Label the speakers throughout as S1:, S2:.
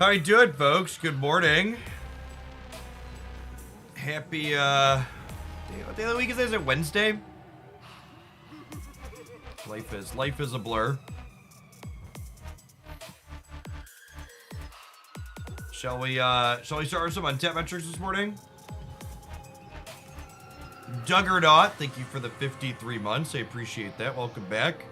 S1: How you doing, folks? Good morning. Happy, what day of the week is this? Is it Wednesday? Life is a blur. Shall we start with some untapped metrics this morning? Juggernaut, thank you for the 53 months. I appreciate that. Welcome back.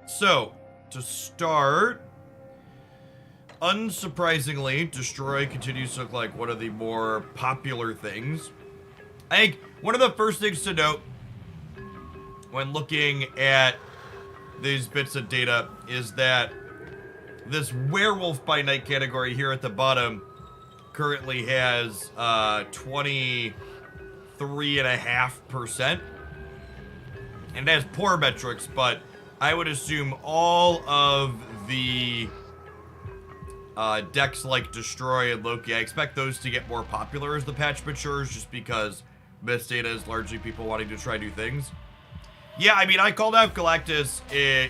S1: So, to start, unsurprisingly, Destroy continues to look like one of the more popular things. I think one of the first things to note when looking at these bits of data is that this Werewolf by Night category here at the bottom currently has 23.5%. And it has poor metrics, but I would assume all of the decks like Destroy and Loki, I expect those to get more popular as the patch matures, just because this data is largely people wanting to try new things. Yeah, I mean, I called out Galactus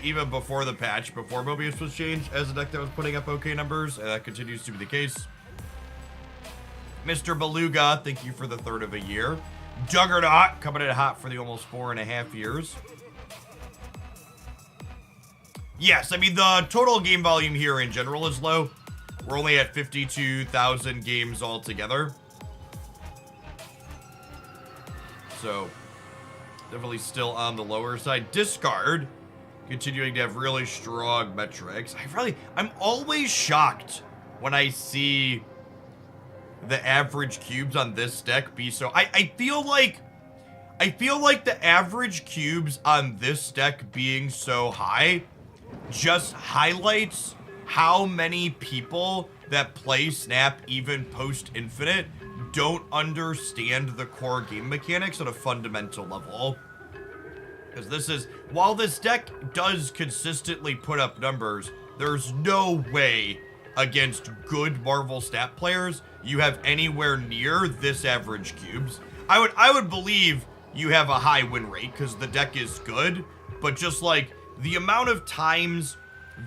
S1: even before the patch, before Mobius was changed, as a deck that was putting up okay numbers, and that continues to be the case. Mr. Beluga, thank you for the third of a year. Juggernaut, coming in hot for the almost 4.5 years. Yes, I mean, the total game volume here in general is low. We're only at 52,000 games altogether. So, definitely still on the lower side. Discard, continuing to have really strong metrics. I'm always shocked when I see the average cubes on this deck be so... I feel like the average cubes on this deck being so high just highlights how many people that play Snap even post-Infinite don't understand the core game mechanics at a fundamental level. Because while this deck does consistently put up numbers, there's no way against good Marvel Snap players you have anywhere near this average cubes. I would believe you have a high win rate because the deck is good, but just like the amount of times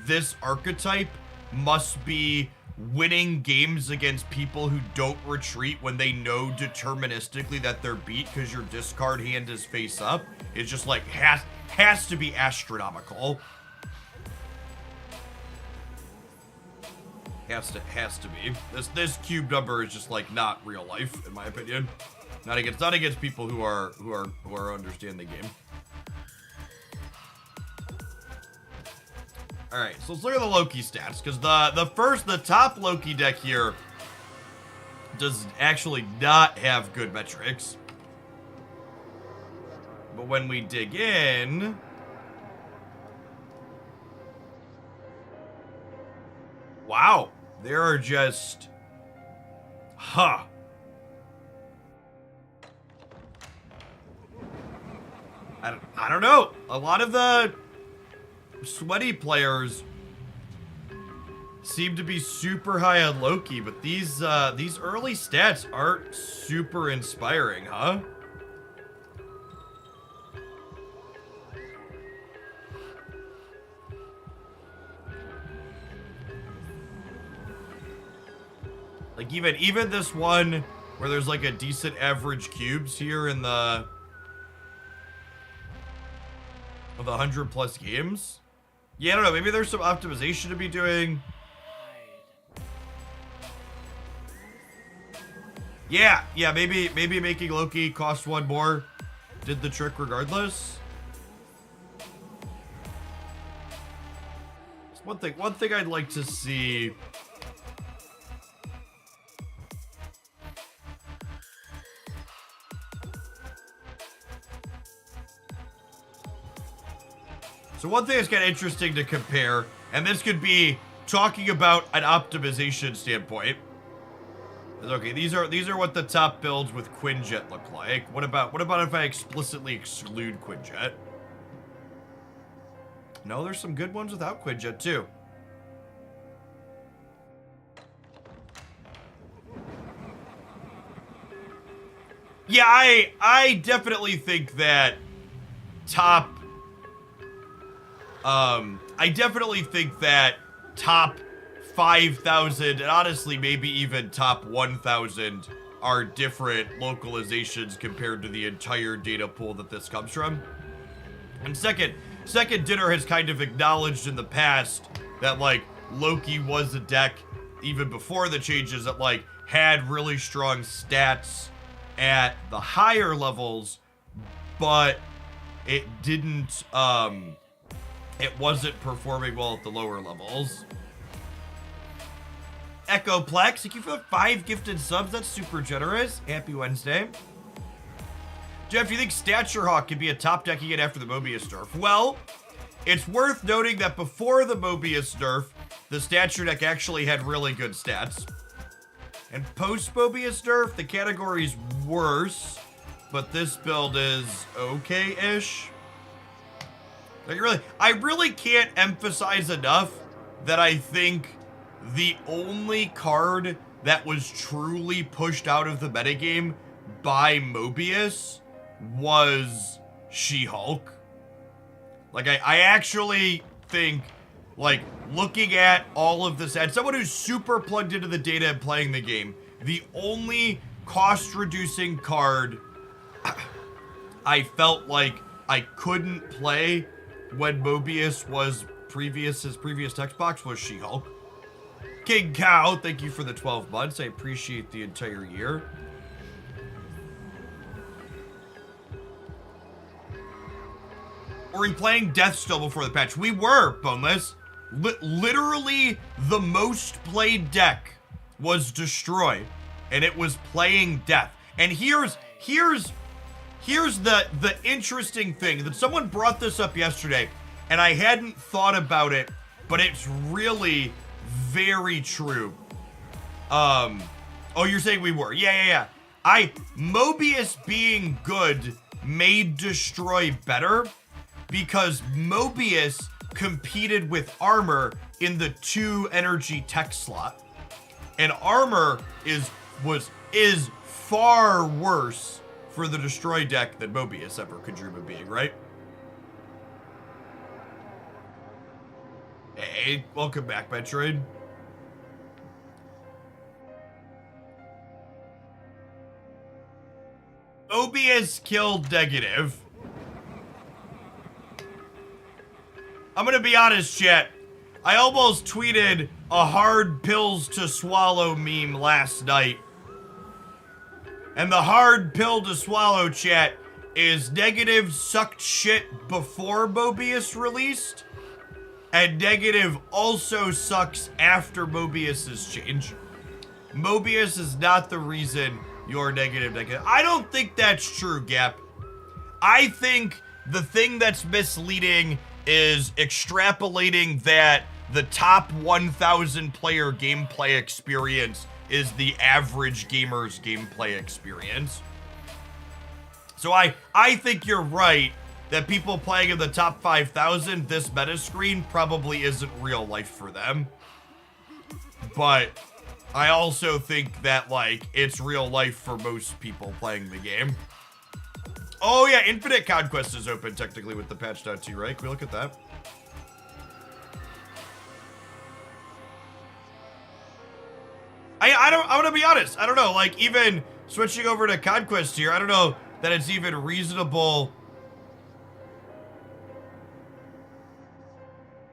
S1: this archetype must be winning games against people who don't retreat when they know deterministically that they're beat because your discard hand is face up, it's just like has to be astronomical. Has to be. This cube number is just like not real life, in my opinion. Not against people who are understand the game. Alright, so let's look at the Loki stats, because the top Loki deck here does actually not have good metrics. But when we dig in, wow, there are just, I don't know. A lot of the sweaty players seem to be super high on Loki, but these early stats aren't super inspiring, huh? Like even this one where there's like a decent average cubes here in the 100 plus games. Yeah, I don't know, maybe there's some optimization to be doing. Yeah, maybe making Loki cost one more did the trick regardless. One thing I'd like to see. So one thing that's kind of interesting to compare, and this could be talking about an optimization standpoint, is okay, these are what the top builds with Quinjet look like. What about if I explicitly exclude Quinjet? No, there's some good ones without Quinjet too. Yeah, I definitely think that top I definitely think that top 5,000 and honestly maybe even top 1,000 are different localizations compared to the entire data pool that this comes from. And second Dinner has kind of acknowledged in the past that like Loki was a deck even before the changes that like had really strong stats at the higher levels, but it didn't it wasn't performing well at the lower levels. Echoplex, thank you for the 5 gifted subs. That's super generous. Happy Wednesday. Jeff, do you think Stature Hawk can be a top deck again after the Mobius nerf? Well, it's worth noting that before the Mobius nerf, the Stature deck actually had really good stats. And post Mobius nerf, the category's worse, but this build is okay-ish. Like I really can't emphasize enough that I think the only card that was truly pushed out of the metagame by Mobius was She-Hulk. Like, I actually think, like, looking at all of this, and someone who's super plugged into the data and playing the game, the only cost-reducing card I felt like I couldn't play when Mobius was his previous text box was She-Hulk. King Cow, thank you for the 12 months. I appreciate the entire year. Were we playing Death still before the patch? We were, Boneless. Literally, the most played deck was Destroy, and it was playing Death. And here's the interesting thing that someone brought this up yesterday, and I hadn't thought about it, but it's really very true. Oh, you're saying we were? Yeah. Mobius being good made Destroy better because Mobius competed with Armor in the 2 energy tech slot, and Armor is far worse for the Destroy deck than Mobius ever could dream of being, right? Hey, welcome back, Metroid. Mobius killed Negative. I'm gonna be honest, chat. I almost tweeted a hard pills to swallow meme last night. And the hard pill to swallow, chat, is Negative sucked shit before Mobius released, and Negative also sucks after Mobius's change. Mobius is not the reason you're negative. I don't think that's true, Gap. I think the thing that's misleading is extrapolating that the top 1,000 player gameplay experience is the average gamer's gameplay experience. So I think you're right that people playing in the top 5,000, this meta screen probably isn't real life for them. But I also think that, like, it's real life for most people playing the game. Oh yeah, Infinite Conquest is open technically with the patch.t, right? Can we look at that? I'm gonna be honest, I don't know, like, even switching over to Conquest here, I don't know that it's even reasonable.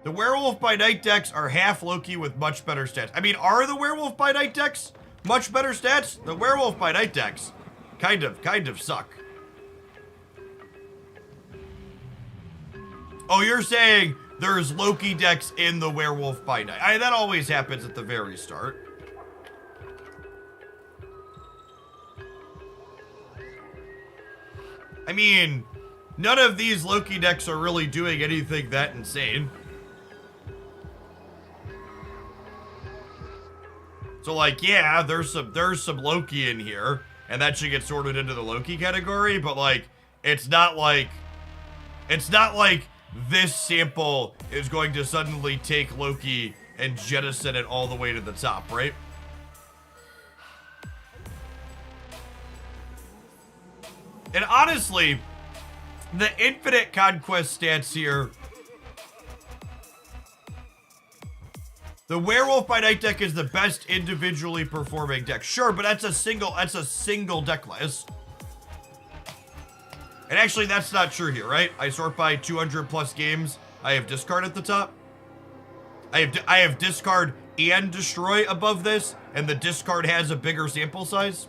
S1: The Werewolf by Night decks are half Loki with much better stats. I mean, are the Werewolf by Night decks much better stats? The Werewolf by Night decks kind of suck. Oh, you're saying there's Loki decks in the Werewolf by Night. That always happens at the very start. I mean, none of these Loki decks are really doing anything that insane. So, like, yeah, there's some Loki in here, and that should get sorted into the Loki category, but, like, it's not like this sample is going to suddenly take Loki and jettison it all the way to the top, right? And honestly, the infinite conquest stats here. The Werewolf by Night deck is the best individually performing deck. Sure, but that's a single deck list. And actually, that's not true here, right? I sort by 200 plus games. I have discard at the top. I have discard and destroy above this, and the discard has a bigger sample size.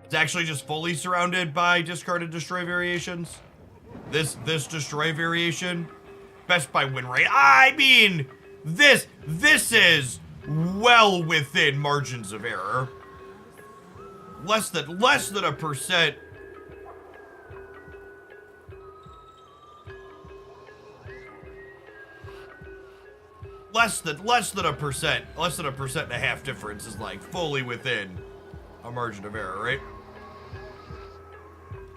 S1: It's actually just fully surrounded by discard and destroy variations. This destroy variation, best by win rate. I mean, this is well within margins of error. Less than a percent. Less than a percent and a half difference is like fully within a margin of error, right?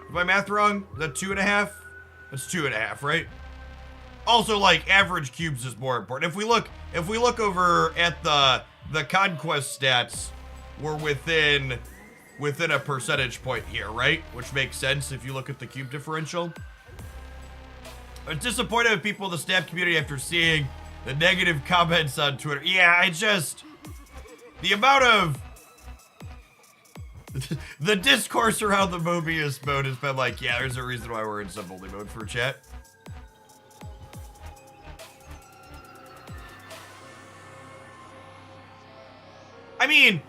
S1: Is my math wrong? Is that 2.5? That's 2.5, right? Also, like, average cubes is more important. If we look over at the conquest stats, we're within a percentage point here, right? Which makes sense if you look at the cube differential. I'm disappointed with people in the snap community after seeing the negative comments on Twitter. Yeah, the amount of the discourse around the Mobius mode has been like, yeah, there's a reason why we're in sub-only mode for chat. I mean,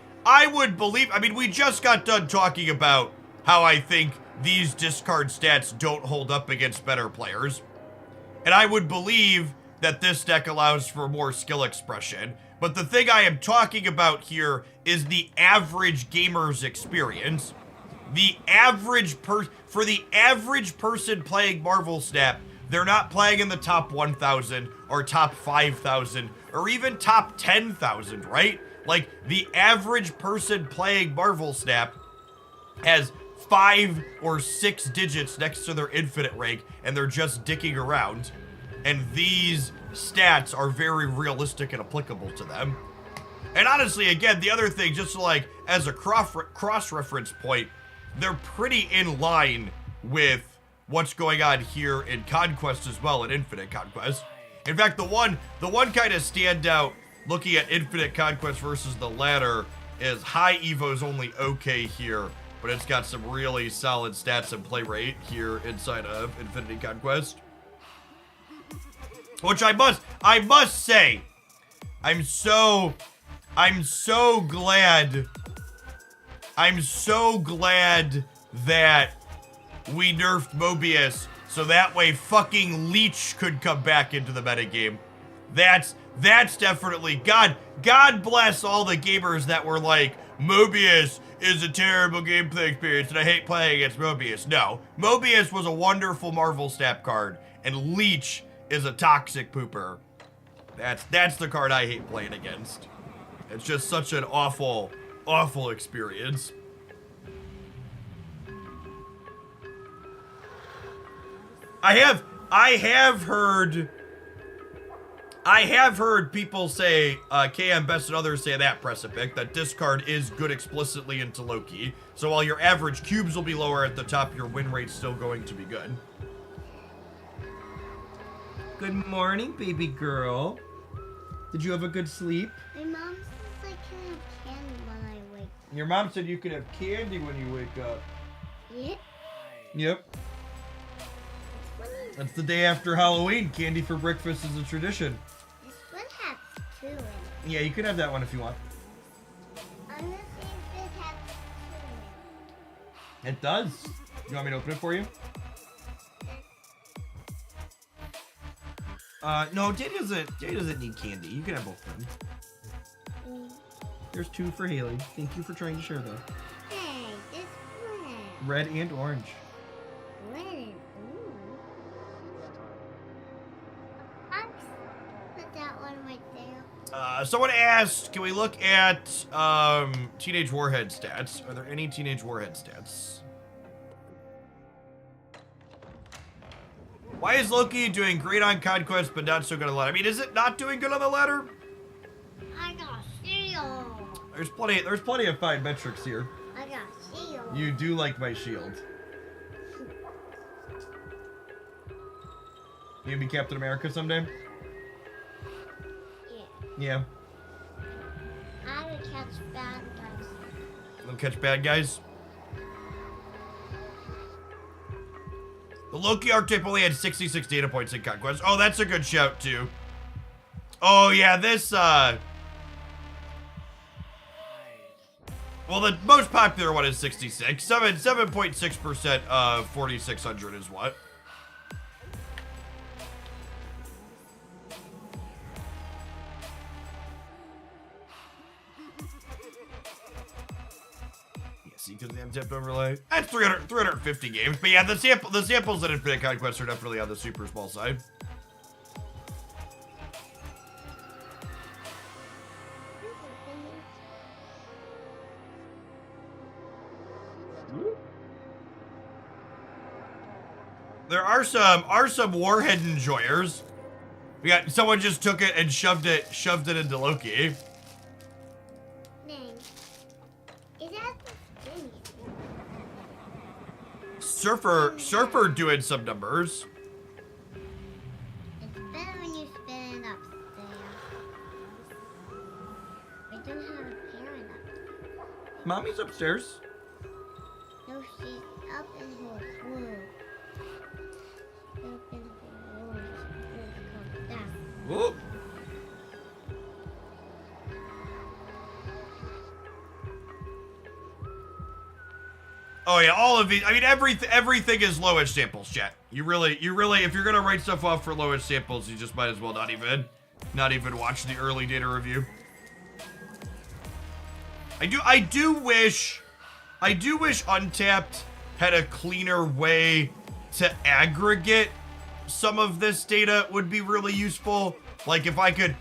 S1: we just got done talking about how I think these discard stats don't hold up against better players. And I would believe that this deck allows for more skill expression. But the thing I am talking about here is the average gamer's experience. For the average person playing Marvel Snap, they're not playing in the top 1,000 or top 5,000 or even top 10,000, right? Like, the average person playing Marvel Snap has 5 or 6 digits next to their infinite rank, and they're just dicking around. And these stats are very realistic and applicable to them. And honestly, again, the other thing, just like as a cross-reference point, they're pretty in line with what's going on here in Conquest as well, in Infinite Conquest. In fact, the one kind of standout looking at Infinite Conquest versus the latter is High Evo's only okay here, but it's got some really solid stats and play rate here inside of Infinity Conquest. Which I must say, I'm so glad that we nerfed Mobius so that way fucking Leech could come back into the metagame. That's definitely, God bless all the gamers that were like, Mobius is a terrible gameplay experience and I hate playing against Mobius. No, Mobius was a wonderful Marvel Snap card, and Leech is a toxic pooper. That's the card I hate playing against. It's just such an awful experience. I have heard people say, KM Best and others say that Precipic, that discard is good explicitly into Loki. So while your average cubes will be lower at the top, your win rate's still going to be good. Good morning, baby girl. Did you have a good sleep?
S2: My mom says I can have candy when I wake up.
S1: Your mom said you could have candy when you wake up.
S2: Yeah?
S1: Yep. That's the day after Halloween. Candy for breakfast is a tradition.
S2: This one has 2 in it.
S1: Yeah, you can have that one if you want.
S2: I'm gonna see if it has 2 in it.
S1: It does. You want me to open it for you? No, Jay doesn't need candy. You can have both of them. There's 2 for Haley. Thank you for trying to share those.
S2: Hey, this one.
S1: Red and orange.
S2: Red and ooh. I'll put that one right there.
S1: Someone asked, can we look at Teenage Warhead stats? Are there any Teenage Warhead stats? Why is Loki doing great on Conquest but not so good on the ladder? I mean, is it not doing good on the ladder?
S2: I got cereal.
S1: There's plenty of fine metrics here.
S2: I got shield.
S1: You do like my shield. You gonna be Captain America someday?
S2: Yeah.
S1: Yeah.
S2: I would catch bad guys.
S1: You'll catch bad guys? The Loki archetype only had 66 data points in Conquest. Oh, that's a good shout, too. Oh, yeah, this, well, the most popular one is 66. 7.6% of 4,600 is what? Because the untapped overlay. That's 350 games. But yeah, the samples in Infinite Conquest are definitely on the super small side. There are some Warhead enjoyers. We got someone just took it and shoved it into Loki. Surfer doing some numbers.
S2: It's better when you spin it upstairs. I don't have a parent up there.
S1: Mommy's upstairs.
S2: No, she's up in her room. Up in her room. She's come down.
S1: Whoop. Oh yeah, all of these. I mean, everything is low-edge samples, chat. You really, if you're gonna write stuff off for low-edge samples, you just might as well not even watch the early data review. I do wish Untapped had a cleaner way to aggregate some of this data. Would be really useful. Like if I could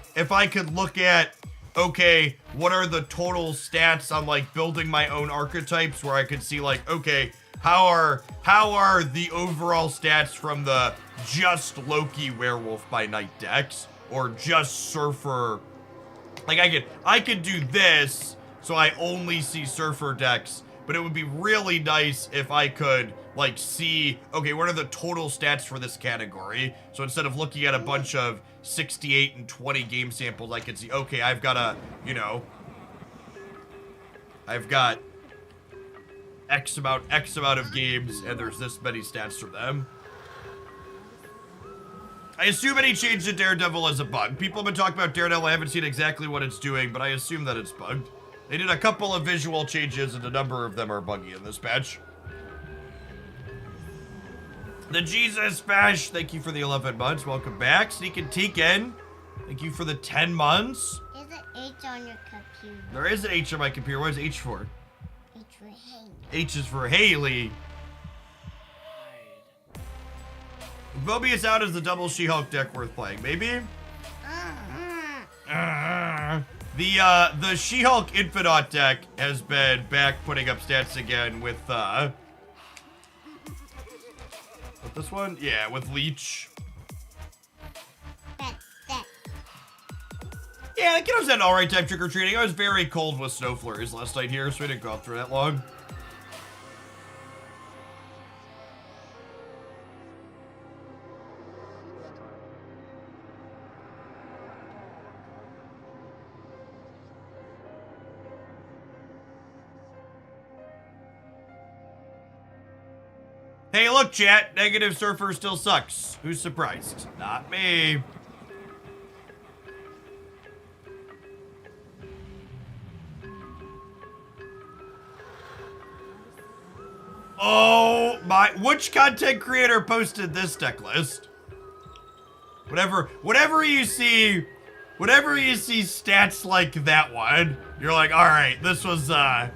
S1: look at, okay, what are the total stats on like building my own archetypes, where I could see like, okay, how are the overall stats from the just Loki Werewolf by Night decks, or just Surfer. Like I could do this so I only see Surfer decks, but it would be really nice if I could like see, okay, what are the total stats for this category? So instead of looking at a bunch of 68 and 20 game samples, I could see, okay, I've got X amount of games, and there's this many stats for them. I assume any change to Daredevil is a bug. People have been talking about Daredevil. I haven't seen exactly what it's doing, but I assume that it's bugged. They did a couple of visual changes, and a number of them are buggy in this patch. The Jesus Bash, thank you for the 11 months. Welcome back. Sneak and Teakin, thank you for the 10 months.
S2: There's an H on your computer.
S1: There is an H on my computer. What is H for?
S2: H for Haley.
S1: H is for Haley. Mobius out is the double She-Hulk deck worth playing. Maybe? The She-Hulk Infinite deck has been back putting up stats again with, with this one? Yeah, with Leech. Yeah, the kiddos had an alright time trick-or-treating. I was very cold with snow flurries last night here, so we didn't go out through that long. Hey, look, chat. Negative Surfer still sucks. Who's surprised? Not me. Oh my, which content creator posted this deck list? Whatever you see stats like that one, you're like, all right, this was a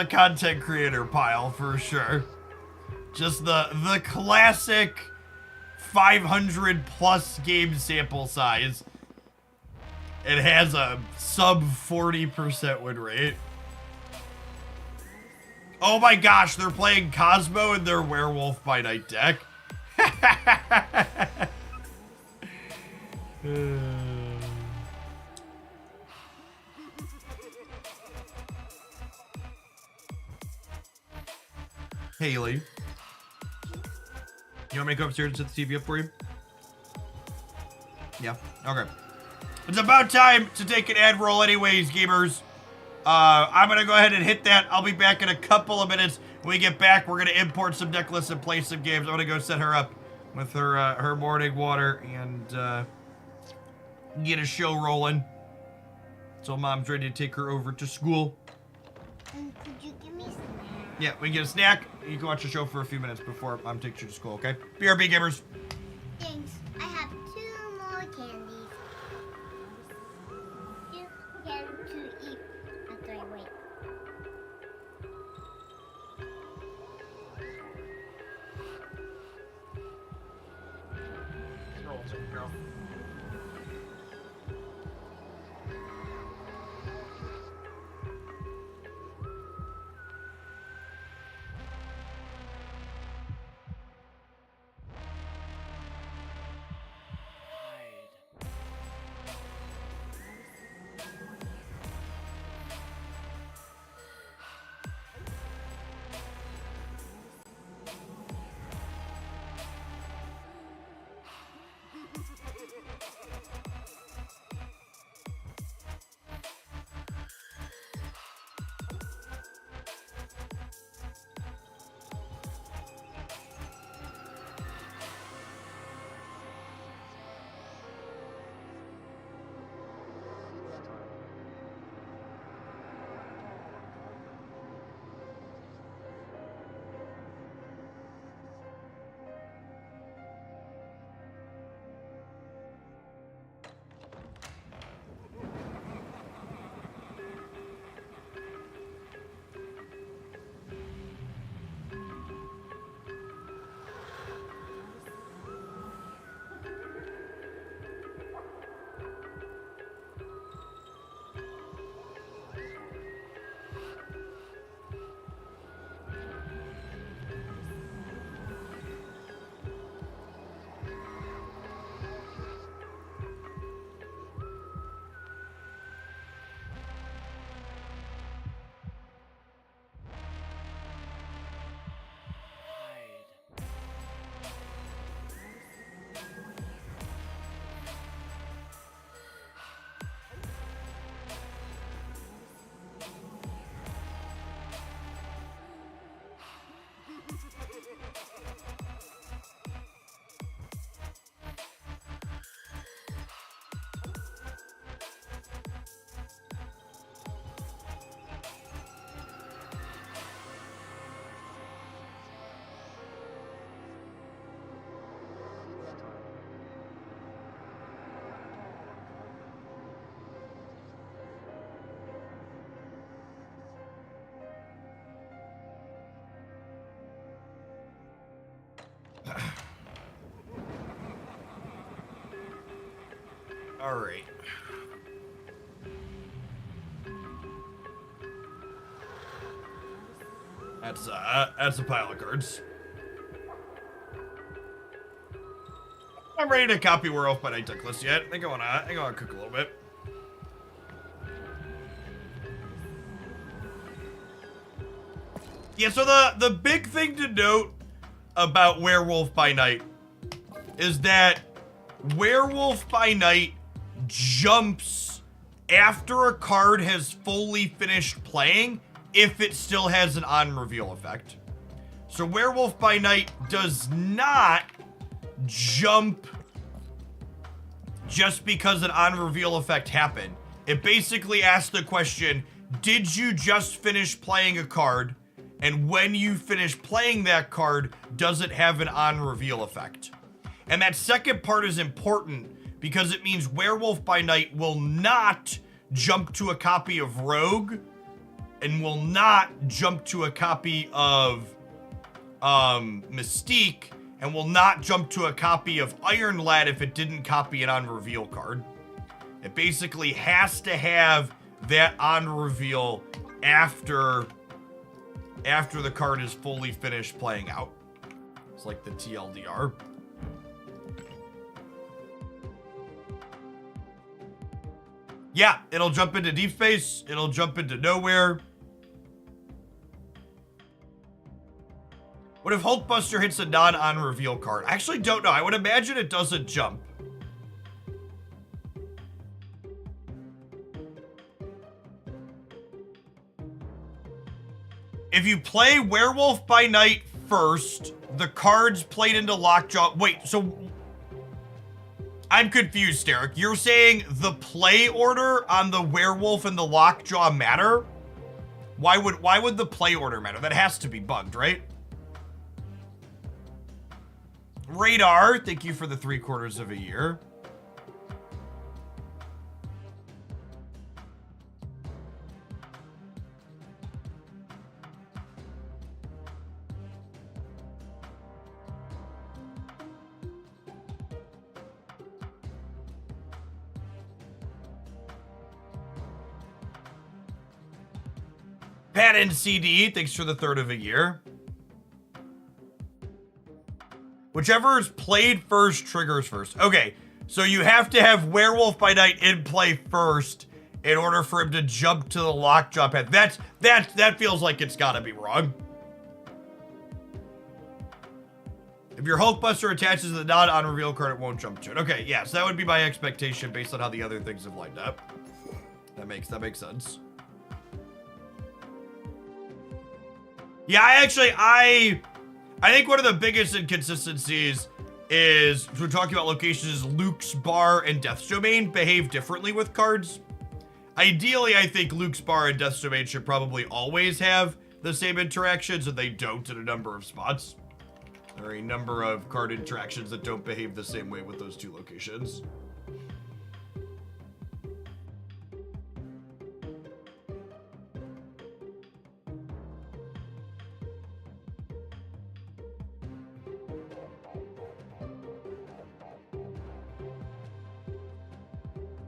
S1: content creator pile for sure. Just the classic 500 plus game sample size. It has a sub 40% win rate. Oh my gosh, they're playing Cosmo in their Werewolf by Night deck. Haley. You want me to go upstairs and set the TV up for you? Yeah, okay. It's about time to take an ad roll anyways, gamers. I'm gonna go ahead and hit that. I'll be back in a couple of minutes. When we get back, we're gonna import some deck lists and play some games. I'm gonna go set her up with her morning water and get a show rolling. So mom's ready to take her over to school.
S2: And could you give me a snack?
S1: Yeah, we can get a snack. You can watch the show for a few minutes before mom takes you to school, okay? BRB gamers.
S2: Thanks. I have 2 more candies. You get to eat after I wait.
S3: Girl.
S1: All right. That's a pile of cards. I'm ready to copy Werewolf by Night deck list yet. I think I wanna cook a little bit. Yeah, so the big thing to note about Werewolf by Night is that Werewolf by Night jumps after a card has fully finished playing if it still has an on-reveal effect. So Werewolf by Night does not jump just because an on-reveal effect happened. It basically asks the question, did you just finish playing a card? And when you finish playing that card, does it have an on-reveal effect? And that second part is important because it means Werewolf by Night will not jump to a copy of Rogue and will not jump to a copy of Mystique and will not jump to a copy of Iron Lad if it didn't copy an on-reveal card. It basically has to have that on-reveal after the card is fully finished playing out. It's like the TLDR. Yeah, it'll jump into deep space. It'll jump into nowhere. What if Hulkbuster hits a non-on reveal card? I actually don't know. I would imagine it doesn't jump. If you play Werewolf by Night first, the cards played into Lockjaw. Wait, so I'm confused, Derek. You're saying the play order on the Werewolf and the Lockjaw matter? Why would the play order matter? That has to be bugged, right? Radar, thank you for the 3/4 of a year. Pat and CD, thanks for the 1/3 of a year. Whichever is played first triggers first. Okay, so you have to have Werewolf by Night in play first in order for him to jump to the Lockjaw pad. That feels like it's gotta be wrong. If your Hulkbuster attaches to the non-on reveal card, it won't jump to it. Okay, yes, that would be my expectation based on how the other things have lined up. That makes sense. Yeah, I think one of the biggest inconsistencies is, we're talking about locations, is Luke's Bar and Death's Domain behave differently with cards. Ideally, I think Luke's Bar and Death's Domain should probably always have the same interactions, and they don't in a number of spots. There are a number of card interactions that don't behave the same way with those two locations.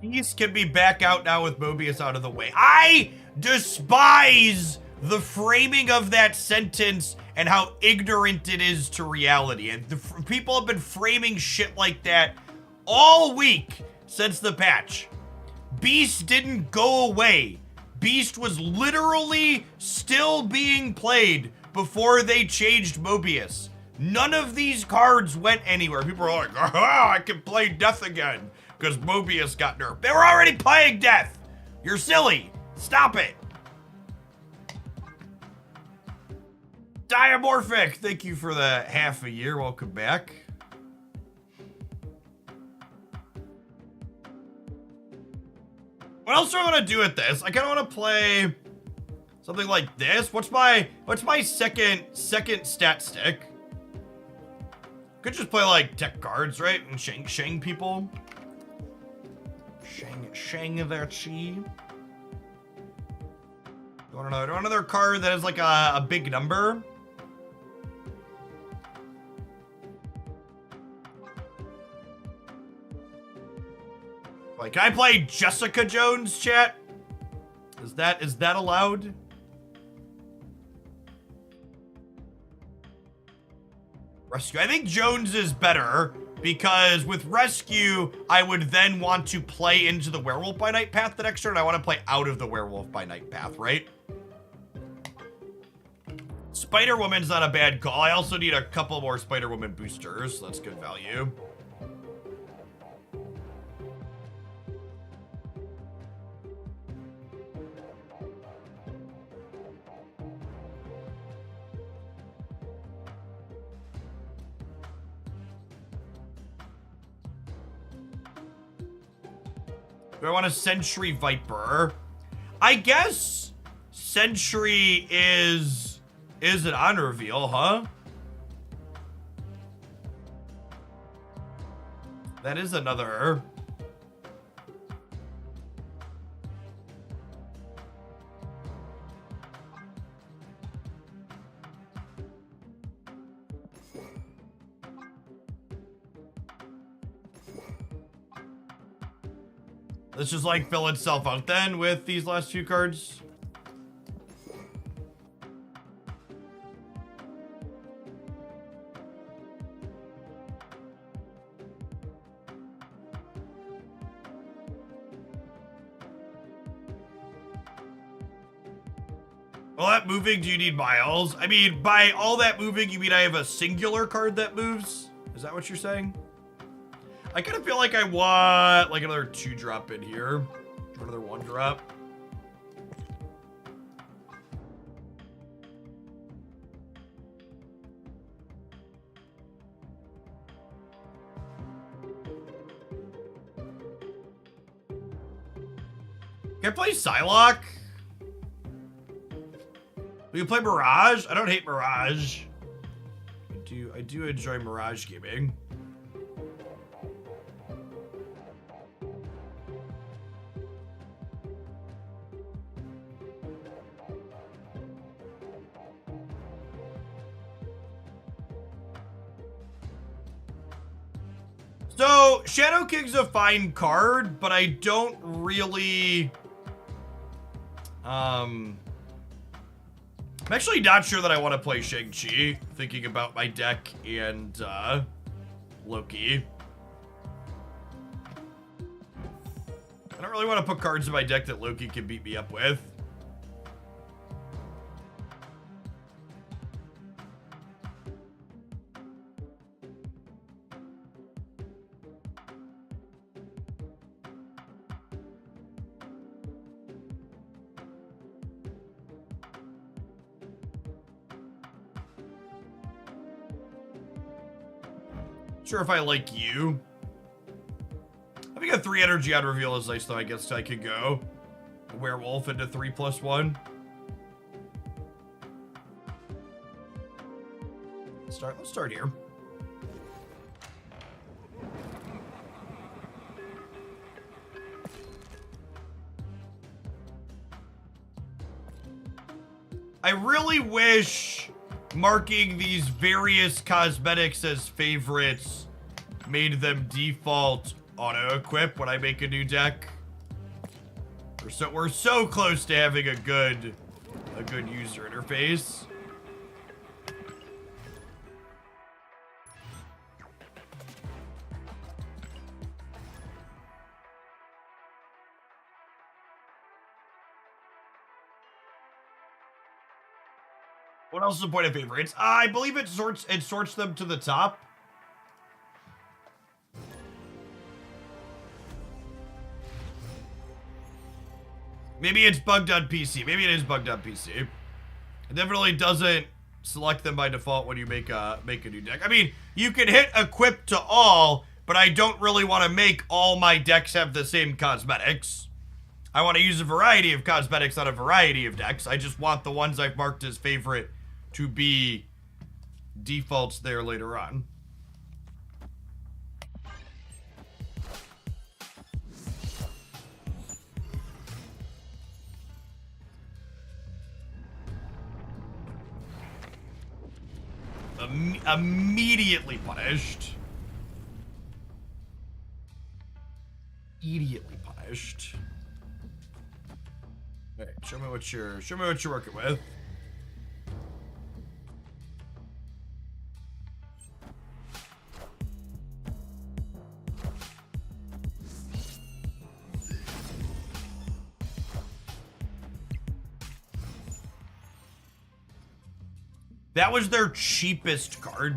S1: These can be back out now with Mobius out of the way. I despise the framing of that sentence and how ignorant it is to reality. And people have been framing shit like that all week since the patch. Beast didn't go away. Beast was literally still being played before they changed Mobius. None of these cards went anywhere. People are like, oh, I can play Death again because Mobius got nerfed. They were already playing Death. You're silly. Stop it. Diamorphic, thank you for the half a year. Welcome back. What else do I want to do with this? I kind of want to play something like this. What's my second stat stick? Could just play like tech cards, right? And shang people. Shang their chi. Do you want another card that has like a big number? Like, can I play Jessica Jones, chat? Is that allowed? Rescue. I think Jones is better because with Rescue, I would then want to play into the Werewolf by Night path that extra, and I want to play out of the Werewolf by Night path, right? Spiderwoman's not a bad call. I also need a couple more Spiderwoman boosters, so that's good value. Do I want a Sentry Viper? I guess Sentry is an on reveal, huh? That is another. Let's just like fill itself out then with these last few cards. All that moving, do you need miles? I mean, by all that moving, you mean I have a singular card that moves? Is that what you're saying? I kind of feel like I want like another 2-drop in here. Or another 1-drop. Can I play Psylocke? We can play Mirage? I don't hate Mirage. I do enjoy Mirage gaming. So, Shadow King's a fine card, but I don't really... I'm actually not sure that I want to play Shang-Chi, thinking about my deck and, Loki. I don't really want to put cards in my deck that Loki can beat me up with. Sure, if I like you. Having a 3 energy on reveal is nice, though. I guess I could go a werewolf into 3+1. Let's start here. I really wish marking these various cosmetics as favorites made them default auto-equip when I make a new deck. We're so close to having a good user interface. What else is the point of favorites? I believe it sorts them to the top. Maybe it's bugged on PC. Maybe it is bugged on PC. It definitely doesn't select them by default when you make a new deck. I mean, you can hit equip to all, but I don't really want to make all my decks have the same cosmetics. I want to use a variety of cosmetics on a variety of decks. I just want the ones I've marked as favorite to be defaults there later on. Immediately punished. Immediately punished. All right, show me what you're working with. That was their cheapest card.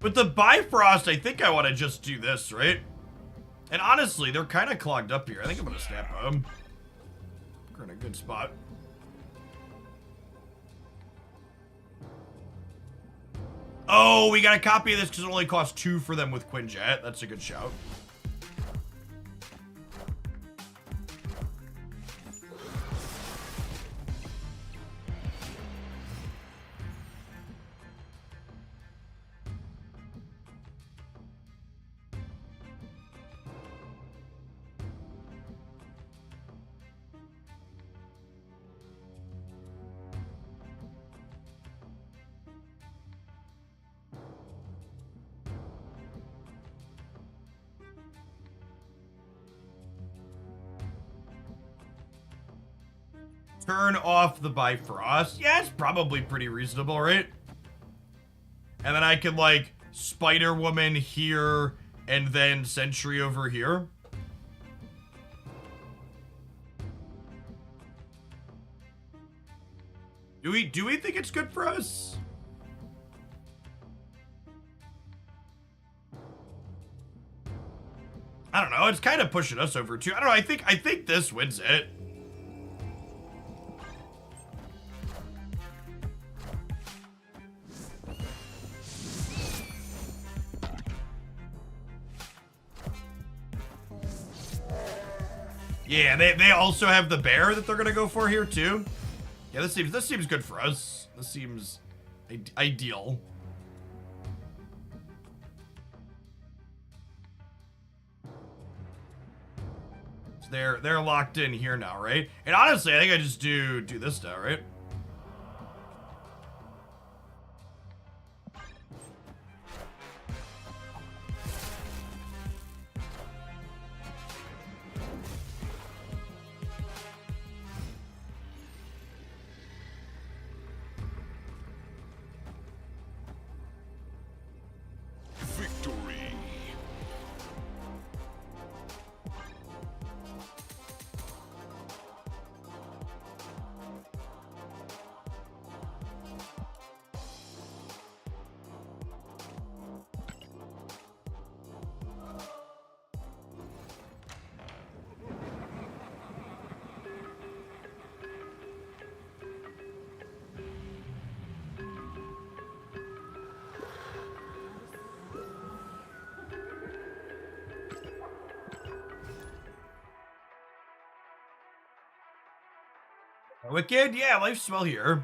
S1: With the Bifrost, I think I want to just do this, right? And honestly, they're kind of clogged up here. I think I'm going to snap them. We're in a good spot. Oh, we got a copy of this because it only costs 2 for them with Quinjet. That's a good shout. turn off the Bifrost. Yeah, it's probably pretty reasonable, right? And then I can, like, Spider-Woman here and then Sentry over here. Do we think it's good for us? I don't know. It's kind of pushing us over too. I don't know. I think this wins it. Yeah, they also have the bear that they're gonna go for here too. Yeah, this seems good for us. This seems ideal. So they're locked in here now, right? And honestly, I think I just do this now, right? Wicked? Yeah, life's well here.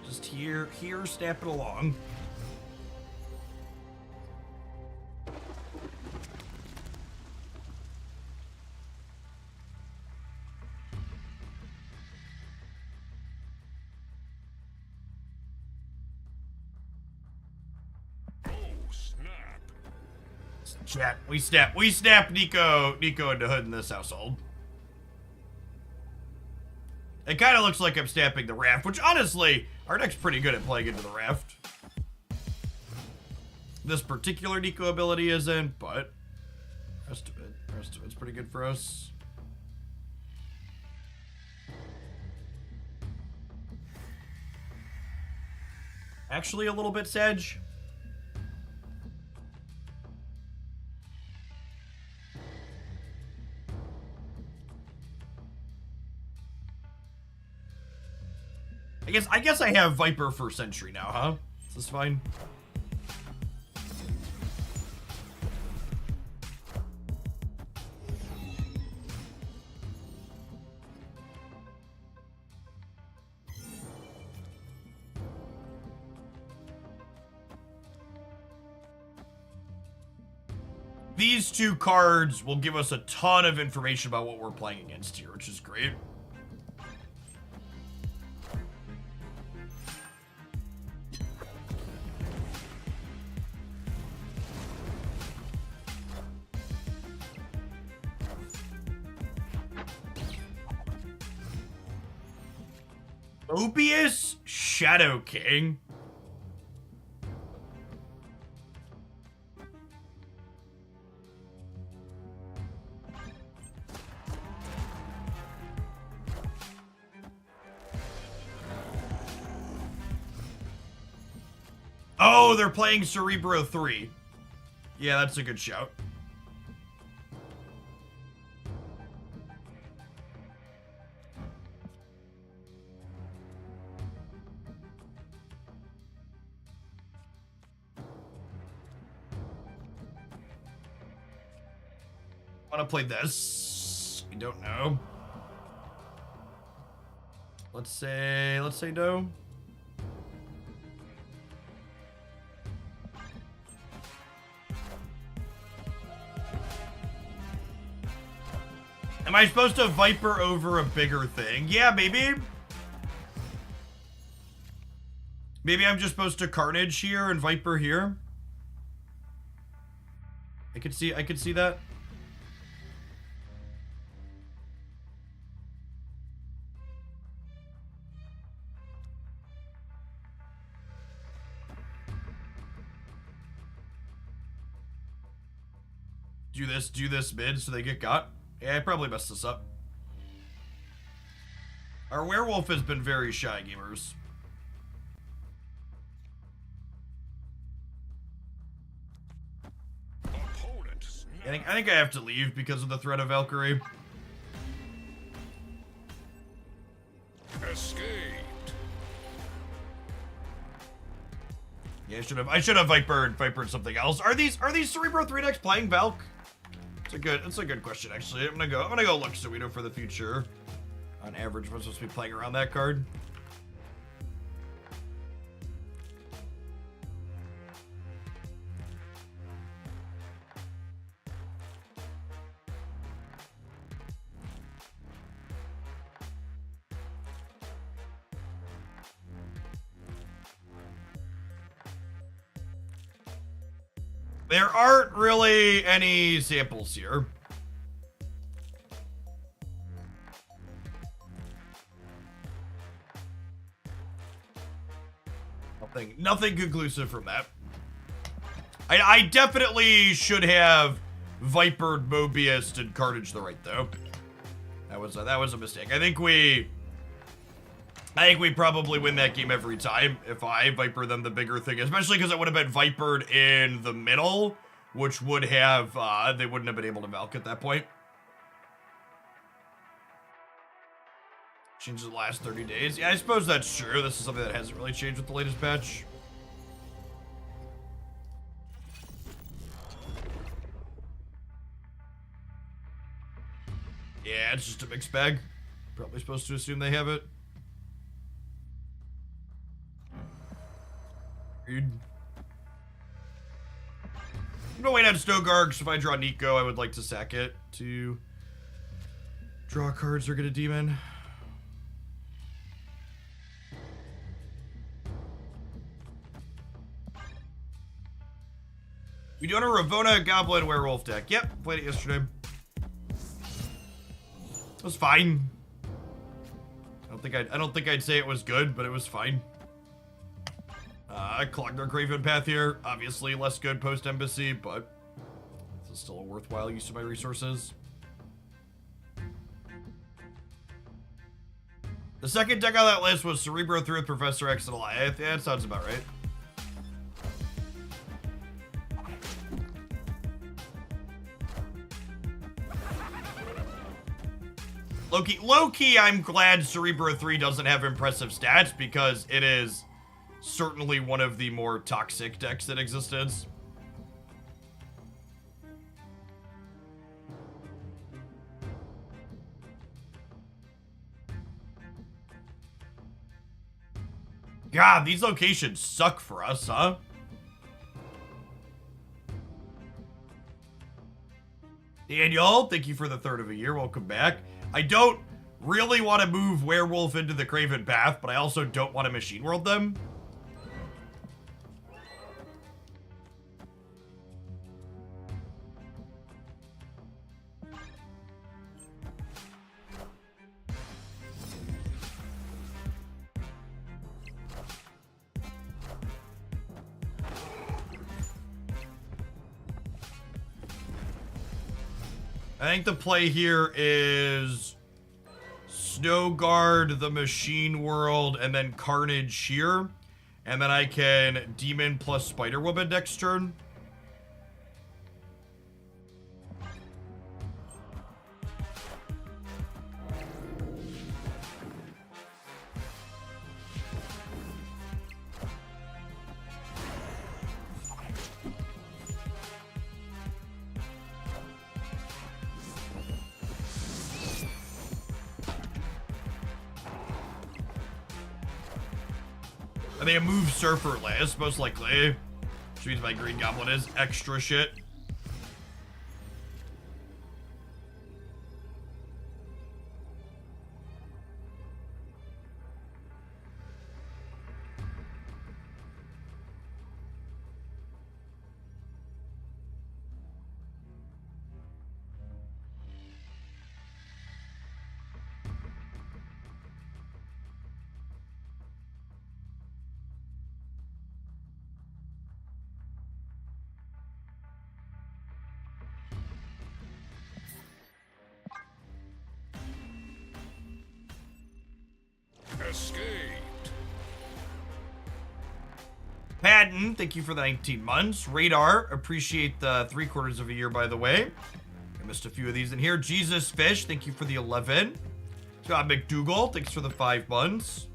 S1: Just here, snap it along. Chat, we snap Nico into hood in this household. It kind of looks like I'm snapping the raft, which honestly, our deck's pretty good at playing into the raft. This particular Nico ability isn't, but the rest of it's pretty good for us. Actually, a little bit sedge. I guess I have Viper for Sentry now, huh? Is this fine? These two cards will give us a ton of information about what we're playing against here, which is great. Mobius Shadow King. Oh, they're playing Cerebro 3. Yeah, that's a good shout. Want to play this? I don't know. Let's say no. Am I supposed to Viper over a bigger thing? Yeah, maybe. Maybe I'm just supposed to Carnage here and Viper here. I could see that. do this mid so they get got. Yeah, I probably messed this up. Our werewolf has been very shy, gamers. I think I have to leave because of the threat of Valkyrie.
S3: Escaped.
S1: Yeah, I should have vipered something else. Are these Cerebro 3 decks playing Valk? It's a good question actually. I'm gonna go look so we know for the future. On average, we're supposed to be playing around that card. There aren't really any samples here. Nothing conclusive from that. I definitely should have vipered Mobius and Carnage the right though. That was a mistake. I think we probably win that game every time if I viper them the bigger thing, especially because it would have been vipered in the middle, which would have they wouldn't have been able to Valk at that point. Changed the last 30 days. Yeah, I suppose that's true. This is something that hasn't really changed with the latest patch. Yeah, it's just a mixed bag. Probably supposed to assume they have it. I'm gonna wait on Snowgarg, so if I draw Nico, I would like to sack it to draw cards or get a demon. We doing a Ravona Goblin Werewolf deck. Yep, played it yesterday. It was fine. I don't think I'd say it was good, but it was fine. I clogged our Craven Path here. Obviously less good post Embassy, but this is still a worthwhile use of my resources. The second deck on that list was Cerebro 3 with Professor X and Alioth. Yeah, that sounds about right. Loki, I'm glad Cerebro 3 doesn't have impressive stats because it is certainly one of the more toxic decks in existence. God, these locations suck for us, huh? Daniel, thank you for the third of a year. Welcome back. I don't really want to move Werewolf into the Craven Path, but I also don't want to Machine World them. I think the play here is Snowguard, the Machine World, and then Carnage here. And then I can Demon plus Spiderwoman next turn. I think a move Surfer last, most likely. Which means my Green Goblin is extra shit.
S3: escaped.
S1: Patton, thank you for the 19 months. Radar, appreciate the 3/4 of a year, by the way. I missed a few of these in here. Jesus Fish, thank you for the 11. Scott McDougal, thanks for the 5 months.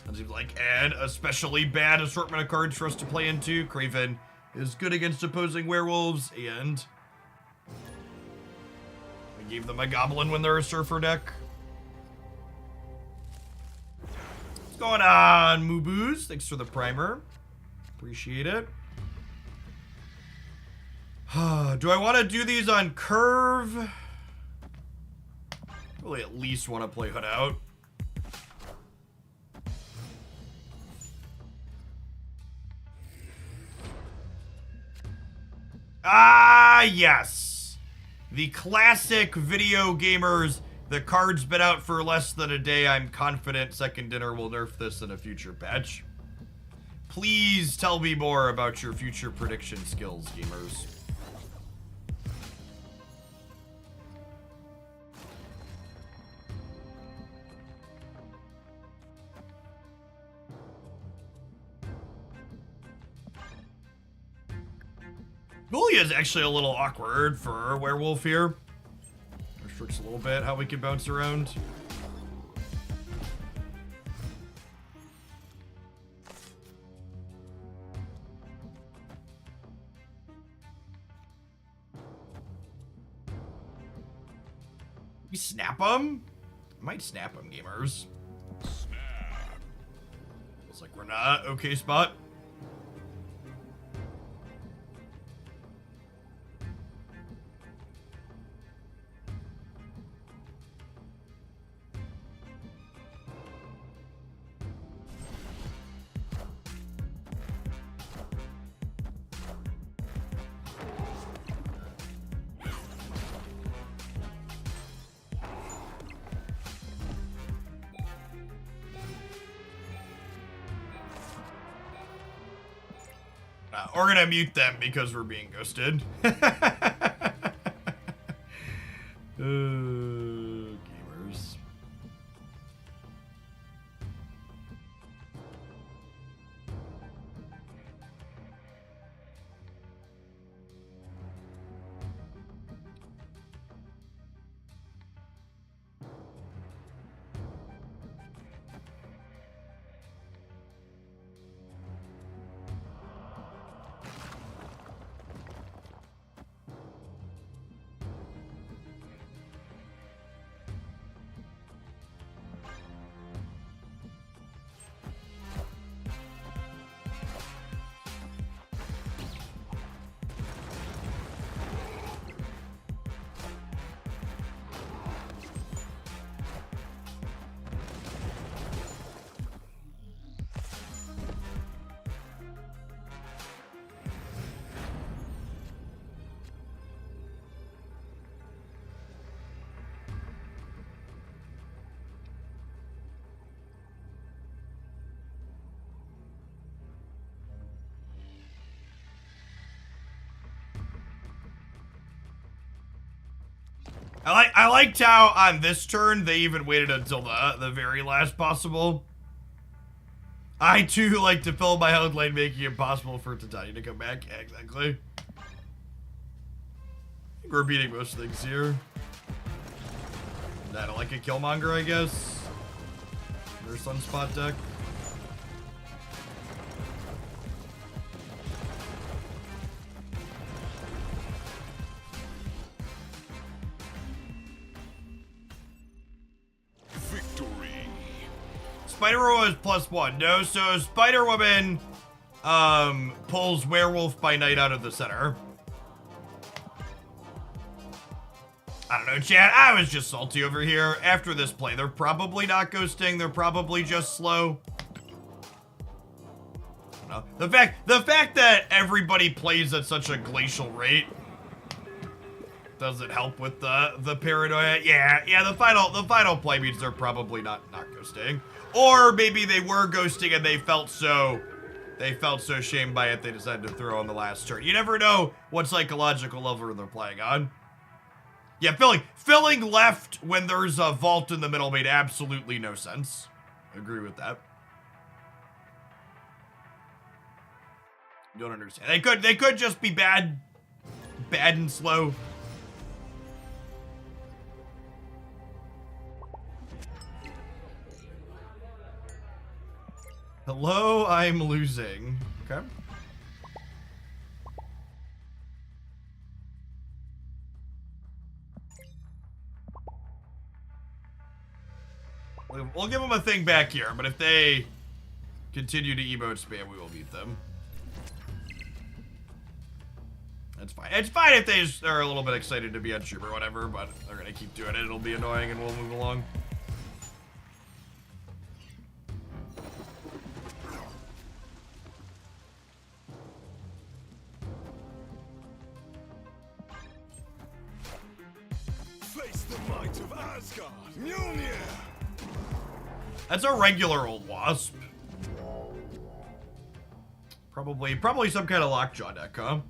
S1: That seems like an especially bad assortment of cards for us to play into. Craven is good against opposing werewolves, and we gave them a goblin when they're a surfer deck. What's going on, Moobooz? Thanks for the primer. Appreciate it. Do I want to do these on curve? Really at least want to play Hood out. Ah, yes. The classic video gamers. The card's been out for less than a day. I'm confident Second Dinner will nerf this in a future patch. Please tell me more about your future prediction skills, gamers. Julia is actually a little awkward for werewolf here. Restricts a little bit how we can bounce around. We snap them? Might snap them, gamers.
S3: Snap.
S1: Looks like we're not. Okay, spot. We're gonna mute them because we're being ghosted. Gamers. I liked how on this turn they even waited until the very last possible. I too like to fill my own lane, making it impossible for Titania to come back. Yeah, exactly. I think we're beating most things here. I don't like a Killmonger, I guess. Their Sunspot deck. Spiderwoman is +1. No, so Spiderwoman pulls Werewolf by Night out of the center. I don't know, chat. I was just salty over here. After this play, they're probably not ghosting. They're probably just slow. I don't know. The fact that everybody plays at such a glacial rate doesn't help with the paranoia. Yeah. The final play means they're probably not ghosting. Or maybe they were ghosting and they felt so shamed by it they decided to throw on the last turn. You never know what psychological level they're playing on. Yeah, filling left when there's a vault in the middle made absolutely no sense. agree with that. Don't understand. They could just be bad and slow. Hello, I'm losing. Okay. We'll give them a thing back here, but if they continue to emote spam, we will beat them. That's fine. It's fine if they just are a little bit excited to be on stream or whatever, but they're gonna keep doing it. It'll be annoying and we'll move along.
S3: Face the might of Asgard. Mjolnir.
S1: That's a regular old wasp. Probably some kind of Lockjaw deck, huh?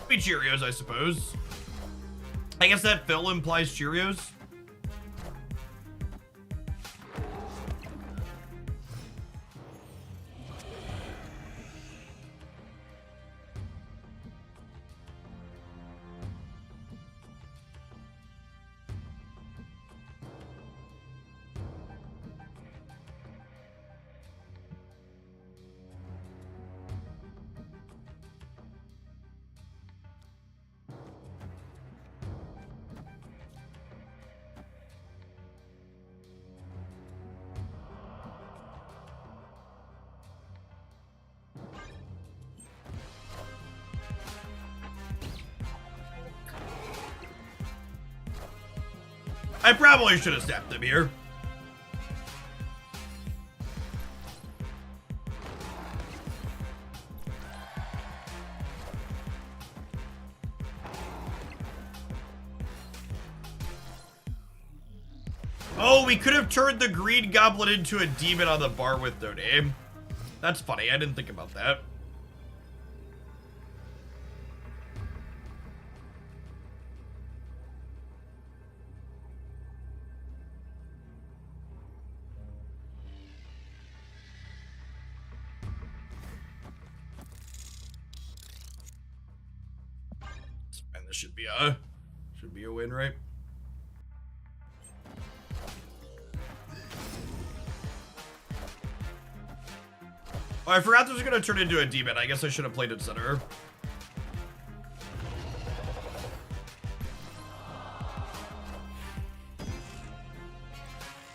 S1: Be Cheerios, I suppose. I guess that fill implies Cheerios. I probably should have snapped them here. Oh, we could have turned the Green Goblin into a demon on the bar with no name. That's funny. I didn't think about that. And this should be a win, right? Oh, I forgot this was gonna turn into a demon. I guess I should have played it center.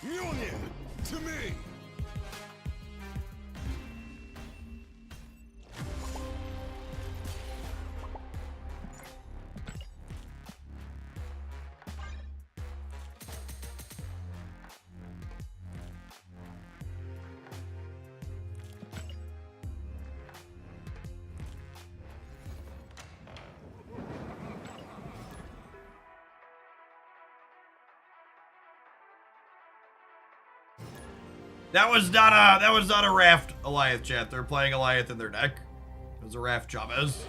S3: Mjolnir, to me.
S1: That was not a Raft Alioth chat. They're playing Alioth in their deck. It was a Raft Chavez.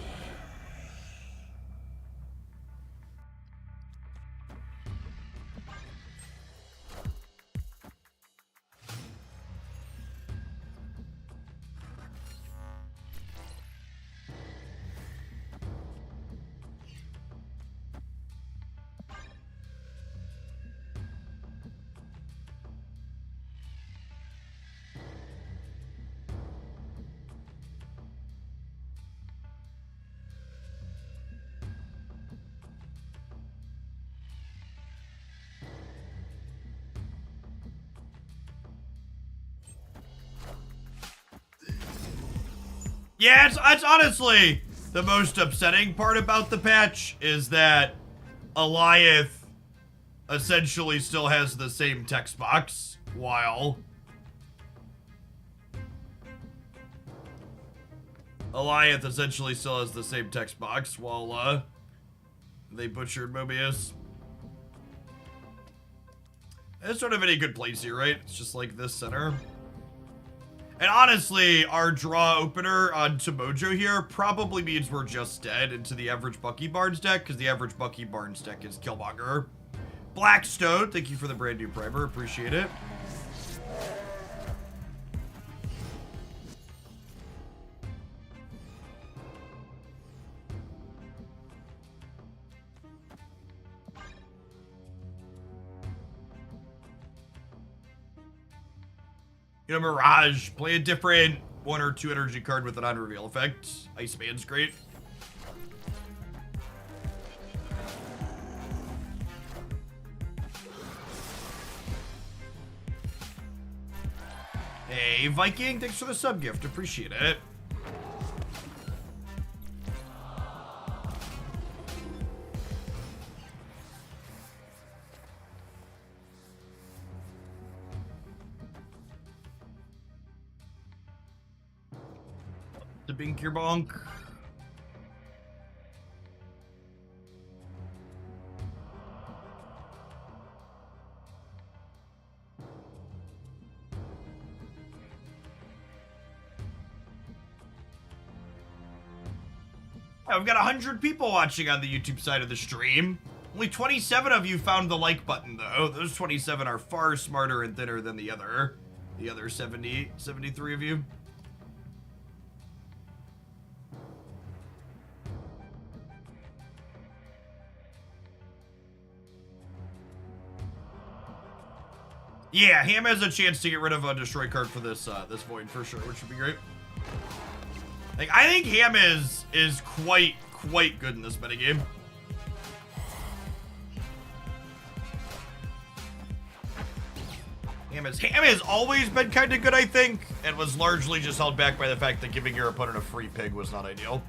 S1: Yeah, it's honestly the most upsetting part about the patch is that Alioth essentially still has the same text box, while Alioth essentially still has the same text box, while they butchered Mobius. It's sort of in a good place here, right? It's just like this center. And honestly, our draw opener on Mojo here probably means we're just dead into the average Bucky Barnes deck, because the average Bucky Barnes deck is Killmonger. Blackstone, thank you for the brand new primer. Appreciate it. You know, Mirage, play a different 1 or 2 energy card with an on-reveal effect. Iceman's great. Hey, Viking, thanks for the sub-gift. Appreciate it. The Bink your bonk. We've got 100 people watching on the YouTube side of the stream. Only 27 of you found the like button, though. Those 27 are far smarter and thinner than the other 73 of you. Yeah, Ham has a chance to get rid of a destroy card for this this void for sure, which would be great. Like, I think Ham is quite good in this metagame. Ham has always been kind of good, I think, and was largely just held back by the fact that giving your opponent a free pig was not ideal.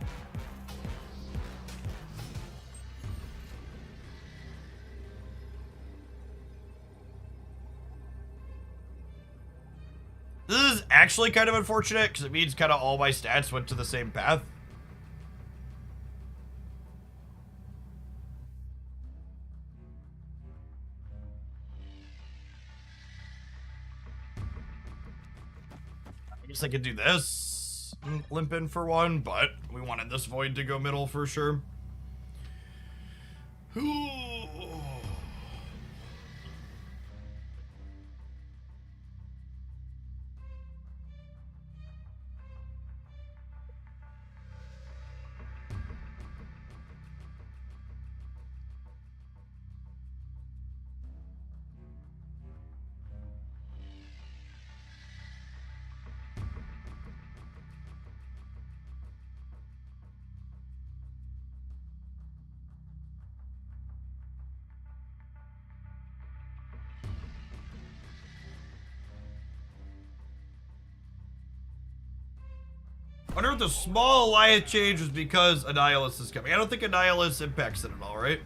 S1: This is actually kind of unfortunate, because it means kind of all my stats went to the same path. I guess I could do this. Limp in for one, but we wanted this void to go middle for sure. I wonder if the small Alioth change was because Annihilus is coming. I don't think Annihilus impacts it at all, right?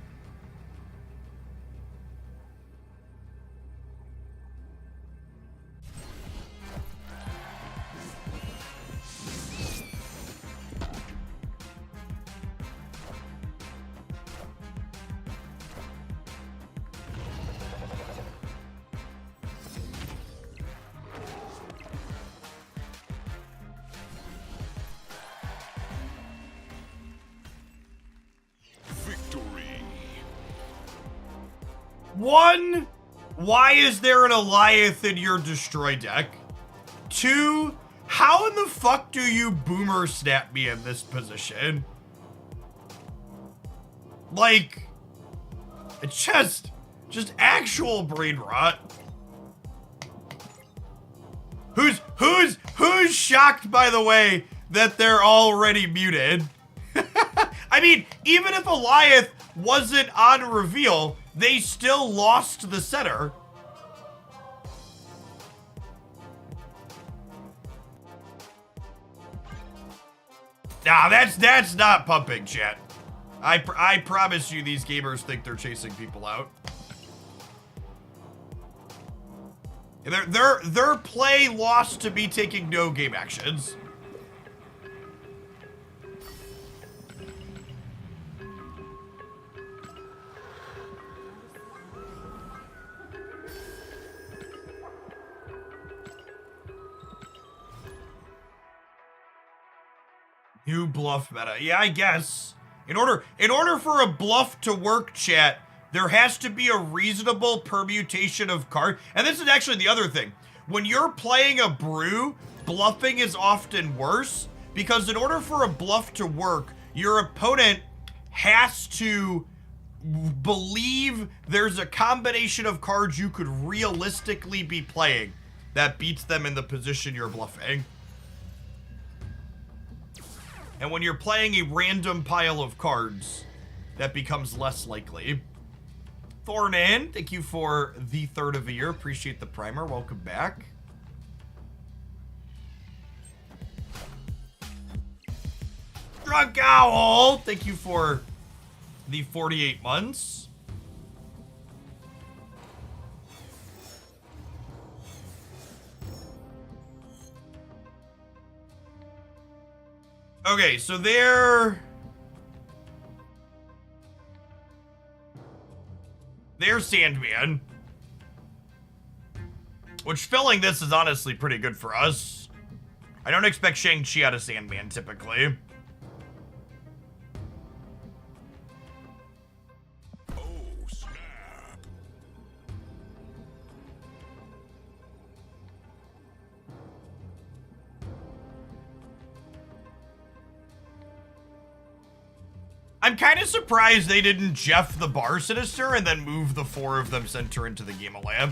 S1: One, why is there an Alioth in your destroy deck? Two, how in the fuck do you boomer snap me in this position? Like, it's just actual brain rot. Who's shocked, by the way, that they're already muted? I mean, even if Alioth wasn't on reveal, they still lost the center. Nah, that's not pumping, chat. I promise you these gamers think they're chasing people out. Their play lost to me taking no game actions. New bluff meta. Yeah, I guess. In order for a bluff to work, chat, there has to be a reasonable permutation of cards. And this is actually the other thing. When you're playing a brew, bluffing is often worse because in order for a bluff to work, your opponent has to believe there's a combination of cards you could realistically be playing that beats them in the position you're bluffing. And when you're playing a random pile of cards, that becomes less likely. Thornan, thank you for the third of the year. Appreciate the primer. Welcome back. Drunk Owl, thank you for the 48 months. Okay, so they're Sandman. Which filling this is honestly pretty good for us. I don't expect Shang-Chi out of Sandman typically.
S3: Oh, snap.
S1: I'm kind of surprised they didn't Jeff the Bar Sinister and then move the 4 of them center into the Gamma Lab.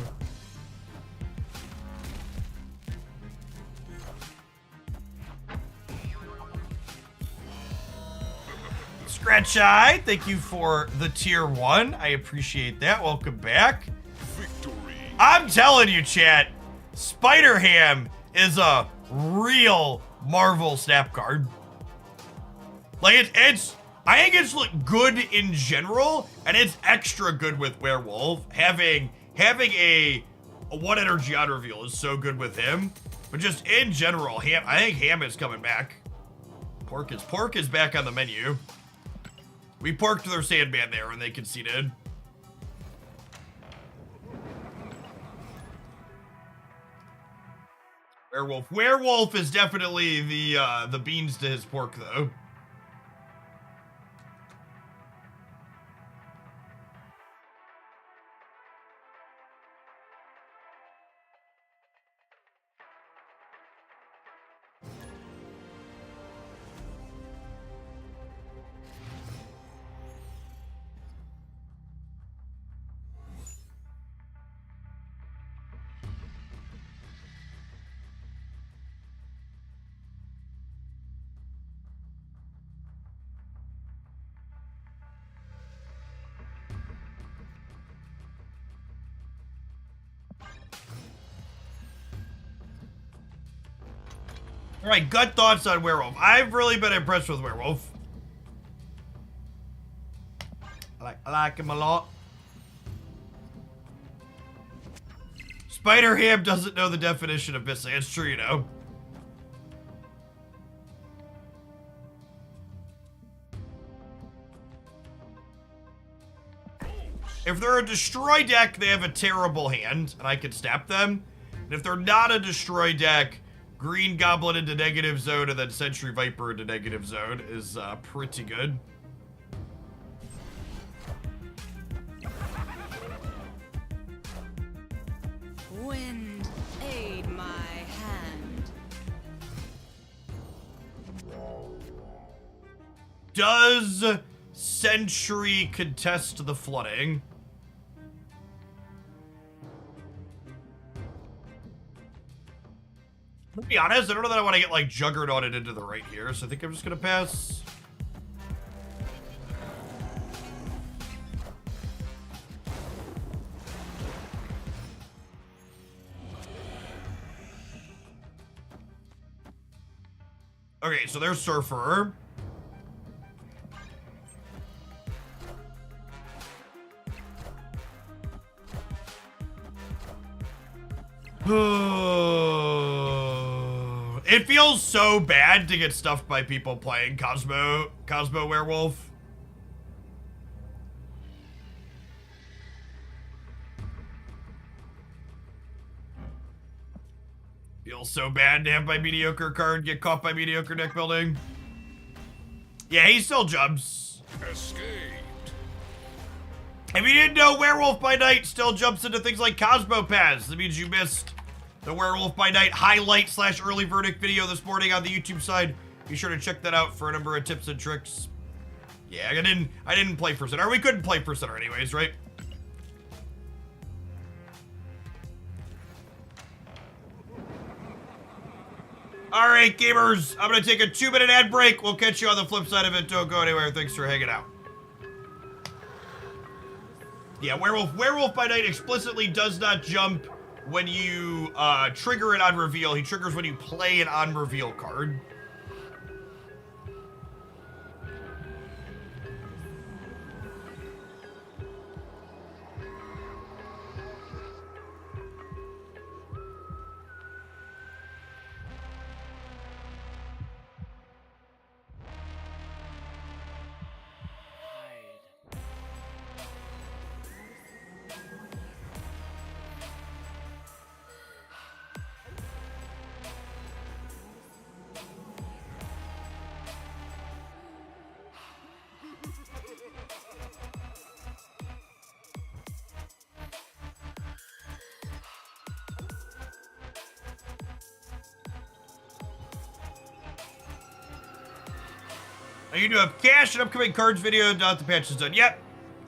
S1: Scratch Eye, thank you for the tier 1. I appreciate that. Welcome back.
S3: Victory.
S1: I'm telling you, chat, Spider-Ham is a real Marvel snap card. Like, I think it's like good in general, and it's extra good with Werewolf. Having a 1 energy on reveal is so good with him. But just in general, I think Ham is coming back. Pork is back on the menu. We porked their Sandman there when they conceded. Werewolf is definitely the beans to his pork though. All right, gut thoughts on Werewolf. I've really been impressed with Werewolf. I like him a lot. Spider-Ham doesn't know the definition of missing. It's true, you know. If they're a destroy deck, they have a terrible hand, and I can snap them. And if they're not a destroy deck, Green Goblin into negative zone and then Sentry Viper into negative zone is pretty good.
S4: Wind, aid my hand.
S1: Does Sentry contest the flooding? To be honest, I don't know that I want to get like Juggernauted into the right here, so I think I'm just gonna pass. Okay, so there's Surfer. It feels so bad to get stuffed by people playing Cosmo Werewolf. Feels so bad to have my mediocre card get caught by mediocre deck building. Yeah, he still jumps.
S3: Escaped.
S1: If you didn't know, Werewolf by Night still jumps into things like Cosmo paths. That means you missed the Werewolf by Night highlight / early verdict video this morning on the YouTube side. Be sure to check that out for a number of tips and tricks. Yeah, I didn't play for center. We couldn't play for center anyways, right? All right, gamers, I'm gonna take a 2-minute ad break. We'll catch you on the flip side of it. Don't go anywhere. Thanks for hanging out. Yeah, Werewolf by Night explicitly does not jump when you trigger it on reveal. He triggers when you play an on reveal card. Are you doing cash and upcoming cards video? Not the patch is done. Yep.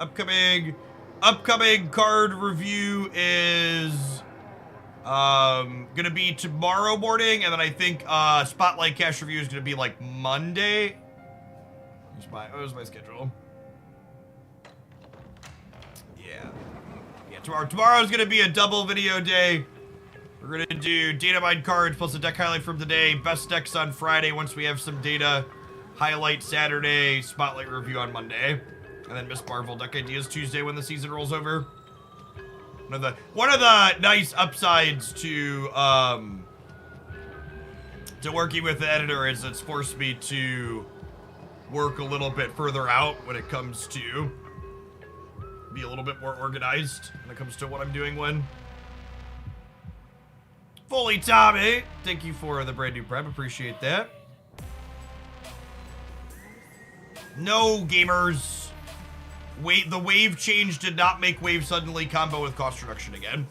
S1: Upcoming card review is gonna be tomorrow morning, and then I think Spotlight cash review is gonna be like Monday. Where's my schedule? Yeah. Tomorrow's gonna be a double video day. We're gonna do data mine cards plus a deck highlight from today. Best decks on Friday once we have some data. Highlight Saturday, Spotlight review on Monday, and then Miss Marvel deck ideas Tuesday when the season rolls over. One of the nice upsides to working with the editor is it's forced me to work a little bit further out when it comes to be a little bit more organized when it comes to what I'm doing when. Fully Tommy, thank you for the brand new prep, appreciate that. No, gamers. The wave change did not make wave suddenly combo with cost reduction again.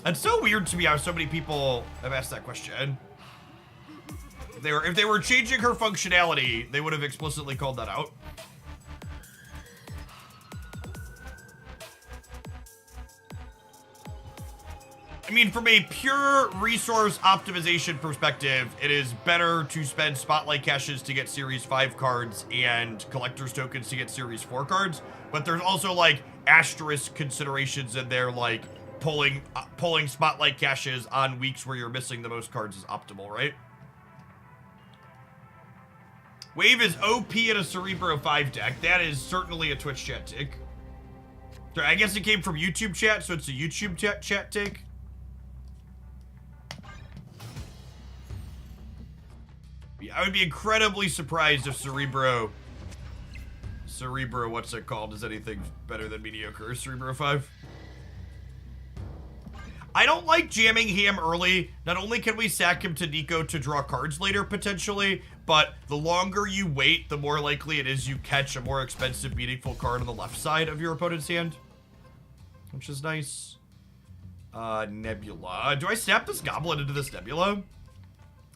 S1: It's so weird to me how so many people have asked that question. If they were changing her functionality, they would have explicitly called that out. I mean, from a pure resource optimization perspective, it is better to spend Spotlight caches to get Series 5 cards and Collector's Tokens to get Series 4 cards. But there's also, like, asterisk considerations in there, like pulling Spotlight caches on weeks where you're missing the most cards is optimal, right? Wave is OP in a Cerebro 5 deck. That is certainly a Twitch chat take. I guess it came from YouTube chat, so it's a YouTube chat take. I would be incredibly surprised if Cerebro, what's it called, is anything better than mediocre. Cerebro 5. I don't like jamming him early. Not only can we sack him to Nico to draw cards later, potentially, but the longer you wait, the more likely it is you catch a more expensive, meaningful card on the left side of your opponent's hand. Which is nice. Nebula. Do I snap this goblin into this nebula?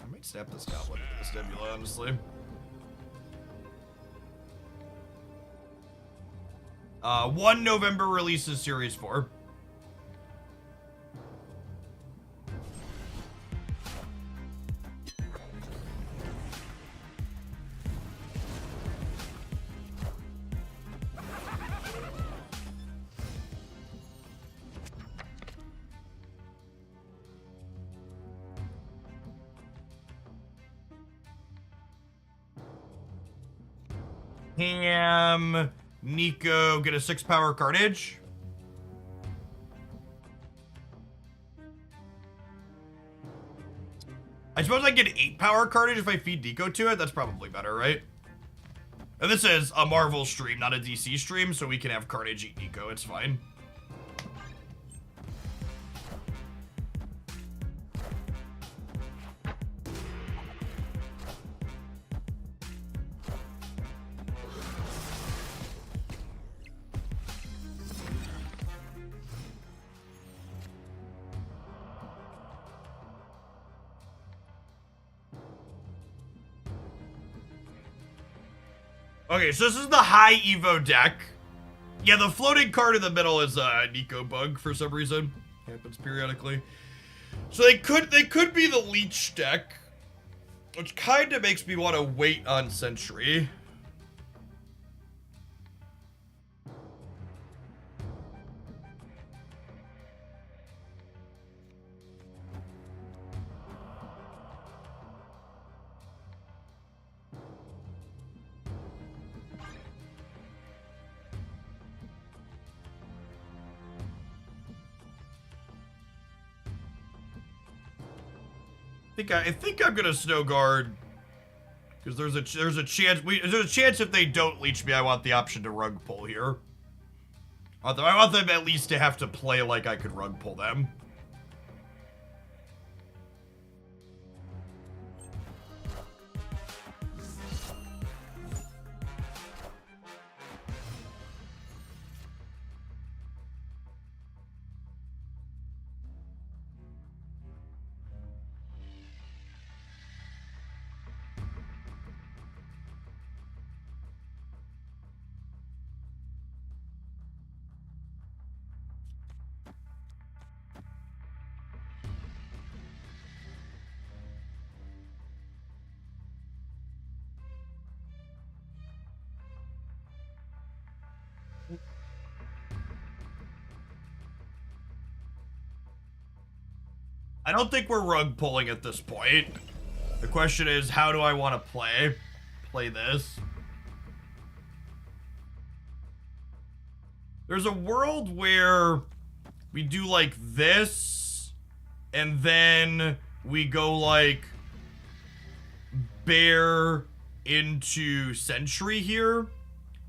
S1: I might snap this goblin into this nebula, honestly. 1 November releases Series 4. Ham, Nico, get a 6-power Carnage. I suppose I get an 8-power Carnage if I feed Nico to it. That's probably better, right? And this is a Marvel stream, not a DC stream, so we can have Carnage eat Nico. It's fine. Okay, so this is the high Evo deck. Yeah, the floating card in the middle is a Nico bug for some reason. Happens periodically. So they could be the leech deck, which kind of makes me want to wait on Sentry. I think I'm gonna snow guard because there's a chance if they don't leech me, I want the option to rug pull here. I want them at least to have to play like I could rug pull them. I don't think we're rug pulling at this point. The question is, how do I want to play this? There's a world where we do like this, and then we go like bear into Sentry here,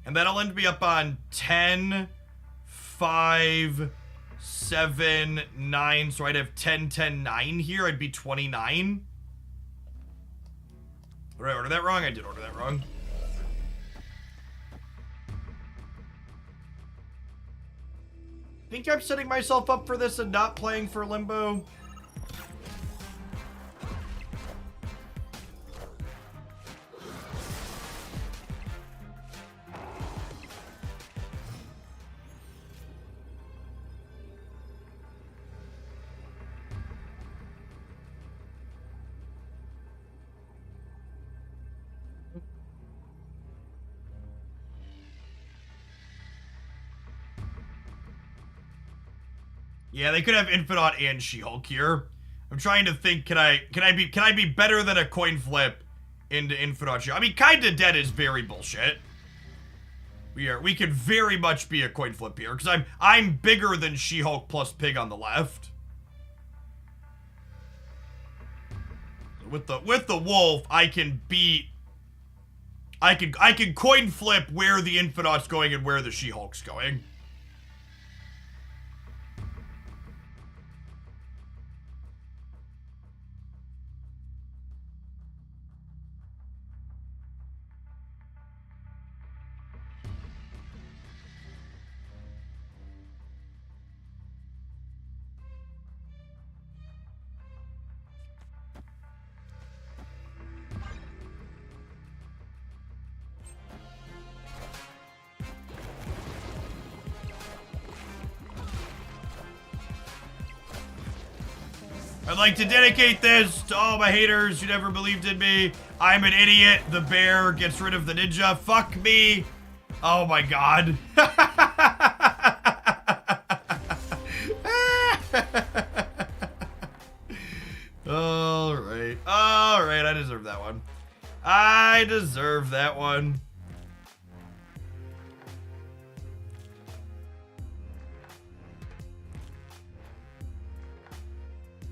S1: and that'll end me up on 10, 5, 7, 9, so I'd have 10, 10, 9 here. I'd be 29. Did I order that wrong? I did order that wrong. Think I'm setting myself up for this and not playing for Limbo? Yeah, they could have Infinite and She-Hulk here. I'm trying to think, can I be better than a coin flip into Infinite She-Hulk? I mean, Kinda Dead is very bullshit. We could very much be a coin flip here, because I'm bigger than She-Hulk plus Pig on the left. With the wolf, I can beat. I can coin flip where the Infinite's going and where the She-Hulk's going. I'd like to dedicate this to all my haters who never believed in me. I'm an idiot. The bear gets rid of the ninja. Fuck me. Oh my god. Alright. Alright, I deserve that one. I deserve that one.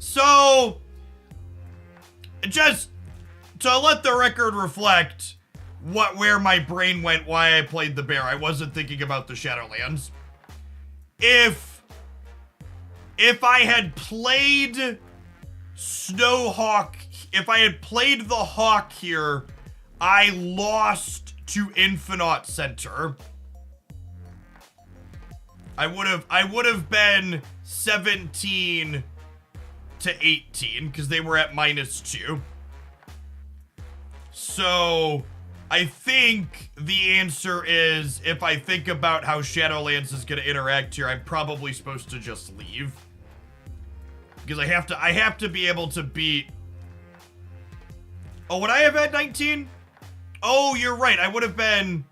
S1: So, just to let the record reflect where my brain went, why I played the bear. I wasn't thinking about the Shadowlands. If I had played Snowhawk, if I had played the Hawk here, I lost to Infinite Center. I would have been 17 to 18 because they were at -2. So I think the answer is, if I think about how Shadowlands is going to interact here, I'm probably supposed to just leave. Because I have to be able to beat... Oh, would I have had 19? Oh, you're right. I would have been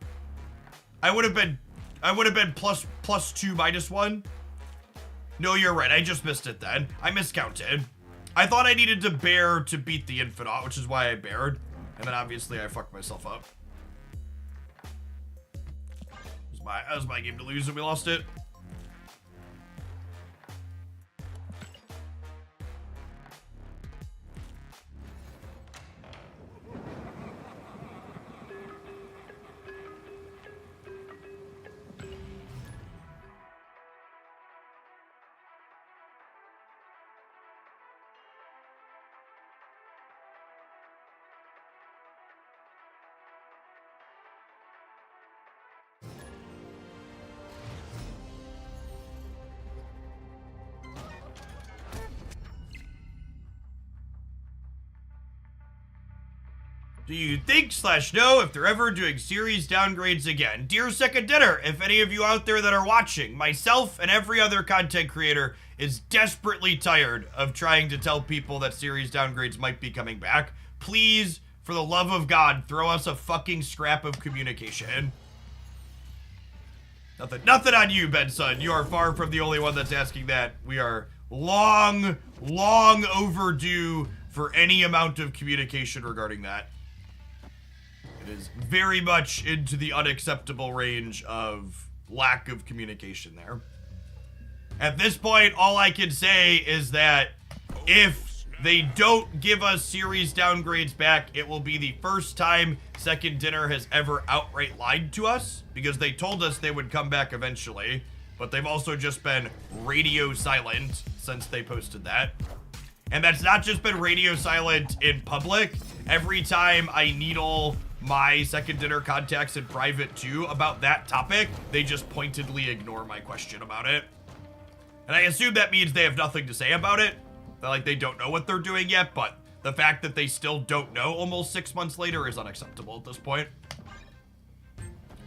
S1: plus 2 minus 1. No, you're right. I just missed it then. I miscounted. I thought I needed to bear to beat the Infinite, which is why I bared. And then obviously I fucked myself up. That was my game to lose and we lost it. Do you think / know if they're ever doing series downgrades again? Dear Second Dinner, if any of you out there that are watching, myself and every other content creator is desperately tired of trying to tell people that series downgrades might be coming back. Please, for the love of God, throw us a fucking scrap of communication. Nothing on you, Benson. You are far from the only one that's asking that. We are long overdue for any amount of communication regarding that. It is very much into the unacceptable range of lack of communication there. At this point, all I can say is that if they don't give us series downgrades back, it will be the first time Second Dinner has ever outright lied to us, because they told us they would come back eventually, but they've also just been radio silent since they posted that. And that's not just been radio silent in public. Every time I needle my Second Dinner contacts in private too about that topic, they just pointedly ignore my question about it. And I assume that means they have nothing to say about it. That, like, they don't know what they're doing yet, but the fact that they still don't know almost 6 months later is unacceptable at this point.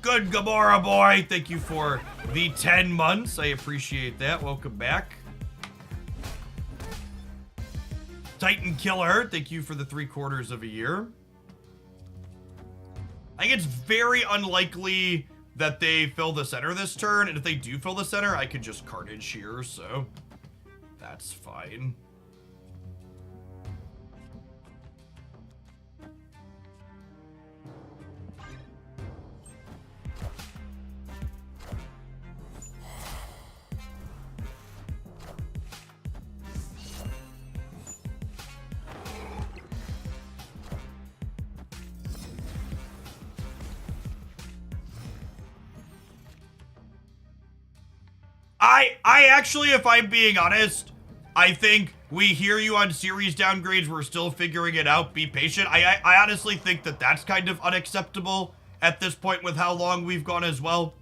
S1: Good Gamora boy, thank you for the 10 months. I appreciate that. Welcome back. Titan Killer, thank you for the 3/4 of a year. I think it's very unlikely that they fill the center this turn, and if they do fill the center, I could just carnage here, so that's fine. I actually, if I'm being honest, I think we hear you on series downgrades. We're still figuring it out. Be patient. I honestly think that that's kind of unacceptable at this point with how long we've gone as well.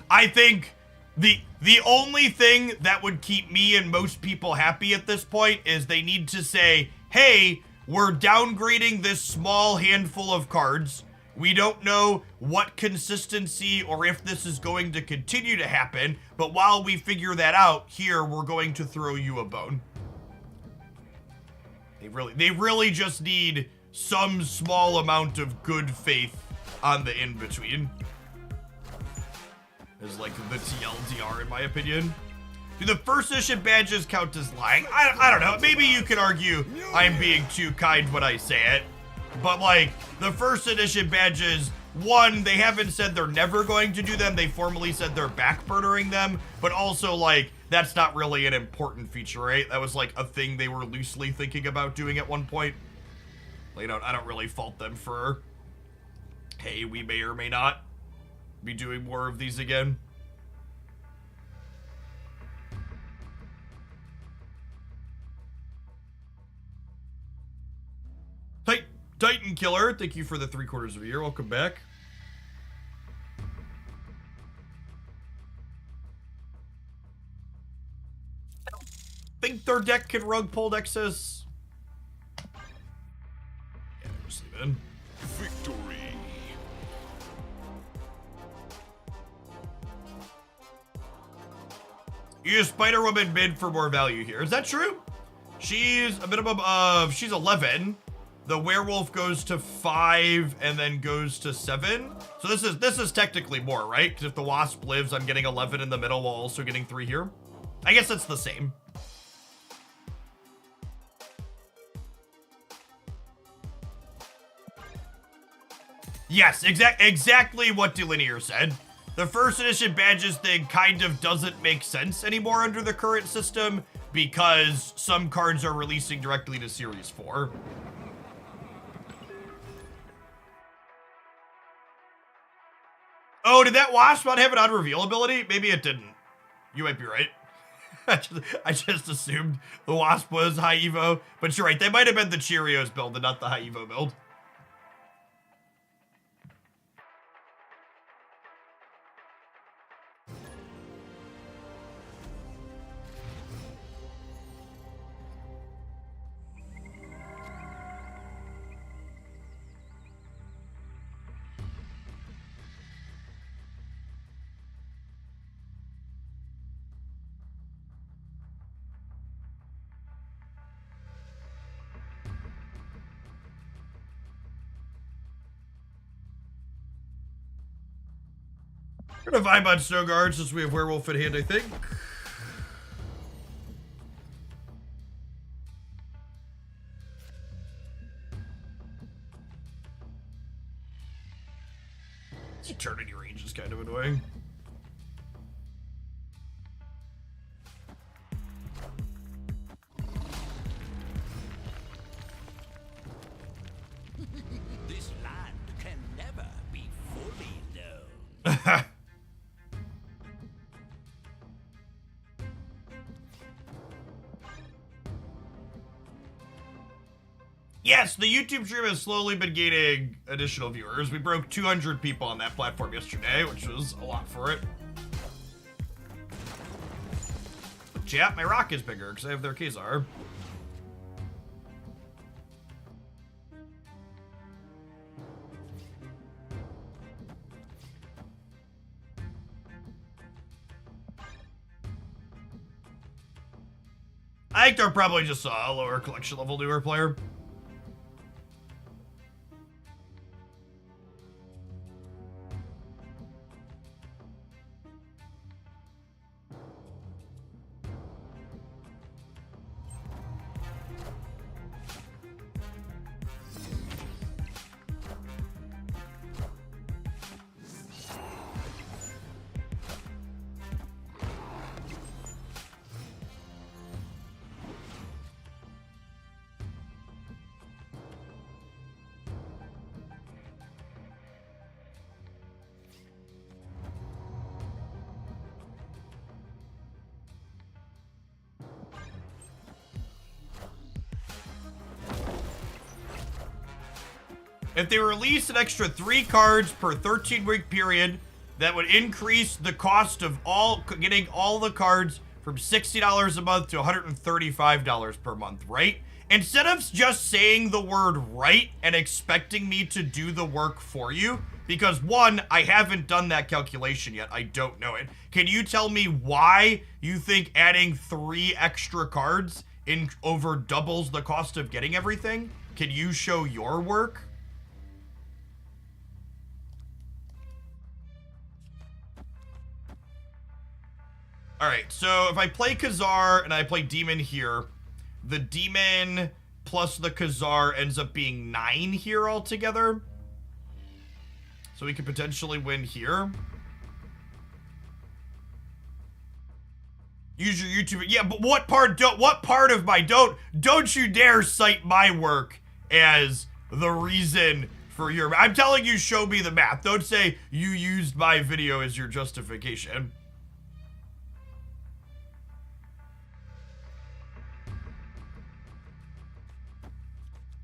S1: I think the only thing that would keep me and most people happy at this point is they need to say, hey, we're downgrading this small handful of cards. We don't know what consistency or if this is going to continue to happen, but while we figure that out, here, we're going to throw you a bone. They really just need some small amount of good faith on the in-between. Is like the TLDR in my opinion. Do the first edition badges count as lying? I don't know. Maybe you could argue I'm being too kind when I say it. But, like, the first edition badges, one, they haven't said they're never going to do them. They formally said they're backburnering them. But also, like, that's not really an important feature, right? That was, like, a thing they were loosely thinking about doing at one point. Like, I don't really fault them for, hey, we may or may not be doing more of these again. Titan Killer, thank you for the 3/4 of a year. Welcome back. Think their deck can rug pull Nexus? Yeah, just leave it in.
S3: Victory.
S1: You use Spiderwoman mid for more value here. Is that true? She's a minimum of, she's 11. The werewolf goes to 5 and then goes to 7. So this is technically more, right? Because if the wasp lives, I'm getting 11 in the middle while also getting 3 here. I guess it's the same. Yes, exactly what Delinear said. The first edition badges thing kind of doesn't make sense anymore under the current system because some cards are releasing directly to Series 4. Oh, did that wasp not have an unreveal ability? Maybe it didn't. You might be right. I just assumed the wasp was high evo, but you're right. They might have been the Cheerios build and not the high evo build. We're gonna vibe on Snow Guard since we have Werewolf in hand, I think. Eternity range is kind of annoying.
S3: This land can never be fully known.
S1: Yes, the YouTube stream has slowly been gaining additional viewers. We broke 200 people on that platform yesterday, which was a lot for it. Chat, my rock is bigger because I have their Kazar. I think they're probably just a lower collection level newer player. If they release an extra 3 cards per 13-week period, that would increase the cost of getting all the cards from $60 a month to $135 per month, right? Instead of just saying the word right and expecting me to do the work for you, because one, I haven't done that calculation yet. I don't know it. Can you tell me why you think adding 3 extra cards over doubles the cost of getting everything? Can you show your work? Alright, so if I play Khazar and I play Demon here, the Demon plus the Khazar ends up being 9 here altogether. So we could potentially win here. Use your YouTube. Yeah, but what part of my don't you dare cite my work as the reason for your, I'm telling you, show me the math. Don't say you used my video as your justification.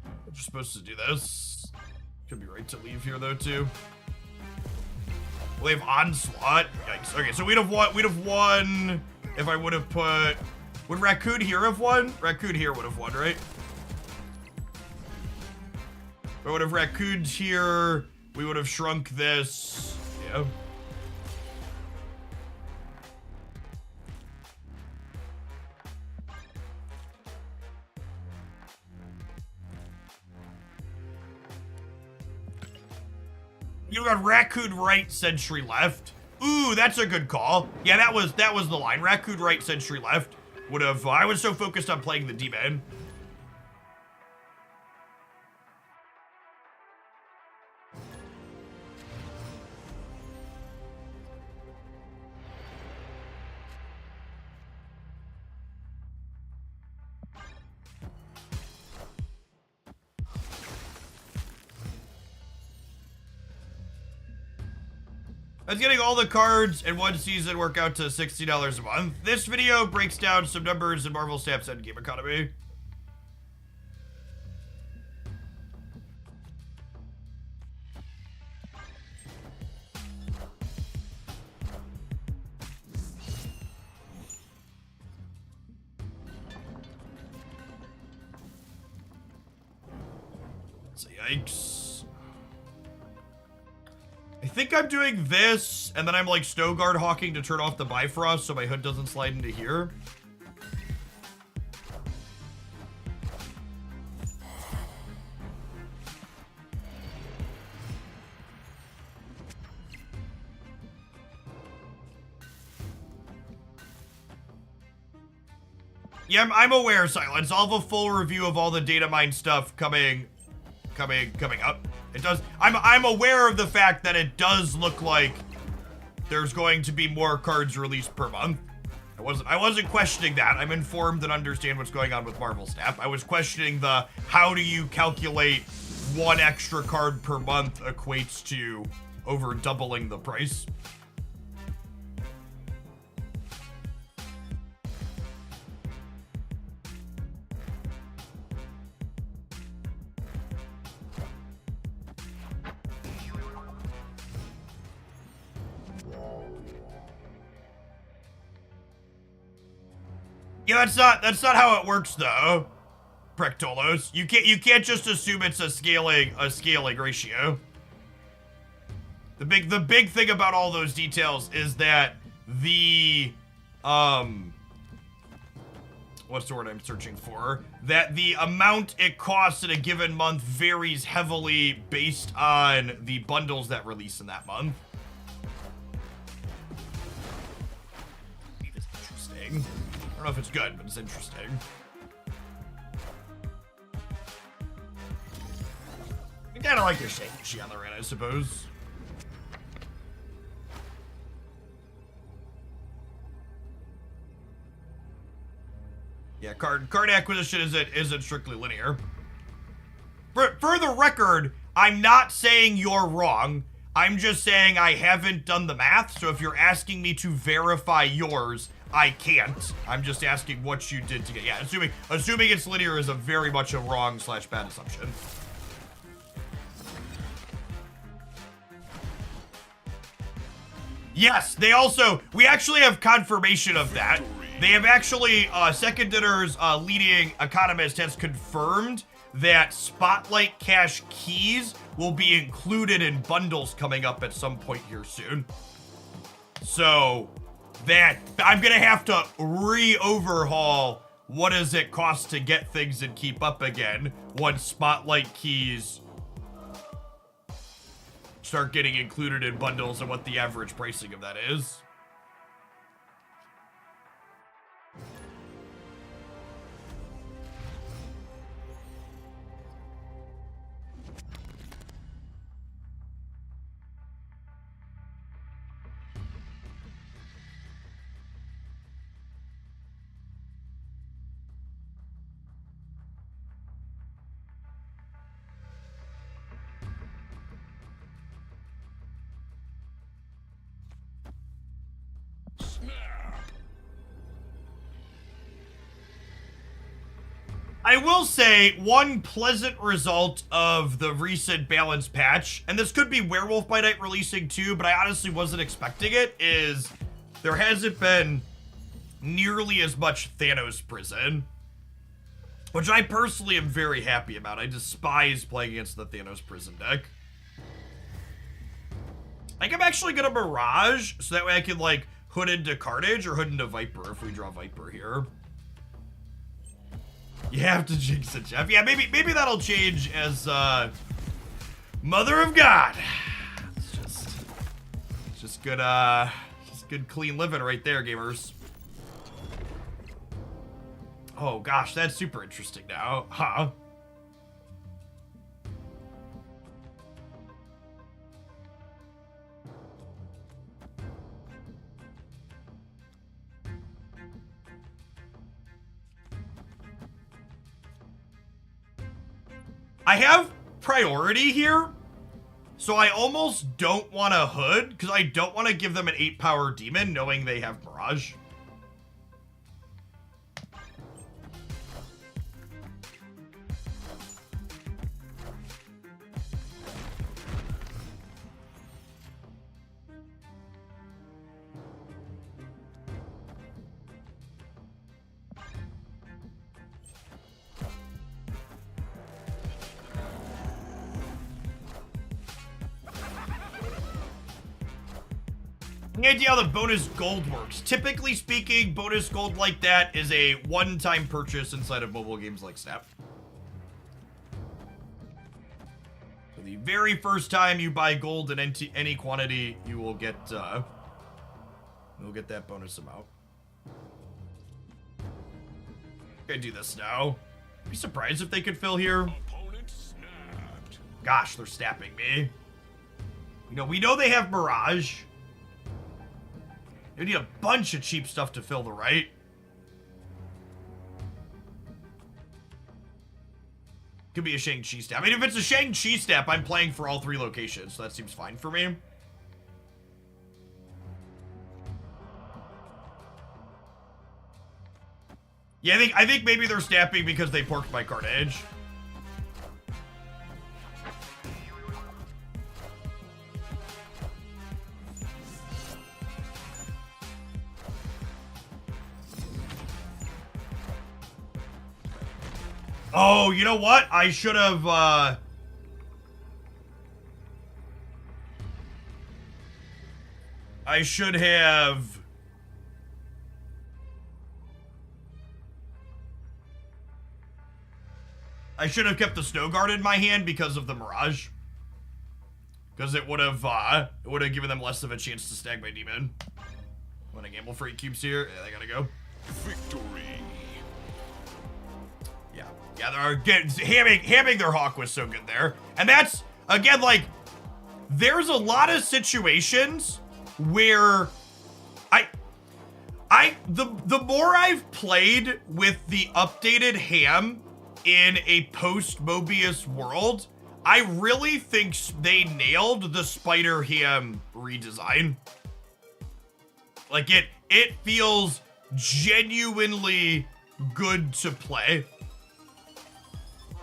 S1: I'm just supposed to do this. Could be right to leave here though too. We have Onslaught. Yikes. Okay, so we'd have won if I would have put, would Raccoon here have won? Raccoon here would have won, right? If I would have raccooned here, we would have shrunk this. Yeah. You got raccoon right, sentry left. Ooh, that's a good call. Yeah, that was the line. Raccoon right, sentry left. Would have. I was so focused on playing the demon. I was getting all the cards in one season work out to $60 a month. This video breaks down some numbers in Marvel Snap's endgame economy. So yikes. I think I'm doing this, and then I'm like snow guard hawking to turn off the Bifrost so my hood doesn't slide into here. Yeah, I'm aware, Silence. I'll have a full review of all the data mine stuff coming up. It does. I'm aware of the fact that it does look like there's going to be more cards released per month. I wasn't questioning that. I'm informed and understand what's going on with Marvel Snap. I was questioning the how do you calculate one extra card per month equates to over doubling the price. Yeah, that's not how it works though, Prectolos. You can't just assume it's a scaling ratio. The big thing about all those details is that the what's the word I'm searching for? That the amount it costs in a given month varies heavily based on the bundles that release in that month. It's interesting. I don't know if it's good, but it's interesting. I kind of like your Shang-Chi on the right, I suppose. Yeah, card acquisition isn't strictly linear. For the record, I'm not saying you're wrong. I'm just saying I haven't done the math, so if you're asking me to verify yours, I can't. I'm just asking what you did to get. Yeah, assuming it's linear is a very much a wrong/bad assumption. Yes, we actually have confirmation of that. They have actually, Second Dinner's leading economist has confirmed that Spotlight Cash keys will be included in bundles coming up at some point here soon. So that I'm gonna have to re-overhaul what does it cost to get things and keep up again once Spotlight keys start getting included in bundles and what the average pricing of that is. I will say one pleasant result of the recent balance patch, and this could be Werewolf by Night releasing too, but I honestly wasn't expecting it, is there hasn't been nearly as much Thanos prison. Which I personally am very happy about. I despise playing against the Thanos prison deck. I think I'm actually gonna Mirage, so that way I can, like, hood into Carnage or hood into Viper if we draw Viper here. You have to jinx it, Jeff. Yeah, maybe that'll change as, Mother of God. It's just good clean living right there, gamers. Oh gosh, that's super interesting now, huh? I have priority here, so I almost don't want a hood, because I don't want to give them an 8-power demon knowing they have Mirage. The idea how the bonus gold works. Typically speaking, bonus gold like that is a one-time purchase inside of mobile games like Snap. So the very first time you buy gold in any quantity, you will get that bonus amount. Gonna do this now. Be surprised if they could fill here. Gosh, they're snapping me. You know, we know they have Mirage. You need a bunch of cheap stuff to fill the right. Could be a Shang-Chi step. I mean, if it's a Shang-Chi step, I'm playing for all 3 locations, so that seems fine for me. Yeah, I think maybe they're snapping because they porked my Carnage. Oh, you know what? I should have, I should have... I should have kept the Snow Guard in my hand because of the Mirage. Because it would have given them less of a chance to snag my demon. Want to gamble for 8 cubes here? Yeah, they gotta go.
S3: Victory.
S1: Yeah, they're hamming their Hawk was so good there. And that's, again, like, there's a lot of situations where the more I've played with the updated ham in a post-Mobius world, I really think they nailed the Spider ham redesign. Like, it feels genuinely good to play.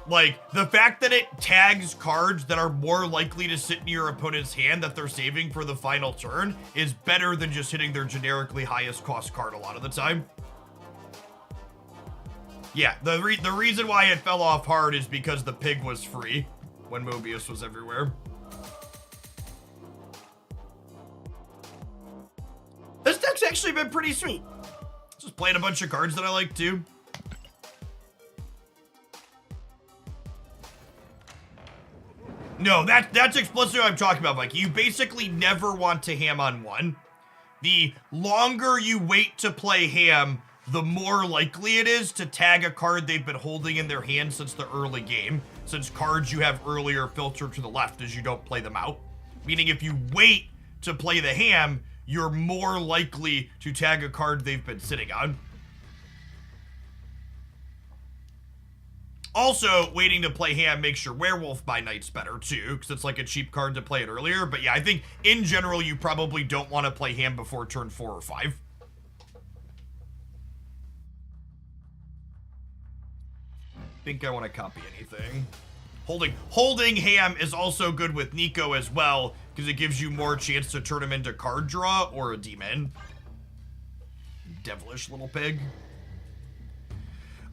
S1: Like, the fact that it tags cards that are more likely to sit in your opponent's hand that they're saving for the final turn is better than just hitting their generically highest cost card a lot of the time. Yeah, the reason why it fell off hard is because the pig was free when Mobius was everywhere. This deck's actually been pretty sweet. Just playing a bunch of cards that I like too. No, that's explicitly what I'm talking about, Mike. You basically never want to ham on one. The longer you wait to play ham, the more likely it is to tag a card they've been holding in their hand since the early game, since cards you have earlier filter to the left as you don't play them out. Meaning if you wait to play the ham, you're more likely to tag a card they've been sitting on. Also, waiting to play ham makes your Werewolf by Nights better, too, because it's like a cheap card to play it earlier. But yeah, I think, in general, you probably don't want to play ham before turn 4 or 5. I think I want to copy anything. Holding ham is also good with Nico as well, because it gives you more chance to turn him into card draw or a demon. Devilish little pig.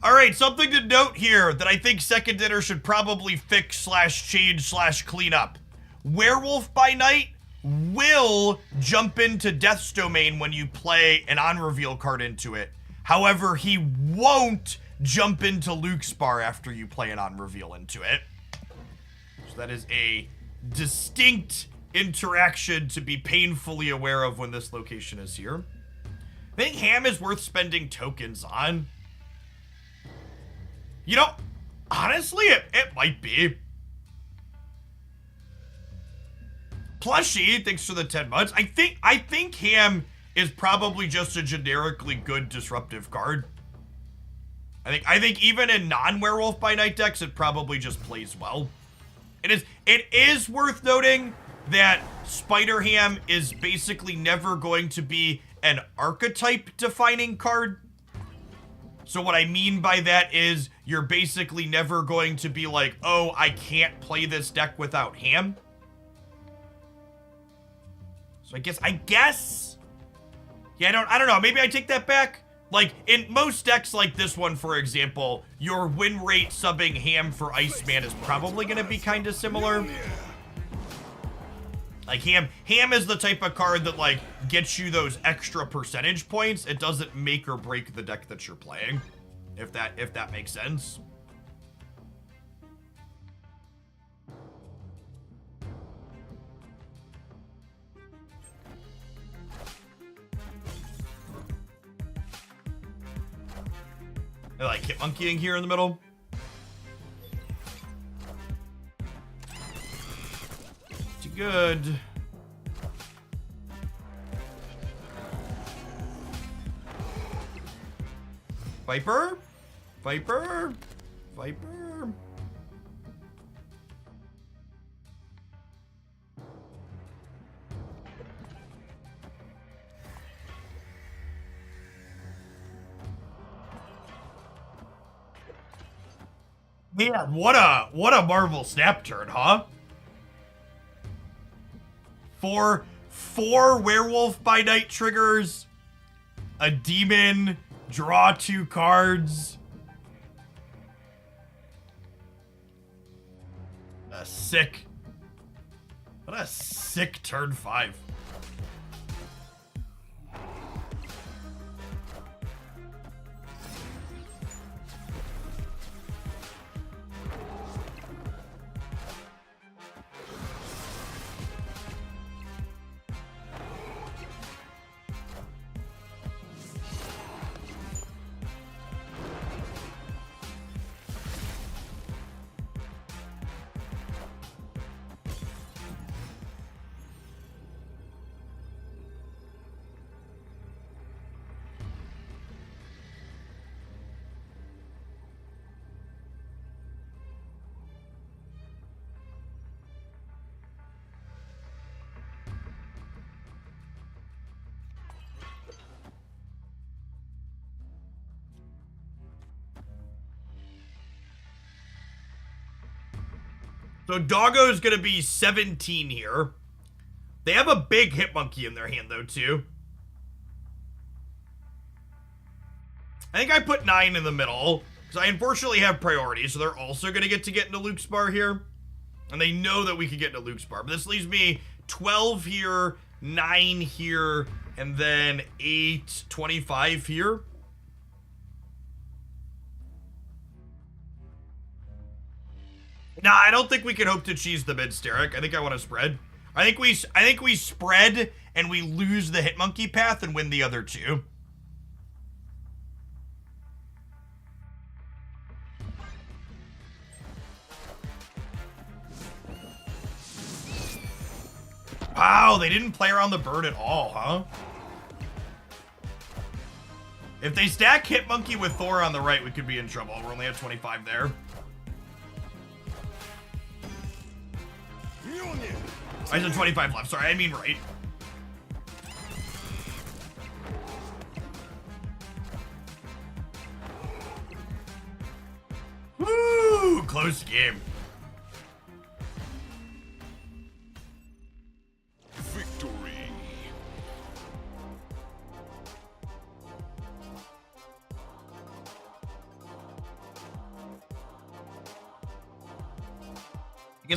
S1: All right, something to note here that I think Second Dinner should probably fix / change / clean up. Werewolf by Night will jump into Death's Domain when you play an on-reveal card into it. However, he won't jump into Luke's bar after you play an on-reveal into it. So that is a distinct interaction to be painfully aware of when this location is here. I think Ham is worth spending tokens on. You know, honestly, it might be. Plushie, thanks for the 10 months. I think Ham is probably just a generically good disruptive card. I think even in non-Werewolf by Night decks, it probably just plays well. It is worth noting that Spider-Ham is basically never going to be an archetype defining card. So what I mean by that is you're basically never going to be like, oh, I can't play this deck without Ham. So I guess, yeah, I don't know. Maybe I take that back. Like in most decks like this one, for example, your win rate subbing Ham for Iceman is probably going to be kind of similar. Like Ham is the type of card that like gets you those extra percentage points. It doesn't make or break the deck that you're playing, if that makes sense. I like hitmonkeying here in the middle. Too good. Viper? Viper? Viper? Man, what a Marvel snap turn, huh? Four Werewolf by Night triggers, a demon, draw 2 cards. What a sick turn 5. So Doggo's gonna be 17 here. They have a big Hitmonkey in their hand though too. I think I put 9 in the middle because I unfortunately have priority, so they're also gonna get into Luke's bar here. And they know that we could get into Luke's bar. But this leaves me 12 here, 9 here, and then 8, 25 here. Nah, I don't think we can hope to cheese the mid Steric. I think I want to spread. I think we spread and we lose the Hitmonkey path and win the other 2. Wow, they didn't play around the bird at all, huh? If they stack Hitmonkey with Thor on the right, we could be in trouble. We're only at 25 there. I said 25 left. Sorry, I mean right. Woo! Close game.
S5: Victory.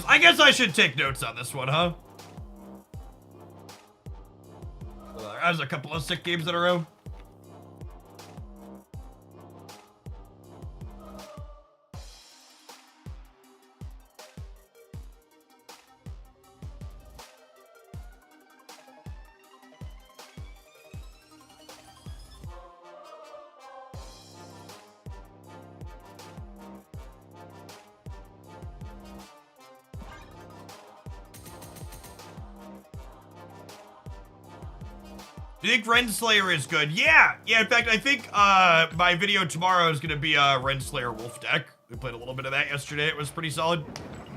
S1: I guess I should take notes on this one, huh? There's a couple of sick games in a row. Do you think Renslayer is good? Yeah. In fact, I think my video tomorrow is going to be a Renslayer Wolf deck. We played a little bit of that yesterday. It was pretty solid.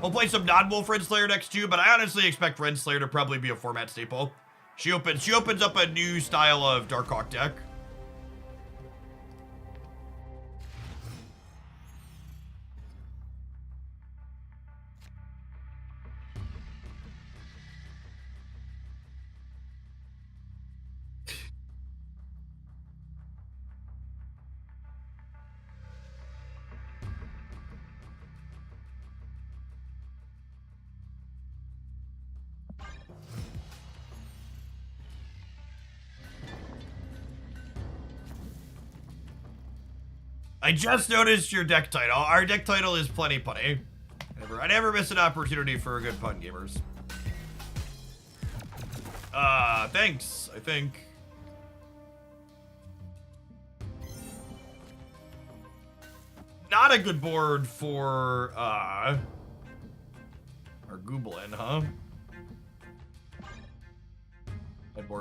S1: We'll play some non-Wolf Renslayer decks too, but I honestly expect Renslayer to probably be a format staple. She opens up a new style of Darkhawk deck. I just noticed your deck title. Our deck title is Plenty Punny. I never miss an opportunity for a good pun, gamers. Thanks, I think. Not a good board for, our Goblin, huh?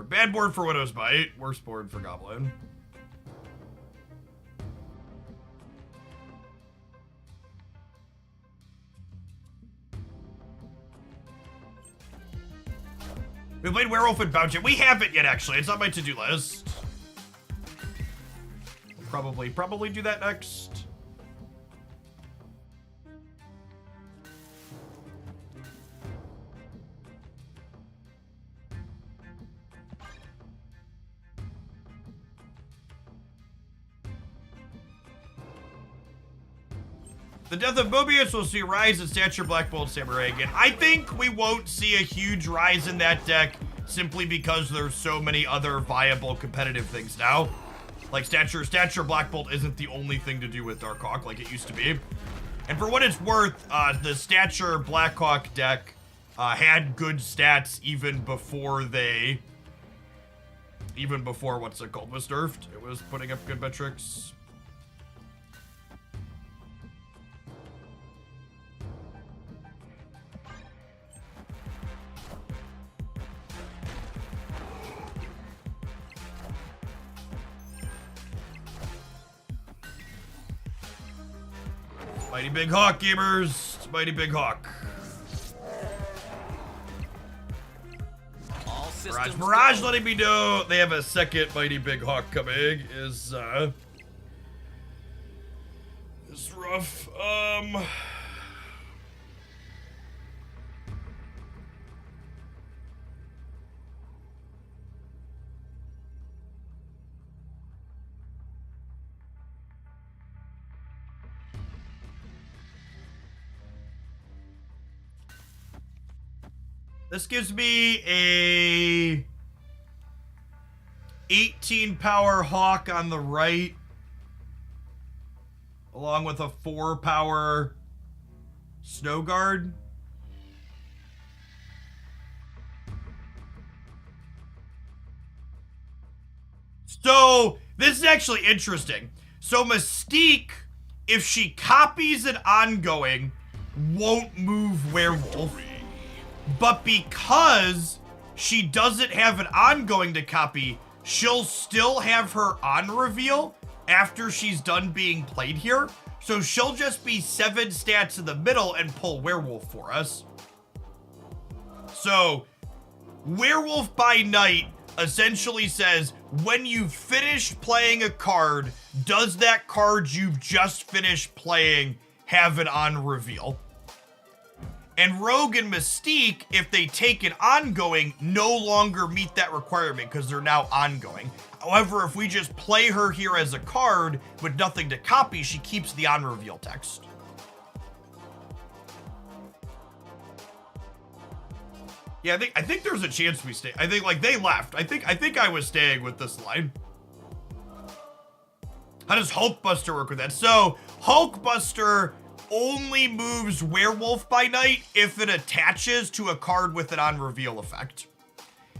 S1: Bad board for Widow's Bite. Worst board for Goblin. We played Werewolf and Bounty. We haven't yet, actually. It's on my to-do list. We'll probably do that next. The death of Mobius will see a rise in Stature, Black Bolt, Samurai again. I think we won't see a huge rise in that deck simply because there's so many other viable competitive things now. Like Stature Black Bolt isn't the only thing to do with Darkhawk like it used to be. And for what it's worth, the Stature Blackhawk deck had good stats even before what's it called was nerfed. It was putting up good metrics. Mighty Big Hawk, gamers. Mighty Big Hawk. Mirage letting me know they have a second Mighty Big Hawk coming is rough. This gives me a 18 power Hawk on the right, along with a 4 power Snow Guard. So this is actually interesting. So Mystique, if she copies an ongoing, won't move Werewolf. But because she doesn't have an ongoing to copy, she'll still have her on reveal after she's done being played here. So she'll just be 7 stats in the middle and pull Werewolf for us. So Werewolf by Night essentially says, when you finish playing a card, does that card you've just finished playing have an on reveal? And Rogue and Mystique, if they take an ongoing, no longer meet that requirement because they're now ongoing. However, if we just play her here as a card with nothing to copy, she keeps the on-reveal text. Yeah, I think there's a chance we stay. I think like they left. I think I was staying with this line. How does Hulkbuster work with that? So Hulkbuster only moves Werewolf by Night if it attaches to a card with an on-reveal effect.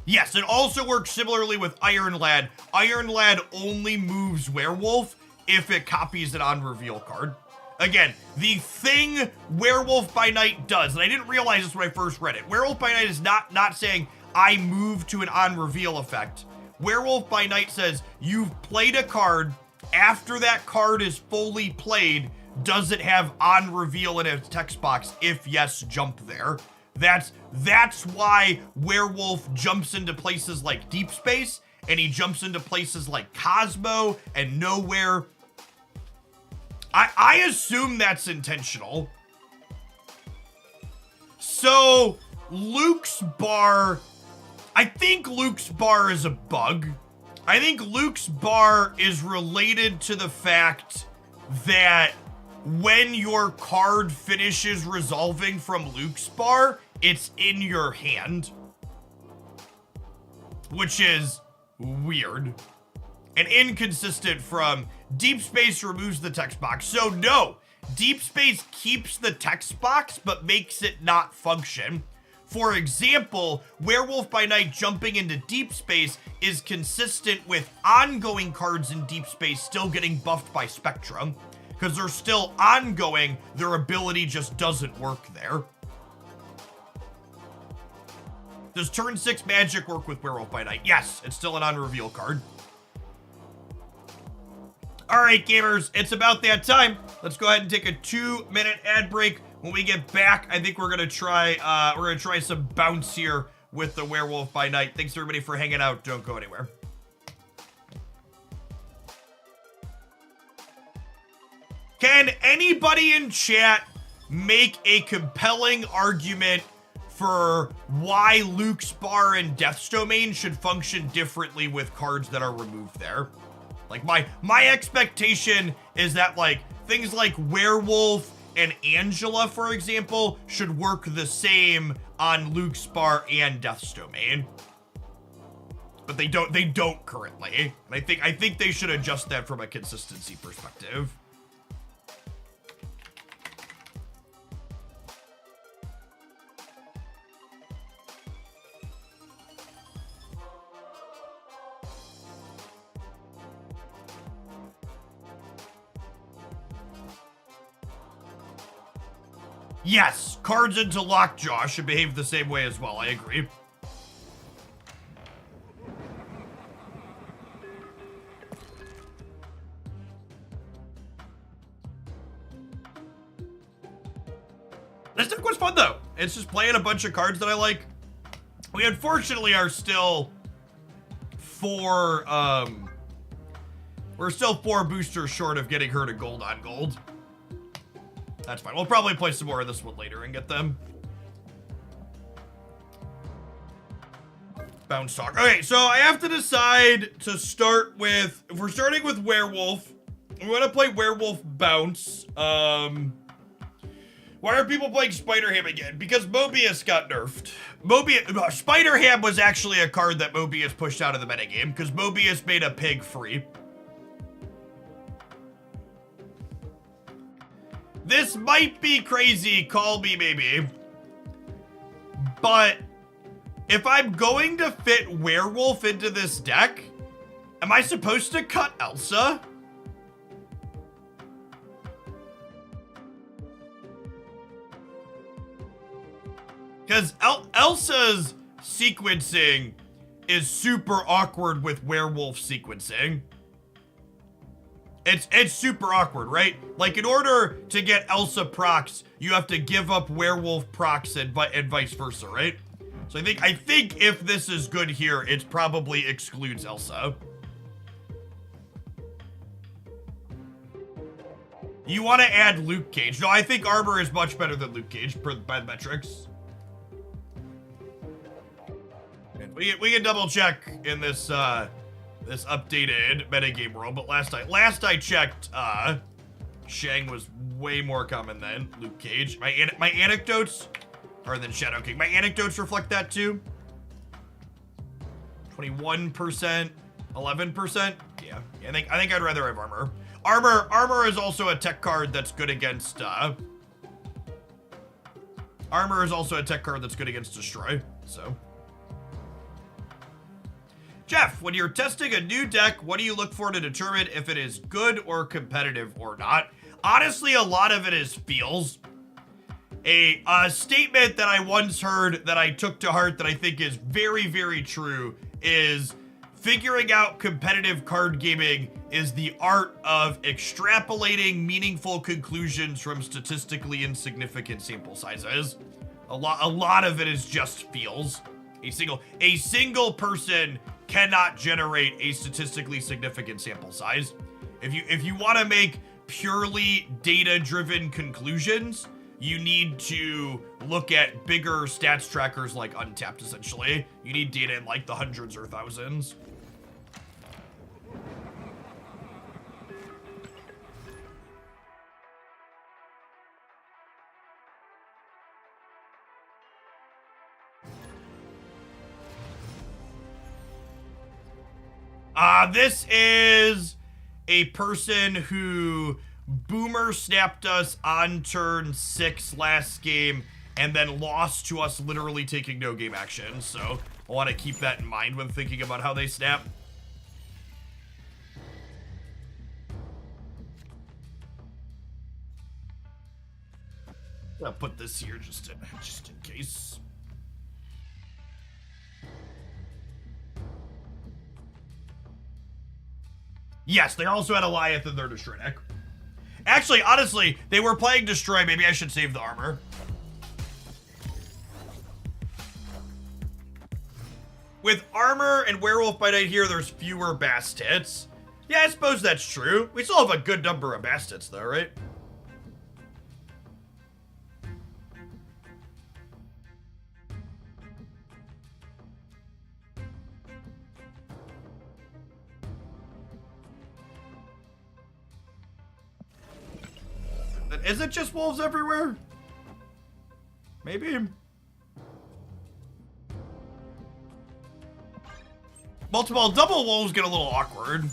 S1: Yes, it also works similarly with Iron Lad. Iron Lad only moves Werewolf if it copies an on-reveal card. Again, the thing Werewolf by Night does, and I didn't realize this when I first read it. Werewolf by Night is not saying I move to an on-reveal effect. Werewolf by Night says you've played a card. After that card is fully played, does it have on reveal in its text box? If yes, jump there. That's why Werewolf jumps into places like Deep Space, and he jumps into places like Cosmo and Nowhere. I assume that's intentional. So Luke's bar, I think Luke's bar is a bug. I think Luke's bar is related to the fact that when your card finishes resolving from Luke's bar, it's in your hand. Which is weird. And inconsistent from Deep Space removes the text box. So no, Deep Space keeps the text box but makes it not function. For example, Werewolf by Night jumping into Deep Space is consistent with ongoing cards in Deep Space still getting buffed by Spectrum. Because they're still ongoing, their ability just doesn't work there. Does turn 6 magic work with Werewolf by Night? Yes, it's still an on-reveal card. Alright, gamers, it's about that time. Let's go ahead and take a 2-minute ad break. When we get back, I think we're gonna try some bounce here with the Werewolf by Night. Thanks everybody for hanging out. Don't go anywhere. Can anybody in chat make a compelling argument for why Luke's bar and Death's Domain should function differently with cards that are removed there? Like my expectation is that like things like Werewolf and Angela, for example, should work the same on Luke's bar and Death's Domain. But they don't currently. And I think they should adjust that from a consistency perspective. Yes, cards into Lockjaw should behave the same way as well. I agree. This deck was fun though. It's just playing a bunch of cards that I like. We unfortunately are still we're still 4 boosters short of getting her to gold on gold. That's fine. We'll probably play some more of this one later and get them. Bounce talk. Okay, so I have to decide to start with, if we're starting with Werewolf, we want to play Werewolf Bounce. Why are people playing Spiderham again? Because Mobius got nerfed. Spiderham was actually a card that Mobius pushed out of the metagame because Mobius made a pig free. This might be crazy, call me maybe, but if I'm going to fit Werewolf into this deck, am I supposed to cut Elsa? Because Elsa's sequencing is super awkward with Werewolf sequencing. It's super awkward, right? Like, in order to get Elsa procs, you have to give up Werewolf procs and vice versa, right? So I think if this is good here, it probably excludes Elsa. You want to add Luke Cage. No, I think Armor is much better than Luke Cage by the metrics. We can double check in this this updated metagame world, but last I checked, Shang was way more common than Luke Cage. My anecdotes Or than Shadow King. My anecdotes reflect that too. 21%, 11%. Yeah, I think I'd rather have armor. Armor is also a tech card that's good against armor is also a tech card that's good against destroy. So Jeff, when you're testing a new deck, what do you look for to determine if it is good or competitive or not? Honestly, a lot of it is feels. A statement that I once heard that I took to heart that I think is very, very true is figuring out competitive card gaming is the art of extrapolating meaningful conclusions from statistically insignificant sample sizes. A lot of it is just feels. A single person cannot generate a statistically significant sample size. If you want to make purely data-driven conclusions, you need to look at bigger stats trackers like Untapped, essentially. You need data in like the hundreds or thousands. This is a person who boomer snapped us on turn 6 last game and then lost to us literally taking no game action. So I want to keep that in mind when thinking about how they snap. I'll put this here just in case. Yes, they also had Alioth in their Destroy deck. Actually, honestly, they were playing Destroy. Maybe I should save the armor. With Armor and Werewolf by Night here, there's fewer Bast hits. Yeah, I suppose that's true. We still have a good number of Bast hits, though, right? Is it just wolves everywhere? Maybe. Double wolves get a little awkward.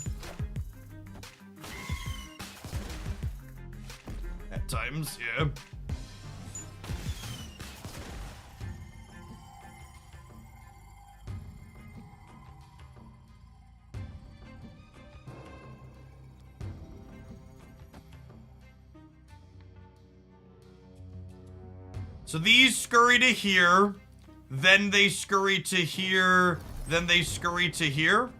S1: At times, yeah. So these scurry to here, then they scurry to here, then they scurry to here.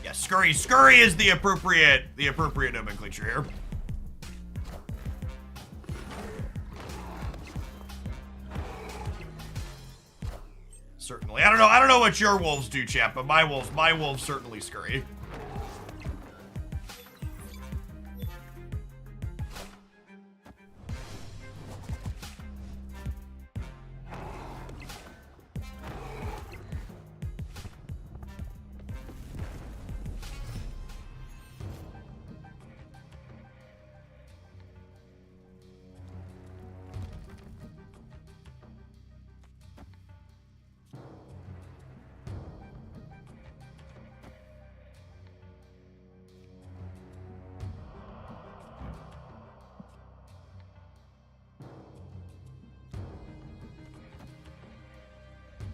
S1: Yeah, scurry. Scurry is the appropriate nomenclature here. Certainly. I don't know what your wolves do, chat, but my wolves certainly scurry.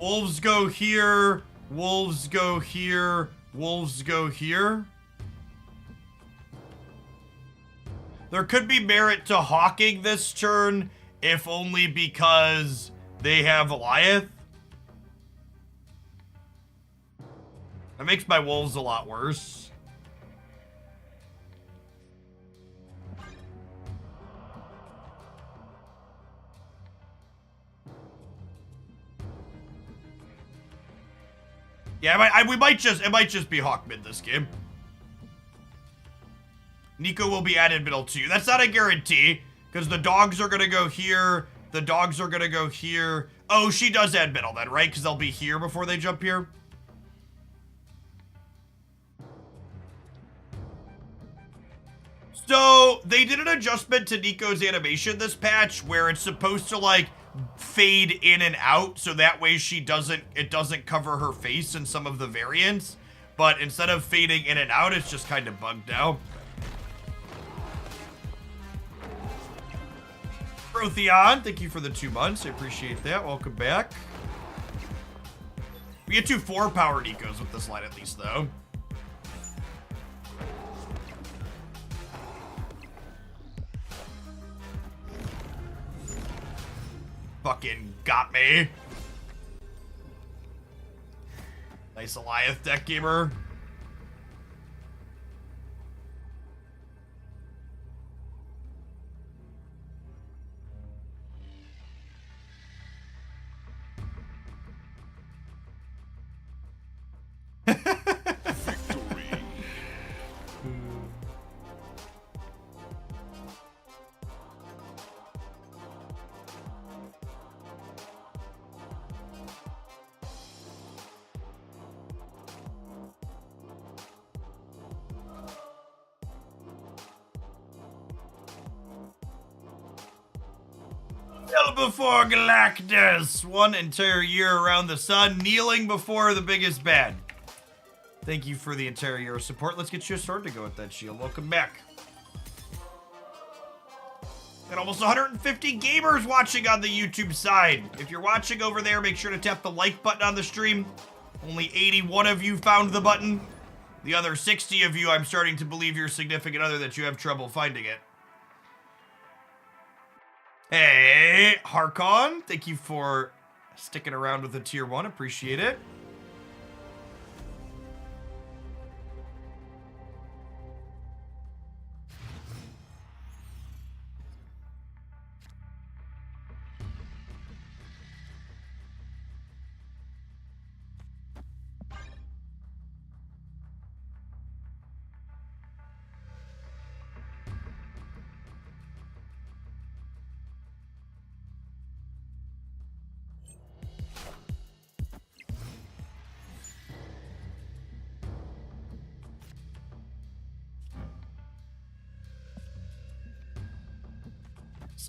S1: Wolves go here, wolves go here, wolves go here. There could be merit to hawking this turn, if only because they have Alioth. That makes my wolves a lot worse. Yeah, it might just be Hawk mid this game. Nico will be added middle too. That's not a guarantee, because the dogs are gonna go here, the dogs are gonna go here. Oh, she does add middle then, right? Because they'll be here before they jump here. So, they did an adjustment to Nico's animation this patch where it's supposed to, like, fade in and out, so that way it doesn't cover her face in some of the variants. But instead of fading in and out, it's just kind of bugged now. Protheon, thank you for the 2 months. I appreciate that. Welcome back. We get 2 4-power Nicos with this line at least, though. Fucking got me. Nice Alioth deck gamer. Before Galactus, 1 entire year around the sun, kneeling before the biggest bad. Thank you for the entire year of support. Let's get you a sword to go with that shield. Welcome back. Got almost 150 gamers watching on the YouTube side. If you're watching over there, make sure to tap the like button on the stream. Only 81 of you found the button. The other 60 of you, I'm starting to believe your significant other that you have trouble finding it. Hey, Harkon, thank you for sticking around with the tier 1. Appreciate it.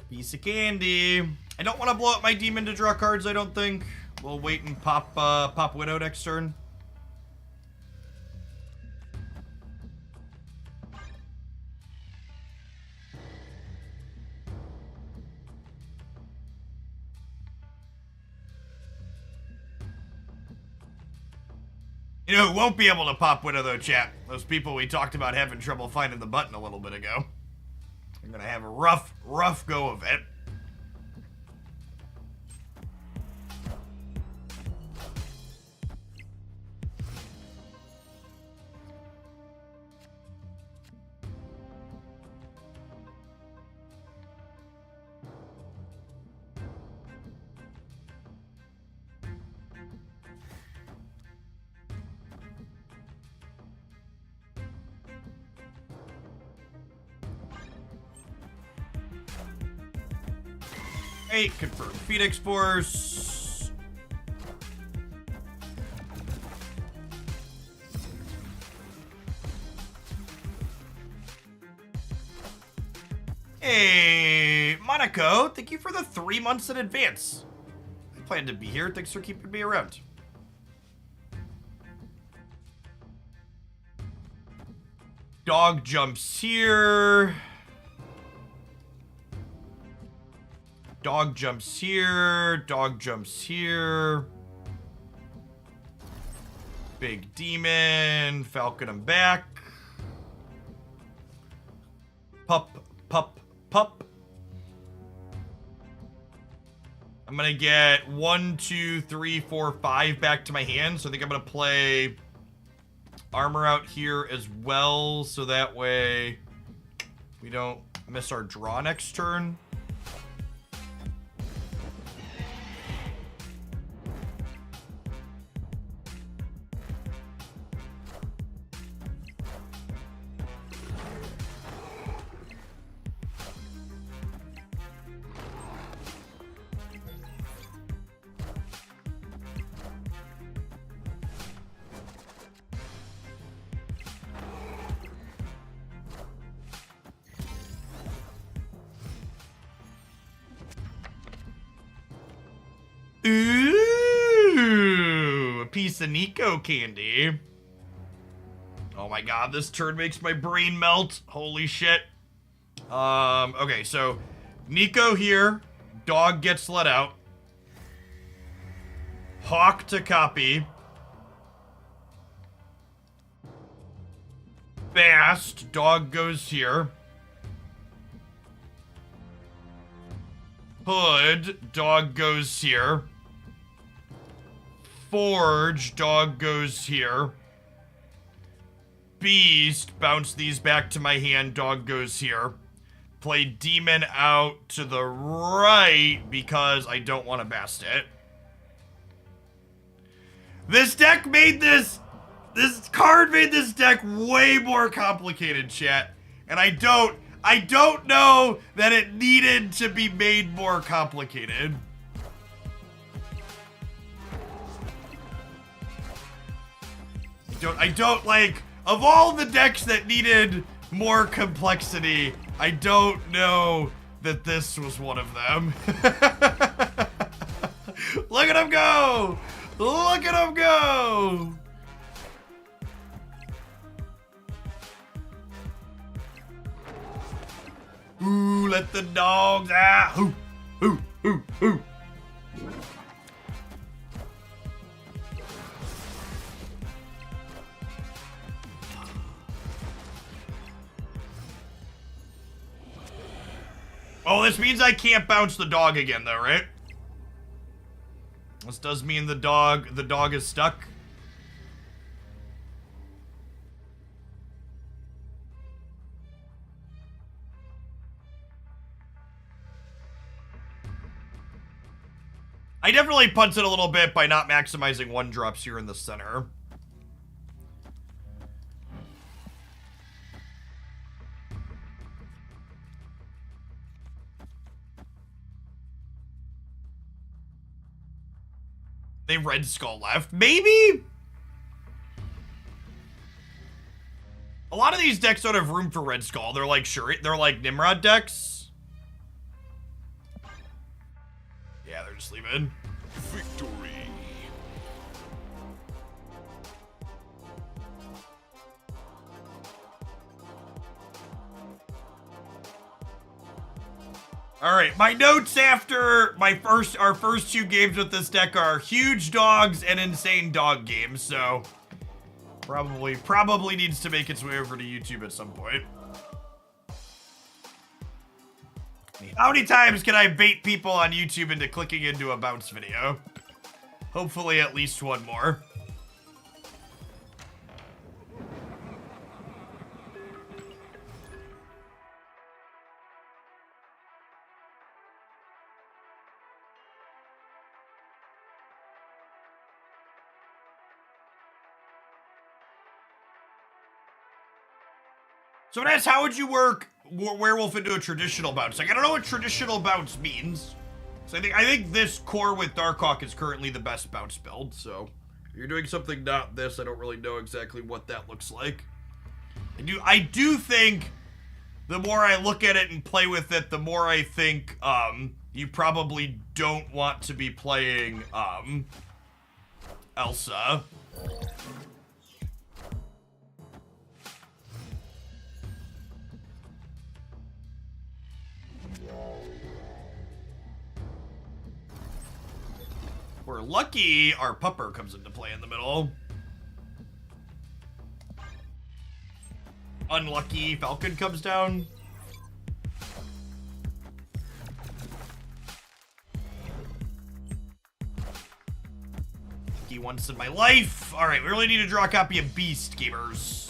S1: Piece of candy. I don't want to blow up my demon to draw cards, I don't think. We'll wait and pop Widow next turn. You know who won't be able to pop Widow though, chat? Those people we talked about having trouble finding the button a little bit ago. I'm gonna have a rough go of it. Confirm Phoenix Force. Hey, Monaco, thank you for the 3 months in advance. I plan to be here. Thanks for keeping me around. Dog jumps here. Dog jumps here. Dog jumps here. Big demon. Falcon him back. Pup, pup, pup. I'm gonna get 1, 2, 3, 4, 5 back to my hand. So I think I'm gonna play armor out here as well. So that way we don't miss our draw next turn. a Nico candy. Oh my god, this turn makes my brain melt. Holy shit. Okay, so Nico here. Dog gets let out. Hawk to copy. Bast. Dog goes here. Hood. Dog goes here. Forge. Dog goes here. Beast. Bounce these back to my hand. Dog goes here. Play Demon out to the right because I don't want to bast it. This deck made this card made this deck way more complicated, chat. And I don't know that it needed to be made more complicated. I don't like, of all the decks that needed more complexity, I don't know that this was one of them. Look at him go! Look at him go! Ooh, let the dogs out! Ooh, ooh, ooh, ooh. Oh, this means I can't bounce the dog again, though, right? This does mean the dog is stuck. I definitely punted a little bit by not maximizing one drops here in the center. They Red Skull left. Maybe? A lot of these decks don't have room for Red Skull. They're like, sure, they're like Nimrod decks. Yeah, they're just leaving.
S3: Victory.
S1: Alright, my notes after our first two games with this deck are huge dogs and insane dog games, so probably needs to make its way over to YouTube at some point. How many times can I bait people on YouTube into clicking into a bounce video? Hopefully at least one more. So that's how would you work Werewolf into a traditional bounce? Like, I don't know what traditional bounce means. So I think this core with Darkhawk is currently the best bounce build. So if you're doing something not this, I don't really know exactly what that looks like. I do think the more I look at it and play with it, the more I think you probably don't want to be playing Elsa. We're lucky our pupper comes into play in the middle. Unlucky Falcon comes down. Lucky once in my life. Alright, we really need to draw a copy of Beast, gamers.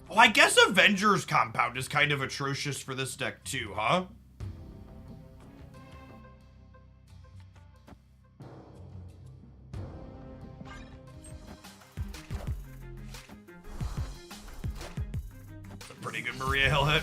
S1: Oh, I guess Avengers Compound is kind of atrocious for this deck too, huh? It's a pretty good Maria Hill hit.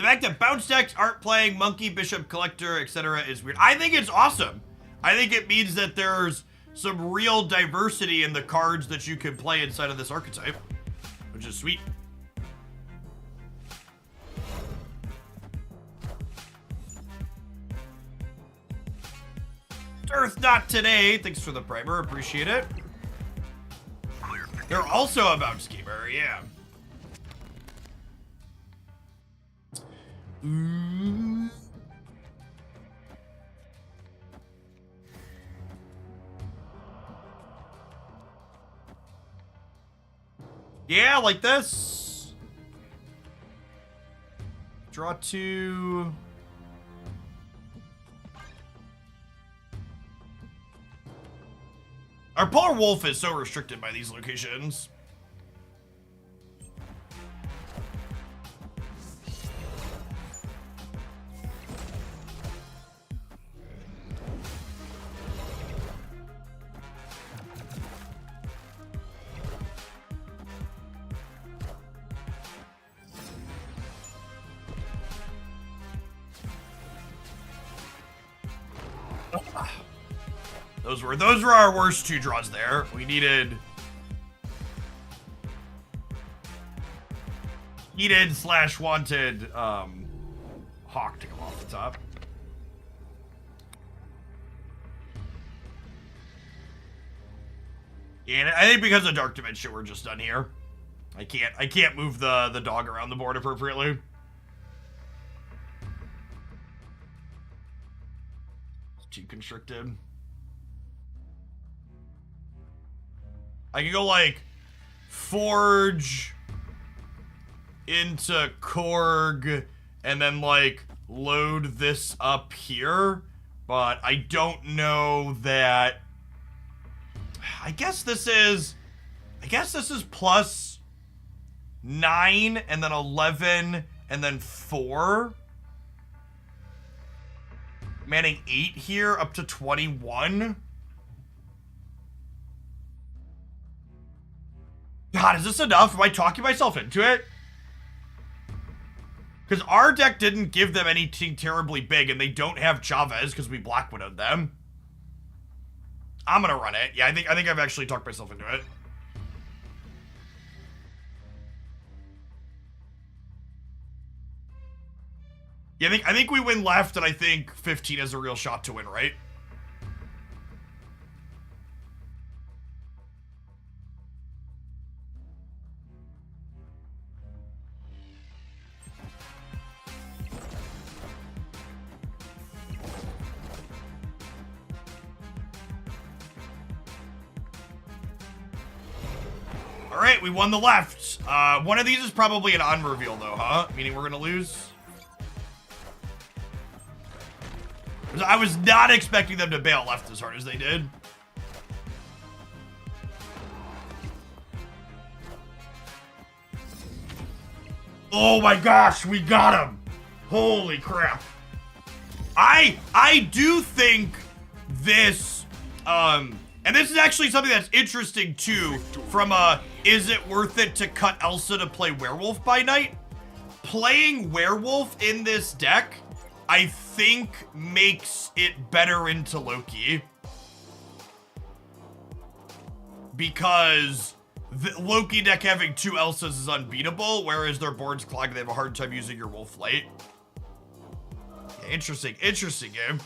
S1: The fact that bounce decks aren't playing Monkey, Bishop, Collector, etc. is weird. I think it's awesome. I think it means that there's some real diversity in the cards that you can play inside of this archetype, which is sweet. Earth Not Today, thanks for the primer, appreciate it. They're also about Schemer, yeah. Yeah, like this. Draw 2. Our poor wolf is so restricted by these locations. Those were our worst 2 draws there. We needed / wanted Hawk to come off the top. And I think because of Dark Dimension, we're just done here. I can't move the dog around the board appropriately. It's too constricted. I can go like Forge into Korg and then like load this up here, but I don't know that. I guess this is plus 9 and then 11 and then 4. Manning 8 here up to 21. God, is this enough? Am I talking myself into it? Because our deck didn't give them anything terribly big, and they don't have Chavez because we Black Widowed them. I'm gonna run it. Yeah, I think I've actually talked myself into it. Yeah, I think we win left, and I think 15 has a real shot to win, right? Alright, we won the left. One of these is probably an on-reveal, though, huh? Meaning we're gonna lose? I was not expecting them to bail left as hard as they did. Oh my gosh, we got him! Holy crap. I do think this, and this is actually something that's interesting too, from is it worth it to cut Elsa to play Werewolf by night? Playing Werewolf in this deck, I think, makes it better into Loki. Because the Loki deck having 2 Elsas is unbeatable, whereas their board's clogged, they have a hard time using your Wolf Light. Yeah, interesting game.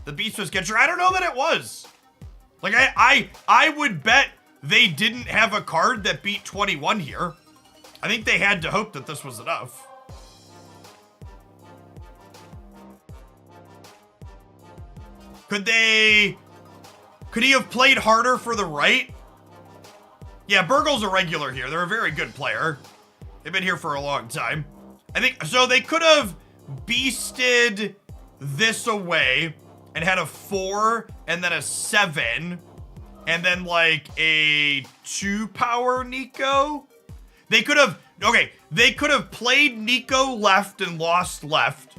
S1: The Beast was Catcher, I don't know that it was. Like, I would bet they didn't have a card that beat 21 here. I think they had to hope that this was enough. Could he have played harder for the right? Yeah, Burgle's a regular here. They're a very good player. They've been here for a long time. I think, so they could have beasted this away and had a 4 and then a 7 and then like a 2-power Nico. They could have, okay, they could have played Nico left and lost left,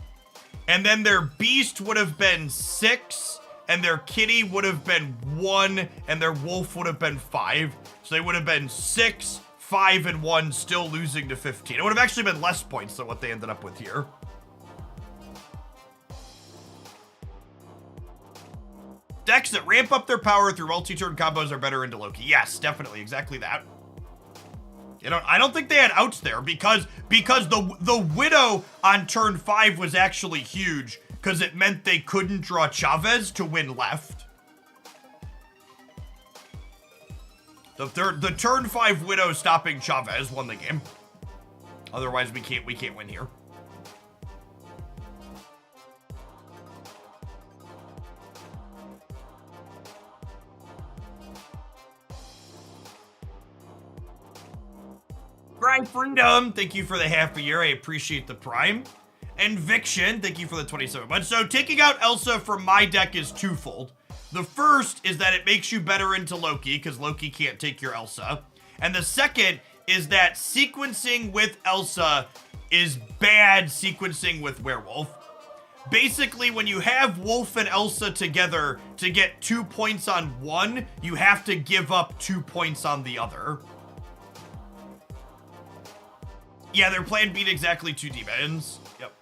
S1: and then their beast would have been 6 and their kitty would have been 1 and their wolf would have been 5. So they would have been 6, 5 and 1, still losing to 15. It would have actually been less points than what they ended up with here. Decks that ramp up their power through multi-turn combos are better into Loki. Yes, definitely, exactly that. You know, I don't think they had outs there because the Widow on turn 5 was actually huge because it meant they couldn't draw Chavez to win left. The turn 5 Widow stopping Chavez won the game. Otherwise, we can't win here. Grind Freedom, thank you for the half a year. I appreciate the prime. And Viction, thank you for the 27 months. So taking out Elsa from my deck is twofold. The first is that it makes you better into Loki, because Loki can't take your Elsa. And the second is that sequencing with Elsa is bad sequencing with Werewolf. Basically, when you have Wolf and Elsa together, to get 2 points on one, you have to give up 2 points on the other. Yeah, their plan beat exactly 2 demons. Yep.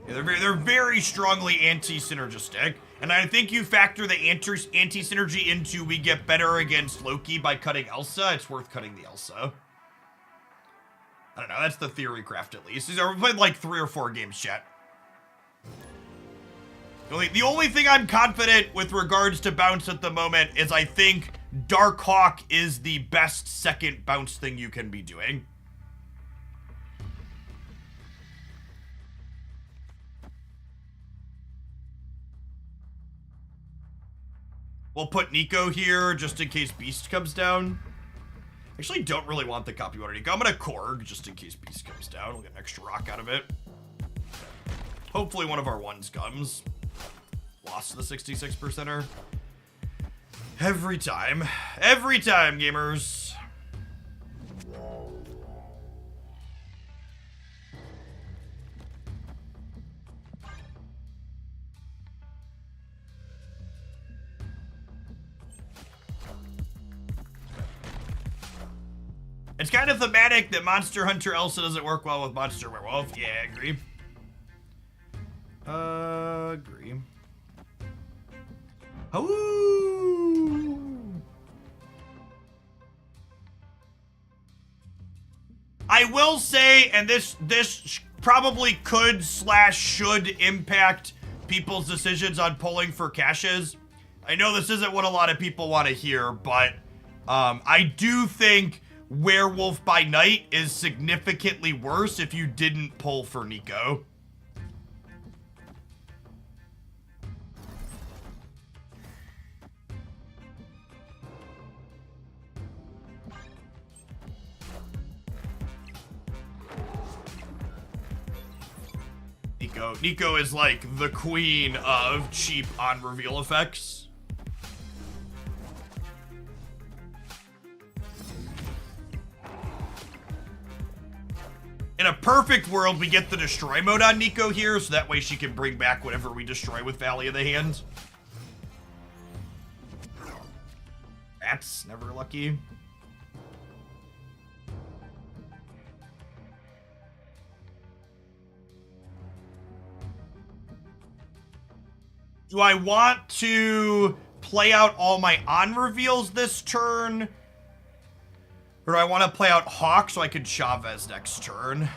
S1: Yeah, they're very strongly anti-synergistic. And I think you factor the anti-synergy into we get better against Loki by cutting Elsa. It's worth cutting the Elsa. I don't know, that's the theory craft at least. We've played like 3 or 4 games, chat. The only thing I'm confident with regards to bounce at the moment is I think Darkhawk is the best second bounce thing you can be doing. We'll put Nico here just in case Beast comes down. Actually, don't really want the copy water Nico. I'm gonna Korg just in case Beast comes down. We'll get an extra rock out of it. Hopefully one of our ones comes. Lost the 66%er. Every time. Every time, gamers. It's kind of thematic that Monster Hunter Elsa doesn't work well with Monster Werewolf. Yeah, I agree. Agree. Ooh. I will say, and this probably could / should impact people's decisions on pulling for caches. I know this isn't what a lot of people want to hear, but I do think Werewolf by Night is significantly worse if you didn't pull for Nico. Nico is like the queen of cheap on-reveal effects. In a perfect world, we get the destroy mode on Nico here, so that way she can bring back whatever we destroy with Valley of the Hand. That's never lucky. Do I want to play out all my on-reveals this turn? Or do I want to play out Hawk so I can Chavez next turn?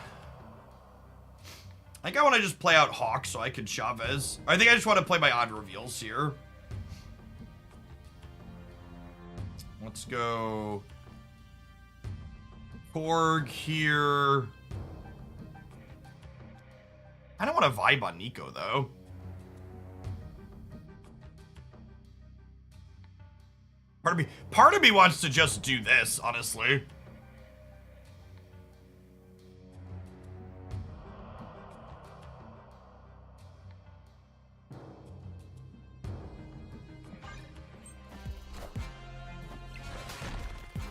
S1: I think I want to just play out Hawk so I can Chavez. I think I just want to play my on-reveals here. Let's go Korg here. I don't want to vibe on Nico, though. Part of me wants to just do this, honestly.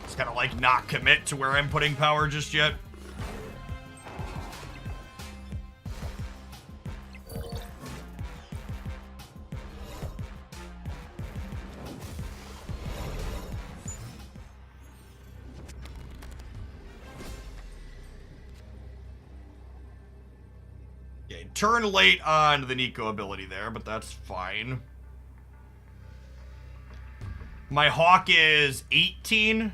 S1: Just kind of like not commit to where I'm putting power just yet. Okay, turn late on the Nico ability there, but that's fine. My Hawk is 18.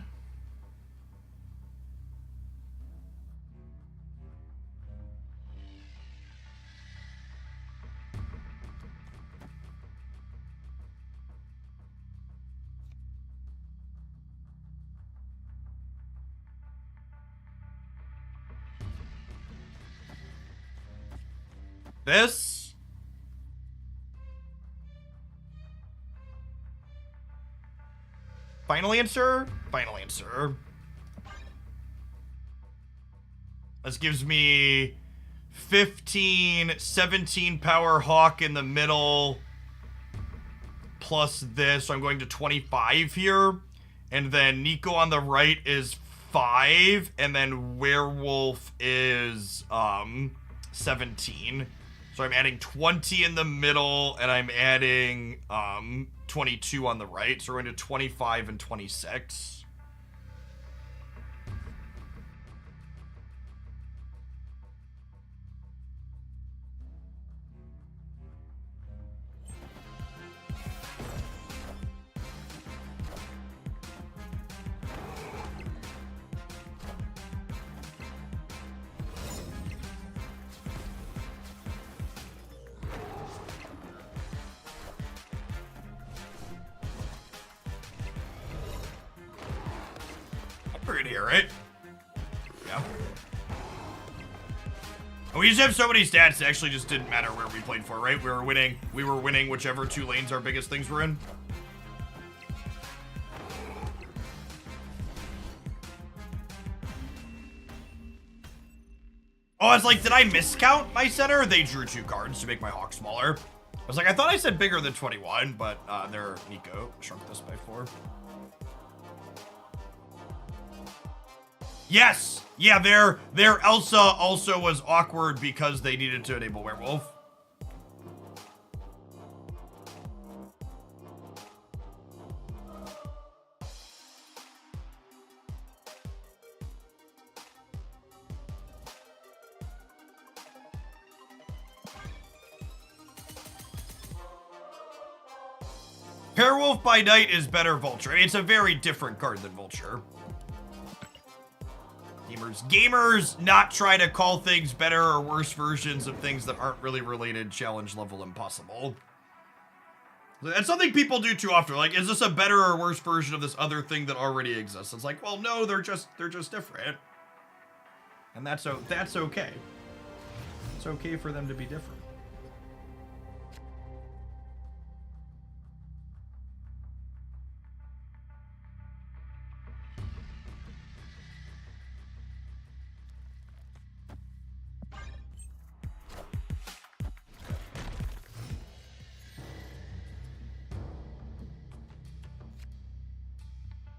S1: This. Final answer? Final answer. This gives me 15, 17 power Hawk in the middle. Plus this, so I'm going to 25 here. And then Nico on the right is 5. And then Werewolf is 17. So I'm adding 20 in the middle, and I'm adding 22 on the right. So we're into 25 and 26. We're in here, right? Yeah. And we just have so many stats, it actually just didn't matter where we played for, right? We were winning whichever 2 lanes our biggest things were in. Oh, it's like, did I miscount my center? They drew 2 cards to make my Hawk smaller. I was like, I thought I said bigger than 21, but their Nico shrunk this by 4. Yes! Yeah, their Elsa also was awkward because they needed to enable Werewolf. Werewolf by night is better Vulture. I mean, it's a very different card than Vulture. Gamers not try to call things better or worse versions of things that aren't really related, challenge level impossible. That's something people do too often. Like, is this a better or worse version of this other thing that already exists? It's like, well, no, they're just different. And that's okay. It's okay for them to be different.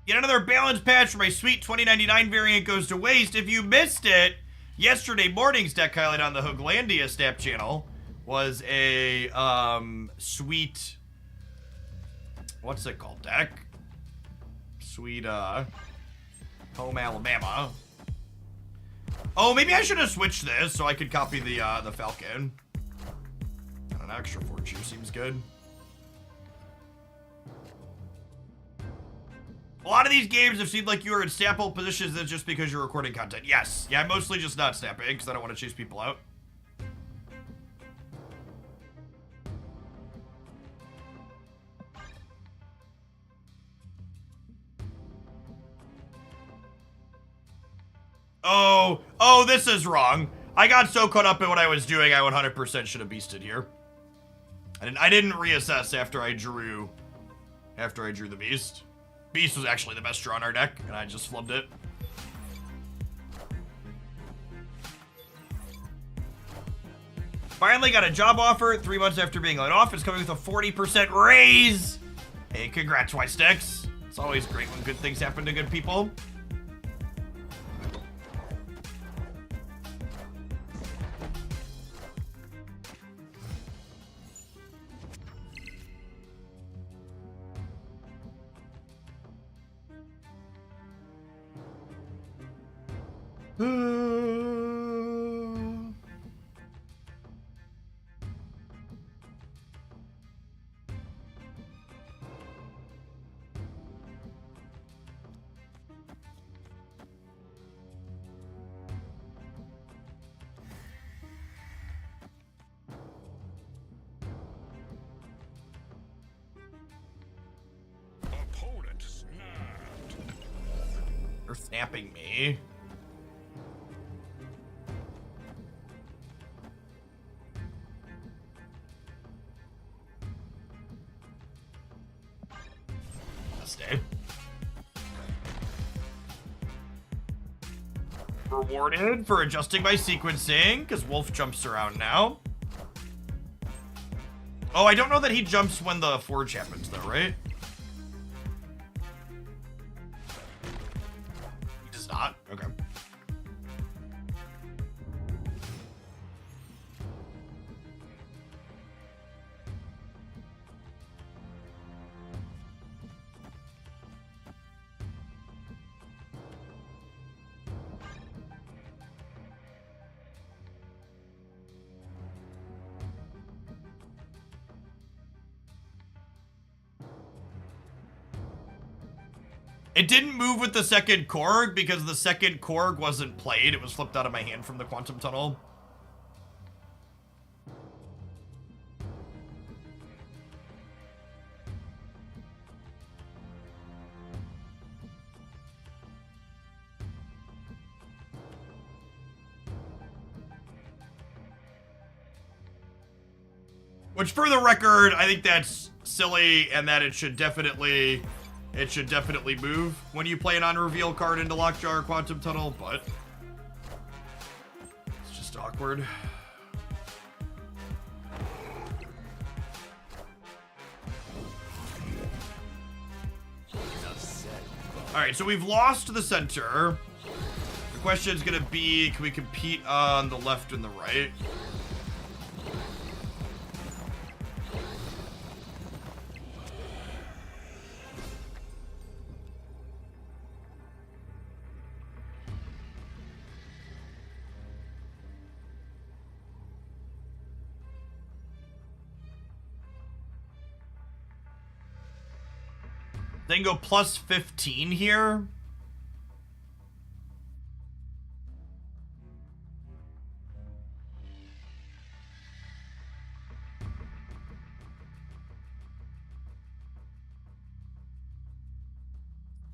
S1: Yet another balance patch for my sweet 2099 variant goes to waste. If you missed it, yesterday morning's deck highlight on the Hooglandia Snap channel was a sweet, what's it called, deck? Sweet Home Alabama. Oh, maybe I should have switched this so I could copy the Falcon. And an extra fortune seems good. A lot of these games have seemed like you are in sample positions that's just because you're recording content. Yes. Yeah, I'm mostly just not snapping because I don't want to chase people out. Oh, this is wrong. I got so caught up in what I was doing, I 100% should have beasted here. I didn't reassess after I drew the beast. Beast was actually the best draw in our deck, and I just flubbed it. Finally got a job offer 3 months after being laid off. It's coming with a 40% raise. Hey, congrats, White Sticks. It's always great when good things happen to good people. For snapping me. Stay. Rewarded for adjusting my sequencing, because Wolf jumps around now. Oh, I don't know that he jumps when the forge happens, though, right? He does not? Okay. It didn't move with the second Korg because the second Korg wasn't played. It was flipped out of my hand from the quantum tunnel. Which, for the record, I think that's silly and that it should definitely move when you play an on-reveal card into Lockjaw or Quantum Tunnel, but it's just awkward. Alright, so we've lost the center. The question is going to be, can we compete on the left and the right? Then go plus 15 here.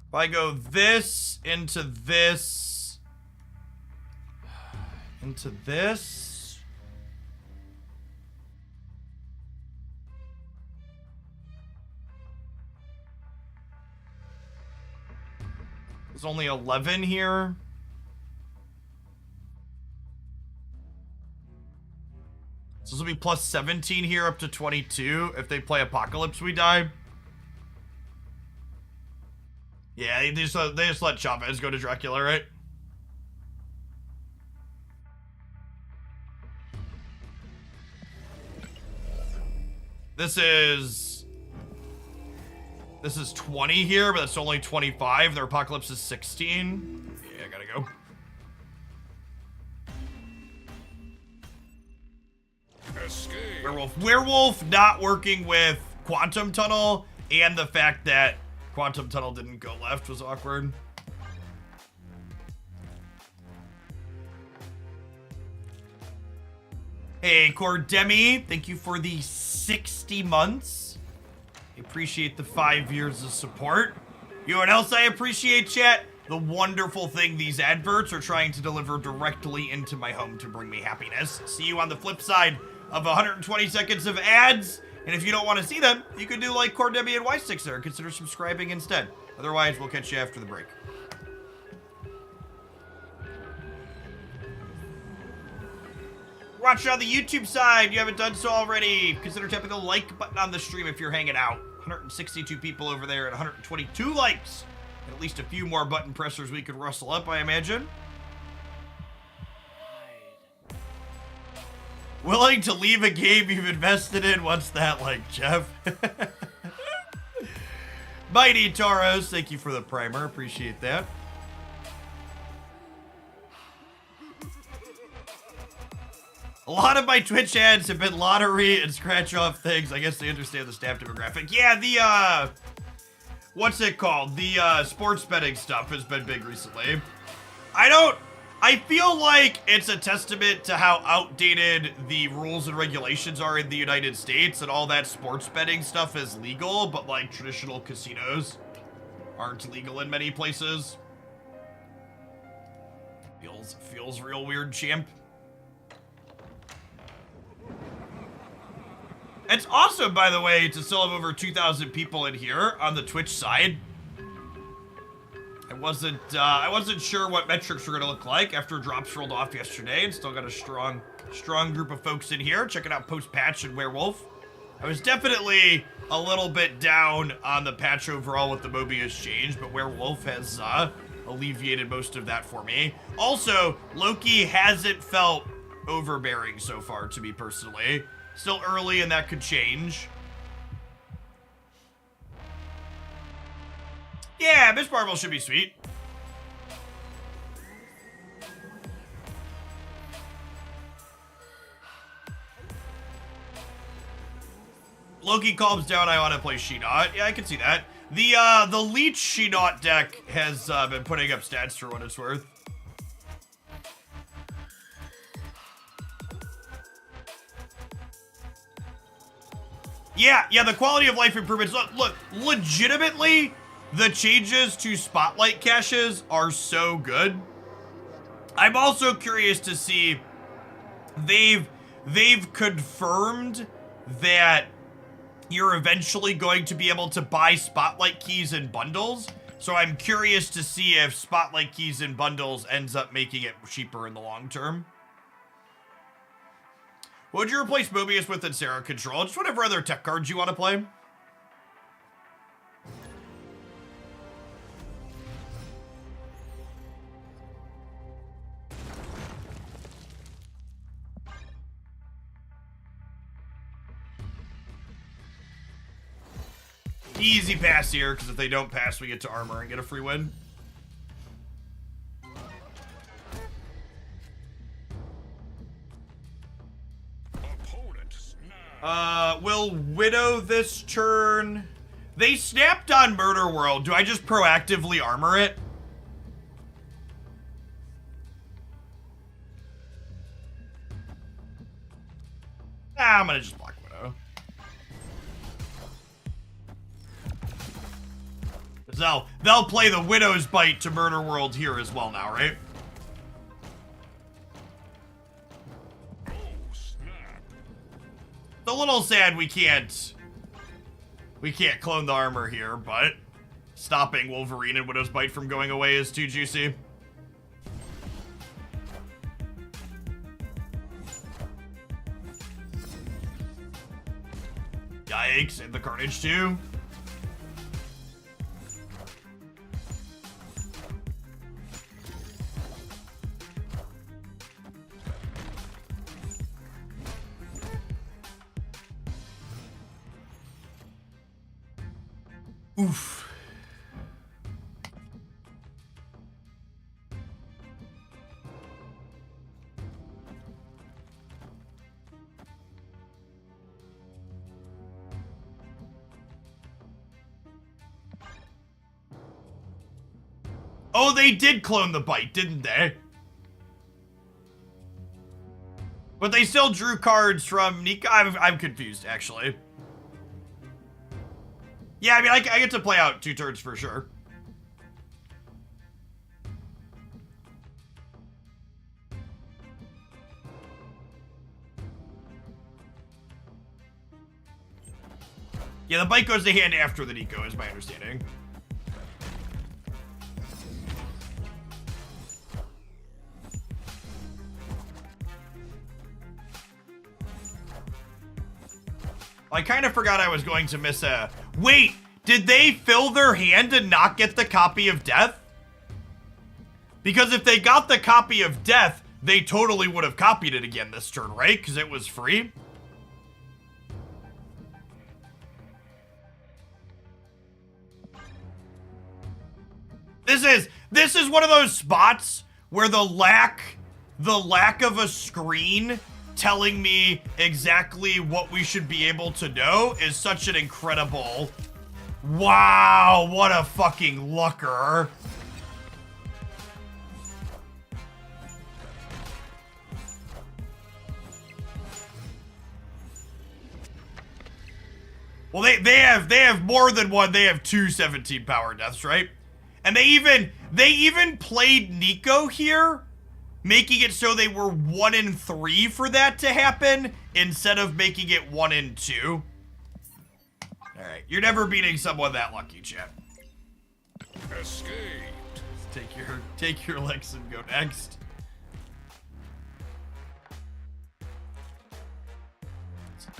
S1: If I go this into this, into this. There's only 11 here. So this will be plus 17 here up to 22. If they play Apocalypse, we die. Yeah, they just let Chavez go to Dracula, right? This is 20 here, but that's only 25. Their Apocalypse is 16. Yeah, I gotta go.
S3: Escape.
S1: Werewolf not working with Quantum Tunnel, and the fact that Quantum Tunnel didn't go left was awkward. Hey, Cordemi, thank you for the 60 months. I appreciate the 5 years of support. You and Elsa, I appreciate chat. The wonderful thing these adverts are trying to deliver directly into my home to bring me happiness. See you on the flip side of 120 seconds of ads. And if you don't want to see them, you can do like Cordemi and Y6er and consider subscribing instead. Otherwise, we'll catch you after the break. Watch on the YouTube side. You haven't done so already. Consider tapping the like button on the stream if you're hanging out. 162 people over there and 122 likes. And at least a few more button pressers we could rustle up, I imagine. Willing to leave a game you've invested in? What's that like, Jeff? Mighty Tauros, thank you for the primer. Appreciate that. A lot of my Twitch ads have been lottery and scratch off things. I guess they understand the staff demographic. Yeah, the, what's it called? The, sports betting stuff has been big recently. I feel like it's a testament to how outdated the rules and regulations are in the United States, and all that sports betting stuff is legal, but like traditional casinos aren't legal in many places. Feels real weird, champ. It's awesome, by the way, to still have over 2,000 people in here on the Twitch side. I wasn't sure what metrics were gonna look like after drops rolled off yesterday, and still got a strong group of folks in here checking out post-patch and Werewolf. I was definitely a little bit down on the patch overall with the Mobius change, but Werewolf has alleviated most of that for me. Also, Loki hasn't felt overbearing so far to me personally. Still early and that could change. Yeah, Miss Marvel should be sweet. Loki calms down, I want to play She-Not. Yeah, I can see that. The Leech She-Not deck has been putting up stats for what it's worth. Yeah, the quality of life improvements. Look, legitimately, the changes to Spotlight caches are so good. I'm also curious to see, they've confirmed that you're eventually going to be able to buy Spotlight keys in bundles. So I'm curious to see if Spotlight keys in bundles ends up making it cheaper in the long term. What would you replace Mobius with in Sarah Control? Just whatever other tech cards you want to play. Easy pass here, because if they don't pass, we get to armor and get a free win. Will Widow this turn. They snapped on Murder World. Do I just proactively armor it? I'm gonna just block Widow. They'll play the Widow's Bite to Murder World here as well now, right? It's a little sad we can't clone the armor here, but stopping Wolverine and Widow's Bite from going away is too juicy. Yikes, and the Carnage too. Oof. Oh, they did clone the Bite, didn't they? But they still drew cards from Nico. I'm confused, actually. Yeah, I mean, I get to play out 2 turns for sure. Yeah, the Bite goes to hand after the Nico, is my understanding. I kind of forgot I was going to miss a... Wait, did they fill their hand and not get the copy of Death? Because if they got the copy of Death, they totally would have copied it again this turn, right? Because it was free. This is one of those spots where the lack of a screen telling me exactly what we should be able to know is such an incredible... Wow, what a fucking looker. Well, they have more than one. They have 2 17 power deaths, right? And they even played Nico here making it so they were 1 in 3 for that to happen instead of making it 1 in 2. All right, you're never beating someone that lucky, chat.
S3: Escaped.
S1: Take your Lex and go next.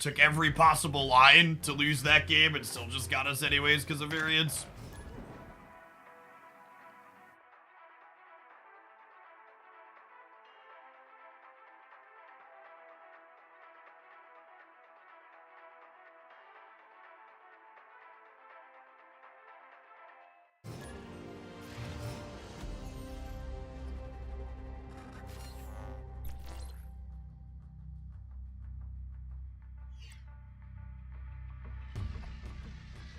S1: Took every possible line to lose that game and still just got us anyways because of variance.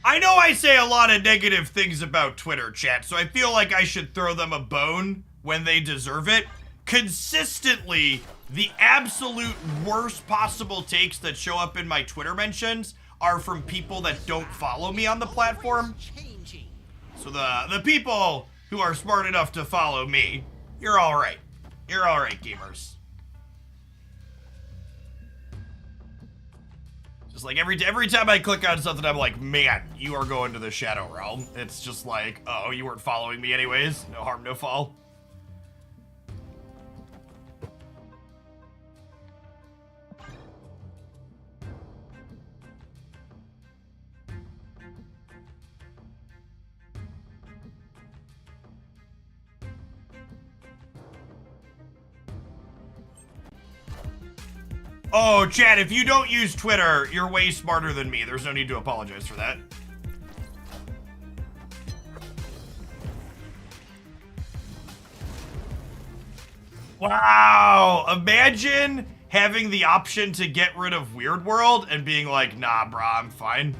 S1: I know I say a lot of negative things about Twitter, chat, so I feel like I should throw them a bone when they deserve it. Consistently, the absolute worst possible takes that show up in my Twitter mentions are from people that don't follow me on the platform. So the people who are smart enough to follow me, you're all right. You're all right, gamers. Just like every time I click on something, I'm like, man, you are going to the Shadow Realm. It's just like, oh, you weren't following me anyways. No harm, no foul. Oh, Chad, if you don't use Twitter, you're way smarter than me. There's no need to apologize for that. Wow, imagine having the option to get rid of Weird World and being like, nah, brah, I'm fine.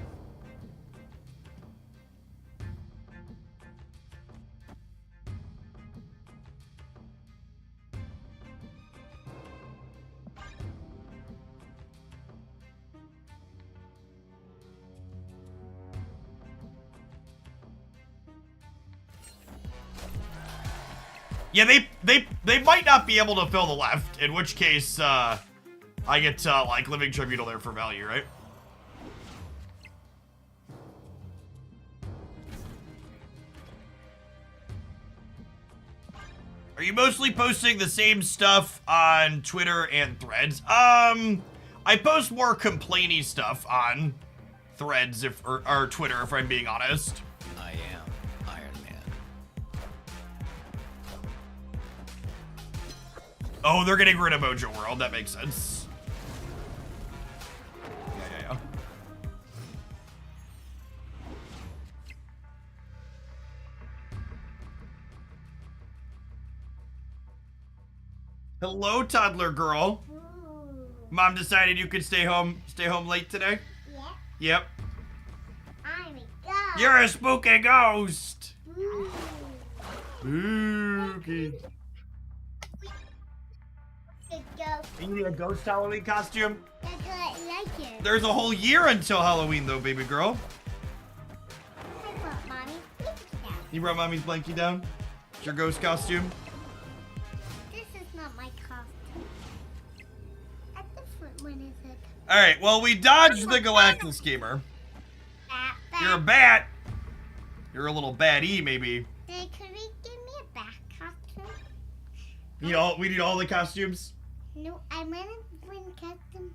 S1: Yeah, they might not be able to fill the left, in which case, I get, like, Living Tribunal there for value, right? Are you mostly posting the same stuff on Twitter and Threads? I post more complainy stuff on Threads or Twitter, if I'm being honest.
S3: I am Iron Man.
S1: Oh, they're getting rid of Mojo World. That makes sense. Yeah. Hello, toddler girl.
S2: Ooh.
S1: Mom decided you could stay home late today?
S2: Yeah.
S1: Yep.
S2: I'm a ghost.
S1: You're a spooky ghost.
S2: Ooh.
S1: Spooky.
S2: Good ghost.
S1: You need a ghost Halloween costume?
S2: That's what I like it.
S1: There's a whole year until Halloween, though, baby girl.
S2: I brought Mommy's blanket down.
S1: You brought mommy's blankie down? It's your ghost costume?
S2: This is not my costume. A different one is it?
S1: Alright, well, we dodged the Galactus gamer.
S2: Bat.
S1: You're a bat. You're a little batty, maybe.
S2: Hey, could we give me a bat costume?
S1: We need all the costumes?
S2: No, I want to bring custom.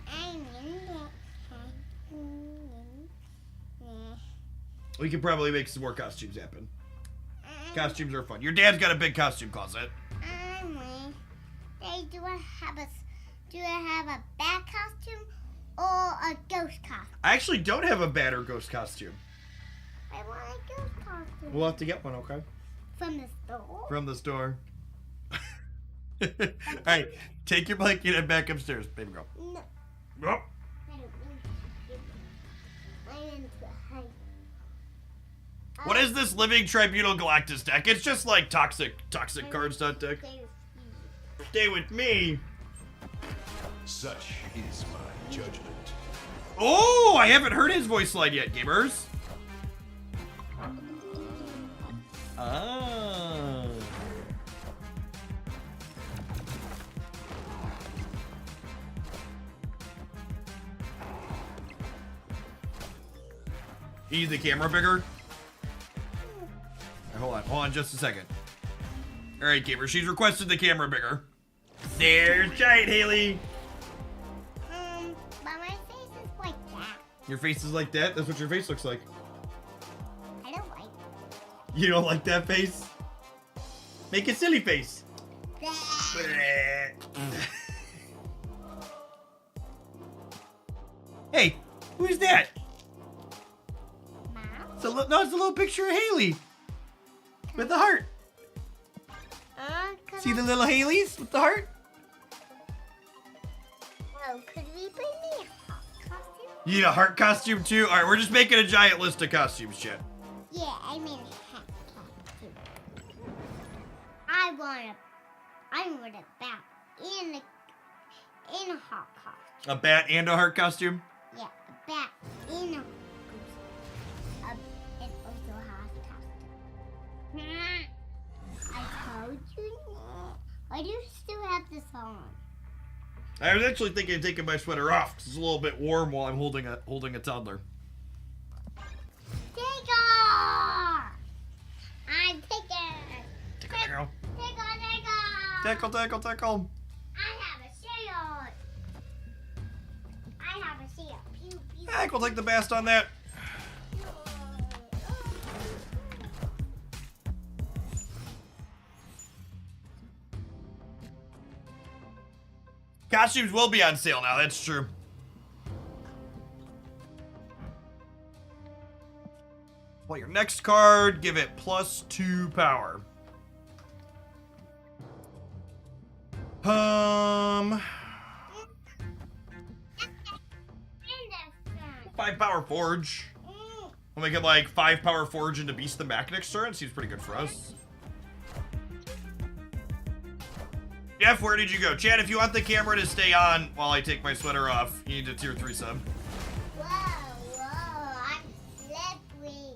S2: I'm in that costume.
S1: We could probably make some more costumes happen. Costumes are fun. Your dad's got a big costume closet.
S2: Hey, do I have a bat costume or a ghost costume?
S1: I actually don't have a bat or ghost costume.
S2: I want a ghost costume.
S1: We'll have to get one, okay?
S2: From the store?
S1: From the store. Alright, take your blanket and back upstairs, baby girl.
S2: No,
S1: Oh.
S2: I don't want to. I am the height.
S1: What is this Living Tribunal Galactus deck? It's just like toxic cards deck. Stay with me.
S3: Such is my judgment.
S1: Oh, I haven't heard his voice line yet, gamers. Ah. You need the camera bigger? Right, hold on just a second. Alright, gamer, she's requested the camera bigger. There, try it, Haley.
S2: But my face is like that.
S1: Your face is like that? That's what your face looks like.
S2: I don't like
S1: You don't like that face? Make a silly face.
S2: that.
S1: Hey, who's that?
S2: Mom?
S1: It's a little picture of Haley. With the heart. See the little Haleys with the heart?
S2: Oh, could we bring me a hot costume?
S1: You need a heart costume too? Alright, we're just making a giant list of costumes, chat.
S2: Yeah, I mean a hat costume. I want a bat in a hot costume.
S1: A bat and a heart costume?
S2: Yeah, a bat in a goose. And also a hot costume. I told you. Why do you still have this on?
S1: I was actually thinking of taking my sweater off because it's a little bit warm while I'm holding a toddler.
S2: Take off! I'm taking.
S1: Take a girl.
S2: Take off.
S1: Tackle.
S2: I have a shield. I have a shield. Pew, pew.
S1: Heck, we'll take the best on that. Costumes will be on sale now, that's true. Well, your next card, give it +2 power. 5 power forge. We'll make it like 5 power forge into Beast the Mac next turn. Seems pretty good for us. Jeff, where did you go? Chad, if you want the camera to stay on while I take my sweater off, you need a tier 3 sub.
S2: Whoa, I'm slippery.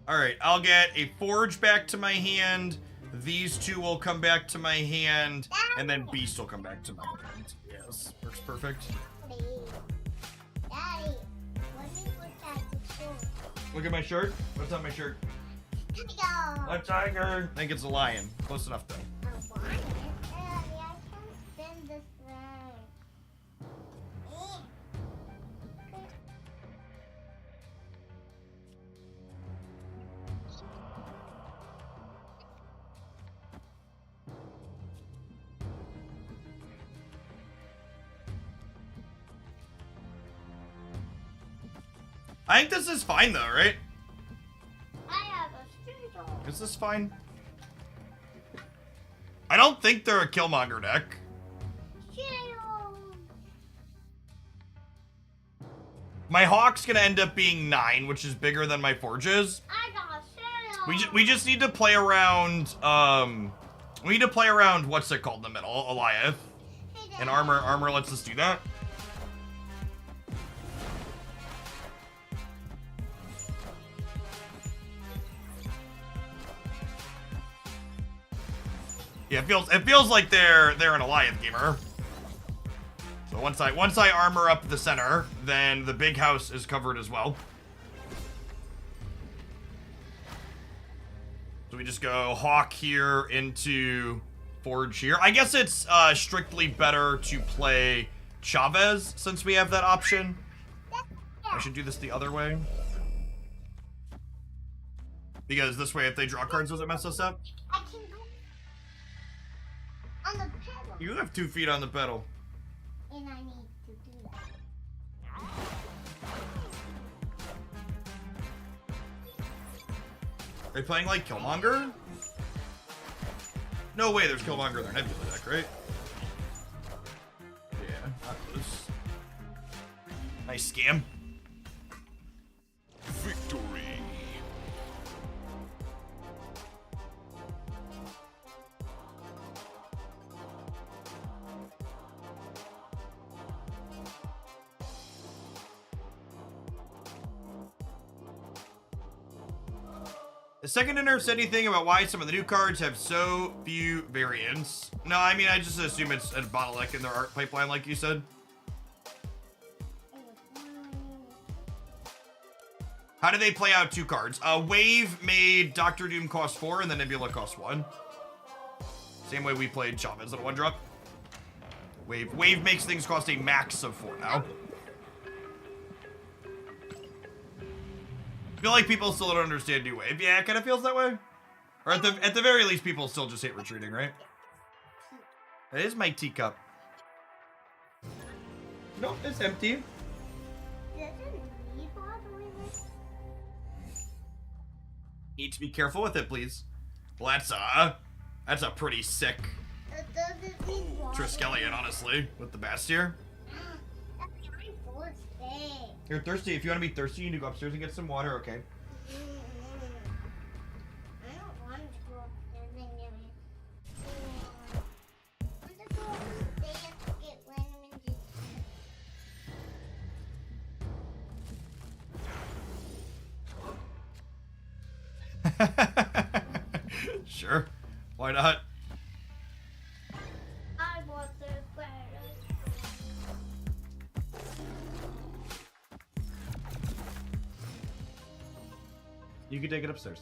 S1: Alright, I'll get a forge back to my hand. These two will come back to my hand. And then Beast will come back to my hand. Yes, works perfect.
S2: Daddy, let me look at the shirt.
S1: Look at my shirt. What's on my shirt?
S2: Here we go.
S1: A tiger. I think it's a lion. Close enough, though.
S2: I want it. Daddy, I can't spin this thing.
S1: I think this is fine, though, right?
S2: I have a shield.
S1: Is this fine? I don't think they're a Killmonger deck.
S2: Shield.
S1: My Hawk's gonna end up being 9, which is bigger than my Forges.
S2: I got a shield.
S1: We just need to play around, we need to play around, what's it called in the middle? Alioth.
S2: Hey,
S1: And
S2: Daddy.
S1: armor lets us do that. Yeah, it feels like they're an Alioth gamer. So once I armor up the center, then the big house is covered as well. So we just go Hawk here into Forge here. I guess it's strictly better to play Chavez since we have that option. I should do this the other way. Because this way, if they draw cards, does it mess us up?
S2: I can go on the pedal.
S1: You have 2 feet on the pedal.
S2: And I need to do that.
S1: Are they playing like Killmonger? No way there's Killmonger in their Nebula deck, right? Yeah, not close. Nice scam.
S3: Victory.
S1: The second nerf said anything about why some of the new cards have so few variants. No, I mean, I just assume it's a bottleneck in their art pipeline, like you said. How do they play out 2 cards? Wave made Doctor Doom cost 4 and then Nebula cost 1. Same way we played Chavez at a 1-drop. Wave makes things cost a max of 4 now. I feel like people still don't understand New Wave. Yeah, it kind of feels that way. Or at the very least, people still just hate retreating, right? That is my teacup. No, it's empty. Need to be careful with it, please. Well, that's a pretty sick Triskelion, honestly, with the Bastier. You're thirsty. If you want to be thirsty, you need to go upstairs and get some water, okay?
S2: I don't want to go upstairs and get it. I want to go upstairs to get vitamin D.
S1: Sure. Why not?
S2: I want the virus.
S1: You can take it upstairs.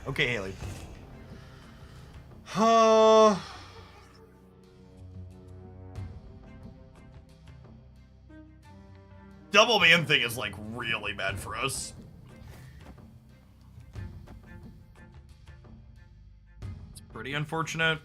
S1: Okay, Haley. Double man thing is like really bad for us. It's pretty unfortunate.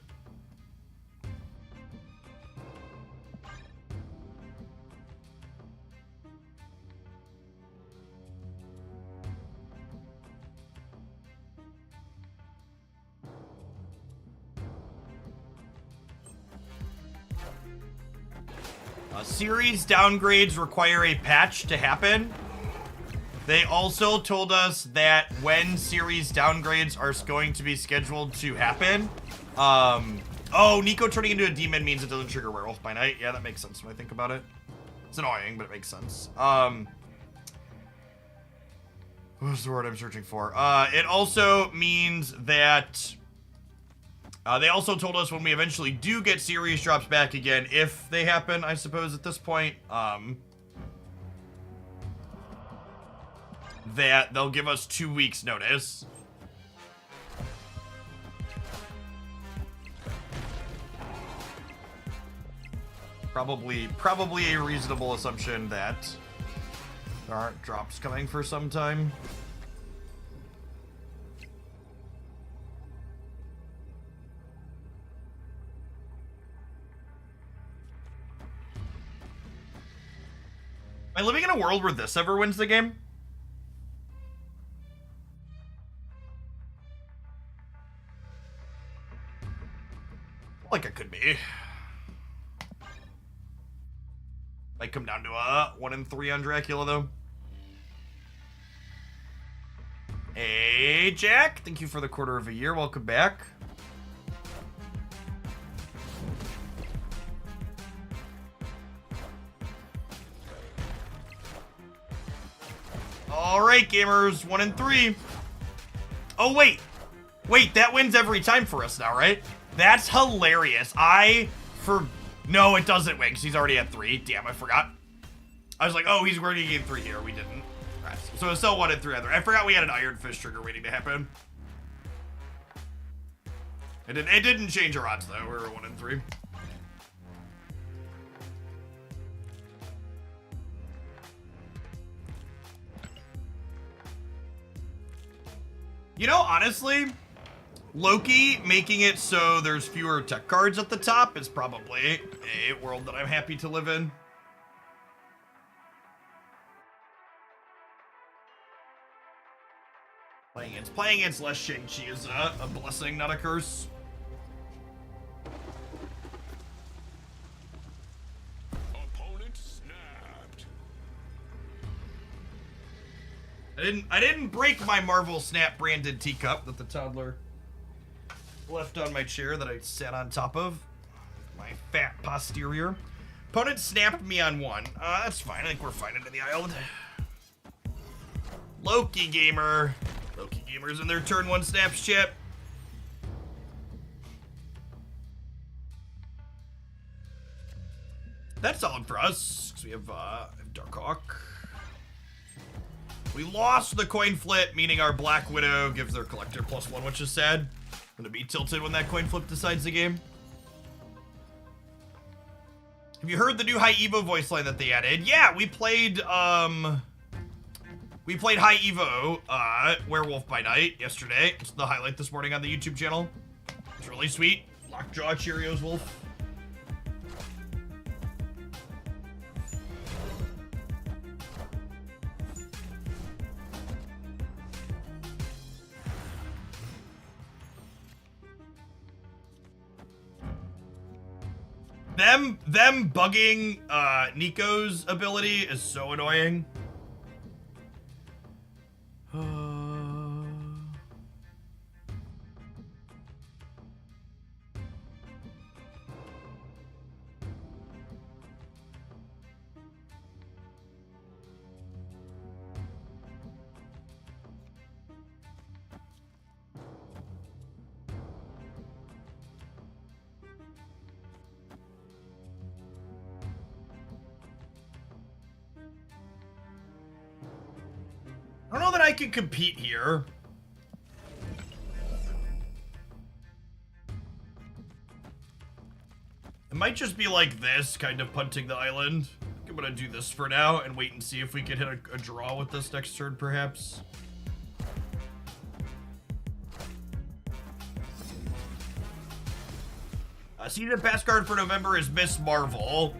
S1: Series downgrades require a patch to happen. They also told us that when series downgrades are going to be scheduled to happen. Oh, Nico turning into a demon means it doesn't trigger Werewolf by Night. Yeah, that makes sense when I think about it. It's annoying, but it makes sense. What's the word I'm searching for? It also means that they also told us when we eventually do get series drops back again, if they happen, I suppose, at this point, that they'll give us 2 weeks notice. Probably a reasonable assumption that there aren't drops coming for some time. Am I living in a world where this ever wins the game? Like it could be. Might come down to a 1 in 3 on Dracula, though. Hey, Jack. Thank you for the quarter of a year. Welcome back. All right, gamers. 1 in 3. Oh, wait. Wait, that wins every time for us now, right? That's hilarious. No, it doesn't win because he's already at 3. Damn, I forgot. I was like, oh, he's already getting 3 here. We didn't. Right. So it's still 1 in 3 other. I forgot we had an Iron Fist trigger waiting to happen. It didn't change our odds, though. We were 1 in 3. You know, honestly, Loki making it so there's fewer tech cards at the top is probably a world that I'm happy to live in. Playing against less Shang-Chi is a blessing, not a curse.
S3: Opponent snapped.
S1: I didn't break my Marvel Snap branded teacup that the toddler left on my chair that I sat on top of. My fat posterior. Opponent snapped me on one. That's fine. I think we're fine into the island. Loki Gamer. Loki Gamer's in their turn 1 snaps chip. That's solid for us, because we have Darkhawk. We lost the coin flip, meaning our Black Widow gives their collector +1, which is sad. I'm gonna be tilted when that coin flip decides the game. Have you heard the new High Evo voice line that they added? Yeah, we played High Evo, Werewolf by Night yesterday. It's the highlight this morning on the YouTube channel. It's really sweet. Lockjaw, Cheerios, Wolf. Them bugging Nico's ability is so annoying. I don't know that I can compete here. It might just be like this, kind of punting the island. I'm gonna do this for now and wait and see if we can hit a draw with this next turn, perhaps. Season pass card for November is Miss Marvel.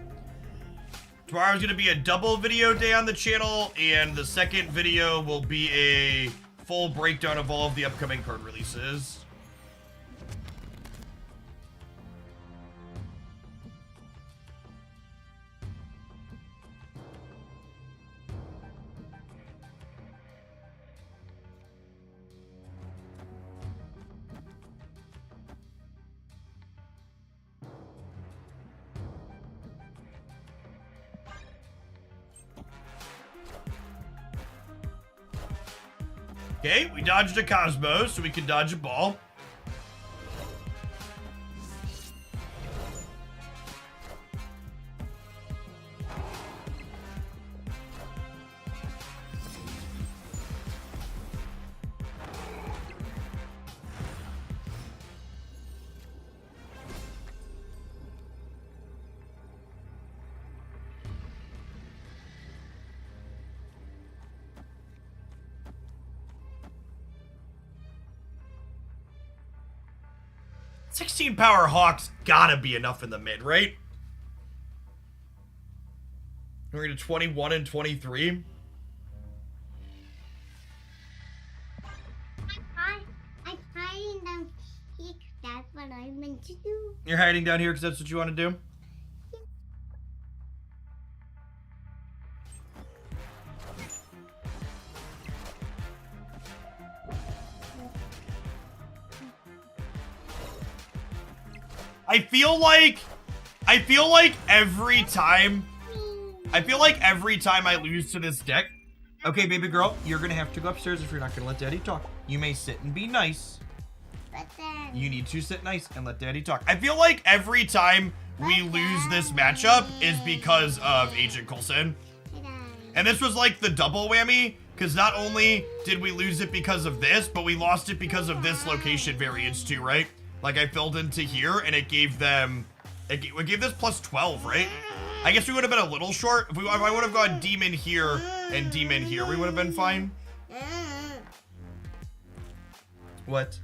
S1: Tomorrow's gonna be a double video day on the channel, and the second video will be a full breakdown of all of the upcoming card releases. Okay, we dodged a Cosmo, so we can dodge a ball. Power Hawks gotta be enough in the mid, right? We're into 21 and 23.
S2: I'm hiding down here. That's what I meant to do.
S1: You're hiding down here because that's what you want to do? I feel like every time I lose to this deck. Okay, baby girl, you're gonna have to go upstairs if you're not gonna let daddy talk. You may sit and be nice.
S2: But then
S1: You need to sit nice and let daddy talk. I feel like every time we lose this matchup is because of Agent Coulson. And this was like the double whammy, because not only did we lose it because of this, but we lost it because of this location variance too, right? Like I filled into here and it gave them, it gave this +12, right? I guess we would have been a little short. If I would have gone demon here and demon here, we would have been fine. What?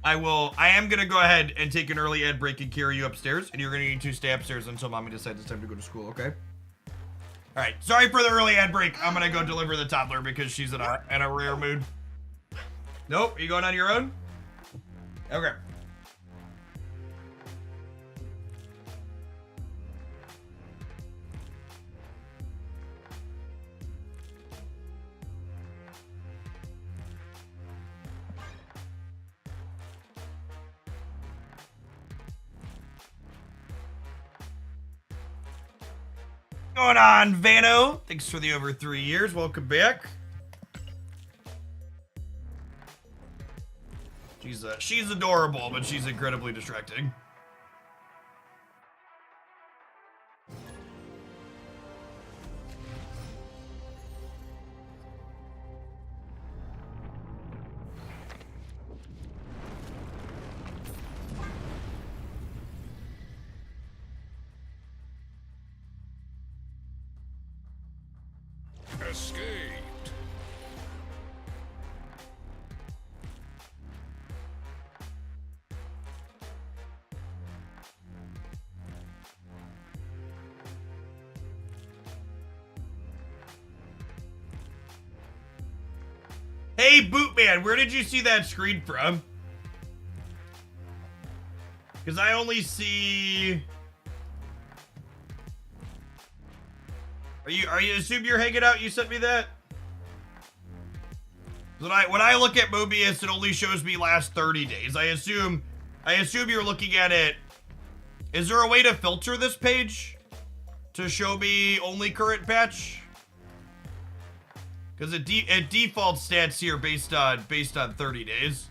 S1: I am gonna go ahead and take an early ad break and carry you upstairs, and you're gonna need to stay upstairs until mommy decides it's time to go to school, okay? All right, sorry for the early ad break. I'm gonna go deliver the toddler because she's in a rare mood. Nope, are you going on your own? Okay. Going on, Vano? Thanks for the over 3 years. Welcome back. She's adorable, but she's incredibly distracting.
S3: Escaped.
S1: Hey, Bootman, where did you see that screen from? Because I only see... Are you assume you're hanging out? You sent me that? When I look at Mobius, it only shows me last 30 days. I assume you're looking at it. Is there a way to filter this page to show me only current patch? Because it default stats here based on 30 days.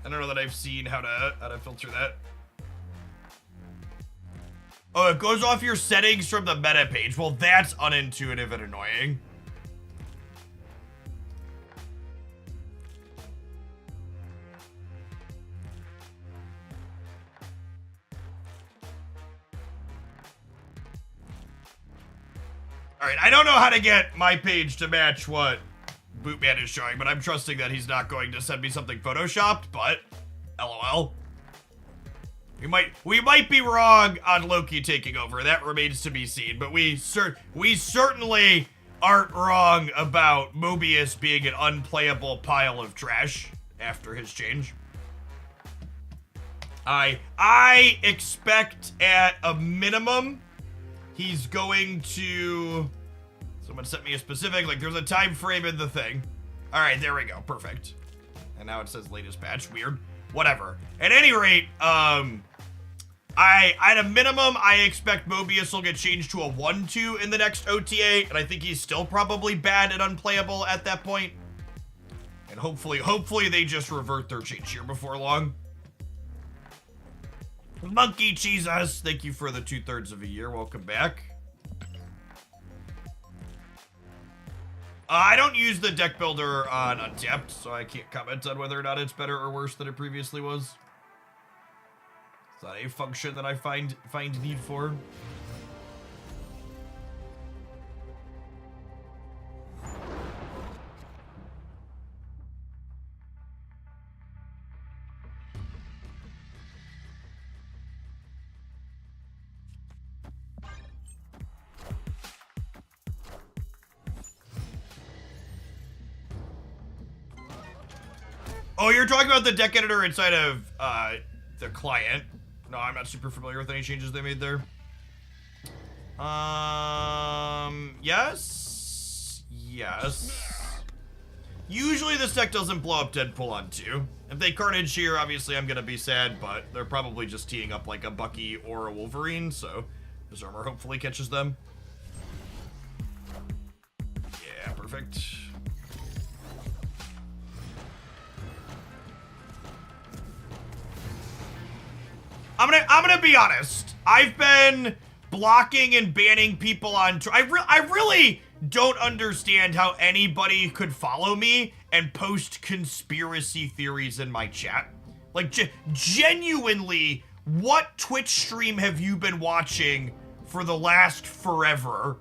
S1: I don't know that I've seen how to filter that. Oh, it goes off your settings from the meta page. Well, that's unintuitive and annoying. Alright, I don't know how to get my page to match what Bootman is showing, but I'm trusting that he's not going to send me something photoshopped, but LOL. We might be wrong on Loki taking over. That remains to be seen, but we certainly aren't wrong about Mobius being an unplayable pile of trash after his change. I expect at a minimum he's going to... Someone sent me a specific, like, there's a time frame in the thing. All right, there we go. Perfect. And now it says latest patch. Weird. Whatever. At any rate, at a minimum, I expect Mobius will get changed to a 1-2 in the next OTA, and I think he's still probably bad and unplayable at that point. And hopefully they just revert their change here before long. Monkey Jesus, thank you for the 2/3 of a year. Welcome back. I don't use the deck builder on Untapped, so I can't comment on whether or not it's better or worse than it previously was. It's not a function that I find need for. Oh, you're talking about the deck editor inside of the client. No, I'm not super familiar with any changes they made there. Yes. Usually this deck doesn't blow up Deadpool on 2. If they Carnage here, obviously I'm gonna be sad, but they're probably just teeing up like a Bucky or a Wolverine, so his armor hopefully catches them. Yeah, perfect. I'm gonna be honest. I've been blocking and banning people on I really don't understand how anybody could follow me and post conspiracy theories in my chat. Like, genuinely, what Twitch stream have you been watching for the last forever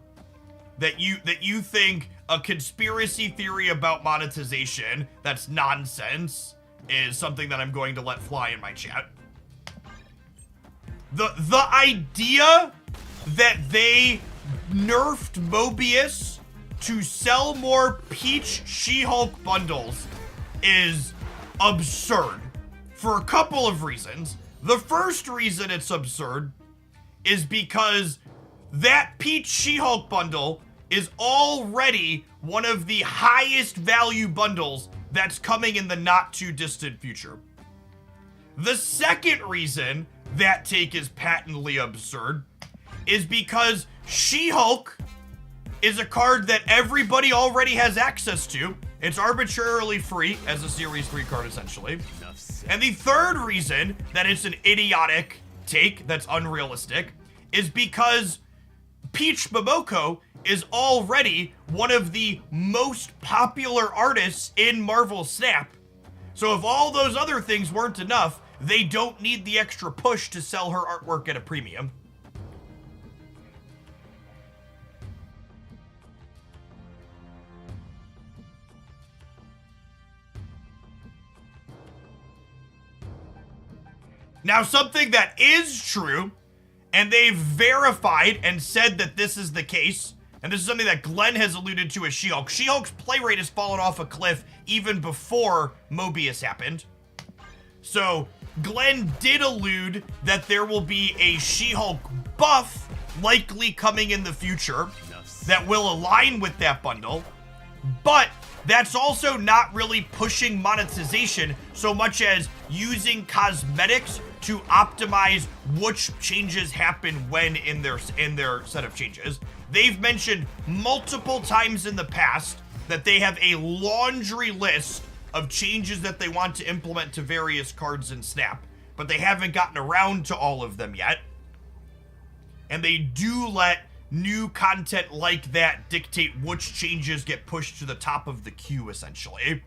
S1: that you think a conspiracy theory about monetization that's nonsense is something that I'm going to let fly in my chat? The idea that they nerfed Mobius to sell more Peach She-Hulk bundles is absurd for a couple of reasons. The first reason it's absurd is because that Peach She-Hulk bundle is already one of the highest value bundles that's coming in the not too distant future. The second reason that take is patently absurd is because She-Hulk is a card that everybody already has access to. It's arbitrarily free as a Series 3 card, essentially. And the third reason that it's an idiotic take that's unrealistic is because Peach Momoko is already one of the most popular artists in Marvel Snap. So if all those other things weren't enough, they don't need the extra push to sell her artwork at a premium. Now, something that is true, and they've verified and said that this is the case, and this is something that Glenn has alluded to as She-Hulk. She-Hulk's play rate has fallen off a cliff even before Mobius happened. So, Glenn did allude that there will be a She-Hulk buff likely coming in the future that will align with that bundle, but that's also not really pushing monetization so much as using cosmetics to optimize which changes happen when in their set of changes. They've mentioned multiple times in the past that they have a laundry list of changes that they want to implement to various cards in Snap, but they haven't gotten around to all of them yet. And they do let new content like that dictate which changes get pushed to the top of the queue, essentially.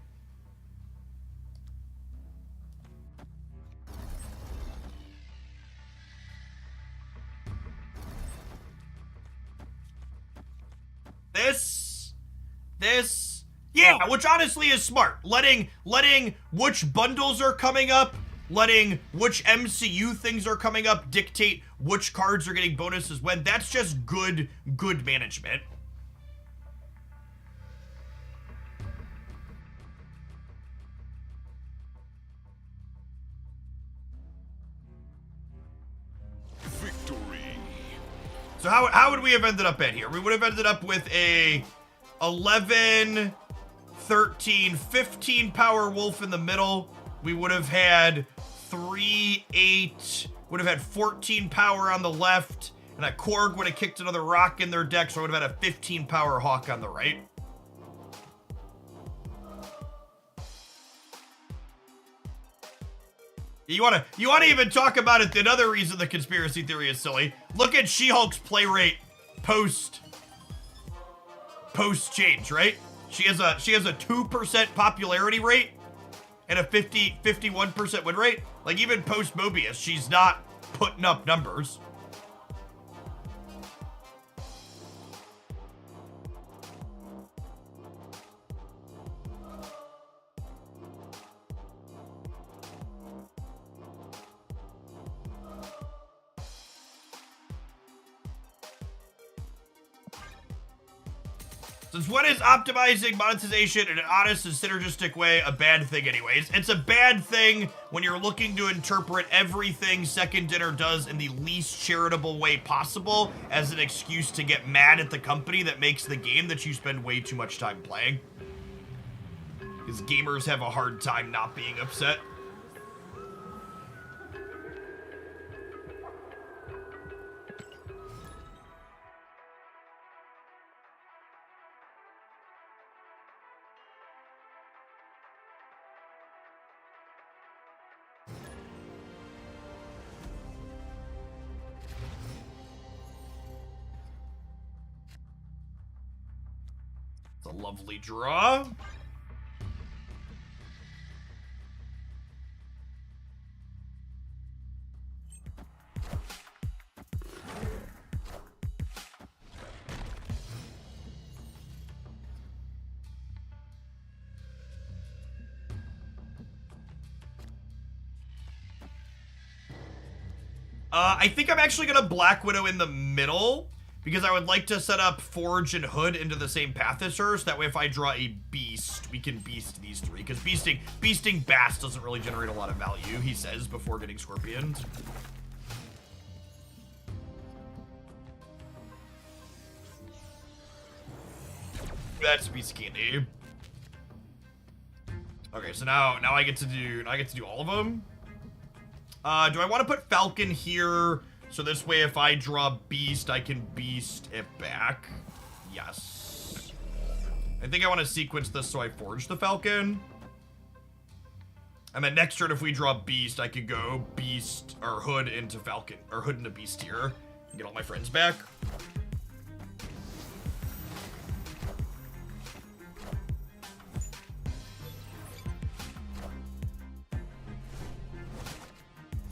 S1: Yeah, which honestly is smart. Letting which bundles are coming up, letting which MCU things are coming up dictate which cards are getting bonuses when. That's just good management.
S3: Victory.
S1: So how would we have ended up at here? We would have ended up with a 11, 13, 15 power wolf in the middle. We would have had 3, 8, would have had 14 power on the left, and a Korg would have kicked another rock in their deck, so I would have had a 15 power Hawk on the right. You wanna even talk about it? Another reason the conspiracy theory is silly. Look at She-Hulk's play rate post change, right? She has a 2% popularity rate and a 51% win rate. Like, even post Mobius, she's not putting up numbers. Since when is optimizing monetization in an honest and synergistic way a bad thing anyways? It's a bad thing when you're looking to interpret everything Second Dinner does in the least charitable way possible as an excuse to get mad at the company that makes the game that you spend way too much time playing. Because gamers have a hard time not being upset. It's a lovely draw. I think I'm actually gonna Black Widow in the middle, because I would like to set up Forge and Hood into the same path as her, so that way if I draw a Beast, we can Beast these three. Because beasting Bast doesn't really generate a lot of value, he says, before getting Scorpioned. That's a piece of candy. Okay, so now I get to do all of them. Do I want to put Falcon here So this way, if I draw Beast, I can Beast it back. Yes. I think I want to sequence this so I forge the Falcon. And then next turn, if we draw Beast, I could go Beast or Hood into Falcon, or Hood into Beast here. And get all my friends back.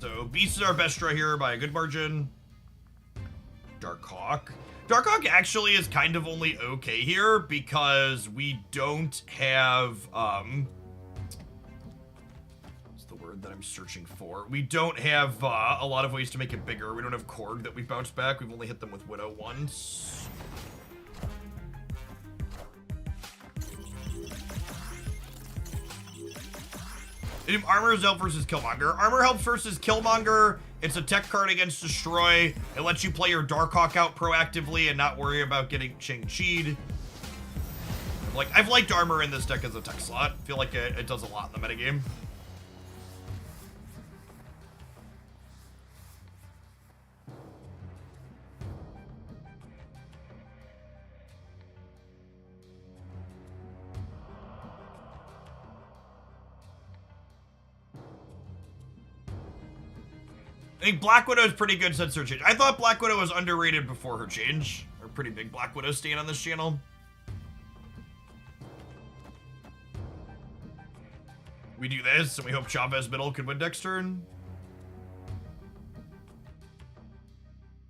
S1: So Beast is our best draw here by a good margin. Darkhawk. Darkhawk actually is kind of only okay here because we don't have, what's the word that I'm searching for? We don't have a lot of ways to make it bigger. We don't have Korg that we bounce back. We've only hit them with Widow once. Armor is help versus Killmonger. Armor helps versus Killmonger. It's a tech card against Destroy. It lets you play your Darkhawk out proactively and not worry about getting Shang-Chi'd. I've liked Armor in this deck as a tech slot. I feel like it does a lot in the metagame. I think Black Widow is pretty good since her change. I thought Black Widow was underrated before her change. We're a pretty big Black Widow stan on this channel. We do this, and we hope Chavez Middle could win next turn.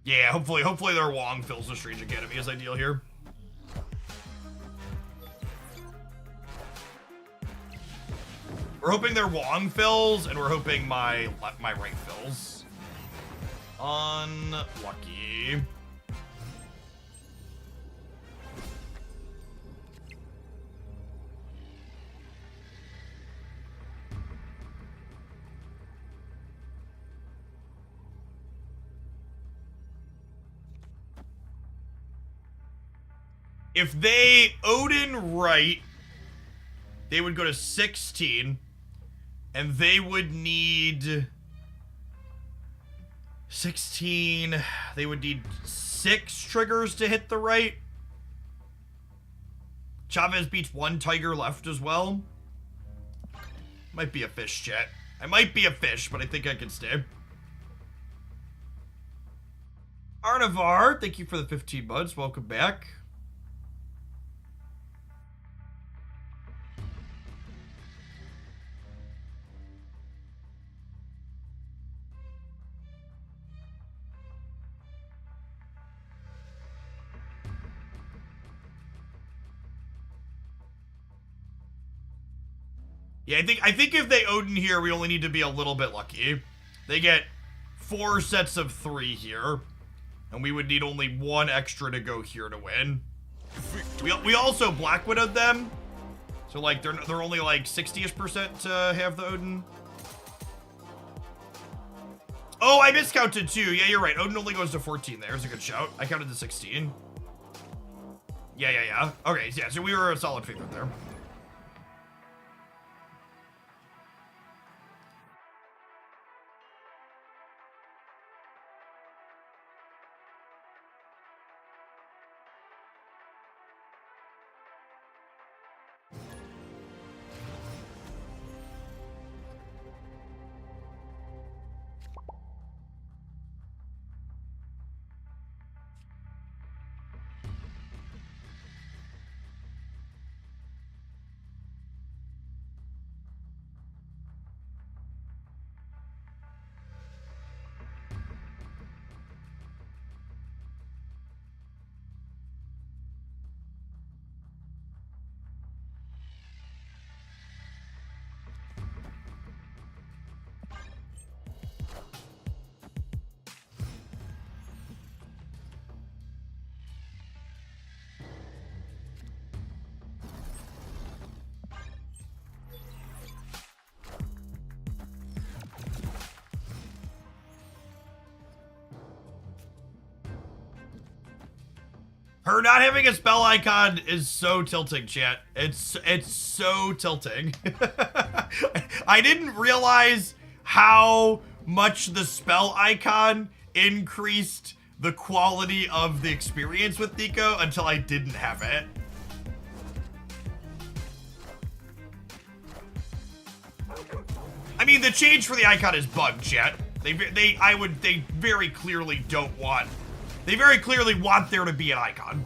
S1: Yeah, hopefully their Wong fills the Strange Academy is ideal here. We're hoping their Wong fills, and we're hoping my right fills. Unlucky. If they Odin right, they would go to 16, and they would need 16. They would need 6 triggers to hit the right. Chavez beats 1 Tiger left as well. Might be a fish, chat. I might be a fish, but I think I can stay. Arnavar, thank you for the 15 months. Welcome back. Yeah, I think if they Odin here, we only need to be a little bit lucky. They get 4 sets of 3 here, and we would need only 1 extra to go here to win. We also Black Widowed them, so like they're only like 60ish% to have the Odin. Oh, I miscounted too. Yeah, you're right. Odin only goes to 14. There's a good shout. I counted to 16. Yeah. Okay, yeah. So we were a solid favorite there. Her not having a spell icon is so tilting, chat. It's so tilting. I didn't realize how much the spell icon increased the quality of the experience with Nico until I didn't have it. I mean, the change for the icon is bugged, chat. They very clearly don't want. They very clearly want there to be an icon.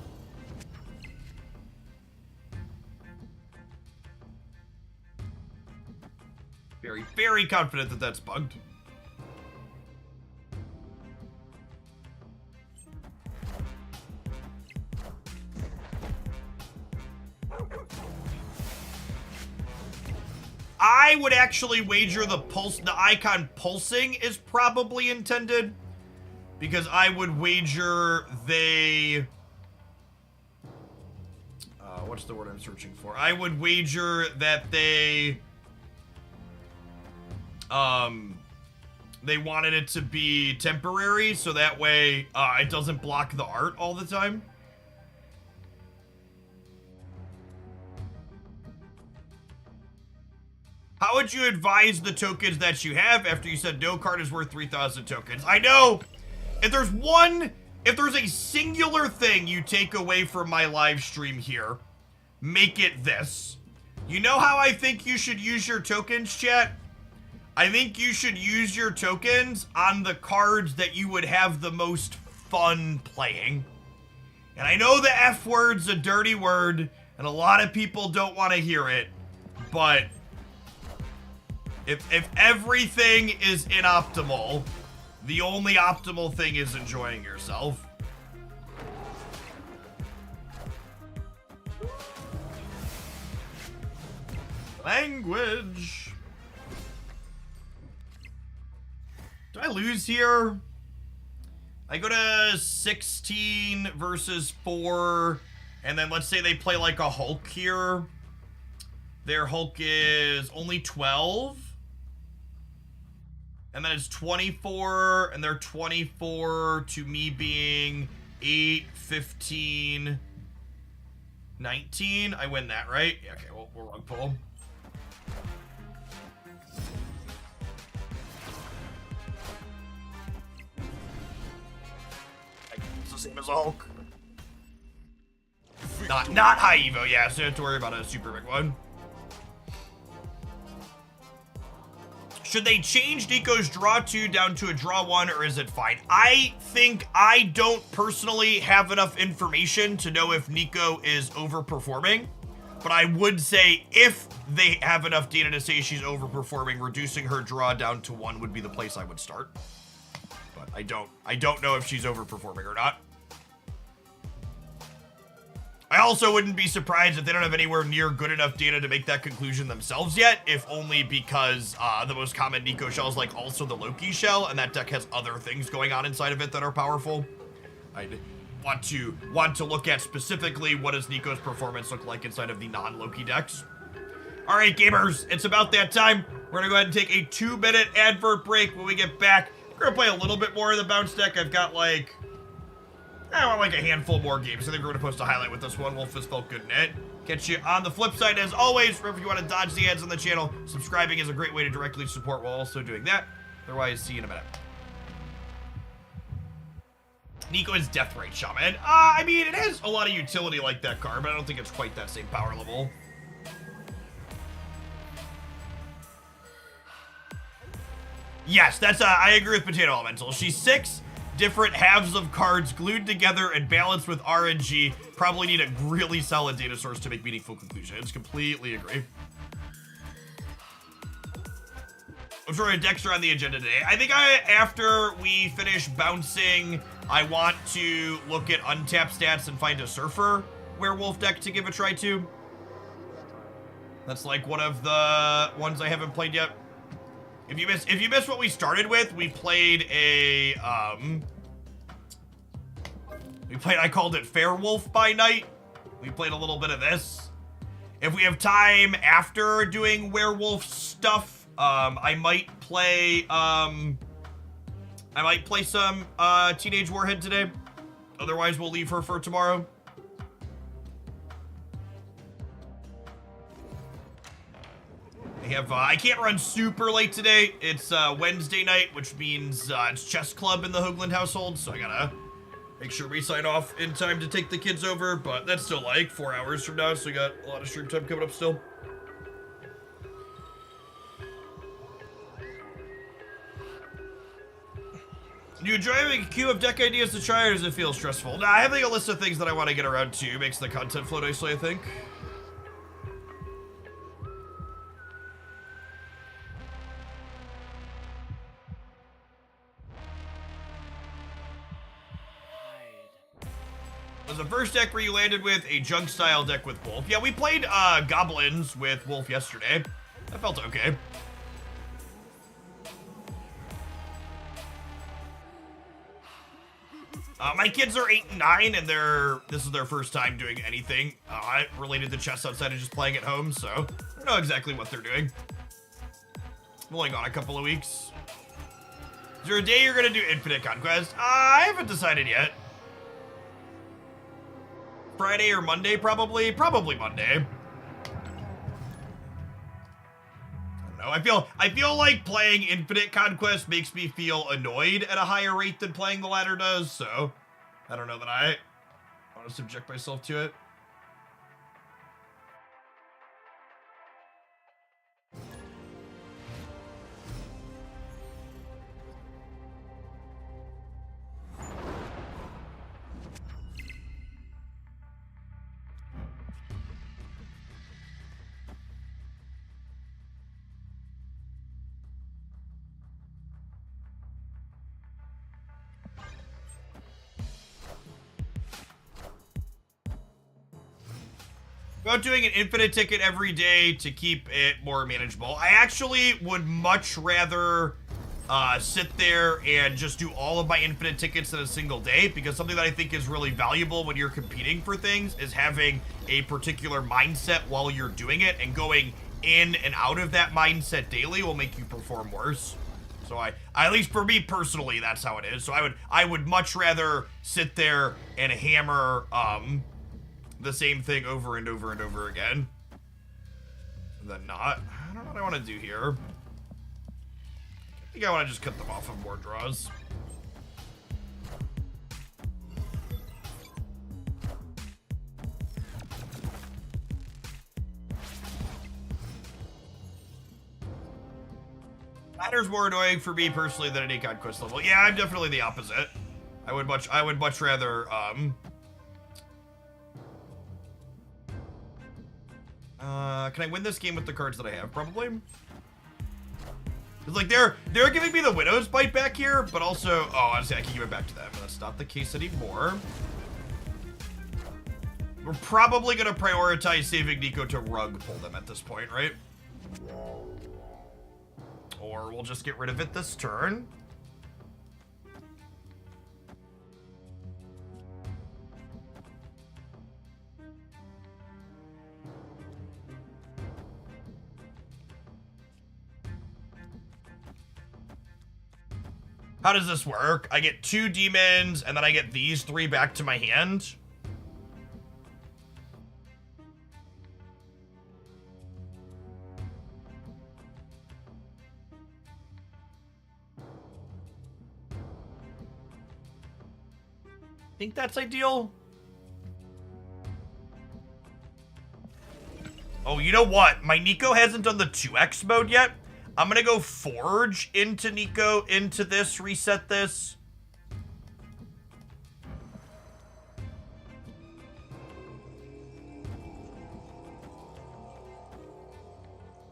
S1: Very, very confident that that's bugged. I would actually wager the icon pulsing is probably intended, because I would wager they, what's the word I'm searching for? I would wager that they wanted it to be temporary, so that way it doesn't block the art all the time. How would you advise the tokens that you have after you said no card is worth 3,000 tokens? I know, if there's a singular thing you take away from my live stream here, make it this. You know how I think you should use your tokens, chat? I think you should use your tokens on the cards that you would have the most fun playing. And I know the F word's a dirty word, and a lot of people don't want to hear it, but if everything is inoptimal, the only optimal thing is enjoying yourself. Language. Do I lose here? I go to 16 versus 4, and then let's say they play like a Hulk here. Their Hulk is only 12. And then it's 24, and they're 24 to me being 8, 15, 19. I win that, right? Yeah, okay, well, we'll rug pull. It's the same as a Hulk. Not high Evo, yeah, so you don't have to worry about a super big one. Should they change Nico's draw 2 down to a draw 1, or is it fine? I think I don't personally have enough information to know if Nico is overperforming, but I would say if they have enough data to say she's overperforming, reducing her draw down to 1 would be the place I would start. But I don't know if she's overperforming or not. I also wouldn't be surprised if they don't have anywhere near good enough data to make that conclusion themselves yet, if only because the most common Nico shell is like also the Loki shell, and that deck has other things going on inside of it that are powerful. I'd want to look at specifically what does Nico's performance look like inside of the non-Loki decks. All right, gamers, it's about that time. We're gonna go ahead and take a 2-minute advert break. When we get back, we're gonna play a little bit more of the bounce deck. I've got like, I want like a handful more games. I think we're going to post a highlight with this one. Wolf has felt good in it. Catch you on the flip side as always. Remember, if you want to dodge the ads on the channel, subscribing is a great way to directly support while also doing that. Otherwise, see you in a minute. Nico is Death Rate Shaman. I mean, it has a lot of utility like that card, but I don't think it's quite that same power level. Yes, that's, I agree with Potato Elemental. She's 6. Different halves of cards glued together and balanced with RNG. Probably need a really solid data source to make meaningful conclusions. Completely agree. I'm throwing Dexter on the agenda today. I think after we finish bouncing, I want to look at untapped stats and find a Surfer Werewolf deck to give a try to. That's like one of the ones I haven't played yet. If you missed what we started with, we played a, I called it Fairwolf by Night. We played a little bit of this. If we have time after doing werewolf stuff, I might play some, Teenage Warhead today. Otherwise, we'll leave her for tomorrow. I can't run super late today. It's Wednesday night, which means it's chess club in the Hoagland household, so I gotta make sure we sign off in time to take the kids over, but that's still like 4 hours from now, so we got a lot of stream time coming up still. Do you enjoy having a queue of deck ideas to try, or does it feel stressful? Nah, having a list of things that I want to get around to makes the content flow nicely, I think. Was the first deck where you landed with a junk style deck with Wolf? Yeah, we played Goblins with Wolf yesterday. That felt okay. My kids are 8 and 9, and this is their first time doing anything related to chess outside of just playing at home, so I don't know exactly what they're doing. I'm only gone a couple of weeks. Is there a day you're gonna do Infinite Conquest? I haven't decided yet. Friday or Monday, probably. Probably Monday. I don't know. I feel like playing Infinite Conquest makes me feel annoyed at a higher rate than playing the latter does, so I don't know that I want to subject myself to it. About doing an infinite ticket every day to keep it more manageable. I actually would much rather sit there and just do all of my infinite tickets in a single day, because something that I think is really valuable when you're competing for things is having a particular mindset while you're doing it, and going in and out of that mindset daily will make you perform worse. So at least for me personally, that's how it is. So I would much rather sit there and hammer the same thing over and over and over again than not. I don't know what I want to do here. I think I want to just cut them off of more draws. Ladder's more annoying for me personally than any Conquest level. Yeah, I'm definitely the opposite. I would much rather can I win this game with the cards that I have? Probably. It's like they're giving me the Widow's Bite back here, but also, oh, honestly, I can give it back to them. That's not the case anymore. We're probably gonna prioritize saving Nico to rug pull them at this point, right? Or we'll just get rid of it this turn. How does this work? I get 2 demons, and then I get these 3 back to my hand. I think that's ideal. Oh, you know what? My Nico hasn't done the 2x mode yet. I'm gonna go forge into Nico, into this, reset this.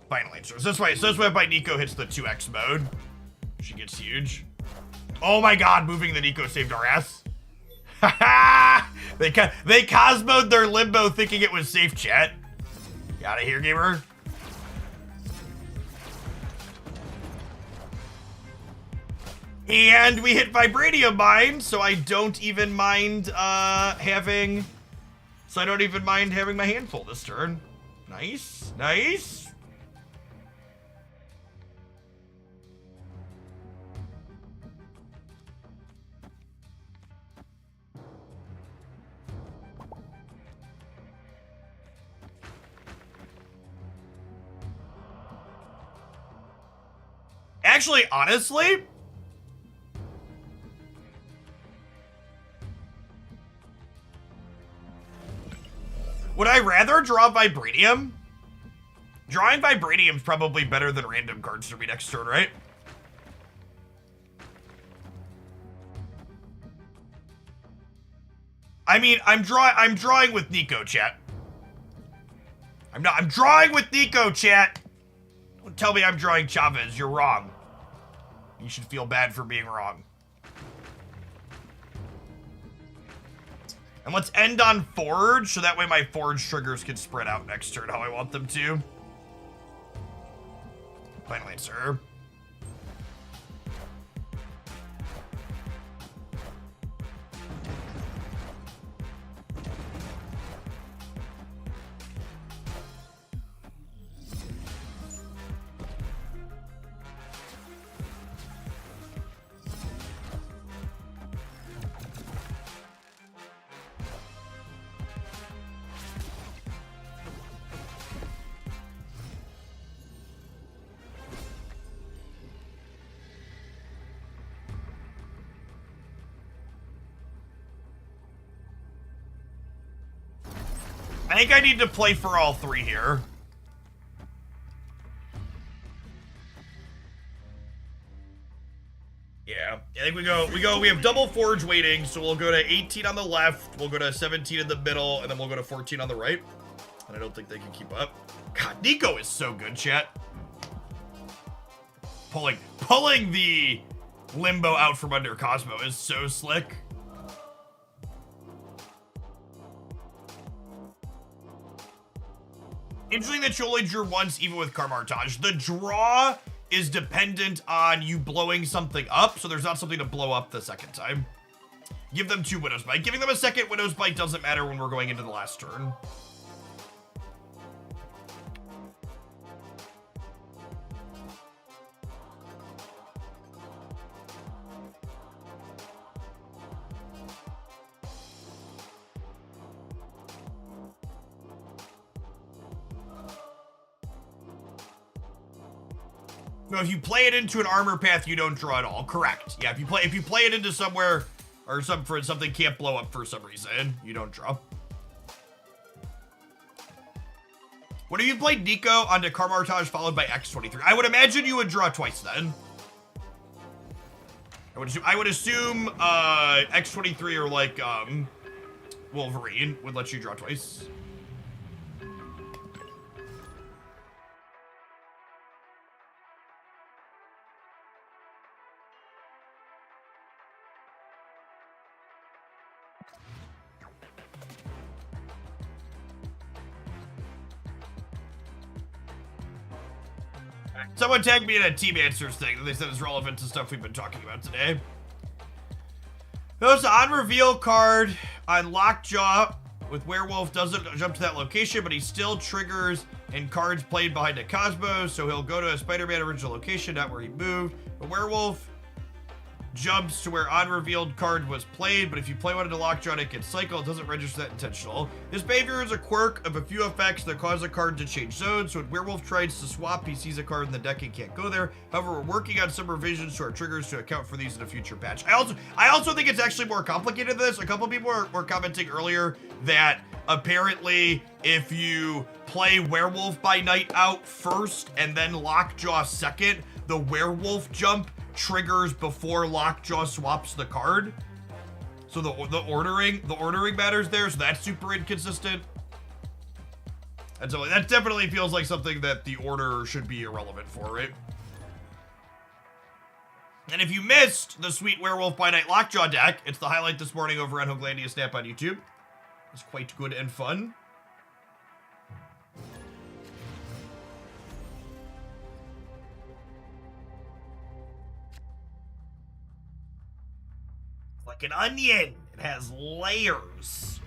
S1: Finally, so this way my Nico hits the 2x mode. She gets huge. Oh my god, moving the Nico saved our ass. They Cosmo'd their limbo thinking it was safe, chat. Get out of here, gamer. And we hit Vibranium Mine, so I don't even mind having my hand full this turn. Nice, nice. Actually, honestly, would I rather draw Vibranium? Drawing Vibranium's probably better than random cards for me next turn, right? I mean, I'm drawing with Nico, chat. I'm drawing with Nico, chat. Don't tell me I'm drawing Chavez. You're wrong. You should feel bad for being wrong. And let's end on Forge, so that way my Forge triggers can spread out next turn how I want them to. Finally, sir. I think I need to play for all three here. Yeah, I think we have double Forge waiting, so we'll go to 18 on the left, we'll go to 17 in the middle, and then we'll go to 14 on the right. And I don't think they can keep up. God, Nico is so good, chat. Pulling the Limbo out from under Cosmo is so slick. Interesting that you only drew once, even with Carmartage. The draw is dependent on you blowing something up, so there's not something to blow up the second time. Give them 2 Widow's Bite. Giving them a second Widow's Bite doesn't matter when we're going into the last turn. No, if you play it into an armor path, you don't draw at all. Correct. Yeah, if you play it into somewhere or something can't blow up for some reason, you don't draw. What if you played Nico onto Carmartage followed by X23? I would imagine you would draw twice then. I would assume X23 or like Wolverine would let you draw twice. Someone tagged me in a Team Answers thing that they said is relevant to stuff we've been talking about today. Notice the on-reveal card on Lockjaw with Werewolf doesn't jump to that location, but he still triggers in cards played behind a Cosmo, so he'll go to a Spider-Man original location, not where he moved. But Werewolf jumps to where on-revealed card was played, but if you play one into Lockjaw and it gets cycled, it doesn't register that intentional. This behavior is a quirk of a few effects that cause a card to change zones, so when Werewolf tries to swap, he sees a card in the deck and can't go there. However, we're working on some revisions to our triggers to account for these in a future patch. I also think it's actually more complicated than this. A couple people were commenting earlier that apparently if you play Werewolf by Night out first and then Lockjaw second, the Werewolf jump triggers before Lockjaw swaps the card. So the ordering matters there, so that's super inconsistent. And so that definitely feels like something that the order should be irrelevant for, right? And if you missed the sweet Werewolf by Night Lockjaw deck, it's the highlight this morning over on Hoaglandia Snap on YouTube. It's quite good and fun. Like an onion. It has layers.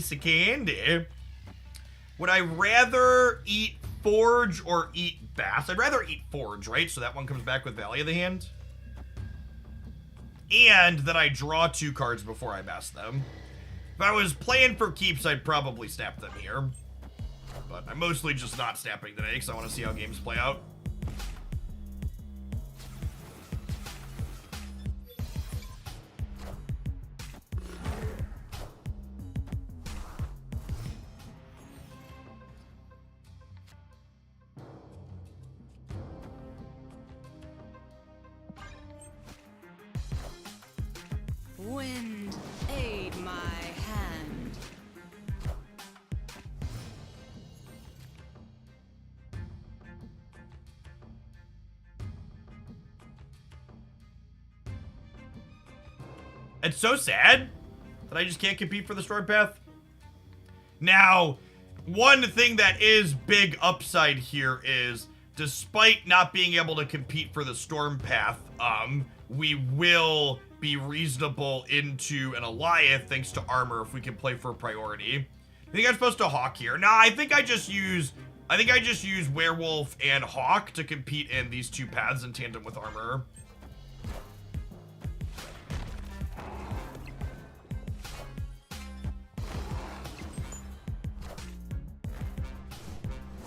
S1: piece of candy. Would I rather eat Forge or eat Bath? I'd rather eat Forge, right? So that one comes back with Valley of the Hand. And that I draw 2 cards before I Bath them. If I was playing for keeps, I'd probably snap them here. But I'm mostly just not snapping today because I want to see how games play out.
S4: Wind, aid my hand.
S1: It's so sad that I just can't compete for the Storm Path. Now, one thing that is big upside here is, despite not being able to compete for the Storm Path, we will be reasonable into an Alioth thanks to armor if we can play for priority. I think I'm supposed to Hawk here. Nah, I think I just use Werewolf and Hawk to compete in these 2 paths in tandem with armor.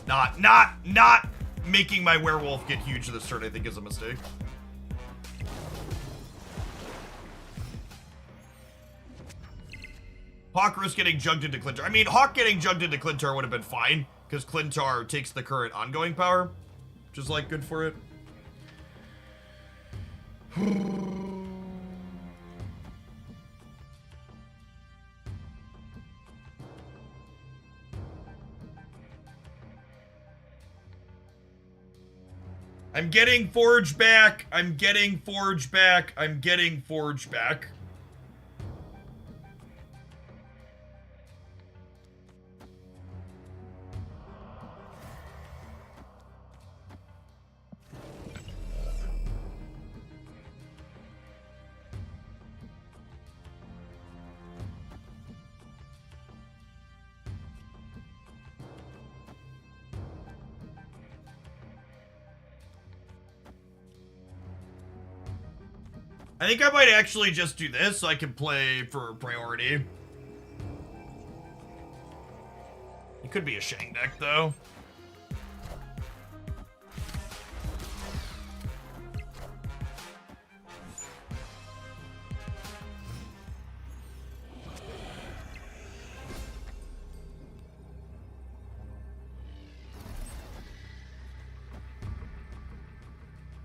S1: Not making my Werewolf get huge this turn, I think, is a mistake. Hawk risk getting junked into Clintar. I mean, Hawk getting junked into Clintar would have been fine, because Clintar takes the current ongoing power, which is, like, good for it. I'm getting Forge back. I'm getting Forge back. I'm getting Forge back. I think I might actually just do this so I can play for priority. It could be a Shang deck, though.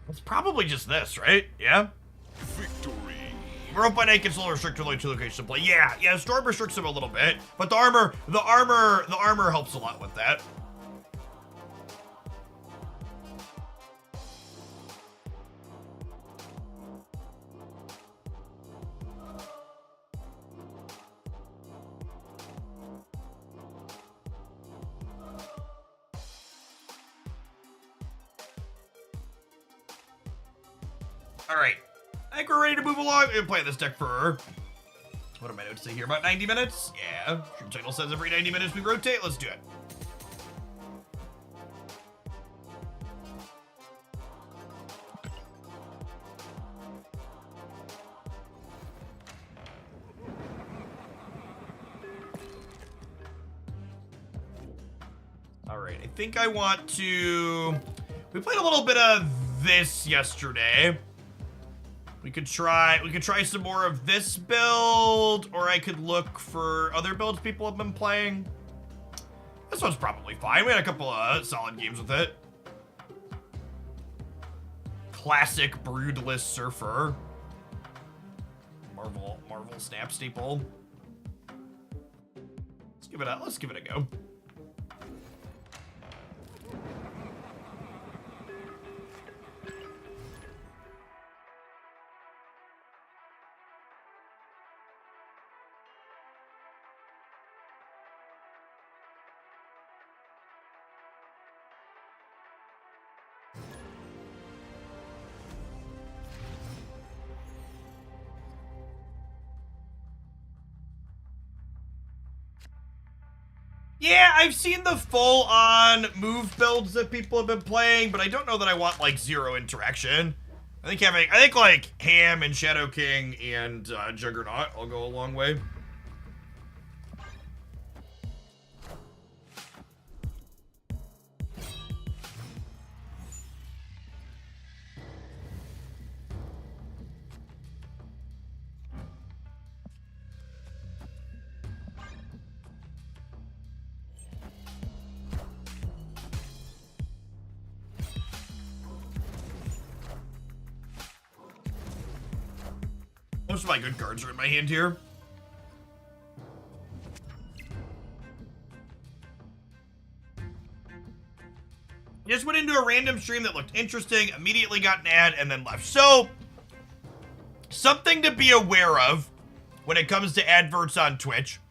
S1: It's probably just this, right? Yeah?
S3: Victory.
S1: We're up by naked soul restrict to only 2 locations to play. Yeah, Storm restricts him a little bit, but the armor helps a lot with that. All right. I think we're ready to move along. I'm gonna play this deck for, what am I notes say here, about 90 minutes? Yeah, Stream Signal says every 90 minutes we rotate. Let's do it. All right, I think I want to, we played a little bit of this yesterday. We could try some more of this build, or I could look for other builds people have been playing. This one's probably fine. We had a couple of solid games with it. Classic Broodless Surfer. Marvel Snap Staple. Let's give it a go. Yeah, I've seen the full-on move builds that people have been playing, but I don't know that I want, like, zero interaction. I think like, Ham and Shadow King and Juggernaut will go a long way. Most of my good cards are in my hand here. Just went into a random stream that looked interesting, immediately got an ad, and then left. So, something to be aware of when it comes to adverts on Twitch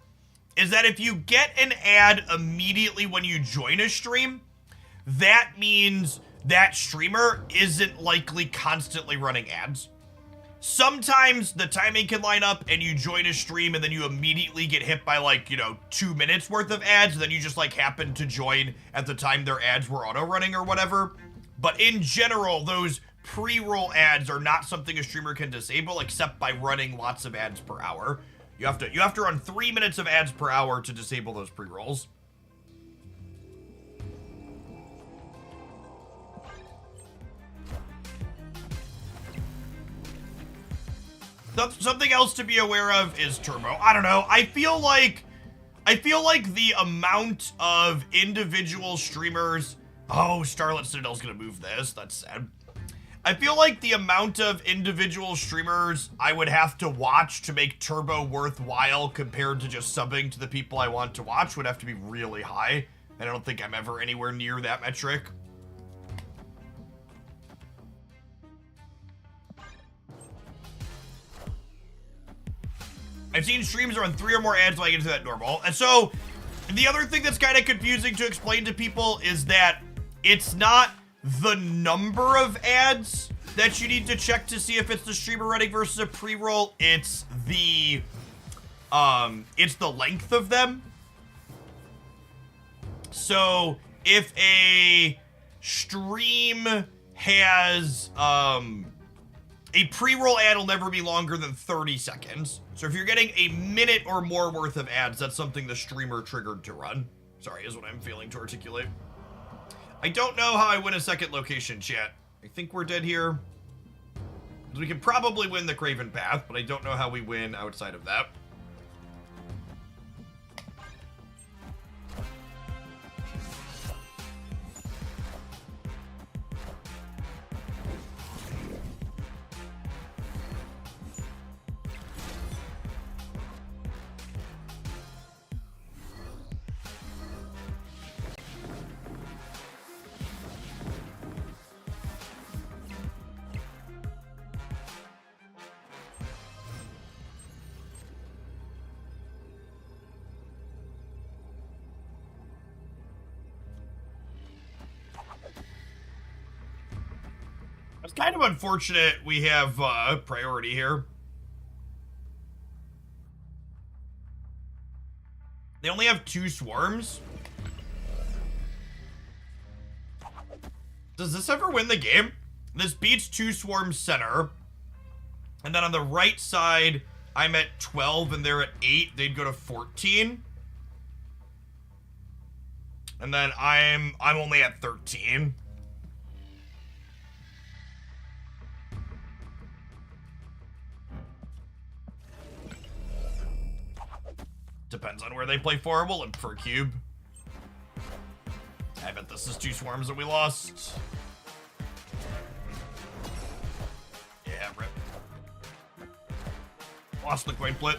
S1: is that if you get an ad immediately when you join a stream, that means that streamer isn't likely constantly running ads. Sometimes the timing can line up and you join a stream and then you immediately get hit by, like, 2 minutes worth of ads, and then you just, like, happen to join at the time their ads were auto-running or whatever. But in general, those pre-roll ads are not something a streamer can disable except by running lots of ads per hour. You have to run 3 minutes of ads per hour to disable those pre-rolls. Something else to be aware of is Turbo. I don't know. I feel like the amount of individual streamers. Oh, Starlit Citadel's gonna move this. That's sad. I feel like the amount of individual streamers I would have to watch to make Turbo worthwhile compared to just subbing to the people I want to watch would have to be really high. And I don't think I'm ever anywhere near that metric. I've seen streams run 3 or more ads when I get into that normal. And so, the other thing that's kind of confusing to explain to people is that it's not the number of ads that you need to check to see if it's the streamer running versus a pre-roll. It's the length of them. So, if a stream has, a pre-roll ad will never be longer than 30 seconds. So if you're getting a minute or more worth of ads, that's something the streamer triggered to run. Sorry, is what I'm failing to articulate. I don't know how I win a second location, chat. I think we're dead here. We can probably win the Craven Path, but I don't know how we win outside of that. It's kind of unfortunate we have priority here. They only have 2 swarms. Does this ever win the game? This beats 2 swarms center. And then on the right side, I'm at 12 and they're at 8. They'd go to 14. And then I'm only at 13. Depends on where they play for. We'll look for a cube. I bet this is 2 swarms that we lost. Yeah, rip. Lost the coin flip.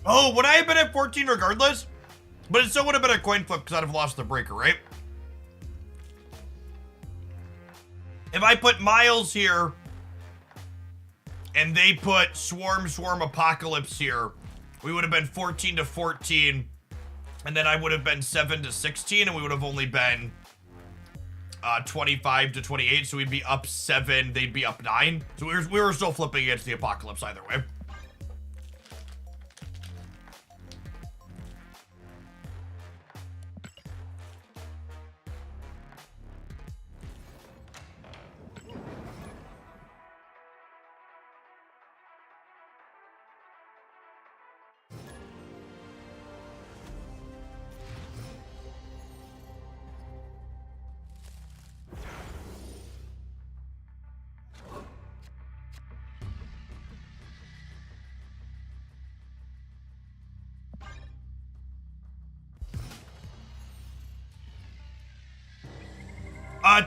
S1: Oh, would I have been at 14 regardless? But it still would have been a coin flip because I'd have lost the breaker, right? If I put Miles here and they put Swarm Apocalypse here, we would have been 14 to 14 And then I would have been 7 to 16, and we would have only been 25 to 28, so we'd be up 7, they'd be up 9. So we were still flipping against the apocalypse either way.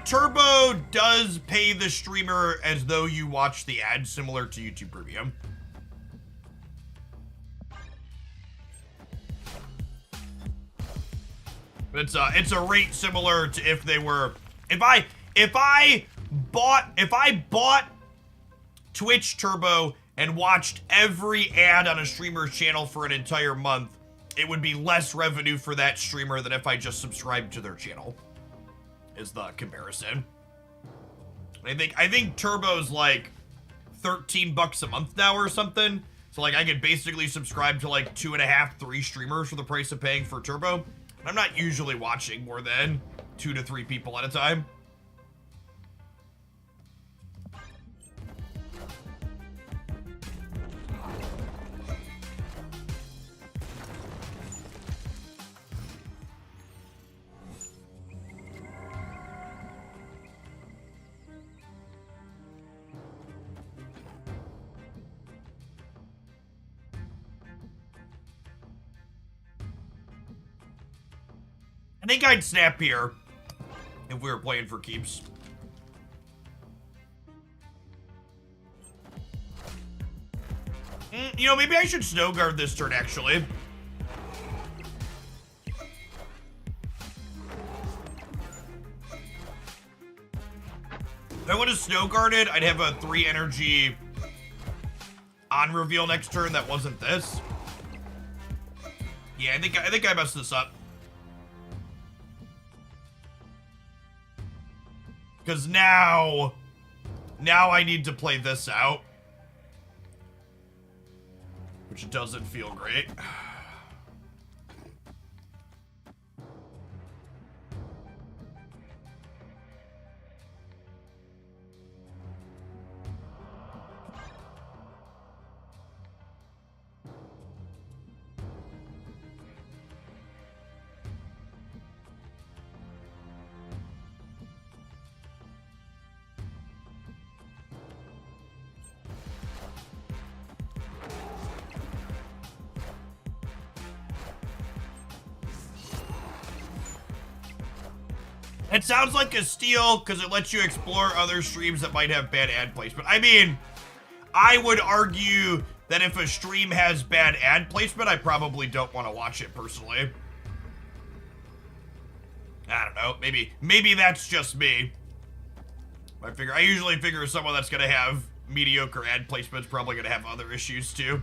S1: Turbo does pay the streamer as though you watch the ad, similar to YouTube Premium. It's a rate similar to if they were, if I bought Twitch Turbo and watched every ad on a streamer's channel for an entire month, it would be less revenue for that streamer than if I just subscribed to their channel. Is the comparison. I think Turbo's like $13 a month now or something. So like I could basically subscribe to like 2.5, 3 streamers for the price of paying for Turbo. And I'm not usually watching more than 2 to 3 people at a time. I think I'd snap here if we were playing for keeps. You know, maybe I should snow guard this turn, actually. If I would have snow guarded, I'd have a 3 energy on reveal next turn that wasn't this. Yeah, I think I messed this up. Because now I need to play this out. Which doesn't feel great. It sounds like a steal because it lets you explore other streams that might have bad ad placement. I mean, I would argue that if a stream has bad ad placement, I probably don't want to watch it personally. I don't know. Maybe that's just me. I usually figure someone that's gonna have mediocre ad placement is probably gonna have other issues too.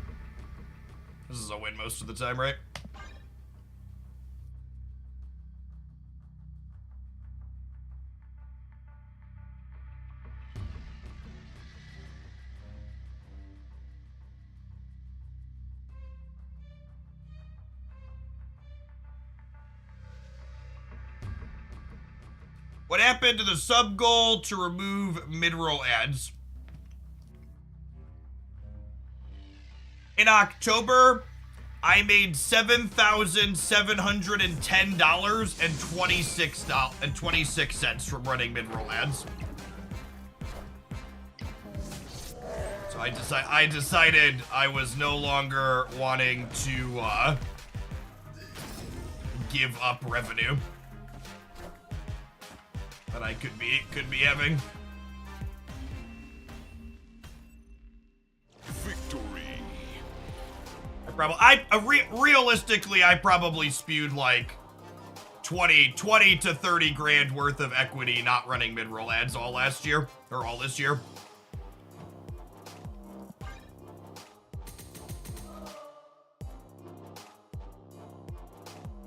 S1: This is a win most of the time, right? What happened to the sub goal to remove mid-roll ads? In October, I made $7,710.26 from running mid-roll ads. So I decided I was no longer wanting to give up revenue that I could be having.
S3: Victory.
S1: Realistically, I probably spewed like 20 to 30 grand worth of equity not running mid-roll ads all last year, or all this year.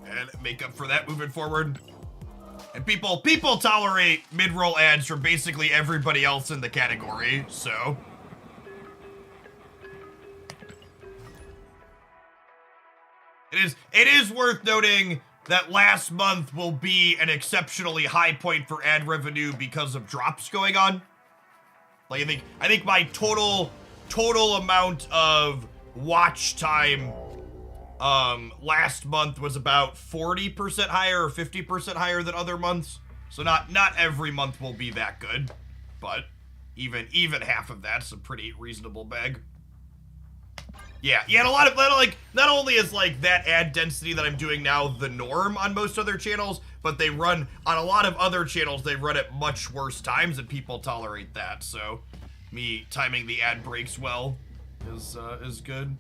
S1: and make up for that moving forward. And people tolerate mid-roll ads from basically everybody else in the category, so. It is worth noting that last month will be an exceptionally high point for ad revenue because of drops going on. Like I think my total amount of watch time last month was about 40% higher or 50% higher than other months. So not every month will be that good, but even half of that's a pretty reasonable bag. Yeah, and a lot of, like, not only is, like, that ad density that I'm doing now the norm on most other channels, but they run, on a lot of other channels, they run at much worse times, and people tolerate that, so me timing the ad breaks well is good.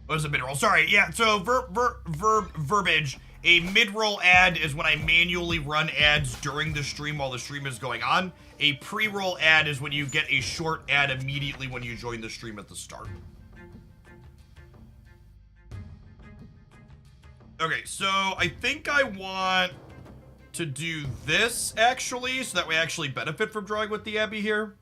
S1: What is a mid-roll? Sorry, yeah, so verbiage. A mid-roll ad is when I manually run ads during the stream while the stream is going on. A pre-roll ad is when you get a short ad immediately when you join the stream at the start. Okay, so I think I want to do this, actually, so that we actually benefit from drawing with the Abby here.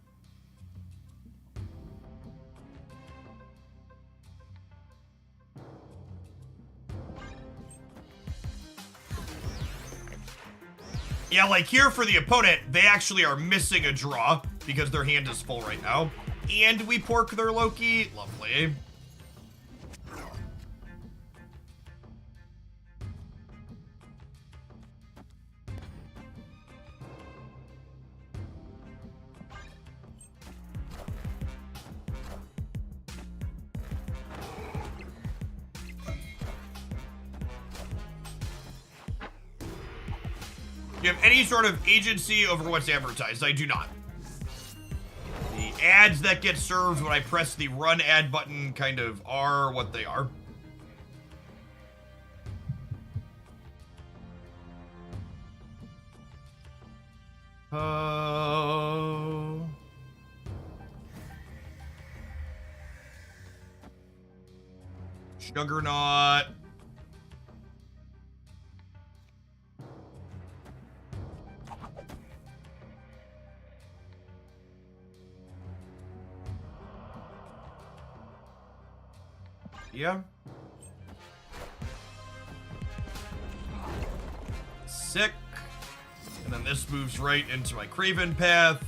S1: Yeah, like here for the opponent, they actually are missing a draw because their hand is full right now. And we pork their Loki. Lovely. Do you have any sort of agency over what's advertised? I do not. The ads that get served when I press the run ad button kind of are what they are. Juggernaut. Yeah. Sick. And then this moves right into my Craven path.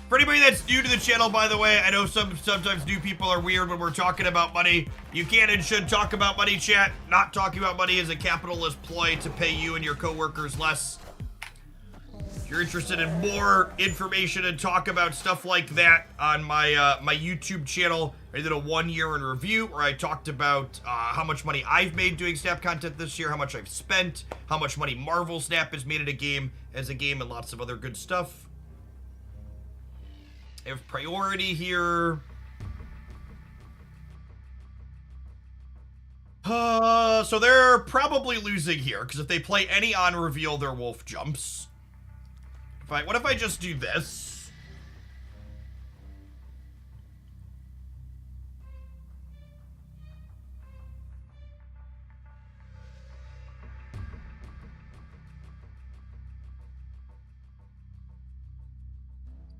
S1: For anybody that's new to the channel, by the way, I know sometimes new people are weird when we're talking about money. You can and should talk about money, chat. Not talking about money is a capitalist ploy to pay you and your coworkers less. If you're interested in more information and talk about stuff like that on my my YouTube channel, I did a 1 year in review where I talked about how much money I've made doing Snap content this year, how much I've spent, how much money Marvel Snap has made it as a game, and lots of other good stuff. I have priority here. So they're probably losing here, because if they play any on reveal, their wolf jumps. What if I just do this?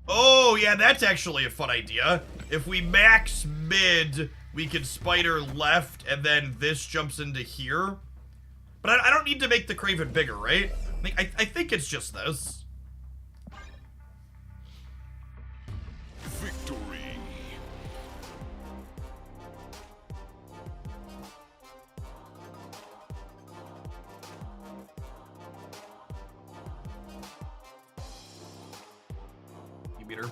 S1: Oh, yeah, that's actually a fun idea. If we max mid, we can spider left, and then this jumps into here. But I don't need to make the Craven bigger, right? I think it's just this.
S3: Victory.
S1: You beat her.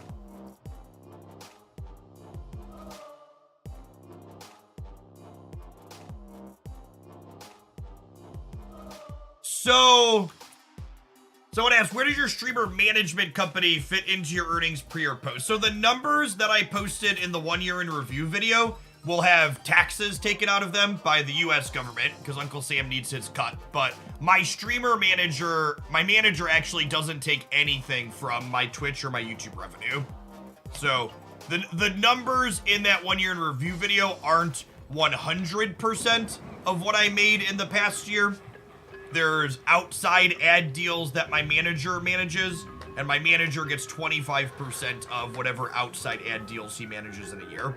S1: So someone asked, where does your streamer management company fit into your earnings pre or post? So the numbers that I posted in the 1 year in review video, will have taxes taken out of them by the US government because Uncle Sam needs his cut. But my manager actually doesn't take anything from my Twitch or my YouTube revenue. So the numbers in that 1 year in review video aren't 100% of what I made in the past year. There's outside ad deals that my manager manages, and my manager gets 25% of whatever outside ad deals he manages in a year.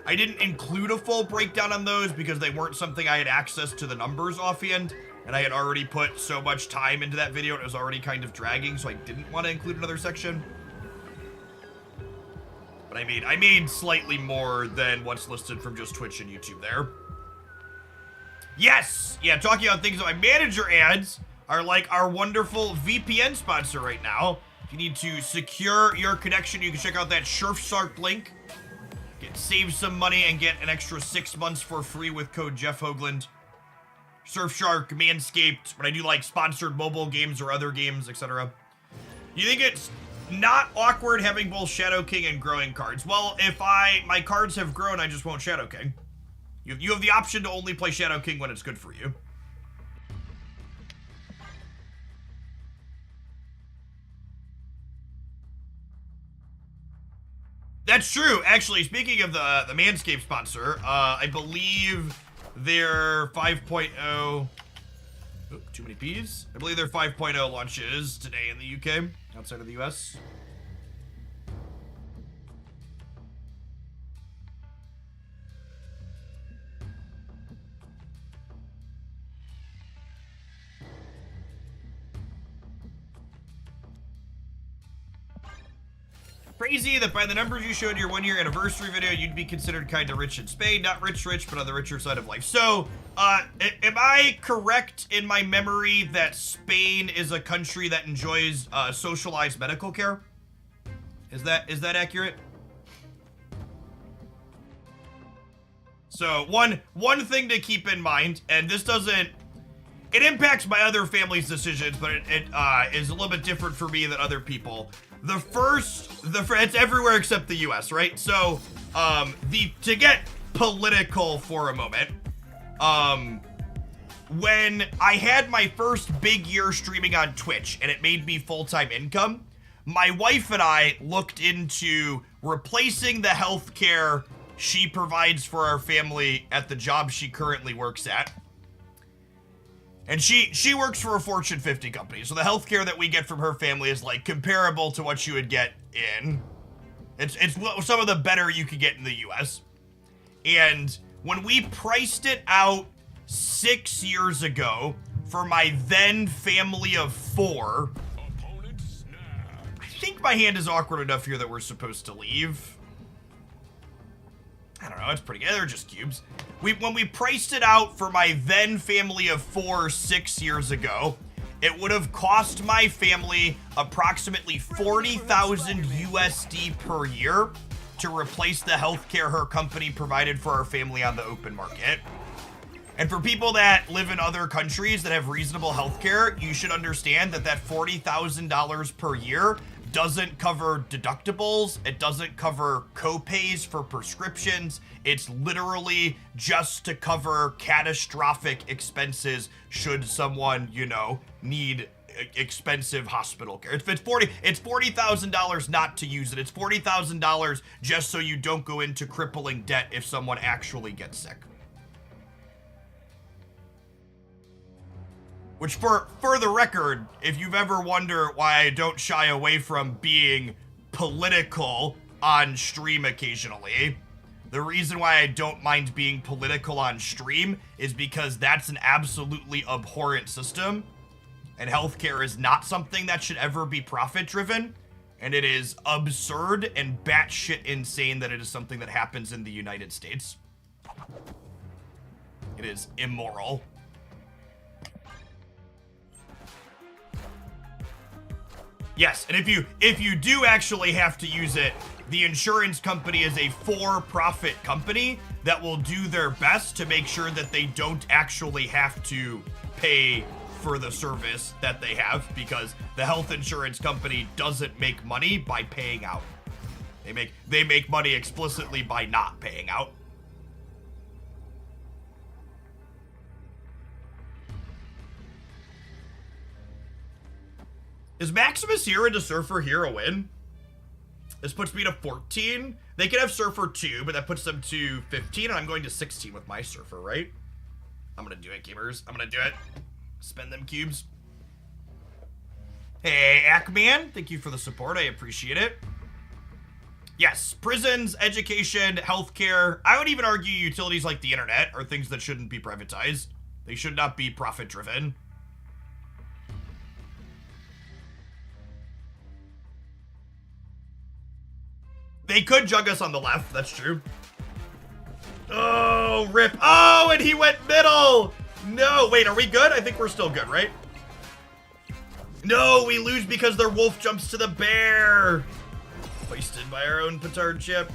S1: I didn't include a full breakdown on those because they weren't something I had access to the numbers offhand, and I had already put so much time into that video, and it was already kind of dragging, so I didn't want to include another section. But I made slightly more than what's listed from just Twitch and YouTube there. Yes! Yeah, talking about things that my manager ads are like our wonderful VPN sponsor right now. If you need to secure your connection, you can check out that Surfshark link. Save some money and get an extra 6 months for free with code Jeff Hoagland. Surfshark, Manscaped, when I do like sponsored mobile games or other games, etc. You think it's not awkward having both Shadow King and growing cards? Well, if my cards have grown, I just won't Shadow King. You have the option to only play Shadow King when it's good for you. That's true. Actually, speaking of the Manscaped sponsor, I believe their 5.0... Oh, too many P's. I believe their 5.0 launches today in the UK, outside of the US. Crazy that by the numbers you showed your 1 year anniversary video, you'd be considered kind of rich in Spain. Not rich, but on the richer side of life. So, am I correct in my memory that Spain is a country that enjoys socialized medical care? Is that accurate? So, one thing to keep in mind, and this doesn't... It impacts my other family's decisions, but it is a little bit different for me than other people. It's everywhere except the US, right? So, to get political for a moment, when I had my first big year streaming on Twitch and it made me full-time income, my wife and I looked into replacing the healthcare she provides for our family at the job she currently works at. And she works for a Fortune 50 company, so the healthcare that we get from her family is like comparable to what you would get in. It's some of the better you could get in the US. And when we priced it out 6 years ago for my then family of 4, I think my hand is awkward enough here that we're supposed to leave. I don't know, it's pretty good. They're just cubes. When we priced it out for my then family of 4 6 years ago, it would have cost my family approximately 40,000 USD per year to replace the healthcare her company provided for our family on the open market. And for people that live in other countries that have reasonable healthcare, you should understand that $40,000 per year doesn't cover deductibles, it doesn't cover co-pays for prescriptions, it's literally just to cover catastrophic expenses should someone, need expensive hospital care. It's $40,000 not to use it. It's $40,000 just so you don't go into crippling debt if someone actually gets sick. Which, for the record, if you've ever wondered why I don't shy away from being political on stream occasionally, the reason why I don't mind being political on stream is because that's an absolutely abhorrent system, and healthcare is not something that should ever be profit-driven, and it is absurd and batshit insane that it is something that happens in the United States. It is immoral. Yes, and if you do actually have to use it, the insurance company is a for-profit company that will do their best to make sure that they don't actually have to pay for the service that they have, because the health insurance company doesn't make money by paying out. They make money explicitly by not paying out. Is Maximus here and a Surfer here a win? This puts me to 14. They can have Surfer 2, but that puts them to 15, and I'm going to 16 with my Surfer, right? I'm gonna do it, gamers. I'm gonna do it. Spend them cubes. Hey, Ackman, thank you for the support. I appreciate it. Yes, prisons, education, healthcare. I would even argue utilities like the internet are things that shouldn't be privatized. They should not be profit-driven. They could jug us on the left, that's true. Oh, rip. Oh, and he went middle. No, wait, are we good? I think we're still good, right? No, we lose because their wolf jumps to the bear. Wasted by our own petard ship.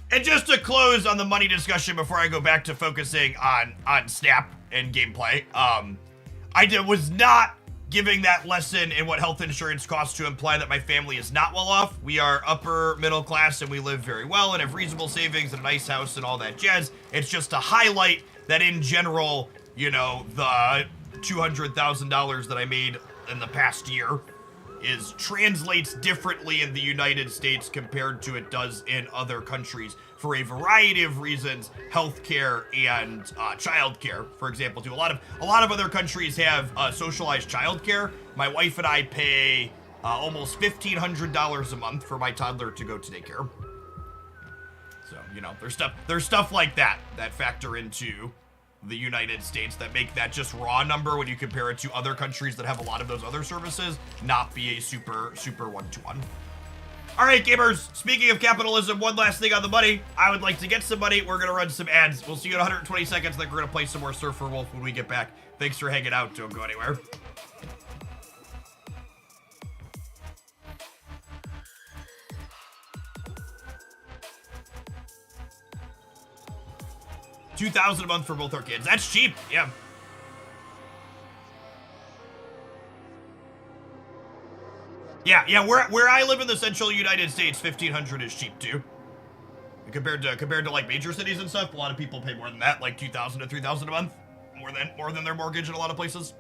S1: And just to close on the money discussion before I go back to focusing on Snap and gameplay, I was not giving that lesson in what health insurance costs to imply that my family is not well off. We are upper middle class and we live very well and have reasonable savings and a nice house and all that jazz. It's just to highlight that in general, you know, the $200,000 that I made in the past year translates differently in the United States compared to it does in other countries for a variety of reasons, healthcare and childcare, for example, too. A lot of other countries have socialized childcare. My wife and I pay almost $1,500 a month for my toddler to go to daycare. So, you know, there's stuff like that factor into the United States that make that just raw number when you compare it to other countries that have a lot of those other services not be a super one-to-one. All right, gamers, speaking of capitalism, one last thing on the money. I would like to get some money. We're going to run some ads. We'll see you in 120 seconds. I think we're going to play some more Surfer Wolf when we get back. Thanks for hanging out. Don't go anywhere. $2,000 a month for both our kids. That's cheap. Yeah. Yeah. Where I live in the central United States, $1,500 is cheap too. And compared to like major cities and stuff, a lot of people pay more than that, like $2,000 to $3,000 a month, more than their mortgage in a lot of places.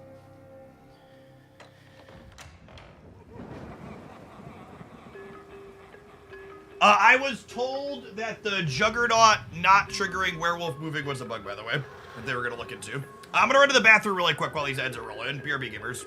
S1: I was told that the Juggernaut not triggering werewolf moving was a bug, by the way, that they were going to look into. I'm going to run to the bathroom really quick while these ads are rolling. BRB gamers.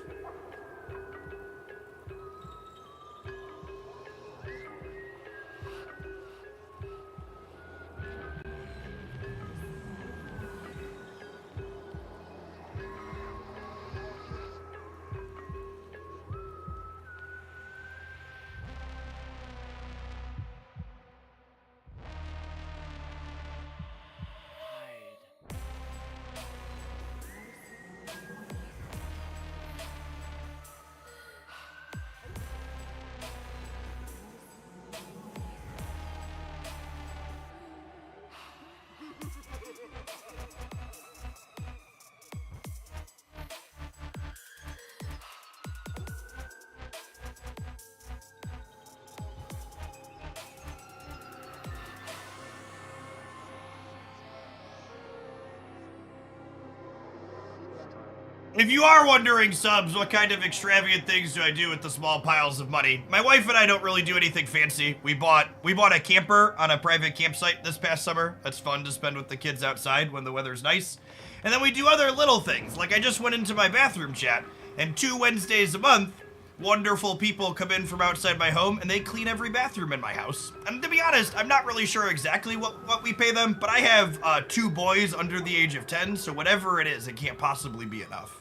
S1: If you are wondering, subs, what kind of extravagant things do I do with the small piles of money? My wife and I don't really do anything fancy. We bought a camper on a private campsite this past summer. That's fun to spend with the kids outside when the weather's nice. And then we do other little things, like I just went into my bathroom chat, and 2 Wednesdays a month, wonderful people come in from outside my home and they clean every bathroom in my house. And to be honest, I'm not really sure exactly what we pay them, but I have 2 boys under the age of 10, so whatever it is, it can't possibly be enough.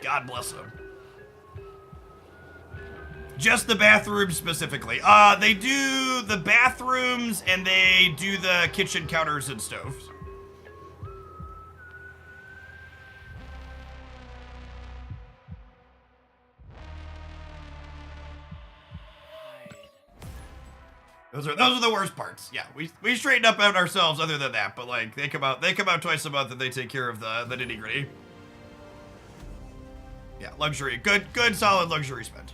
S1: God bless them. Just the bathrooms specifically. They do the bathrooms and they do the kitchen counters and stoves. Those are the worst parts. Yeah, we straighten up out ourselves other than that, but like they come out twice a month and they take care of the nitty gritty. Yeah, luxury. Good solid luxury spend.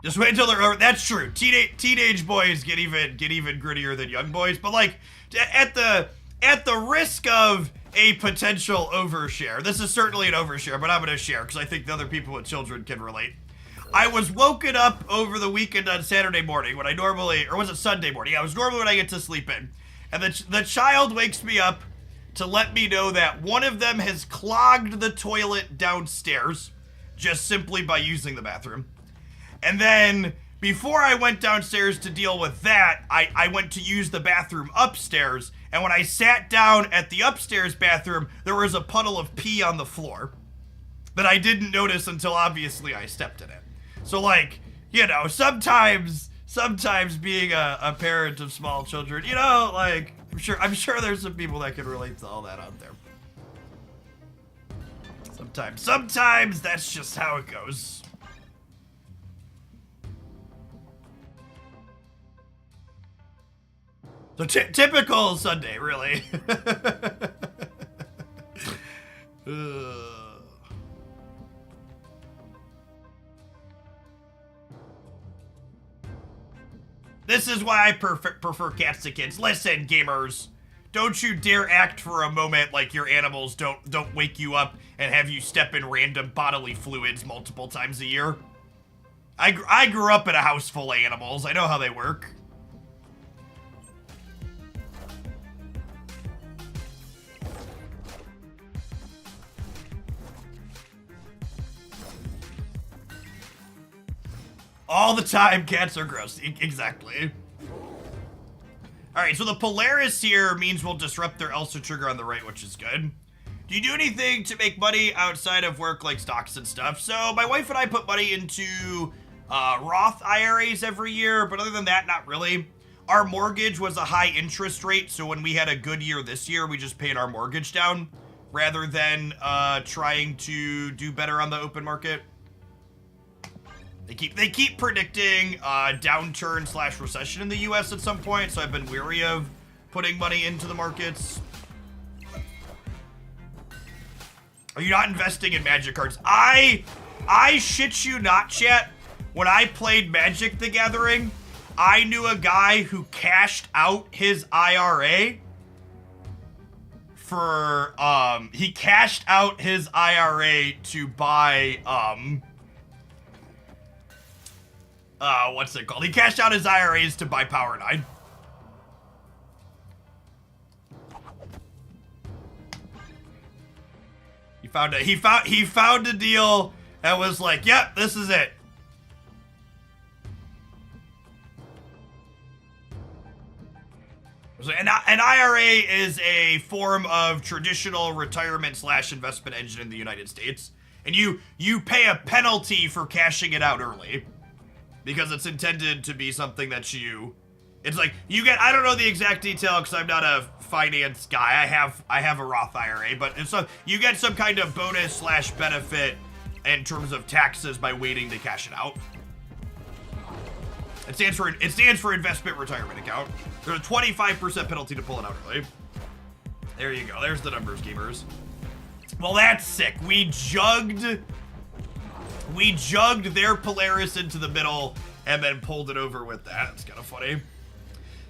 S1: Just wait until they're over. That's true. Teenage boys get even grittier than young boys. But like, at the risk of a potential overshare, this is certainly an overshare, but I'm gonna share because I think the other people with children can relate. I was woken up over the weekend on Saturday morning when I normally, or was it Sunday morning? Yeah, it was normally when I get to sleep in, and the child wakes me up to let me know that one of them has clogged the toilet downstairs just simply by using the bathroom. And then, before I went downstairs to deal with that, I went to use the bathroom upstairs, and when I sat down at the upstairs bathroom, there was a puddle of pee on the floor that I didn't notice until obviously I stepped in it. So like, you know, sometimes being a parent of small children, you know, like, I'm sure there's some people that can relate to all that out there. Sometimes that's just how it goes. So typical Sunday, really. This is why I prefer cats to kids. Listen, gamers, don't you dare act for a moment like your animals don't wake you up and have you step in random bodily fluids multiple times a year. I grew up in a house full of animals. I know how they work. All the time, cats are gross. Exactly. Alright, so the Polaris here means we'll disrupt their Elsa trigger on the right, which is good. Do you do anything to make money outside of work, like stocks and stuff? So my wife and I put money into Roth IRAs every year, but other than that, not really. Our mortgage was a high interest rate, so when we had a good year this year, we just paid our mortgage down rather than trying to do better on the open market. They keep predicting downturn / recession in the US at some point, so I've been weary of putting money into the markets. Are you not investing in Magic cards? I shit you not, chat. When I played Magic the Gathering, I knew a guy who cashed out his IRA for he cashed out his IRA to buy what's it called? He cashed out his IRAs to buy Power 9. He found a deal and was like, "Yep, this is it." So an IRA is a form of traditional retirement / investment engine in the United States, and you pay a penalty for cashing it out early. Because it's intended to be something that it's like, you get, I don't know the exact detail because I'm not a finance guy. I have a Roth IRA, but you get some kind of bonus / benefit in terms of taxes by waiting to cash it out. It stands for investment retirement account. There's a 25% penalty to pull it out early. There you go. There's the numbers, gamers. Well, that's sick. We jugged their Polaris into the middle and then pulled it over with that. It's kind of funny.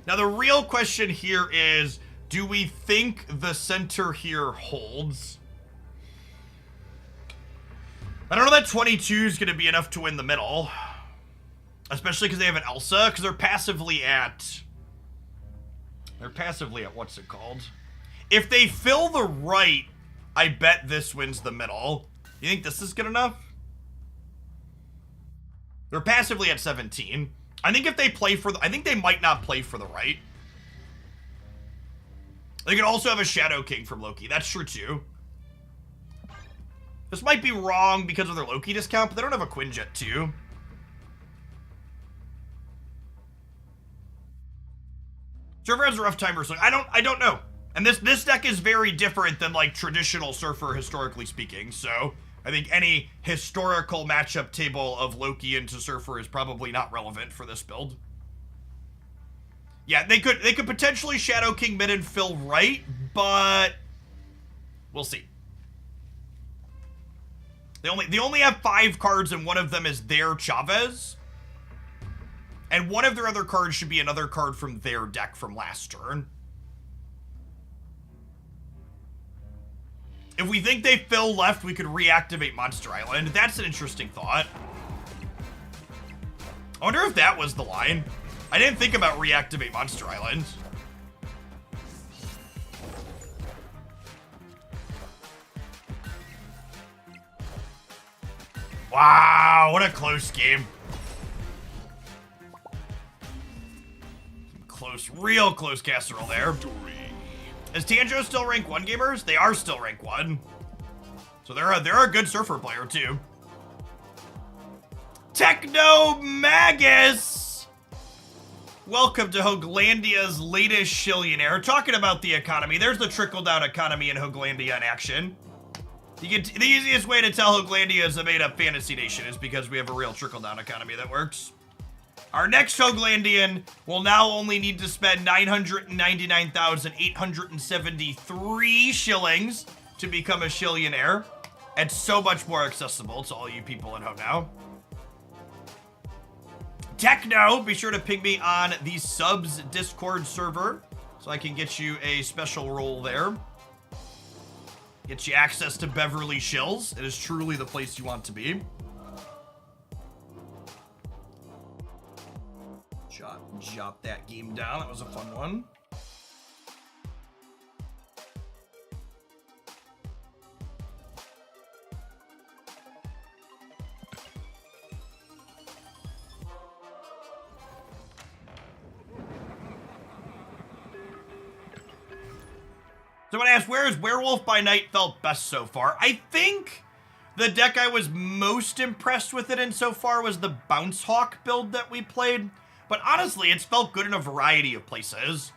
S1: Now, the real question here is, do we think the center here holds? I don't know that 22 is going to be enough to win the middle. Especially because they have an Elsa, because they're passively at what's it called? If they fill the right, I bet this wins the middle. You think this is good enough? They're passively at 17. I think if they play for I think they might not play for the right. They could also have a Shadow King from Loki. That's true too. This might be wrong because of their Loki discount, but they don't have a Quinjet too. Surfer has a rough time wrestling. I don't know. And this deck is very different than like traditional Surfer historically speaking, so I think any historical matchup table of Loki into Surfer is probably not relevant for this build. Yeah, they could potentially Shadow King mid and fill right, but we'll see. They only have 5 cards and one of them is their Chavez. And one of their other cards should be another card from their deck from last turn. If we think they fill left, we could reactivate Monster Island. That's an interesting thought. I wonder if that was the line. I didn't think about reactivate Monster Island. Wow, what a close game. Close, real close casserole there. Is Tanjo still rank 1 gamers? They are still rank 1. So they're a good surfer player too. Techno Magus! Welcome to Hoaglandia's latest Shillionaire. Talking about the economy. There's the trickle-down economy in Hoaglandia in action. The easiest way to tell Hoaglandia is a made-up fantasy nation is because we have a real trickle-down economy that works. Our next Hoaglandian will now only need to spend 999,873 shillings to become a Shillionaire. It's so much more accessible to all you people at home now. Techno, be sure to ping me on the subs Discord server so I can get you a special role there. Get you access to Beverly Shills. It is truly the place you want to be. Jot that game down. That was a fun one. Someone asked, where is Werewolf by Night felt best so far? I think the deck I was most impressed with it in so far was the Bounce Hawk build that we played. But honestly, it's felt good in a variety of places.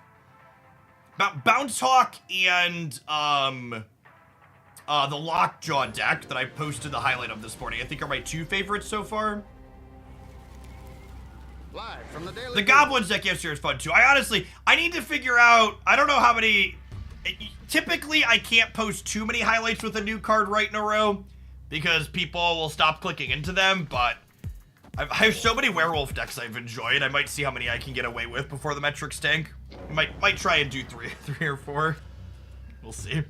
S1: Bounce Hawk and the Lockjaw deck that I posted the highlight of this morning, I think are my 2 favorites so far.
S5: Live from the Daily
S1: The Goblins deck yesterday is fun too. I need to figure out, I don't know how many, typically I can't post too many highlights with a new card right in a row because people will stop clicking into them, but I have so many werewolf decks I've enjoyed. I might see how many I can get away with before the metrics tank. Might try and do three or 4. We'll see. I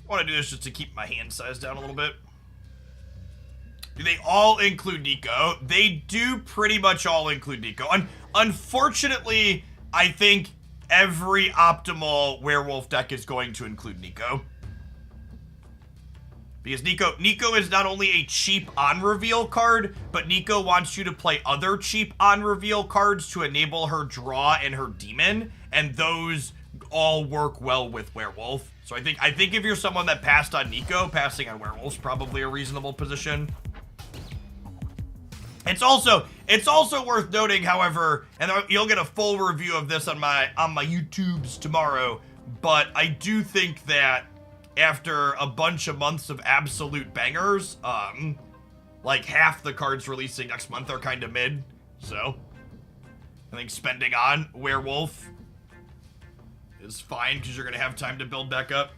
S1: want to do this just to keep my hand size down a little bit. Do they all include Nico? They do pretty much all include Nico. Unfortunately, I think every optimal werewolf deck is going to include Nico. Because Nico is not only a cheap on-reveal card, but Nico wants you to play other cheap on-reveal cards to enable her draw and her demon, and those all work well with Werewolf. So I think if you're someone that passed on Nico, passing on Werewolf's probably a reasonable position. It's also worth noting, however, and you'll get a full review of this on my YouTubes tomorrow, but I do think that after a bunch of months of absolute bangers, like half the cards releasing next month are kind of mid. So I think spending on Werewolf is fine because you're going to have time to build back up.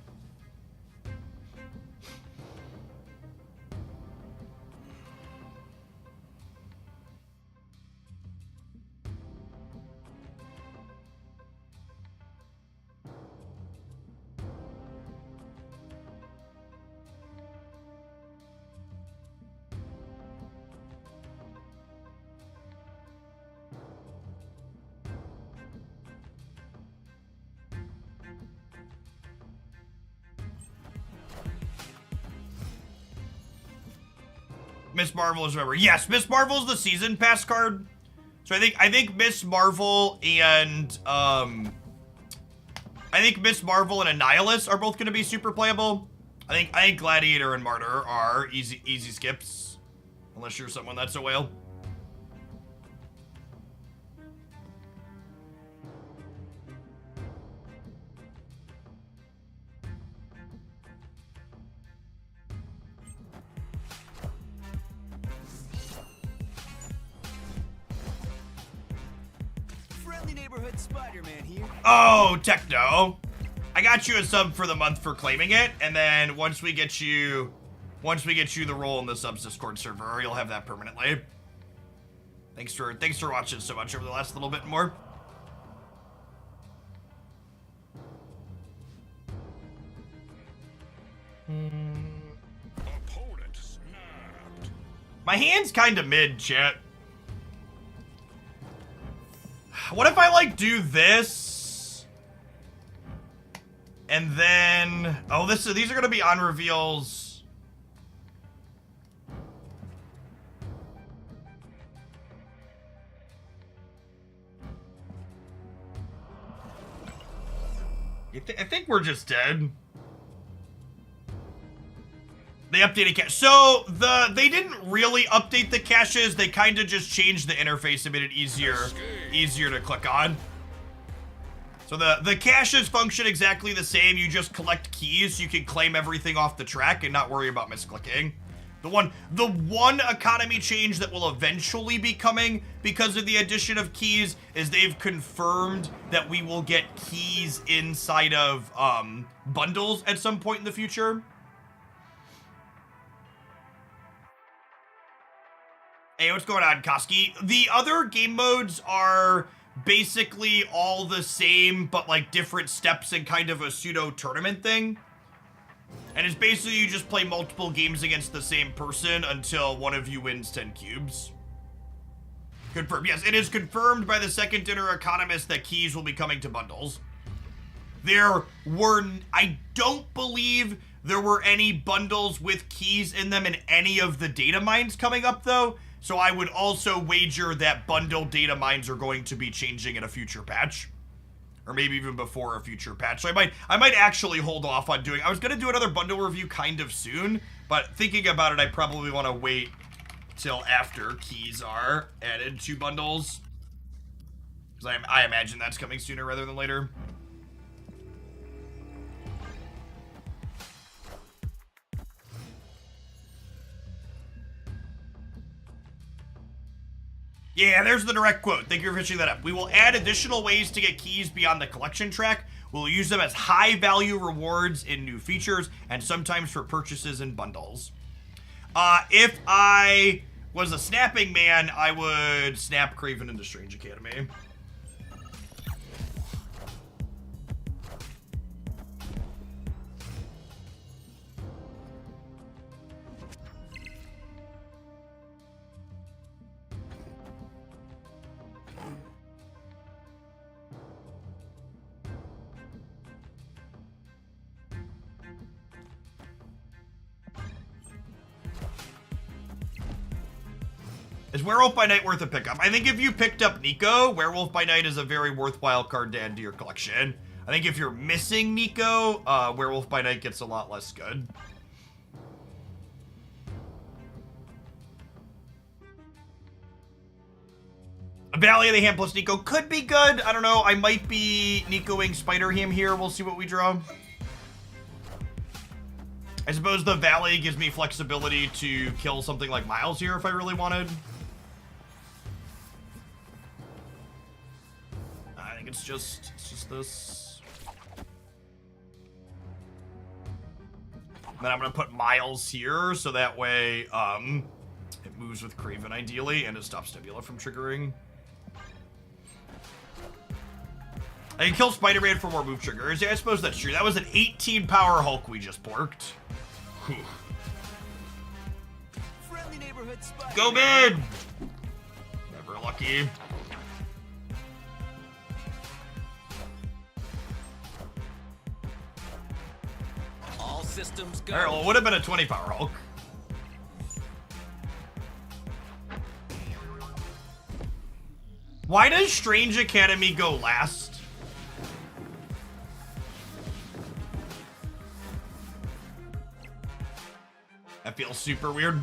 S1: Miss Marvel is remember. Yes, Miss Marvel's the season pass card. So I think Miss Marvel and I think Miss Marvel and Annihilus are both going to be super playable. I think Gladiator and Martyr are easy skips, unless you're someone that's a whale.
S3: Neighborhood Spider-Man here.
S1: Oh, Techno. I got you a sub for the month for claiming it, and then once we get you Once we get you the role in the subs Discord server, you'll have that permanently. Thanks for watching so much over the last little bit more.
S3: Opponent snapped.
S1: My hand's kind of mid, chat. What if I, like, do this? And then... Oh, these are going to be on reveals. I think we're just dead. They updated cache. So they didn't really update the caches. They kind of just changed the interface and made it easier to click on. So the caches function exactly the same. You just collect keys. So you can claim everything off the track and not worry about misclicking. The one economy change that will eventually be coming because of the addition of keys is they've confirmed that we will get keys inside of bundles at some point in the future. Hey, what's going on, Koski? The other game modes are basically all the same, but like different steps and kind of a pseudo tournament thing. And it's basically you just play multiple games against the same person until one of you wins 10 cubes. Confirmed. Yes, it is confirmed by the second dinner economist that keys will be coming to bundles. I don't believe there were any bundles with keys in them in any of the data mines coming up, though. So I would also wager that bundle data mines are going to be changing in a future patch. Or maybe even before a future patch. So I might actually hold off on doing... I was going to do another bundle review kind of soon, but thinking about it, I probably want to wait till after keys are added to bundles. Because I imagine that's coming sooner rather than later. Yeah, there's the direct quote. Thank you for finishing that up. We will add additional ways to get keys beyond the collection track. We'll use them as high-value rewards in new features and sometimes for purchases in bundles. If I was a snapping man, I would snap Kraven into Strange Academy. Is Werewolf by Night worth a pickup? I think if you picked up Nico, Werewolf by Night is a very worthwhile card to add to your collection. I think if you're missing Nico, Werewolf by Night gets a lot less good. Valley of the Hand plus Nico could be good. I don't know. I might be Nicoing Spiderham here. We'll see what we draw. I suppose the Valley gives me flexibility to kill something like Miles here if I really wanted. I think it's just this. Then I'm gonna put Miles here so that way it moves with Kraven ideally and it stops Nebula from triggering. I can kill Spider-Man for more move triggers. Yeah, I suppose that's true. That was an 18 power Hulk we just porked.
S3: Friendly neighborhood Spider.
S1: Go mid! Never lucky.
S3: All systems go.
S1: Alright, well, it would have been a 20 power Hulk. Why does Strange Academy go last? That feels super weird.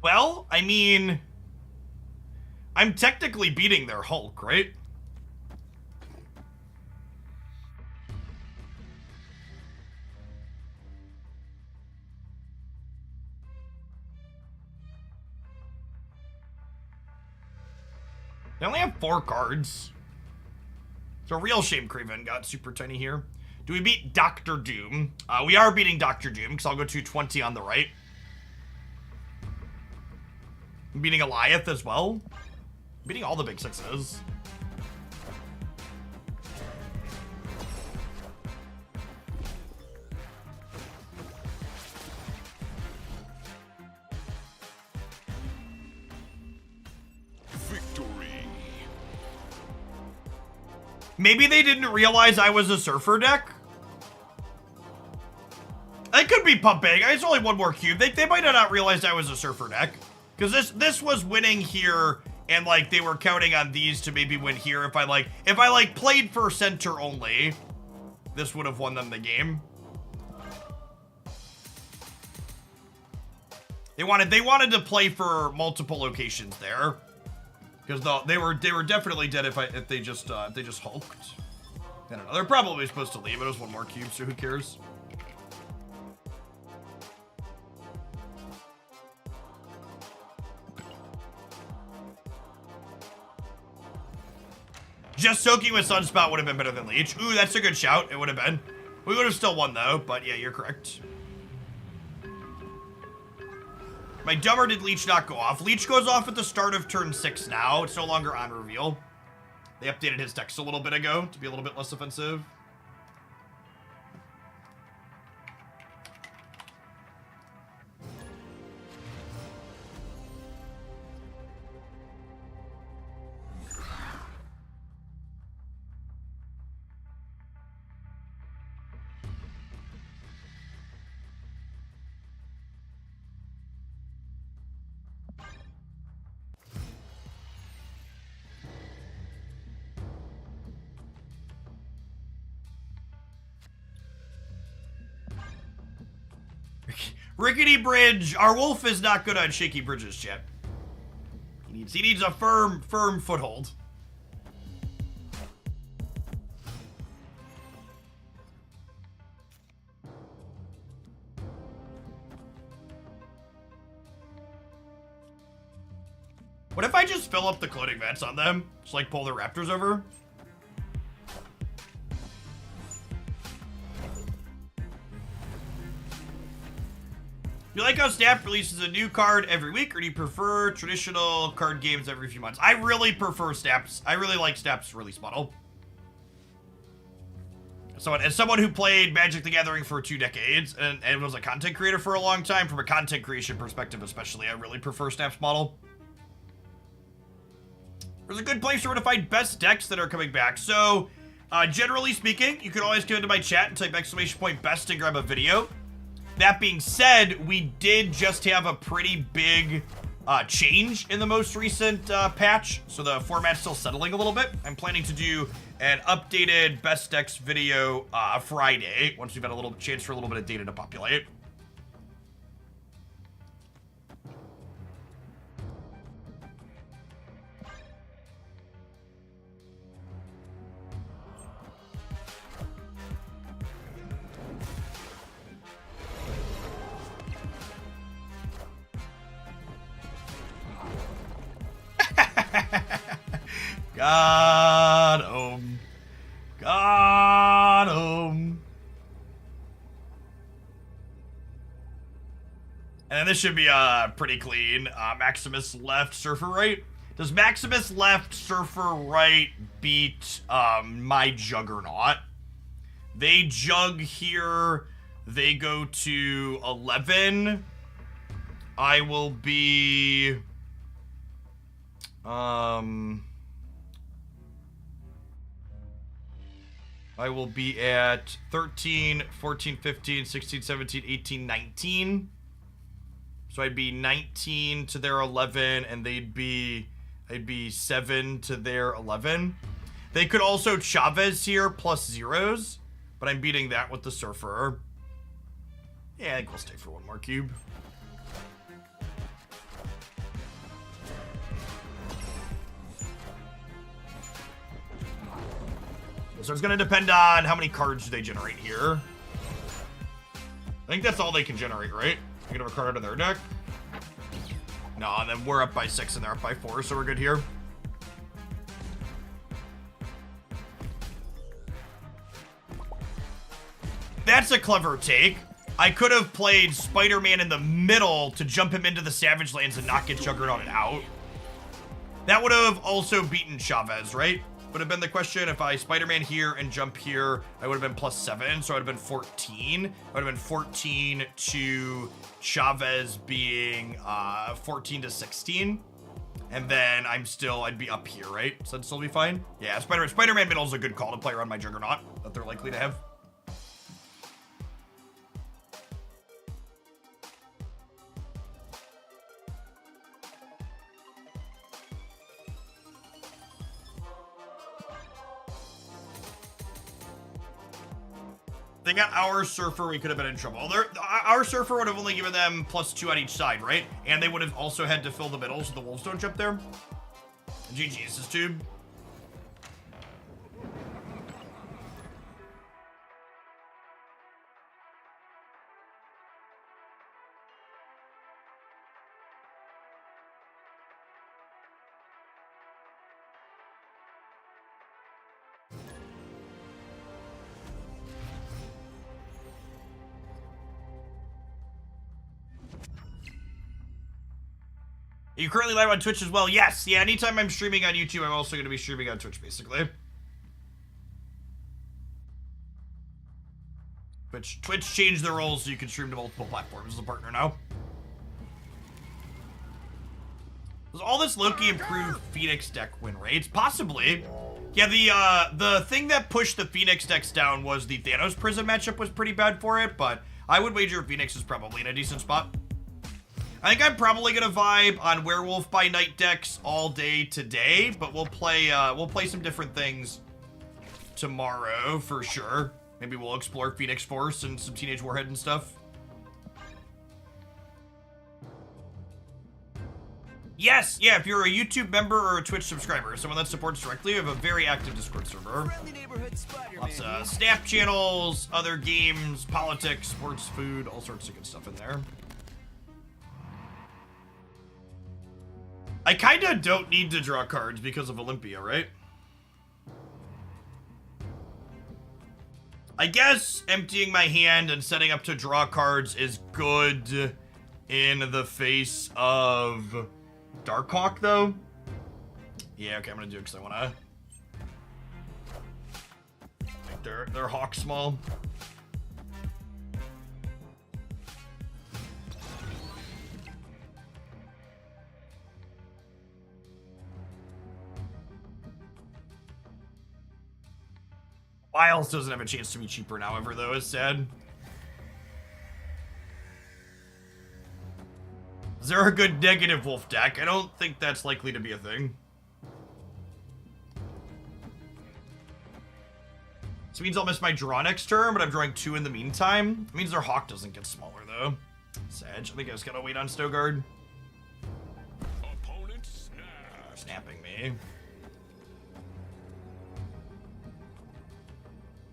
S1: Well, I mean, I'm technically beating their Hulk, right? They only have 4 cards. It's a real shame Kraven got super tiny here. Do we beat Doctor Doom? We are beating Doctor Doom, because I'll go to 20 on the right. I'm beating Alioth as well. I'm beating all the big 6s. Maybe they didn't realize I was a Surfer deck? I could be pumping. It's only 1 more cube. They might have not realized I was a Surfer deck. Because this was winning here, and like they were counting on these to maybe win here. If I played for center only, this would have won them the game. They wanted to play for multiple locations there. Because they were definitely dead if they just hulked. I don't know. They're probably supposed to leave. It was 1 more cube, so who cares? Just soaking with Sunspot would have been better than Leech. Ooh, that's a good shout. It would have been. We would have still won though. But yeah, you're correct. My dumber did Leech not go off. Leech goes off at the start of turn 6 now. It's no longer on reveal. They updated his decks a little bit ago to be a little bit less offensive. Rickety bridge. Our wolf is not good on shaky bridges, chat. He needs a firm foothold. What if I just fill up the cloning vents on them? Just like pull the raptors over? Do you like how Snap releases a new card every week, or do you prefer traditional card games every few months? I really prefer Snap's. I really like Snap's release model. So, as someone who played Magic the Gathering for 2 decades and was a content creator for a long time, from a content creation perspective especially, I really prefer Snap's model. There's a good place where to find best decks that are coming back. So, generally speaking, you can always come into my chat and type !best and grab a video. That being said, we did just have a pretty big change in the most recent patch, so the format's still settling a little bit. I'm planning to do an updated best decks video Friday, once we've had a little chance for a little bit of data to populate. Got him. Got him. And then this should be pretty clean. Maximus left, Surfer right. Does Maximus left, Surfer right beat my Juggernaut? They jug here. They go to 11. I will be... I will be at 13, 14, 15, 16, 17, 18, 19. So I'd be 19 to their 11, and I'd be 7 to their 11. They could also Chavez here plus zeros, but I'm beating that with the Surfer. Yeah, I think we'll stay for 1 more cube. So it's going to depend on how many cards they generate here. I think that's all they can generate, right? They get a card out of their deck. No, and then we're up by 6 and they're up by 4, so we're good here. that's a clever take. I could have played Spider-Man in the middle to jump him into the Savage Lands and not get Juggernaut out. That would have also beaten Chavez, right? Would have been the question. If I Spider-Man here and jump here, I would have been +7, so I would have been 14. I would have been 14 to Chavez being 14 to 16. And then I'd be up here, right? So that'd still be fine. Yeah, Spider-Man middle is a good call to play around my Juggernaut that they're likely to have. They got our Surfer, we could have been in trouble. Our Surfer would have only given them +2 on each side, right? And they would have also had to fill the middle so the wolves don't jump there. GG's, this tube. Are you currently live on Twitch as well? Yes. Yeah, anytime I'm streaming on YouTube, I'm also going to be streaming on Twitch, basically. Twitch changed the rules so you can stream to multiple platforms as a partner now. Does all this Loki improve Phoenix deck win rates? Possibly. Yeah, the thing that pushed the Phoenix decks down was the Thanos Prison matchup was pretty bad for it, but I would wager Phoenix is probably in a decent spot. I think I'm probably gonna vibe on Werewolf by Night decks all day today, but we'll play some different things tomorrow for sure. Maybe we'll explore Phoenix Force and some Teenage Warhead and stuff. Yes, yeah, if you're a YouTube member or a Twitch subscriber, someone that supports directly, we have a very active Discord server. Lots of Snap channels, other games, politics, sports, food, all sorts of good stuff in there. I kinda don't need to draw cards because of Olympia, right? I guess emptying my hand and setting up to draw cards is good in the face of Darkhawk, though. Yeah, okay, I'm gonna do it because I wanna make their hawk small. Wiles doesn't have a chance to be cheaper now ever, though, is sad. Is there a good negative wolf deck? I don't think that's likely to be a thing. This means I'll miss my draw next turn, but I'm drawing 2 in the meantime. It means their hawk doesn't get smaller, though. Sag, I think I just gotta wait on Stogard.
S3: Opponent
S1: Snapping me.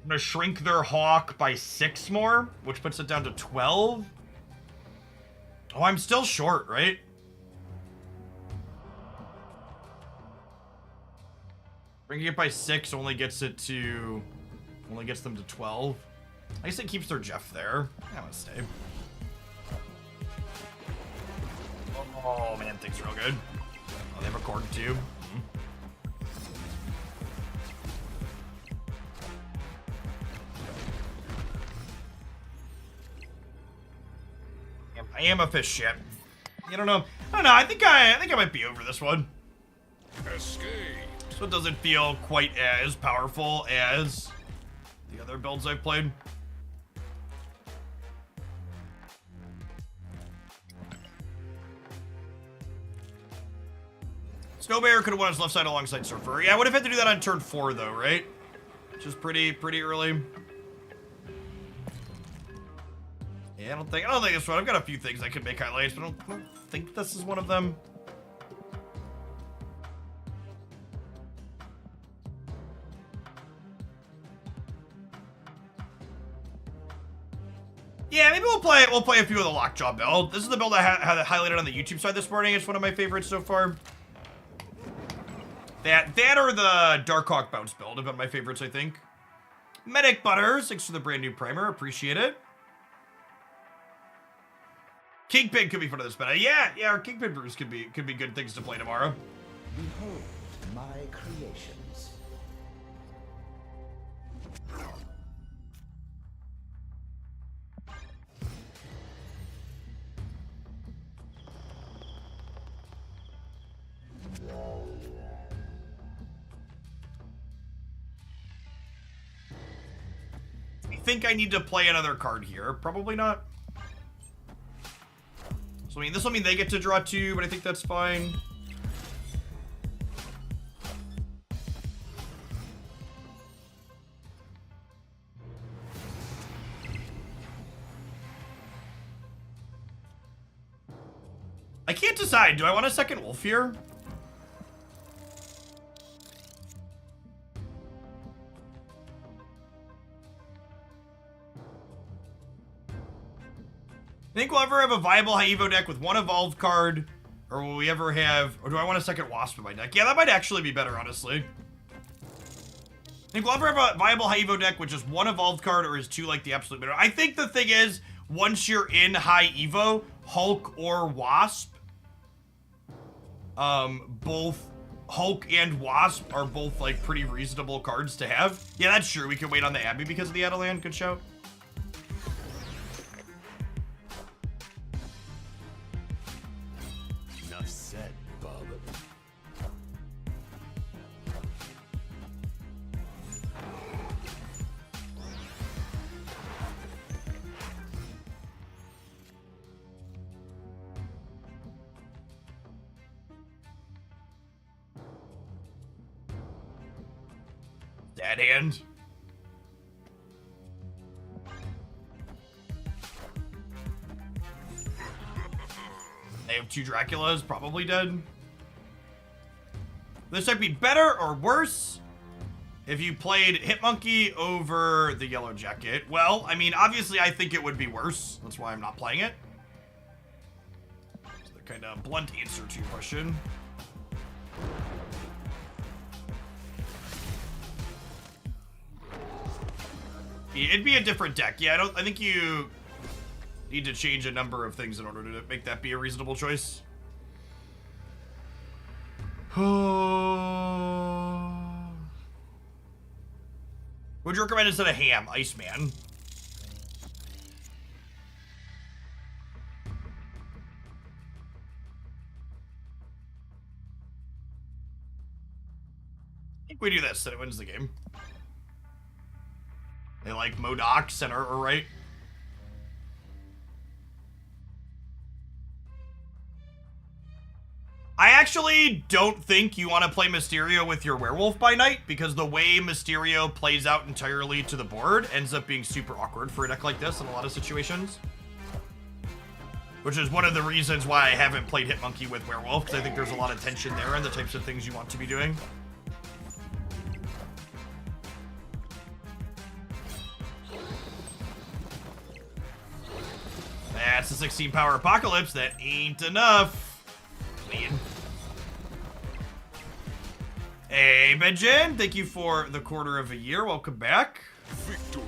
S1: I'm gonna shrink their hawk by 6 more, which puts it down to 12. Oh, I'm still short, right? Bringing it by 6 only gets them to 12. I guess it keeps their Jeff there. I'm gonna stay. Oh man, things are real good. Oh, they have a cord too. I am a fish ship. I don't know. I think I might be over this one.
S3: escape.
S1: This one doesn't feel quite as powerful as the other builds I've played. Snowbear could have won his left side alongside Surfer. Yeah, I would have had to do that on turn 4 though, right? Which is pretty early. Yeah, I don't think this one. I've got a few things I could make highlights, but I don't think this is one of them. Yeah, maybe we'll play a few of the Lockjaw build. This is the build I had highlighted on the YouTube side this morning. It's one of my favorites so far. That or the Darkhawk bounce build have been my favorites, I think. Medic Butters, thanks for the brand new primer. Appreciate it. Kingpin could be fun of this meta. Yeah, our Kingpin brews could be good things to play tomorrow.
S5: Behold my creations.
S1: I think I need to play another card here. Probably not. So, I mean, this will mean they get to draw 2, but I think that's fine. I can't decide. Do I want a second wolf here? Think we'll ever have a viable high evo deck with one evolved card? Or will we ever have... Or do I want a second wasp in my deck? Yeah, that might actually be better, honestly. Think we'll ever have a viable high evo deck with just one evolved card, or is 2 like the absolute minimum? I think the thing is, once you're in high evo, Hulk or Wasp, both Hulk and Wasp are both like pretty reasonable cards to have. Yeah, that's true. We can wait on the Abbey because of the Adelan. Good shout.
S3: Enough said, Bob.
S1: Dead hand. They have 2 Draculas, probably dead. This might be better or worse if you played Hitmonkey over the Yellow Jacket. Well, I mean, obviously I think it would be worse. That's why I'm not playing it. It's the kind of blunt answer to your question. It'd be a different deck. Yeah, I think you need to change a number of things in order to make that be a reasonable choice. Would you recommend instead of ham? Iceman. I think we do this, and it wins the game. They like MODOK, center or right. I actually don't think you want to play Mysterio with your Werewolf by Night, because the way Mysterio plays out entirely to the board ends up being super awkward for a deck like this in a lot of situations. Which is one of the reasons why I haven't played Hitmonkey with Werewolf, because I think there's a lot of tension there and the types of things you want to be doing. That's a 16 power Apocalypse. That ain't enough. Clean. Hey, Benjen. Thank you for the quarter of a year. Welcome back.
S3: Victory.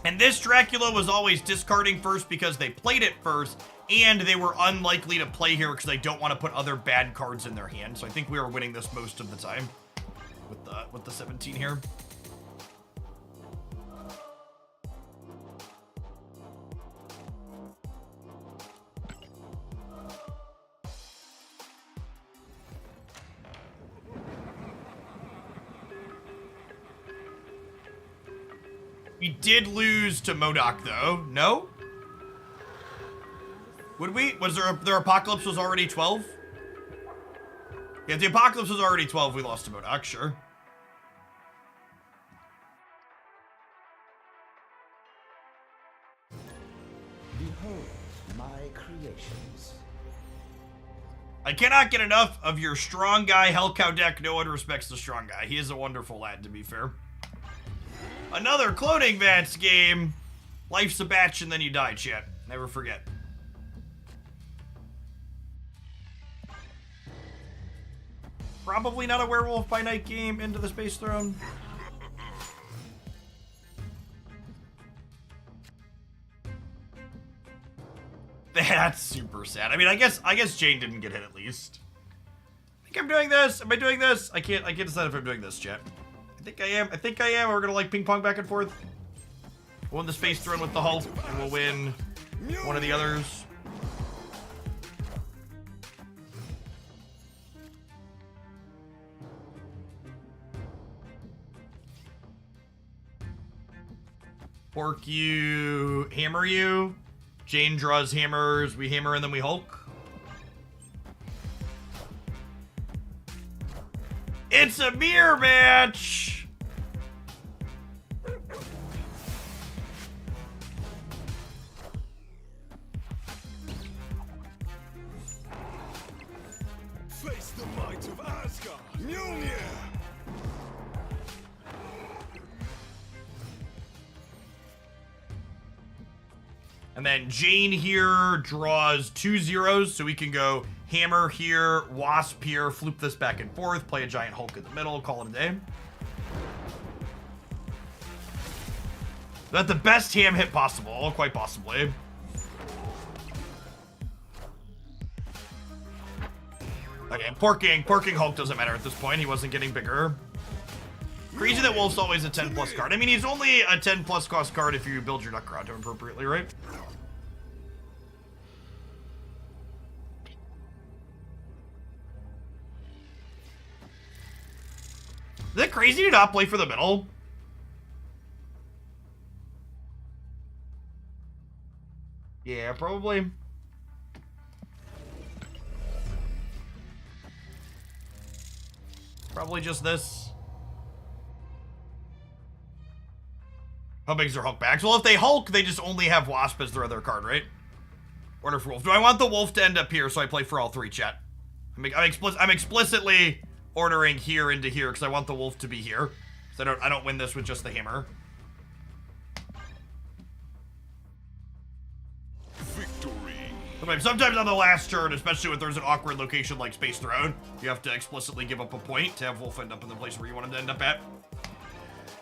S1: And this Dracula was always discarding first because they played it first, and they were unlikely to play here because they don't want to put other bad cards in their hand. So I think we were winning this most of the time with the 17 here. We did lose to MODOK, though. No? Would we? Was their Apocalypse was already 12? Yeah, if the Apocalypse was already 12, we lost to MODOK, sure.
S5: Behold my creations.
S1: I cannot get enough of your strong guy Hellcow deck. No one respects the strong guy. He is a wonderful lad, to be fair. Another Cloning Vats game. Life's a batch and then you die, chat. Never forget. Probably not a Werewolf by Night game into the Space Throne. That's super sad. I mean, I guess Jane didn't get hit at least. I think I'm doing this. Am I doing this? I can't decide if I'm doing this, chat. I think I am. We're gonna like ping pong back and forth. We'll win the space throne with the Hulk, and we'll win one of the others. Pork you, hammer you. Jane draws hammers, we hammer, and then we Hulk. It's a mirror match!
S6: Face the might of Asgard, Mjolnir!
S1: And then Jane here draws 2 zeros, so we can go hammer here, wasp here, floop this back and forth, play a giant Hulk in the middle, call it a day. That's the best ham hit possible, quite possibly. Okay, porking Hulk doesn't matter at this point. He wasn't getting bigger. Crazy that Wolf's always a 10 plus card. I mean, he's only a 10 plus cost card if you build your deck around him appropriately, right? Is it crazy to not play for the middle? Yeah, probably. Probably just this. How big is their Hulk bags? Well, if they Hulk, they just only have Wasp as their other card, right? Order for Wolf. Do I want the Wolf to end up here so I play for all 3, chat? I'm explicitly ordering here into here because I want the Wolf to be here. So I don't win this with just the hammer.
S6: Victory!
S1: Sometimes on the last turn, especially when there's an awkward location like Space Throne, you have to explicitly give up a point to have Wolf end up in the place where you want him to end up at.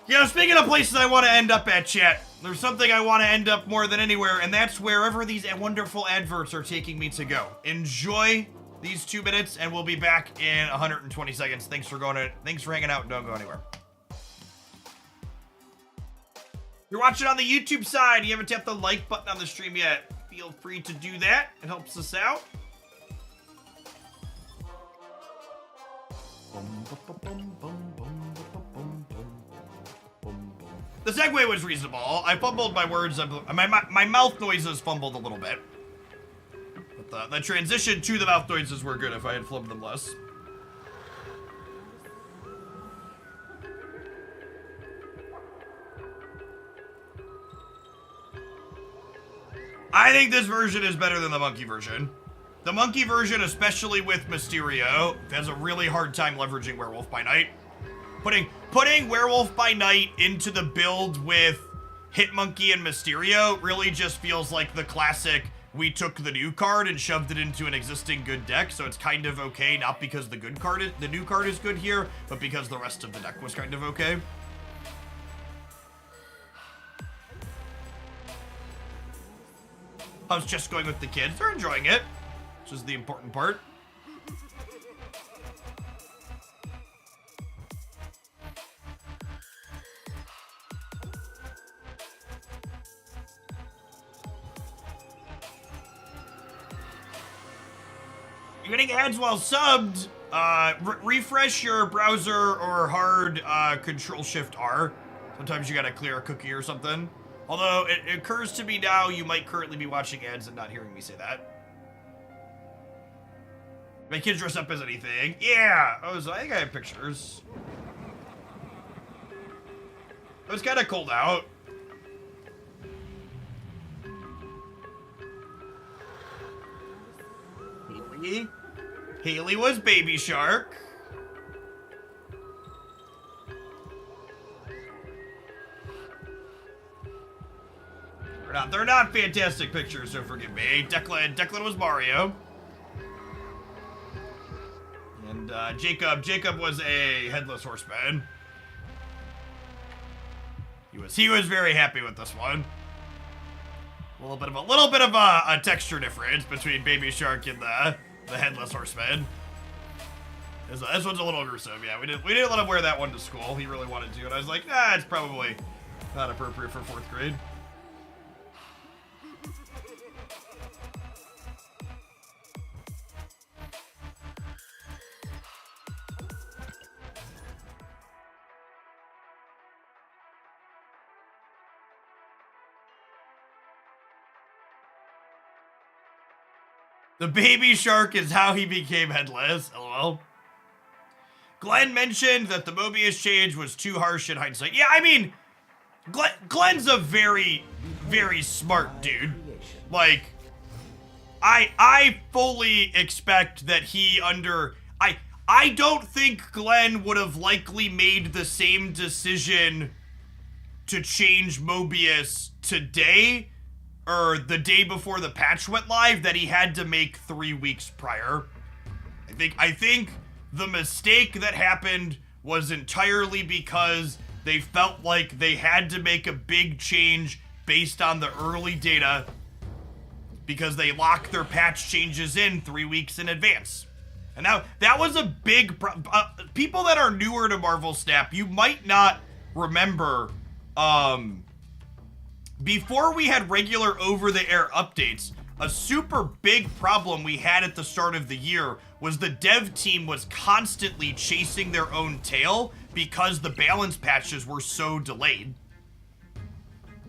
S1: Yeah, speaking of places I want to end up at, chat, there's something I want to end up more than anywhere, and that's wherever these wonderful adverts are taking me to go. Enjoy these 2 minutes, and we'll be back in 120 seconds. Thanks for hanging out, and don't go anywhere. If you're watching on the YouTube side, you haven't tapped the like button on the stream yet, feel free to do that. It helps us out. The segue was reasonable. I fumbled my words. My mouth noises fumbled a little bit. But the transition to the mouth noises were good if I had flubbed them less. I think this version is better than the monkey version. The monkey version, especially with Mysterio, has a really hard time leveraging Werewolf by Night. Putting Werewolf by Night into the build with Hitmonkey and Mysterio really just feels like the classic, we took the new card and shoved it into an existing good deck, so it's kind of okay, not because the new card is good here, but because the rest of the deck was kind of okay. How's just going with the kids? They're enjoying it, which is the important part. You're getting ads while subbed. Refresh your browser or hard Control-Shift-R. Sometimes you gotta clear a cookie or something. Although, it occurs to me now you might currently be watching ads and not hearing me say that. My kids dress up as anything. Yeah! I think I have pictures. It was kind of cold out. Haley was Baby Shark. They're not fantastic pictures, so forgive me. Declan was Mario. And Jacob was a headless horseman. He was very happy with this one. A little bit of a texture difference between Baby Shark and the Headless Horseman. This one's a little gruesome. Yeah, we didn't let him wear that one to school. He really wanted to, and I was like, nah, it's probably not appropriate for 4th grade. The Baby Shark is how he became headless. LOL. Glenn mentioned that the Mobius change was too harsh in hindsight. Yeah, I mean, Glenn's a very, very smart dude. Like, I fully expect that he I don't think Glenn would have likely made the same decision to change Mobius today or the day before the patch went live that he had to make 3 weeks prior. I think the mistake that happened was entirely because they felt like they had to make a big change based on the early data because they lock their patch changes in 3 weeks in advance. And now that was a big people that are newer to Marvel Snap, you might not remember before we had regular over-the-air updates, a super big problem we had at the start of the year was the dev team was constantly chasing their own tail because the balance patches were so delayed.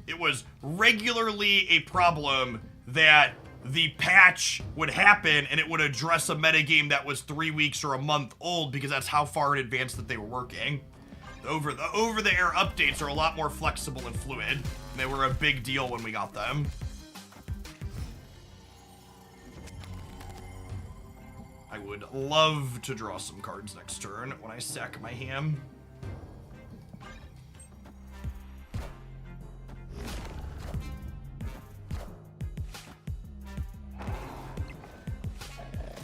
S1: It was regularly a problem that the patch would happen and it would address a metagame that was 3 weeks or a month old because that's how far in advance that they were working. The over-the-air updates are a lot more flexible and fluid, and they were a big deal when we got them. I would love to draw some cards next turn when I sack my ham.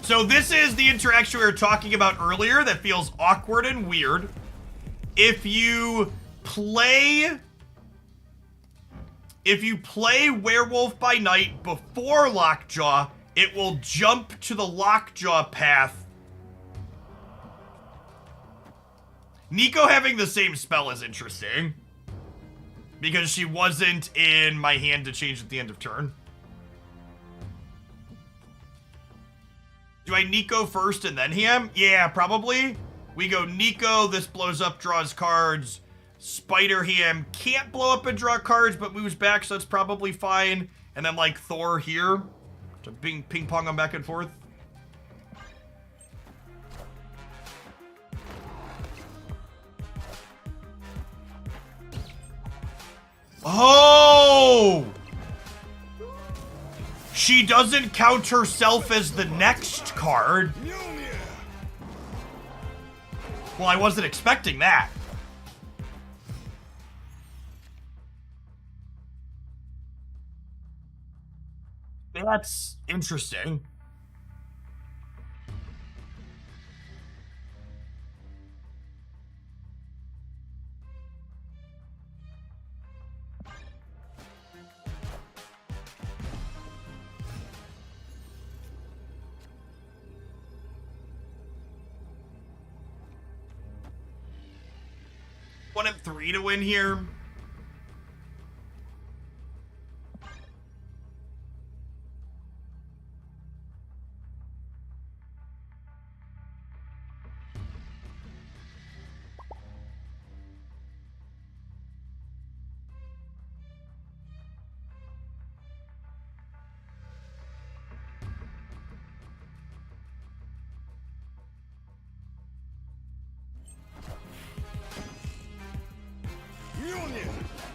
S1: So this is the interaction we were talking about earlier that feels awkward and weird. If you play Werewolf by Night before Lockjaw, it will jump to the Lockjaw path. Nico having the same spell is interesting because she wasn't in my hand to change at the end of turn. Do I Nico first and then ham? Yeah, probably. We go Nico, this blows up, draws cards. Spider-Ham can't blow up and draw cards, but moves back, so it's probably fine. And then, like, Thor here to ping-pong them back and forth. Oh! She doesn't count herself as the next card. Well, I wasn't expecting that. That's interesting. One and 3 to win here.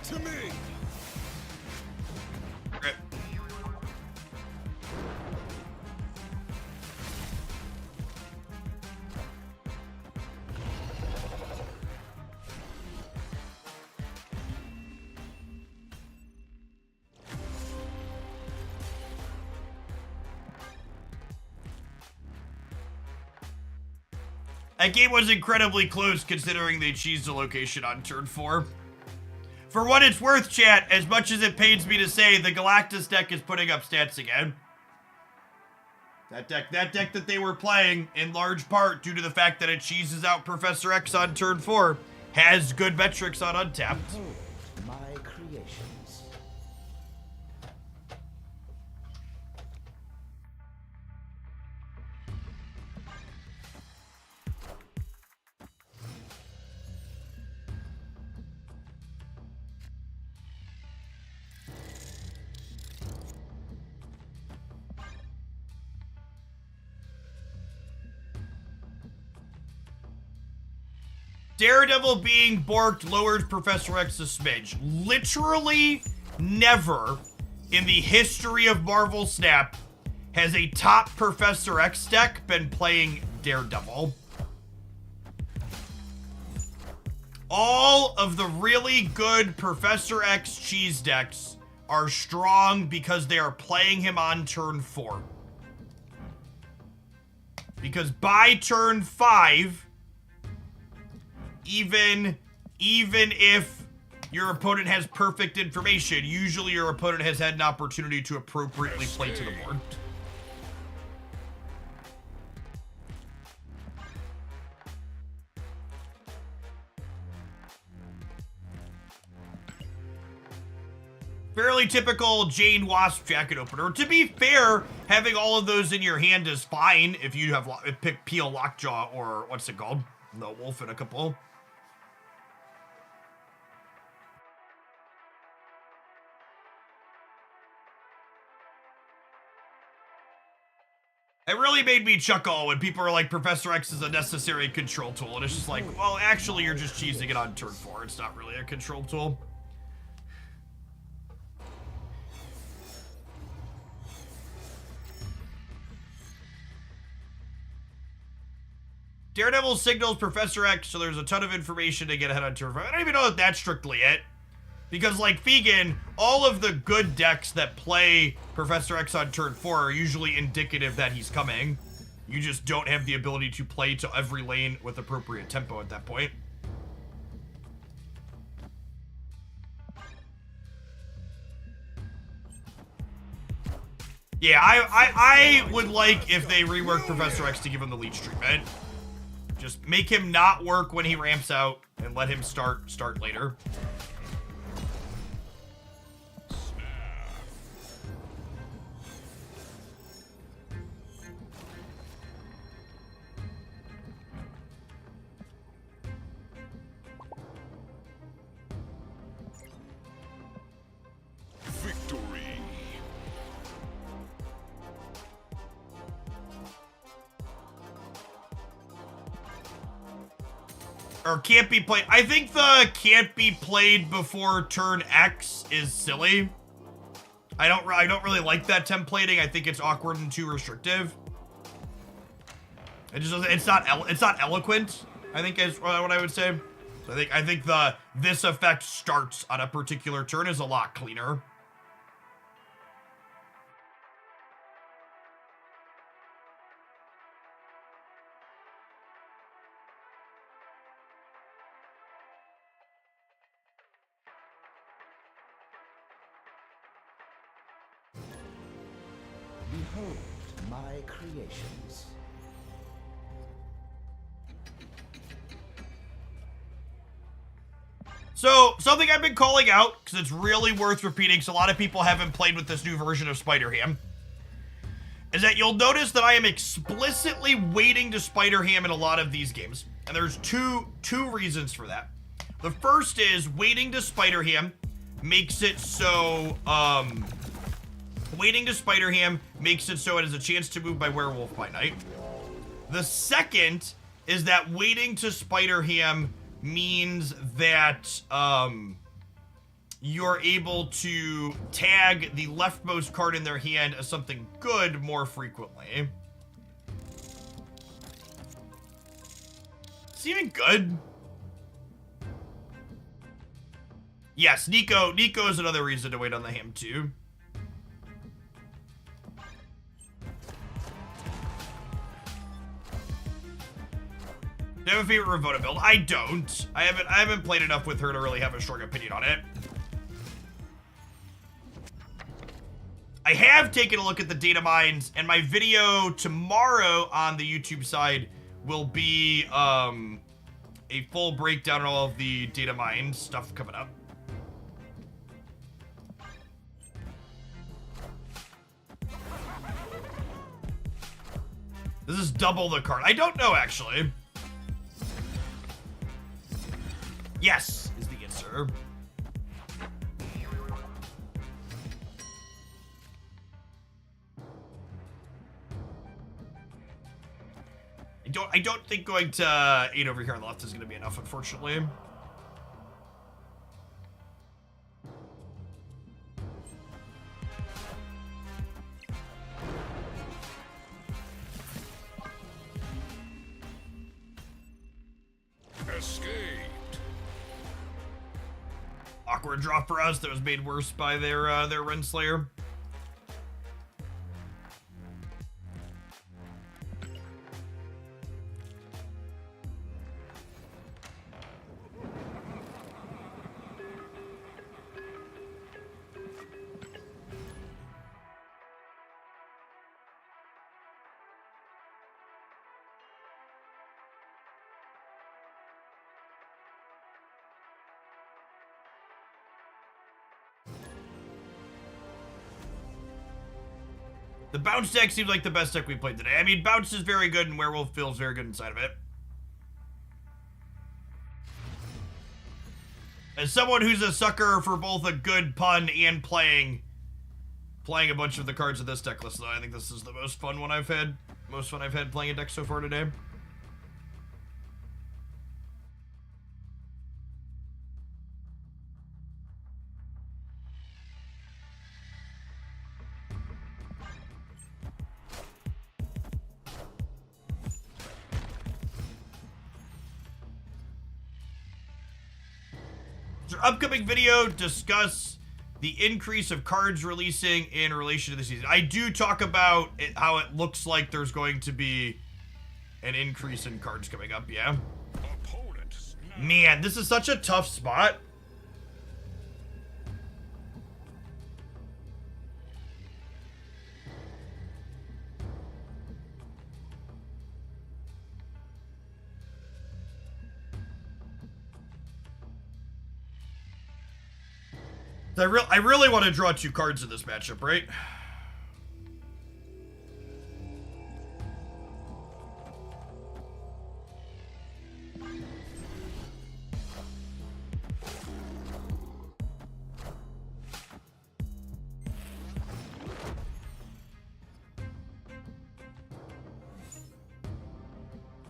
S6: To me.
S1: Okay. That game was incredibly close considering they cheesed the location on turn 4. For what it's worth, chat, as much as it pains me to say, the Galactus deck is putting up stats again. That deck that they were playing, in large part due to the fact that it cheeses out Professor X on turn 4, has good metrics on Untapped.
S5: Behold my creations.
S1: Daredevil being borked lowers Professor X a smidge. Literally never in the history of Marvel Snap has a top Professor X deck been playing Daredevil. All of the really good Professor X cheese decks are strong because they are playing him on turn 4. Because by turn 5, even if your opponent has perfect information, usually your opponent has had an opportunity to appropriately play to the board. Fairly typical Jane Wasp jacket opener. To be fair, having all of those in your hand is fine if you have pick Peel Lockjaw or what's it called? The Wolf in a couple. It really made me chuckle when people are like, Professor X is a necessary control tool. And it's just like, well, actually, you're just cheesing it on turn 4. It's not really a control tool. Daredevil signals Professor X, so there's a ton of information to get ahead on turn 5. I don't even know if that's strictly it. Because, like Vegan, all of the good decks that play Professor X on turn 4 are usually indicative that he's coming. You just don't have the ability to play to every lane with appropriate tempo at that point. Yeah, I would like if they rework Professor X to give him the leech treatment. Just make him not work when he ramps out and let him start later.
S6: Victory.
S1: Or can't be played. I think the can't be played before turn X is silly. I don't really like that templating. I think it's awkward and too restrictive. It just doesn't, it's not eloquent, I think is what I would say. So I think this effect starts on a particular turn is a lot cleaner.
S5: Behold my creations.
S1: So, something I've been calling out, because it's really worth repeating, so a lot of people haven't played with this new version of Spiderham, is that you'll notice that I am explicitly waiting to Spiderham in a lot of these games. And there's two reasons for that. The first is waiting to Spiderham makes it so, waiting to Spiderham makes it so it has a chance to move by Werewolf by night. The second is that waiting to Spiderham means that you're able to tag the leftmost card in their hand as something good more frequently. Is he even good? Yes, Nico is another reason to wait on the ham too. Do you have a favorite Ravona build? I don't. I haven't played enough with her to really have a strong opinion on it. I have taken a look at the data mines, and my video tomorrow on the YouTube side will be a full breakdown of all of the data mine stuff coming up. This is double the card. I don't know, actually. Yes, is the answer. I don't think going to 8 over here on the left is going to be enough, unfortunately.
S6: Escaped.
S1: Awkward drop for us that was made worse by their Renslayer. The bounce deck seems like the best deck we played today. I mean, bounce is very good and werewolf feels very good inside of it. As someone who's a sucker for both a good pun and playing a bunch of the cards of this deck list, though, I think this is the most fun one I've had. Most fun I've had playing a deck so far today. Our upcoming video discuss the increase of cards releasing in relation to the season. I do talk about how it looks like there's going to be an increase in cards coming up, yeah. Man, this is such a tough spot. I really want to draw 2 cards in this matchup, right?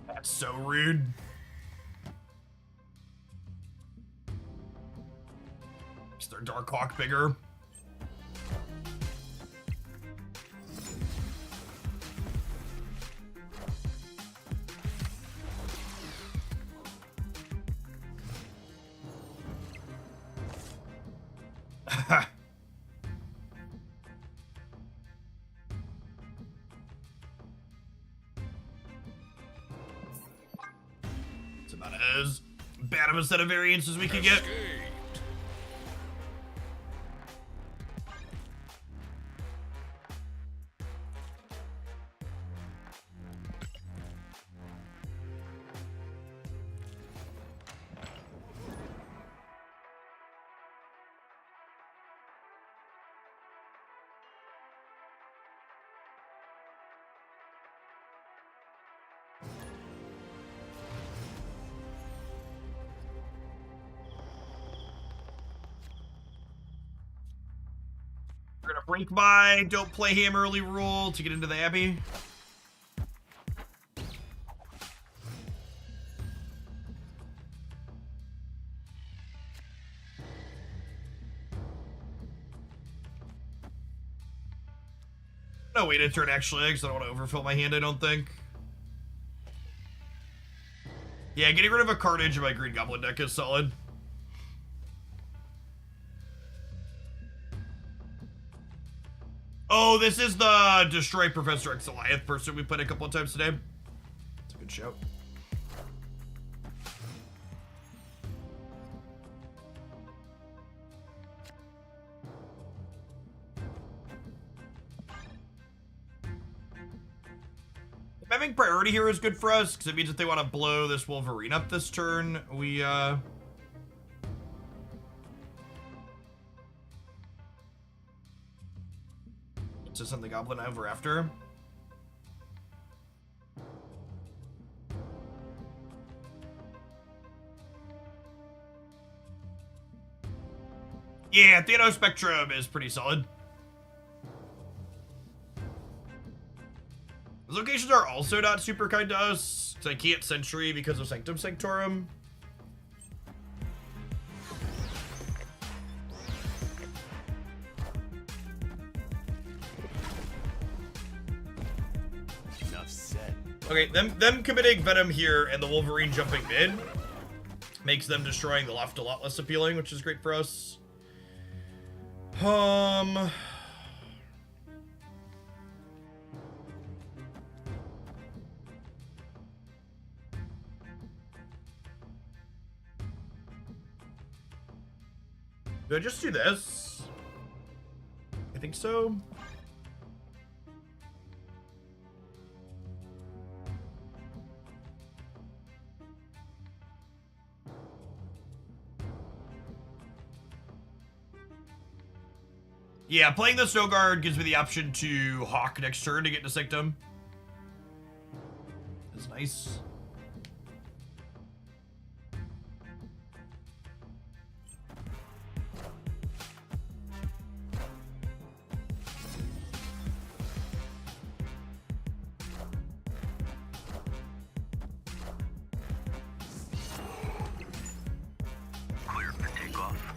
S1: That's so rude. Is their Darkhawk bigger? It's about as bad of a set of variants as we can get. We're gonna break by don't play him early rule to get into the Abbey. No, wait a turn actually, because I don't want to overfill my hand, I don't think. Yeah, getting rid of a carnage in my Green Goblin deck is solid. Oh, this is the Destroy Professor X Alioth person we played a couple of times today. It's a good shout. priority here is good for us, because it means if they want to blow this Wolverine up this turn, we, to send the Goblin over after. Yeah, Thanos Spectrum is pretty solid. The locations are also not super kind to us, because I can't Sentry because of Sanctum Sanctorum.
S6: Enough said.
S1: Okay, them committing Venom here and the Wolverine jumping mid makes them destroying the left a lot less appealing, which is great for us. Do I just do this? I think so. Yeah, playing the Snow Guard gives me the option to Hawk next turn to get into Sanctum. That's nice.
S6: Clear for takeoff.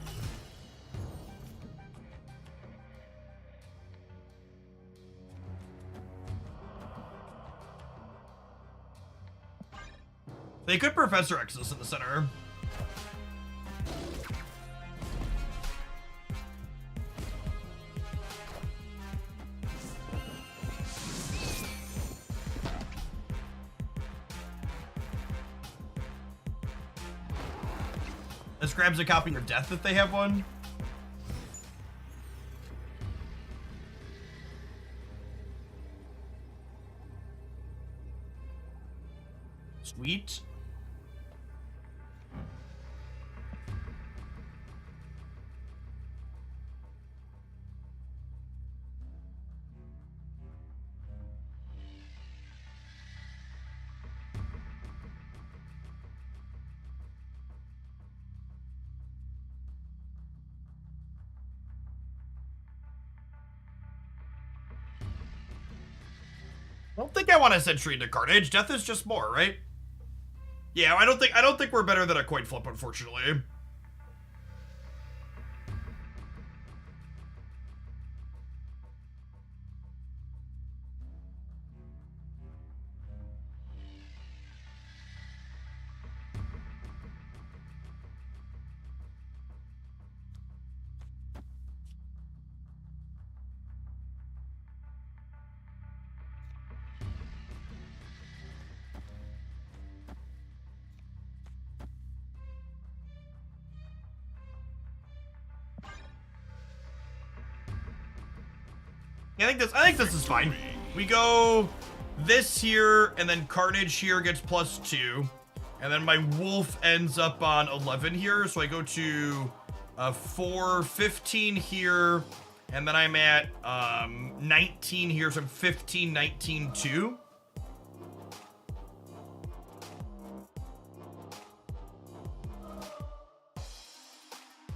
S1: They could Professor X this in the center. This grabs a copy of Death if they have one. Sweet. I don't think I want to Sentry into Carnage. Death is just more, right? Yeah, I don't think we're better than a coin flip, unfortunately. I think this is fine. We go this here, and then Carnage here gets +2. And then my Wolf ends up on 11 here, so I go to 4, 15 here, and then I'm at 19 here, so I'm 15, 19, 2.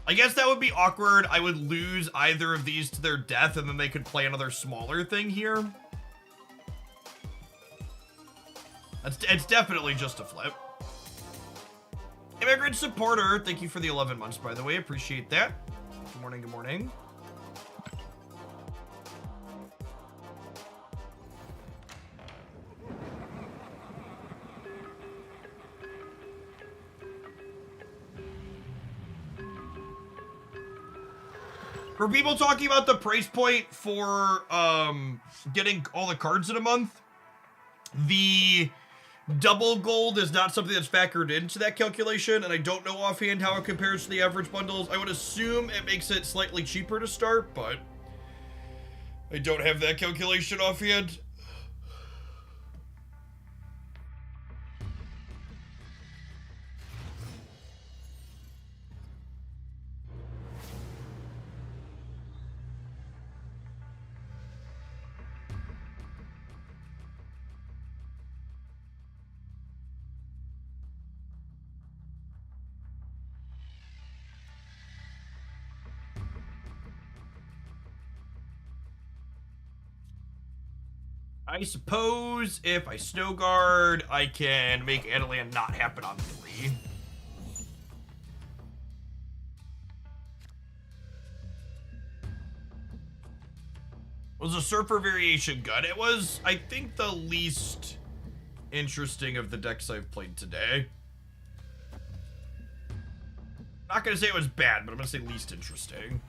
S1: I guess that would be awkward. I would lose either of these to their death, and then they could play another smaller thing here. It's definitely just a flip. Immigrant Supporter, thank you for the 11 months, by the way. Appreciate that. Good morning, good morning. For people talking about the price point for getting all the cards in a month, the double gold is not something that's factored into that calculation, and I don't know offhand how it compares to the average bundles. I would assume it makes it slightly cheaper to start, but I don't have that calculation offhand. I suppose if I snow guard, I can make Adeline not happen on 3. Was a surfer variation good? It was, I think, the least interesting of the decks I've played today. Not gonna say it was bad, but I'm gonna say least interesting.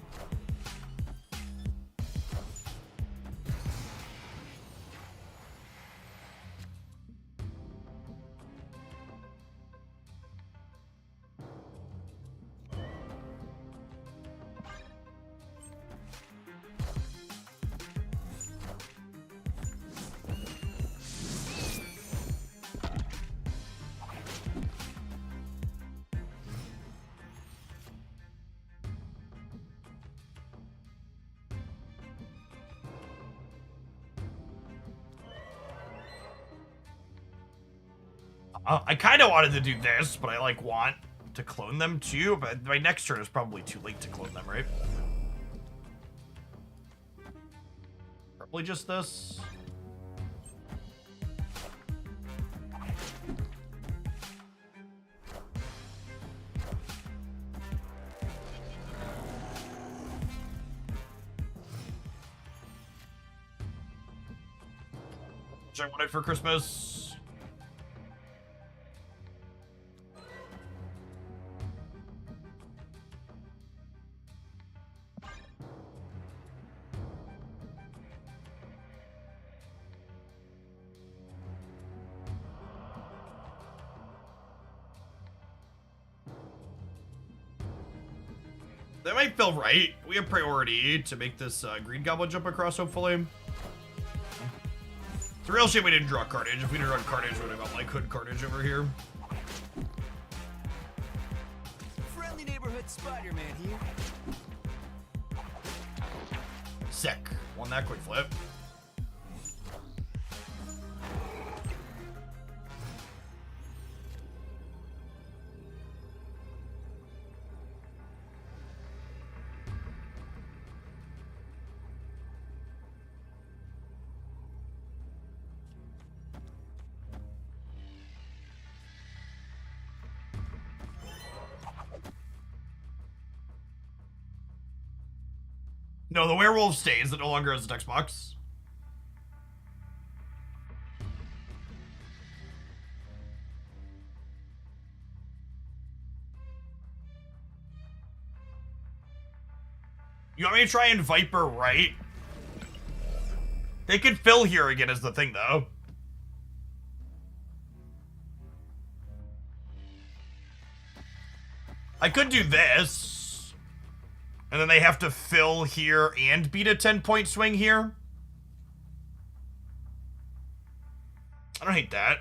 S1: I kind of wanted to do this, but I like want to clone them too, but my next turn is probably too late to clone them, right? Probably just this. Which I wanted for Christmas. That might feel right. We have priority to make this green goblin jump across, hopefully. It's a real shame we didn't draw Carnage. If we didn't run Carnage, we would have got like Hood Carnage over here.
S3: Friendly neighborhood Spider-Man here.
S1: Sick. Won that quick flip. No, the werewolf stays. It no longer has a text box. You want me to try and Viper right? They could fill here again is the thing, though. I could do this. And then they have to fill here and beat a 10-point swing here. I don't hate that.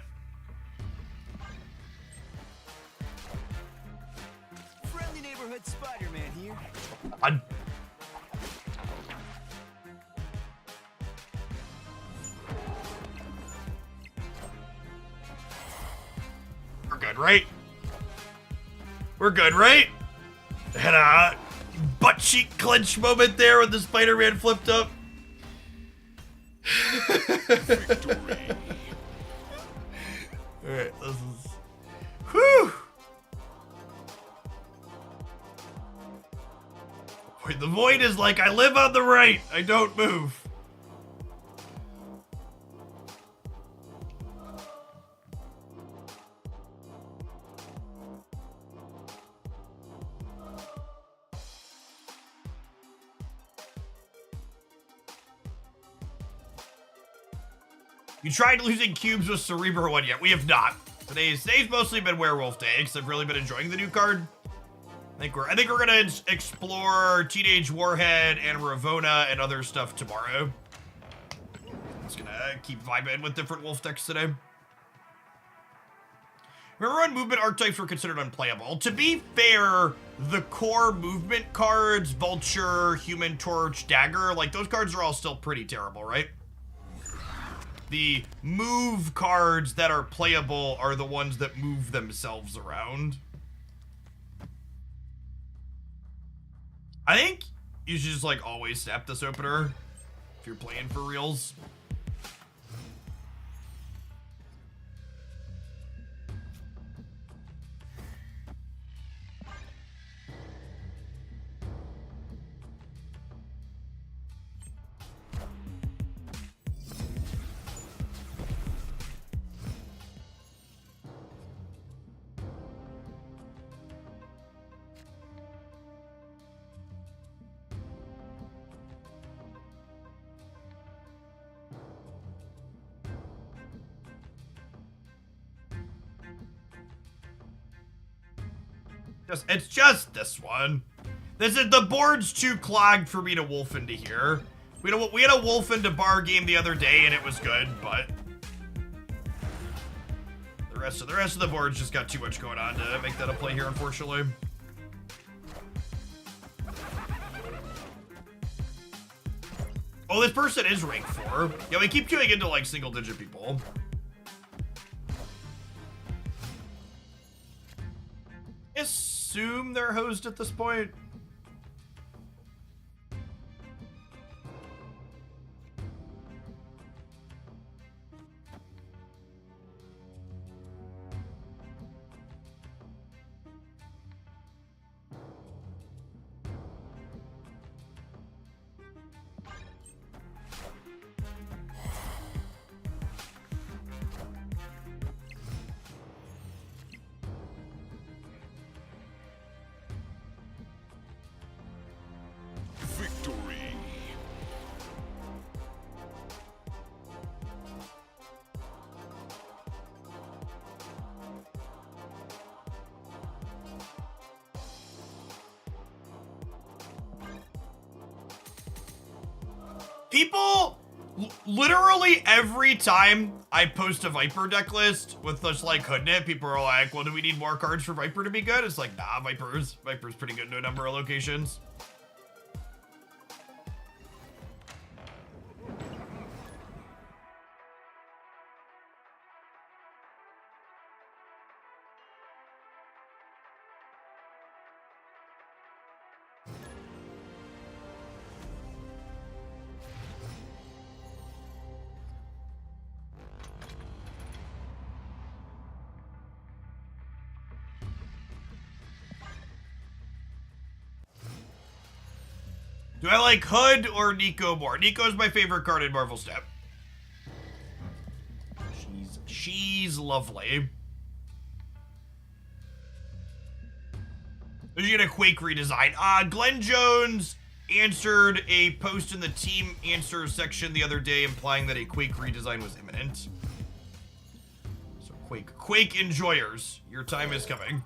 S3: Friendly neighborhood Spider-Man here.
S1: We're good, right? We're good, right? And butt cheek clench moment there when the Spider-Man flipped up.
S6: Victory.
S1: Alright, this is... Whew! Wait, the void is like, I live on the right, I don't move. You tried losing cubes with Cerebro one yet? We have not. Today's mostly been Werewolf Day, because I've really been enjoying the new card. I think we're gonna explore Teenage Warhead and Ravona and other stuff tomorrow. Just gonna keep vibing with different wolf decks today. Remember when movement archetypes were considered unplayable? To be fair, the core movement cards, Vulture, Human Torch, Dagger, like those cards are all still pretty terrible, right? The move cards that are playable are the ones that move themselves around. I think you should just like always snap this opener if you're playing for reals. It's just this one. This is the board's too clogged for me to wolf into here. We had a wolf into bar game the other day and it was good, but the rest of the board's just got too much going on to make that a play here, unfortunately. Oh, this person is rank 4. Yeah, we keep queuing into like single digit people. Assume they're hosed at this point.
S6: Victory.
S1: People, literally every time I post a Viper deck list with just like Hoodnit, people are like, well, do we need more cards for Viper to be good? It's like, nah, Viper's pretty good in a number of locations. Do I like Hood or Nico more? Nico's my favorite card in Marvel Step. She's lovely. Did you get a Quake redesign? Glenn Jones answered a post in the team answers section the other day implying that a Quake redesign was imminent. So Quake enjoyers, your time is coming.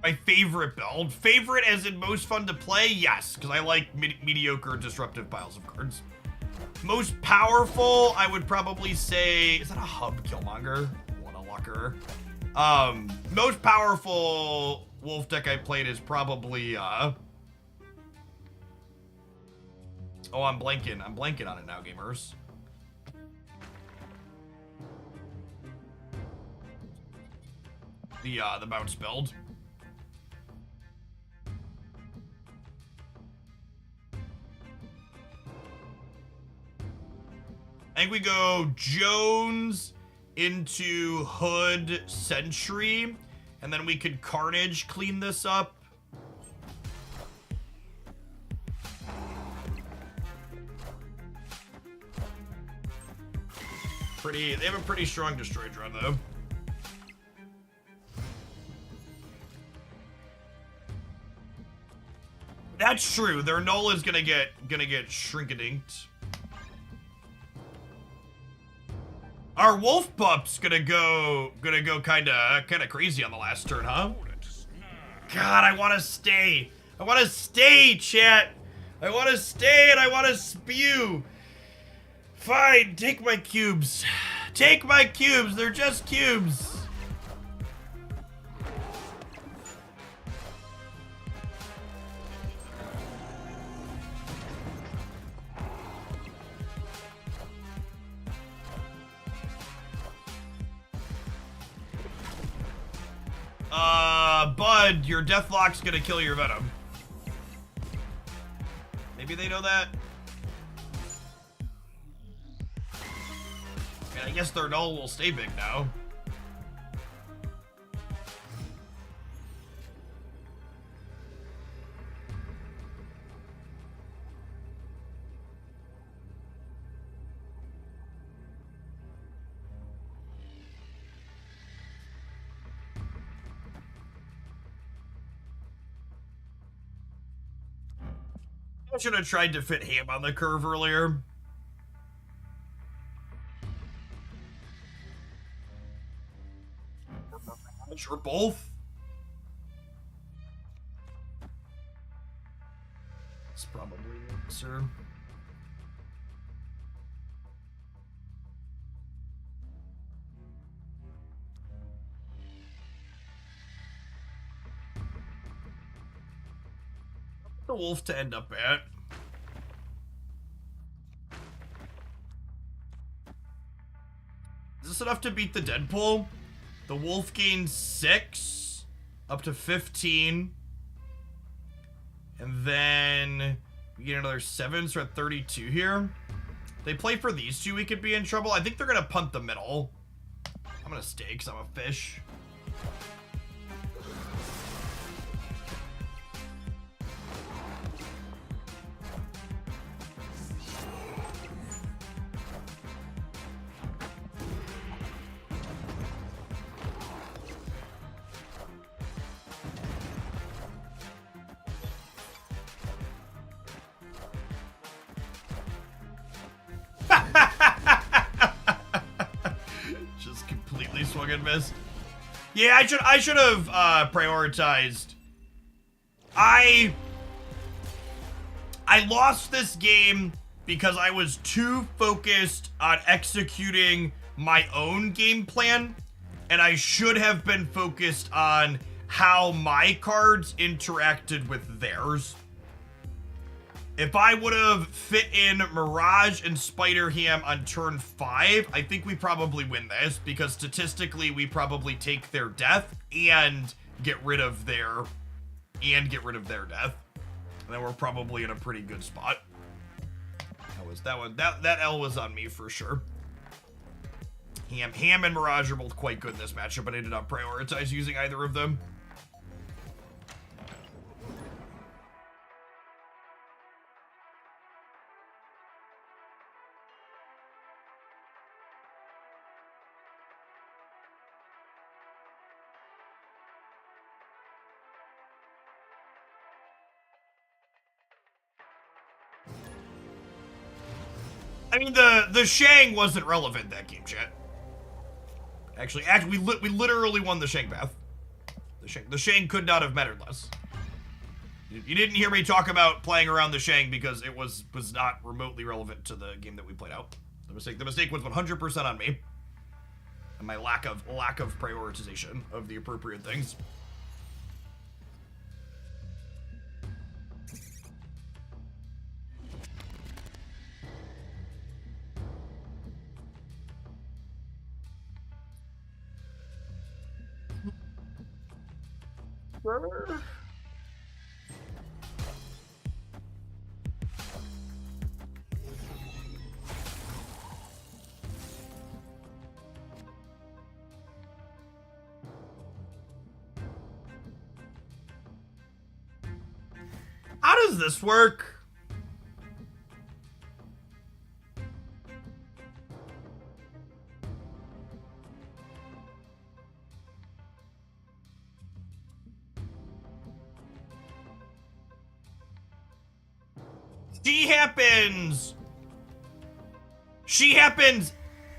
S1: My favorite build. Favorite as in most fun to play? Yes, because I like mediocre disruptive piles of cards. Most powerful, I would probably say, is that a hub Killmonger? What a lucker. Most powerful wolf deck I played is probably, oh, I'm blanking on it now, gamers. The bounce build. I think we go Jones into Hood Sentry, and then we could Carnage clean this up. They have a pretty strong Destroy Drone though. That's true. Their null is gonna get shrinkadinked. Our wolf pup's gonna go kinda crazy on the last turn, huh? God, I wanna stay. I wanna stay, chat. I wanna stay and I wanna spew. Fine, take my cubes. Take my cubes, they're just cubes. Bud, your Deathlock's gonna kill your Venom. Maybe they know that? And I guess their null will stay big now. I should have tried to fit Ham on the curve earlier. Or both. It's probably the answer. The wolf to end up at. Is this enough to beat the Deadpool? The wolf gains 6 up to 15. And then we get another 7, so we're at 32 here. They play for these two, we could be in trouble. I think they're gonna punt the middle. I'm gonna stay because I'm a fish. Just completely swung and missed. Yeah, I should have prioritized. I lost this game because I was too focused on executing my own game plan, and I should have been focused on how my cards interacted with theirs. If I would have fit in Mirage and Spiderham on turn 5, I think we probably win this, because statistically we probably take their death and get rid of their death. And then we're probably in a pretty good spot. That L was on me for sure. Ham and Mirage are both quite good in this matchup, but I did not prioritize using either of them. I mean, the Shang wasn't relevant that game, chat. Actually, we literally won the Shang path. The Shang could not have mattered less. You didn't hear me talk about playing around the Shang because it was not remotely relevant to the game that we played out. The mistake was 100% on me, and my lack of prioritization of the appropriate things. How does this work? She happens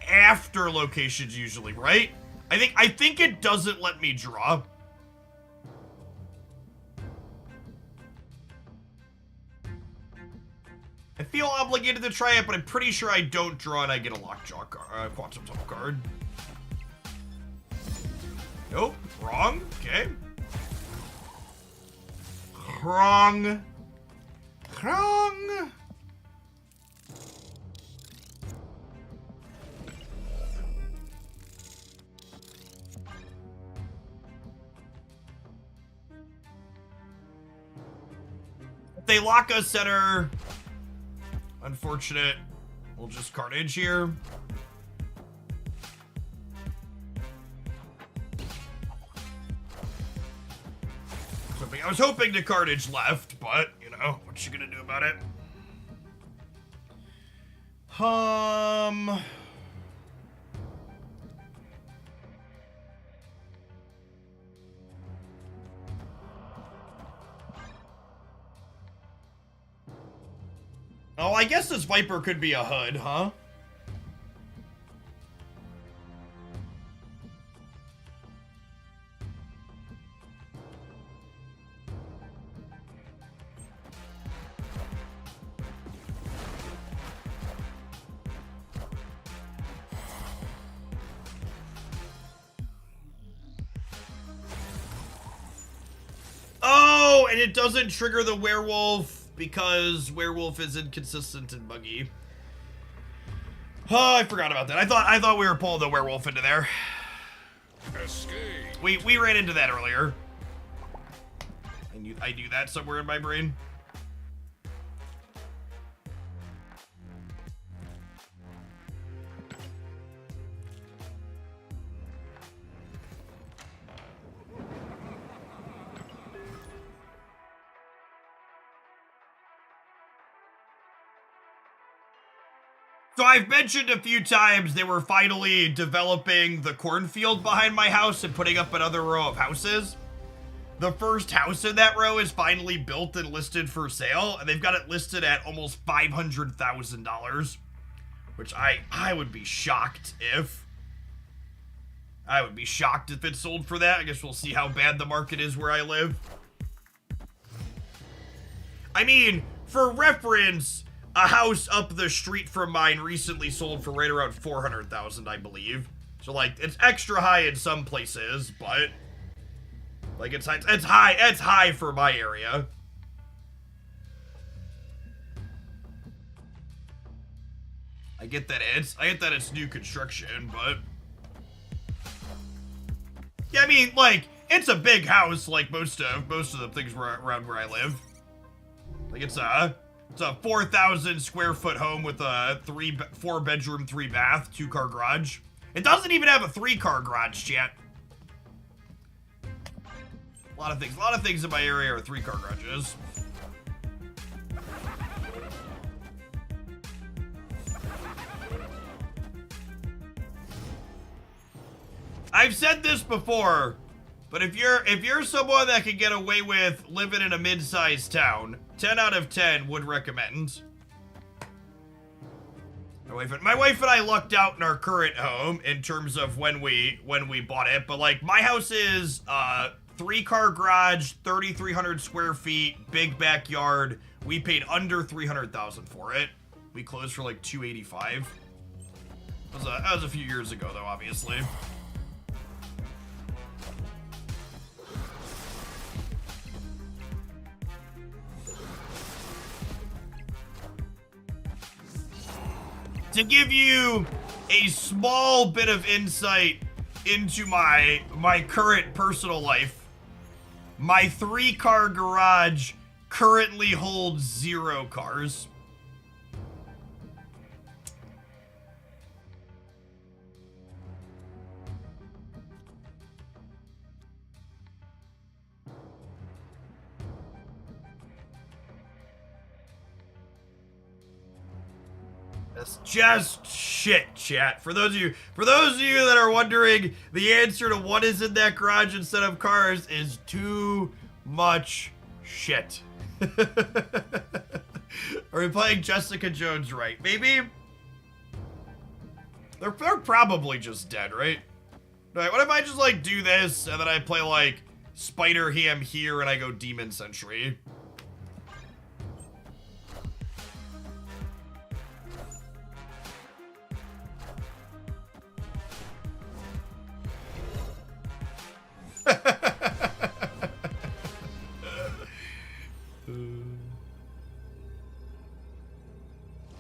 S1: after locations usually, right? I think it doesn't let me draw. I feel obligated to try it, but I'm pretty sure I don't draw and I get a Lockjaw Quantum Tunnel card. Nope, wrong. Okay. Wrong. They lock us center. Unfortunate. We'll just Carnage here. I was hoping to Carnage left, but, you know, what you gonna do about it? Oh, I guess this Viper could be a hood, huh? Oh, and it doesn't trigger the werewolf because werewolf is inconsistent and buggy. Oh, I forgot about that. I thought we were pulling the werewolf into there.
S6: Escape.
S1: We ran into that earlier. I knew that somewhere in my brain. So I've mentioned a few times they were finally developing the cornfield behind my house and putting up another row of houses. The first house in that row is finally built and listed for sale, and they've got it listed at almost $500,000, which I would be shocked if. I would be shocked if it sold for that. I guess we'll see how bad the market is where I live. I mean, for reference, a house up the street from mine recently sold for right around $400,000, I believe. So, like, it's extra high in some places, but like it's high for my area. I get that it's new construction, but yeah, I mean, like, it's a big house, like most of the things around where I live. Like, it's a 4,000 square foot home with a 4 bedroom, 3 bath, 2 car garage. It doesn't even have a 3 car garage, chat. A lot of things in my area are 3 car garages. I've said this before, but if you're someone that can get away with living in a mid-sized town, 10 out of 10 would recommend. My wife and I lucked out in our current home in terms of when we bought it, but like my house is 3 car garage, 3,300 square feet, big backyard. We paid under $300,000 for it. We closed for like $285. That was a few years ago though, obviously. To give you a small bit of insight into my current personal life, my 3 car garage currently holds 0 cars. That's just shit, chat. For those of you that are wondering, the answer to what is in that garage instead of cars is too much shit. Are we playing Jessica Jones right? Maybe? They're probably just dead, right? Alright, what if I just like do this and then I play like Spider-Ham here and I go Demon Sentry?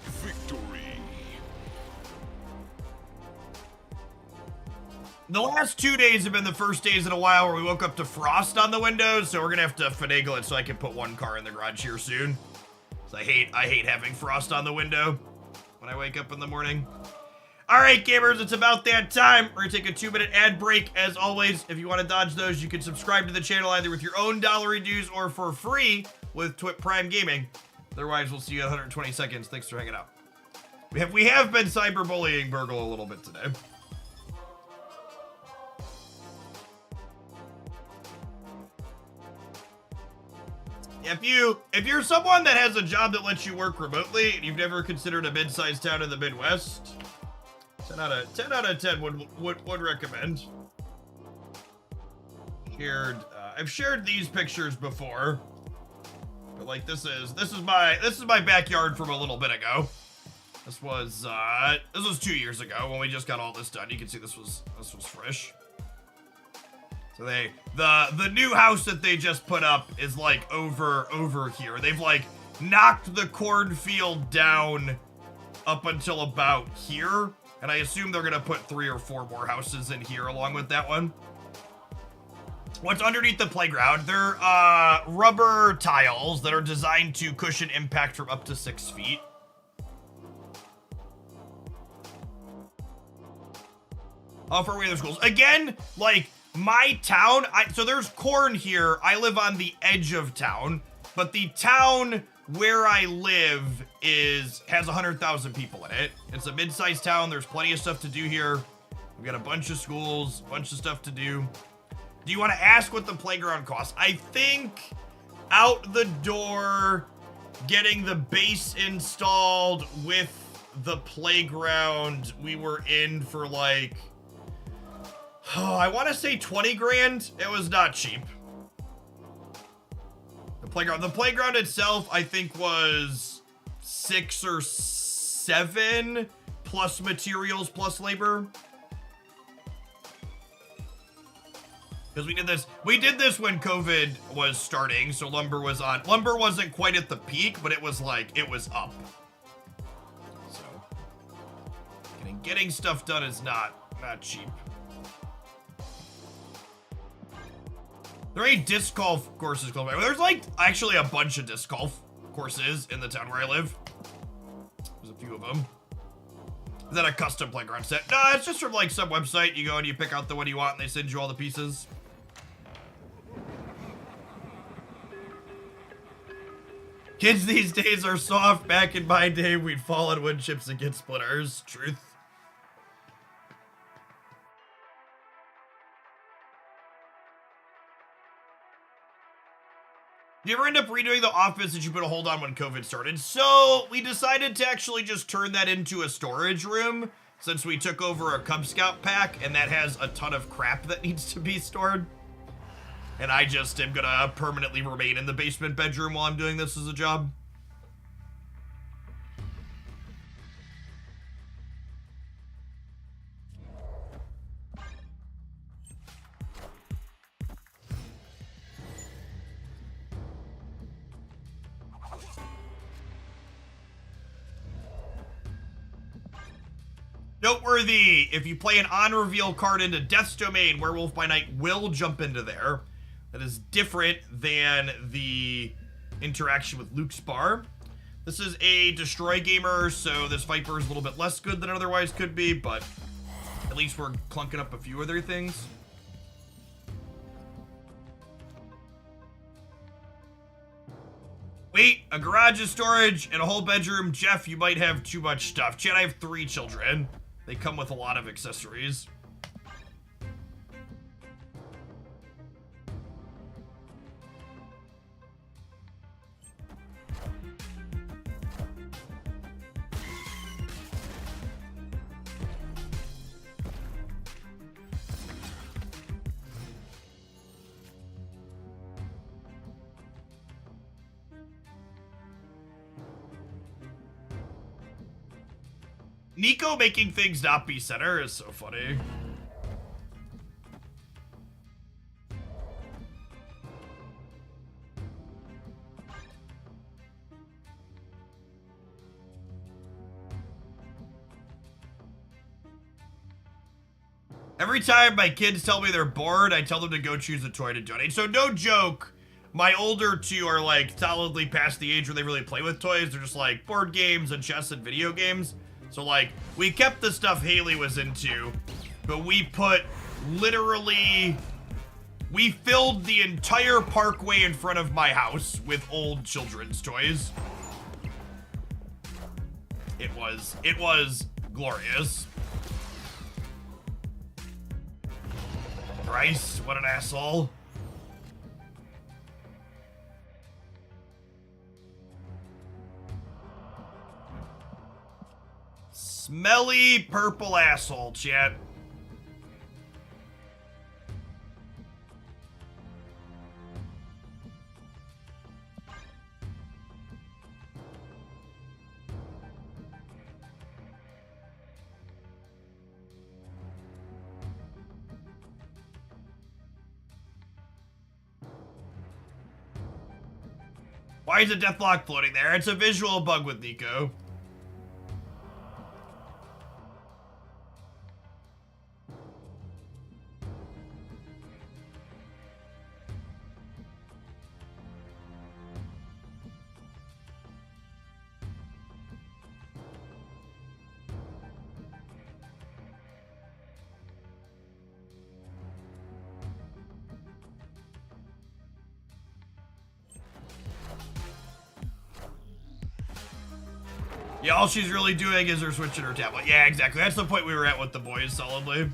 S6: Victory.
S1: The last 2 days have been the first days in a while where we woke up to frost on the windows, so we're gonna have to finagle it so I can put 1 car in the garage here soon. So I hate having frost on the window when I wake up in the morning. Alright, gamers, it's about that time. We're gonna take a 2-minute ad break. As always, if you want to dodge those, you can subscribe to the channel either with your own dollar dues or for free with Twit Prime Gaming. Otherwise, we'll see you in 120 seconds. Thanks for hanging out. We have been cyberbullying Burgle a little bit today. If you're someone that has a job that lets you work remotely and you've never considered a mid-sized town in the Midwest, 10 out of 10 would recommend. I've shared these pictures before, but like this is my backyard from a little bit ago. This was 2 years ago when we just got all this done. You can see this was fresh. So the new house that they just put up is like over here. They've like knocked the cornfield down up until about here, and I assume they're gonna put 3 or 4 more houses in here along with that one. What's underneath the playground? They're rubber tiles that are designed to cushion impact from up to 6 feet. For regular schools. Again, like my town, so there's corn here. I live on the edge of town, but the town where I live has 100,000 people in it. It's a mid-sized town. There's plenty of stuff to do here. We've got a bunch of schools, a bunch of stuff to do. Do you want to ask what the playground costs? I think out the door, getting the base installed with the playground, we were in for like, I want to say 20 grand. It was not cheap. The playground itself, I think was 6 or 7 plus materials plus labor. Because we did this when COVID was starting, so lumber wasn't quite at the peak, but it was up. So getting stuff done is not cheap. There ain't disc golf courses close by. There's like actually a bunch of disc golf courses in the town where I live. There's a few of them. Is that a custom playground set? No, it's just from like some website. You go and you pick out the one you want and they send you all the pieces. Kids these days are soft. Back in my day, we'd fall on wood chips and get splitters. Truth. Do you ever end up redoing the office that you put a hold on when COVID started? So we decided to actually just turn that into a storage room since we took over a Cub Scout pack and that has a ton of crap that needs to be stored. And I just am gonna permanently remain in the basement bedroom while I'm doing this as a job. Noteworthy, if you play an on-reveal card into Death's Domain, Werewolf by Night will jump into there. That is different than the interaction with Luke's bar. This is a destroy gamer, so this Viper is a little bit less good than it otherwise could be, but at least we're clunking up a few other things. Wait, a garage is storage and a whole bedroom. Jeff, you might have too much stuff. Chad, I have 3 children. They come with a lot of accessories. Nico making things not be center is so funny. Every time my kids tell me they're bored, I tell them to go choose a toy to donate. So no joke, my older 2 are like solidly past the age where they really play with toys. They're just like board games and chess and video games. So like, we kept the stuff Haley was into, but we put literally, we filled the entire parkway in front of my house with old children's toys. It was glorious. Bryce, what an asshole. Smelly purple asshole, chat. Why is a Deathlock floating there? It's a visual bug with Nico. Yeah, all she's really doing is her switching her tablet. Yeah, exactly. That's the point we were at with the boys, solidly.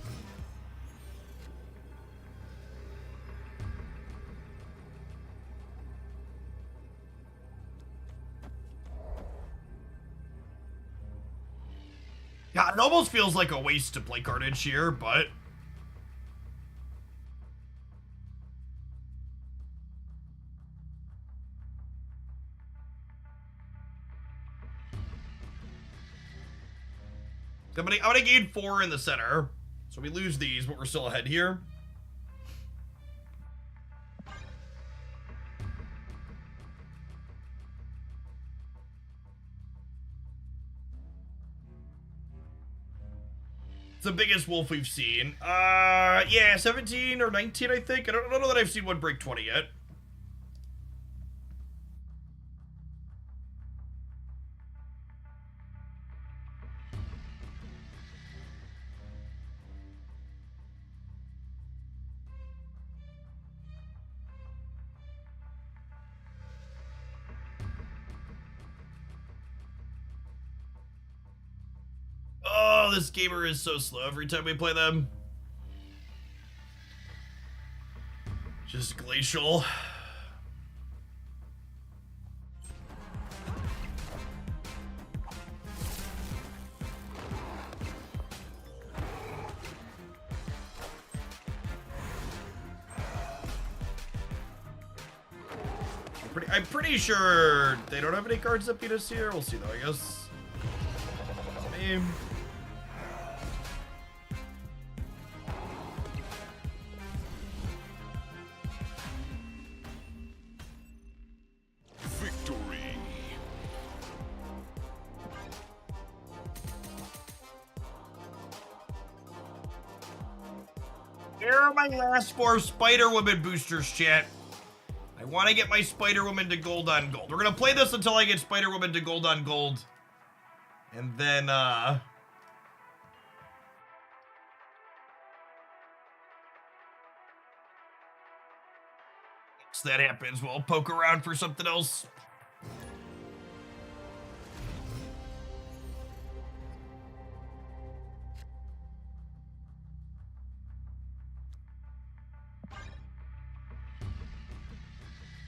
S1: God, it almost feels like a waste to play Carnage here, but... I'm gonna gain 4 in the center. So we lose these, but we're still ahead here. It's the biggest wolf we've seen. Yeah, 17 or 19, I think. I don't know that I've seen one break 20 yet. Oh, this gamer is so slow every time we play them. Just glacial. I'm pretty sure they don't have any cards that beat us here. We'll see though, I guess. Name. Here are my last 4 Spiderwoman boosters, chat. I want to get my Spiderwoman to gold on gold. We're going to play this until I get Spiderwoman to gold on gold. And then, once that happens, we'll poke around for something else.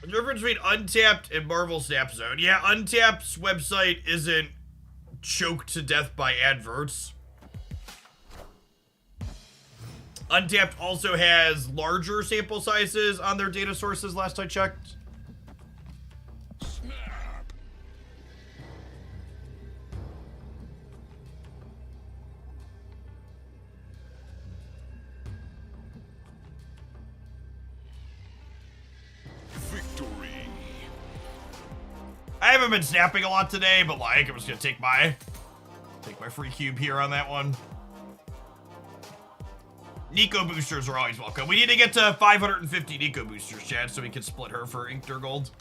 S1: The difference between Untapped and Marvel Snap Zone. Yeah, Untapped's website isn't choked to death by adverts. Untapped also has larger sample sizes on their data sources last I checked.
S6: Snap. Victory.
S1: I haven't been snapping a lot today, but like, I'm just gonna take my free cube here on that one. Nico boosters are always welcome. We need to get to 550 Nico boosters, Chad, so we can split her for Inked or Gold.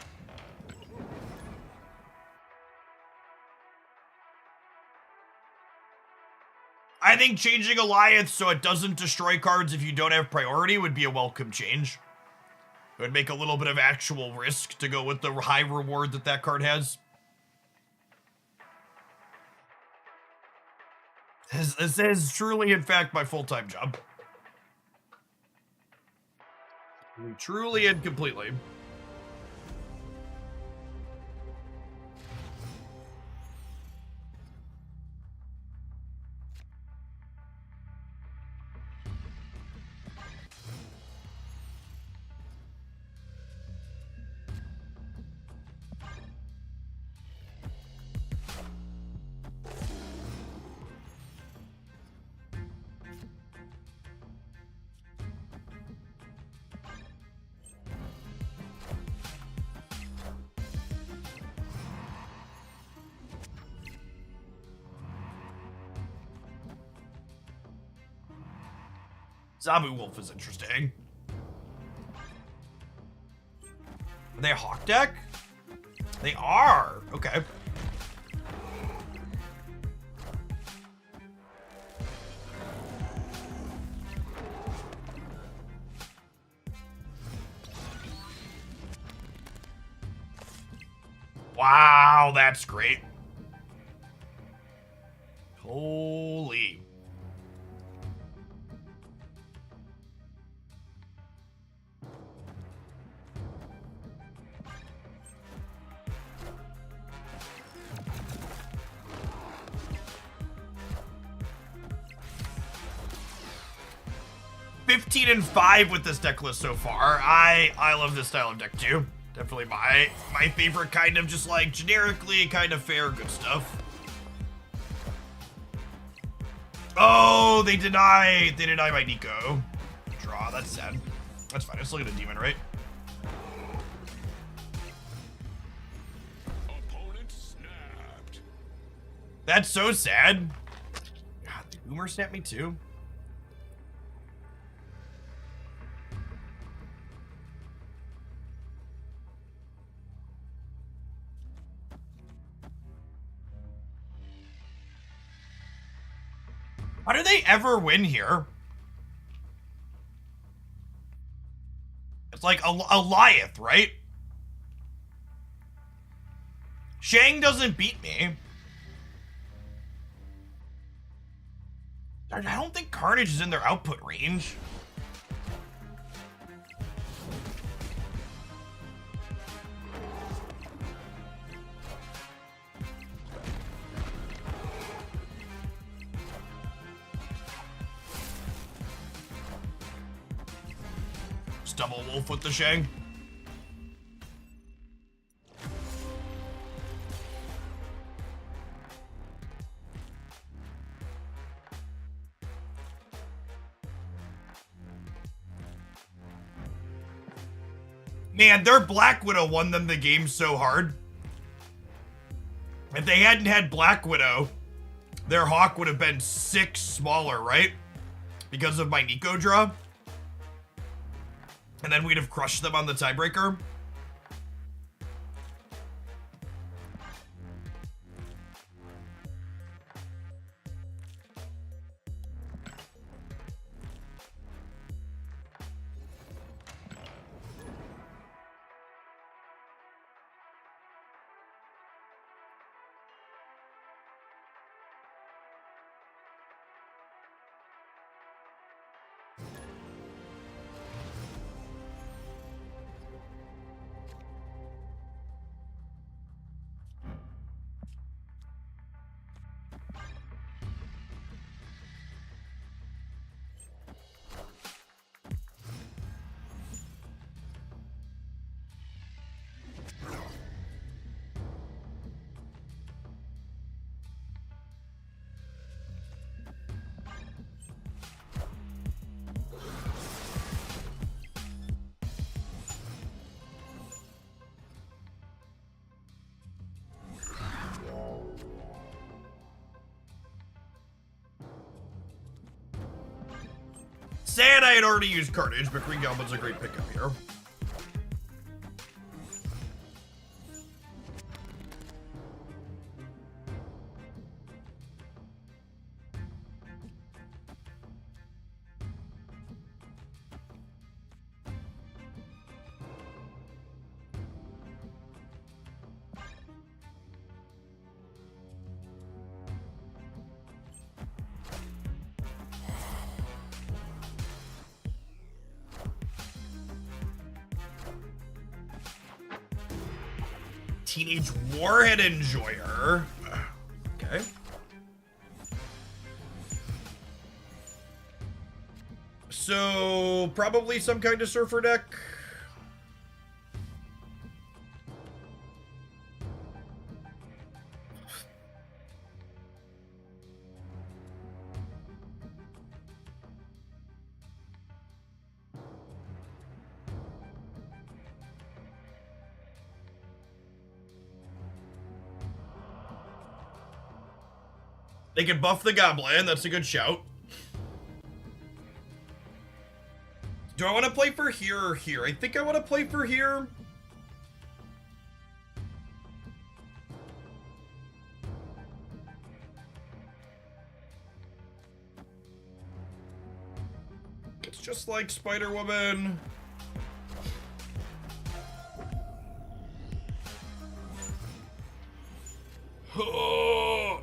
S1: I think changing Alioth so it doesn't destroy cards if you don't have priority would be a welcome change. It would make a little bit of actual risk to go with the high reward that that card has. This is truly, in fact, my full-time job. Truly and completely. Zabu Wolf is interesting. Are they a Hawk deck? They are. Okay. Wow, that's great. Holy. $15 and $5 with this deck list so far. I love this style of deck too. Definitely my favorite kind of just like generically kind of fair good stuff. Oh, they deny my Nico. Draw, that's sad. That's fine. I still get a demon, right?
S6: Opponent snapped.
S1: That's so sad. God, the boomer snapped me too. How do they ever win here? It's like Alioth, right? Shang doesn't beat me. I don't think Carnage is in their output range. Double wolf with the Shang. Man, their Black Widow won them the game so hard. If they hadn't had Black Widow, their Hawk would have been 6 smaller, right? Because of my Nico draw. And then we'd have crushed them on the tiebreaker. Sad I had already used Carnage, but Green Goblin's a great pickup here. Teenage Warhead Enjoyer. Okay. So, probably some kind of surfer deck. They can buff the Goblin, that's a good shout. Do I want to play for here or here? I think I want to play for here. It's just like Spiderwoman. Oh.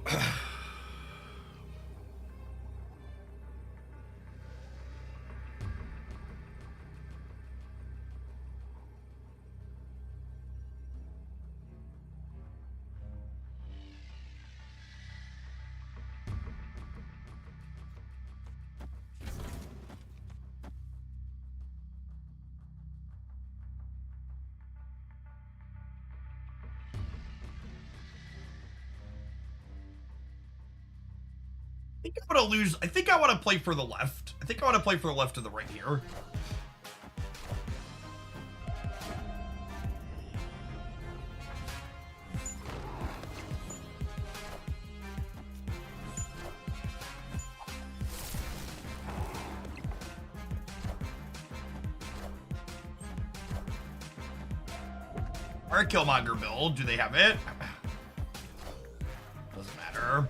S1: I think I'm gonna lose. I think I want to play for the left. I think I want to play for the left to the right here. Our Killmonger build. Do they have it? Doesn't matter.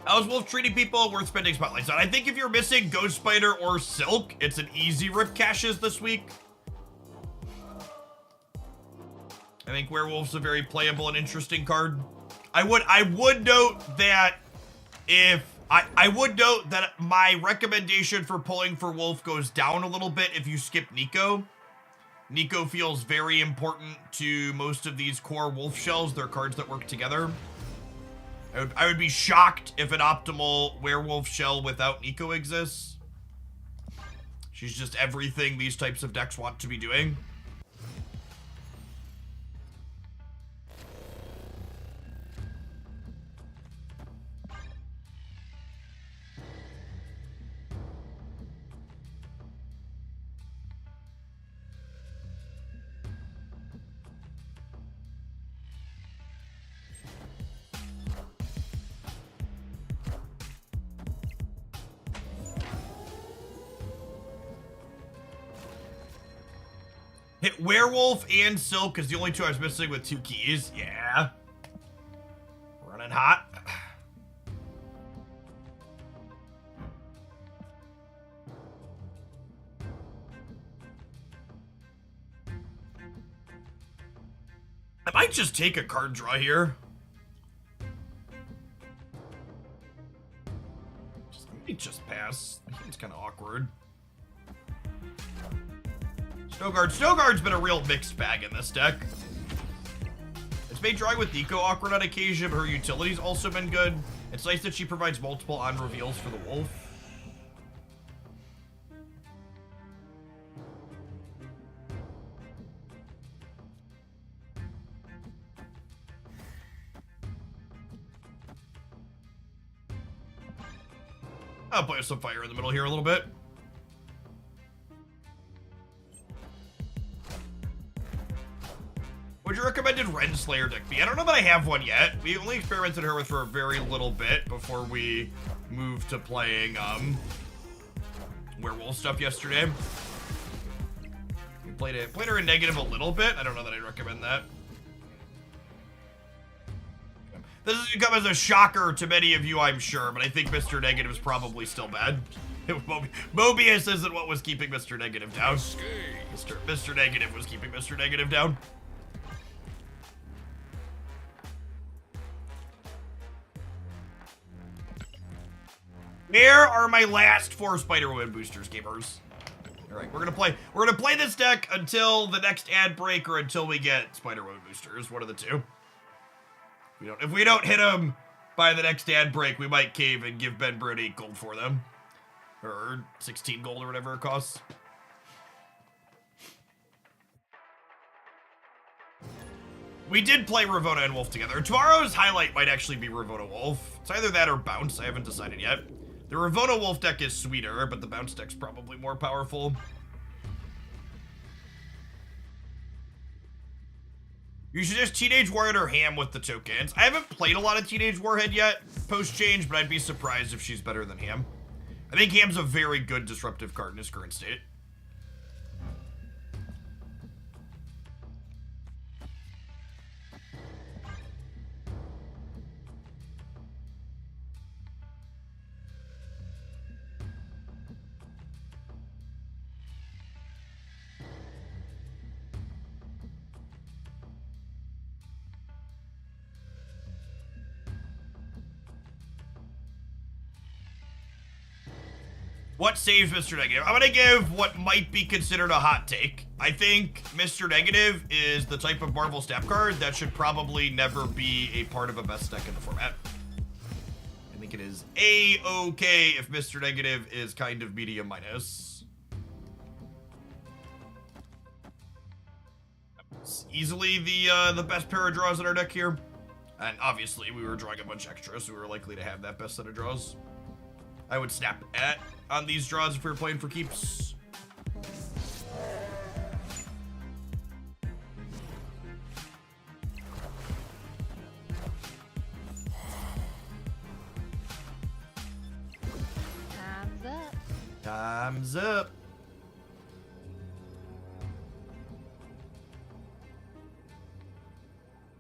S1: How's Wolf treating people? Worth spending spotlights on. I think if you're missing Ghost Spider or Silk, it's an easy rip caches this week. I think Werewolf's a very playable and interesting card. I would note that I would note that my recommendation for pulling for Wolf goes down a little bit if you skip Nico. Nico feels very important to most of these core Wolf shells. They're cards that work together. I would be shocked if an optimal Werewolf shell without Nico exists. She's just everything these types of decks want to be doing. Hit Werewolf and Silk is the only two I was missing with 2 keys. Yeah. Running hot. I might just take a card draw here. Just pass. It's kind of awkward. Snowguard's been a real mixed bag in this deck. It's made drawing with Nico awkward on occasion, but her utility's also been good. It's nice that she provides multiple on reveals for the Wolf. I'll play some fire in the middle here a little bit. Would you recommend Renslayer deck be? I don't know that I have one yet. We only experimented her with for a very little bit before we moved to playing werewolf stuff yesterday. We played her in negative a little bit. I don't know that I'd recommend that. This is gonna come as a shocker to many of you, I'm sure, but I think Mr. Negative is probably still bad. Mobius isn't what was keeping Mr. Negative down. Mr. Negative was keeping Mr. Negative down. Where are my last 4 Spiderwoman boosters, gamers? All right, we're gonna play this deck until the next ad break or until we get Spiderwoman boosters. One of the two. If we don't hit them by the next ad break, we might cave and give Ben Bird 8 gold for them, or 16 gold or whatever it costs. We did play Ravonna and Wolf together. Tomorrow's highlight might actually be Ravonna Wolf. It's either that or Bounce. I haven't decided yet. The Ravona Wolf deck is sweeter, but the bounce deck's probably more powerful. You should just Teenage Warhead or Ham with the tokens. I haven't played a lot of Teenage Warhead yet, post-change, but I'd be surprised if she's better than Ham. I think Ham's a very good disruptive card in his current state. What saves Mr. Negative? I'm gonna give what might be considered a hot take. I think Mr. Negative is the type of Marvel stab card that should probably never be a part of a best deck in the format. I think it is A-okay if Mr. Negative is kind of medium minus. It's easily the best pair of draws in our deck here. And obviously we were drawing a bunch extra, so we were likely to have that best set of draws. I would snap at on these draws if we were playing for keeps.
S7: Time's up.
S1: Time's up.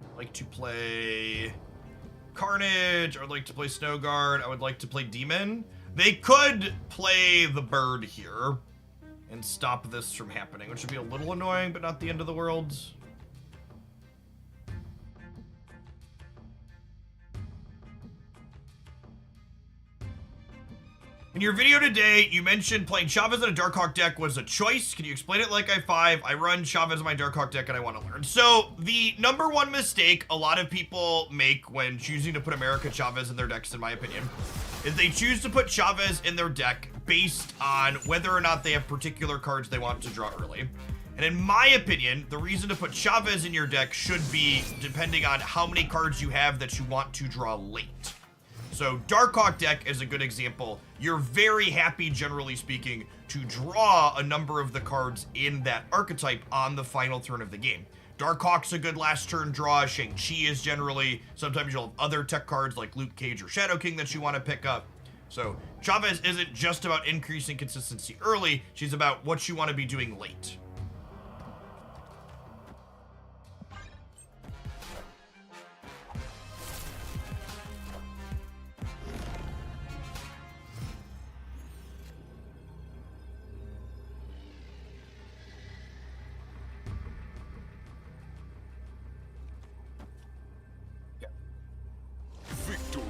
S1: I'd like to play Carnage. I would like to play Snow Guard. I would like to play Demon. They could play the bird here and stop this from happening, which would be a little annoying, but not the end of the world. In your video today, you mentioned playing Chavez in a Darkhawk deck was a choice. Can you explain it like I5? I run Chavez in my Darkhawk deck and I want to learn. So the number one mistake a lot of people make when choosing to put America Chavez in their decks, in my opinion, is they choose to put Chavez in their deck based on whether or not they have particular cards they want to draw early. And in my opinion, the reason to put Chavez in your deck should be depending on how many cards you have that you want to draw late. So Darkhawk deck is a good example. You're very happy, generally speaking, to draw a number of the cards in that archetype on the final turn of the game. Darkhawk's a good last turn draw. Shang-Chi is generally. Sometimes you'll have other tech cards like Luke Cage or Shadow King that you want to pick up. So Chavez isn't just about increasing consistency early. She's about what you want to be doing late.
S6: Victory.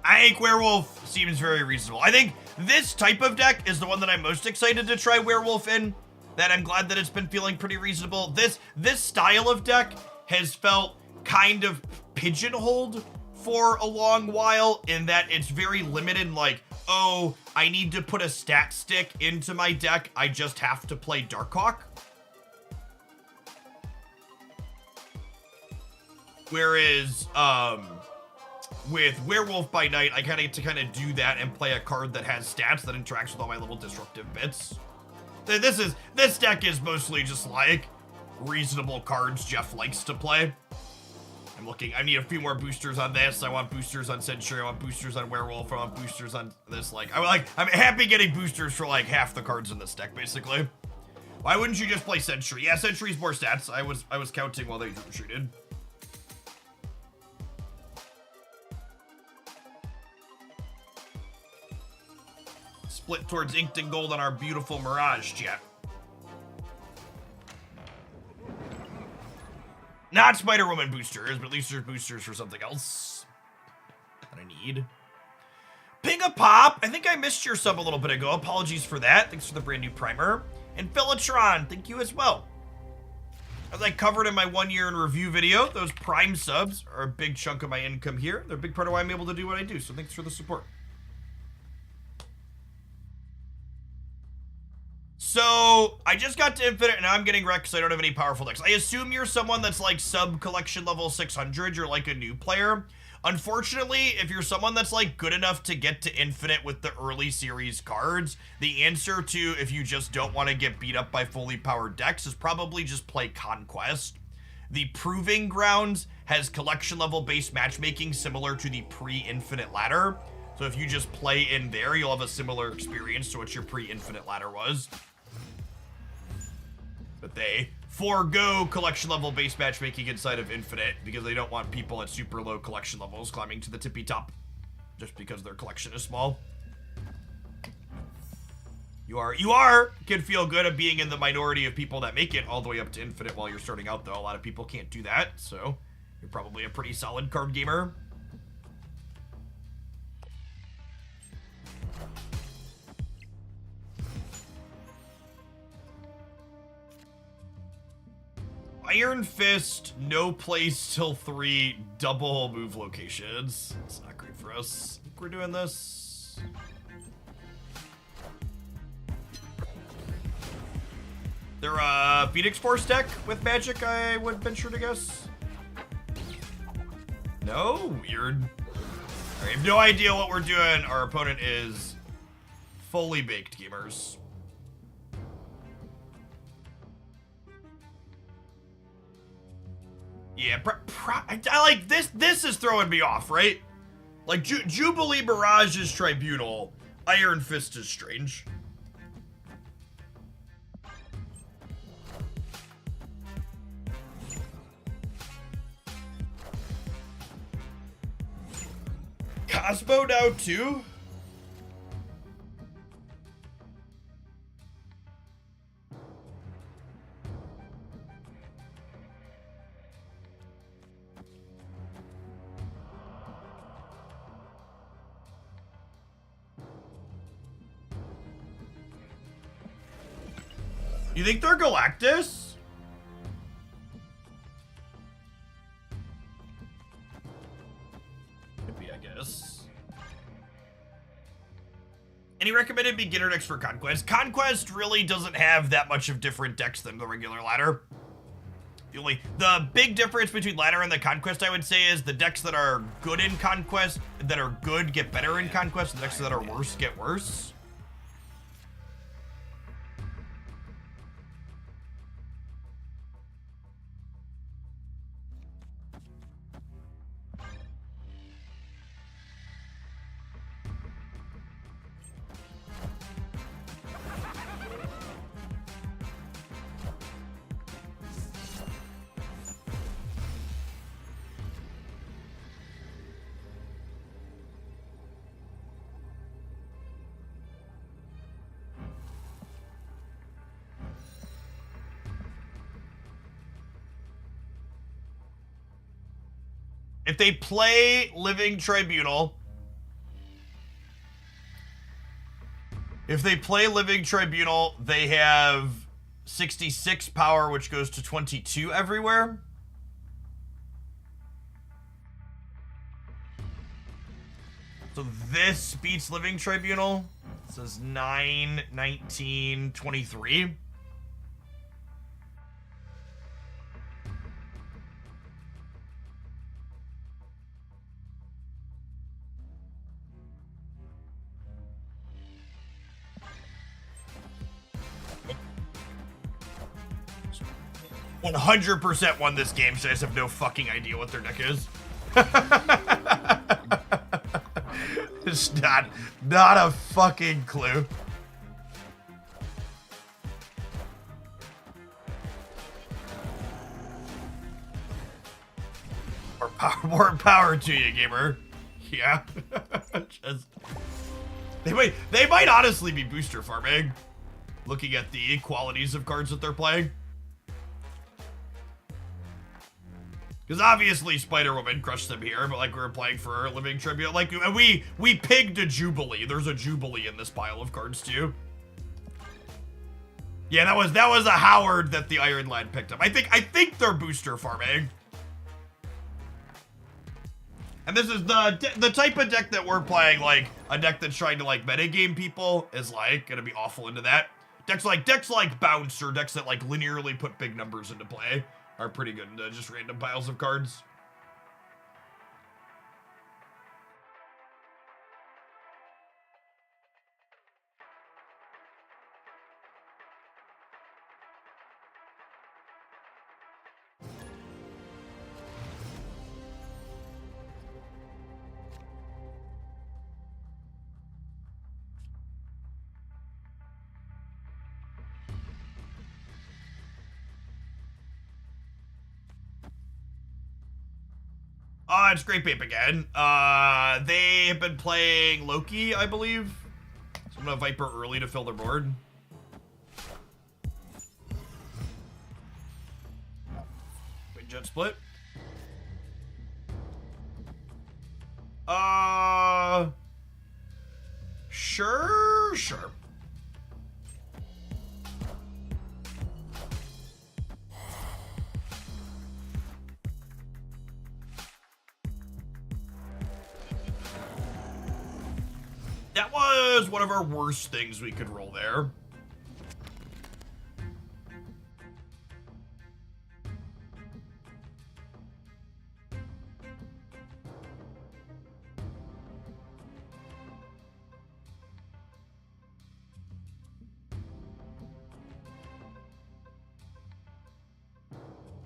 S1: I think Werewolf seems very reasonable. I think this type of deck is the one that I'm most excited to try Werewolf in. That I'm glad that it's been feeling pretty reasonable. This style of deck has felt kind of pigeonholed for a long while in that it's very limited, like, oh, I need to put a stat stick into my deck. I just have to play Darkhawk. Whereas, with Werewolf by Night, I kind of get to do that and play a card that has stats that interacts with all my little disruptive bits. This deck is mostly just like reasonable cards Jeff likes to play. I'm looking, I need a few more boosters on this. I want boosters on Century. I want boosters on Werewolf. I want boosters on this. I'm happy getting boosters for like half the cards in this deck, basically. Why wouldn't you just play Century? Yeah, Century's more stats. I was counting while they retreated. Split towards Inked and Gold on our beautiful Mirage chat. Not Spiderwoman boosters, but at least there's boosters for something else that I need. Ping a Pop, I think I missed your sub a little bit ago. Apologies for that. Thanks for the brand new primer. And Philitron, thank you as well. As I covered in my 1 year in review video, those Prime subs are a big chunk of my income here. They're a big part of why I'm able to do what I do, so thanks for the support. So, I just got to Infinite, and now I'm getting wrecked because I don't have any powerful decks. I assume you're someone that's like sub-collection level 600. You're like a new player. Unfortunately, if you're someone that's like good enough to get to Infinite with the early series cards, the answer to if you just don't want to get beat up by fully powered decks is probably just play Conquest. The Proving Grounds has collection level based matchmaking similar to the pre-Infinite ladder. So if you just play in there, you'll have a similar experience to what your pre-Infinite ladder was. But they forego collection level based matchmaking inside of Infinite because they don't want people at super low collection levels climbing to the tippy top just because their collection is small. You can feel good at being in the minority of people that make it all the way up to Infinite while you're starting out, though. A lot of people can't do that, so you're probably a pretty solid card gamer. Iron Fist, no place till 3, double move locations. It's not great for us. I think we're doing this. They're a Phoenix Force deck with magic, I would venture to guess. No? Weird. I have no idea what we're doing. Our opponent is fully baked gamers. Yeah, I like this. This is throwing me off, right? Like, Jubilee Mirage is Tribunal. Iron Fist is strange. Cosmo now, too? You think they're Galactus? Could be, I guess. Any recommended beginner decks for Conquest? Conquest really doesn't have that much of different decks than the regular ladder. The big difference between ladder and the Conquest, I would say, is the decks that are good in Conquest, that are good, get better in Conquest, and the decks that are worse get worse. If they play Living Tribunal, they have 66 power, which goes to 22 everywhere. So this beats Living Tribunal. It says 9, 19, 23. One 100% won this game, so I just have no fucking idea what their deck is. It's not a fucking clue. More power to you, gamer. Yeah. Just they might honestly be booster farming, looking at the qualities of cards that they're playing. Because obviously Spiderwoman crushed them here, but like we were playing for Living Tribute, like we pigged a Jubilee. There's a Jubilee in this pile of cards too. Yeah, that was a Howard that the Iron Lad picked up. I think they're booster farming. And this is the type of deck that we're playing, like a deck that's trying to like metagame people is like gonna be awful into that. Decks like Bounce or decks that like linearly put big numbers into play are pretty good into just random piles of cards. It's Great Bape again. They have been playing Loki, I believe. So I'm gonna Viper early to fill their board. Wait, Jet Split. Sure. That was one of our worst things we could roll there.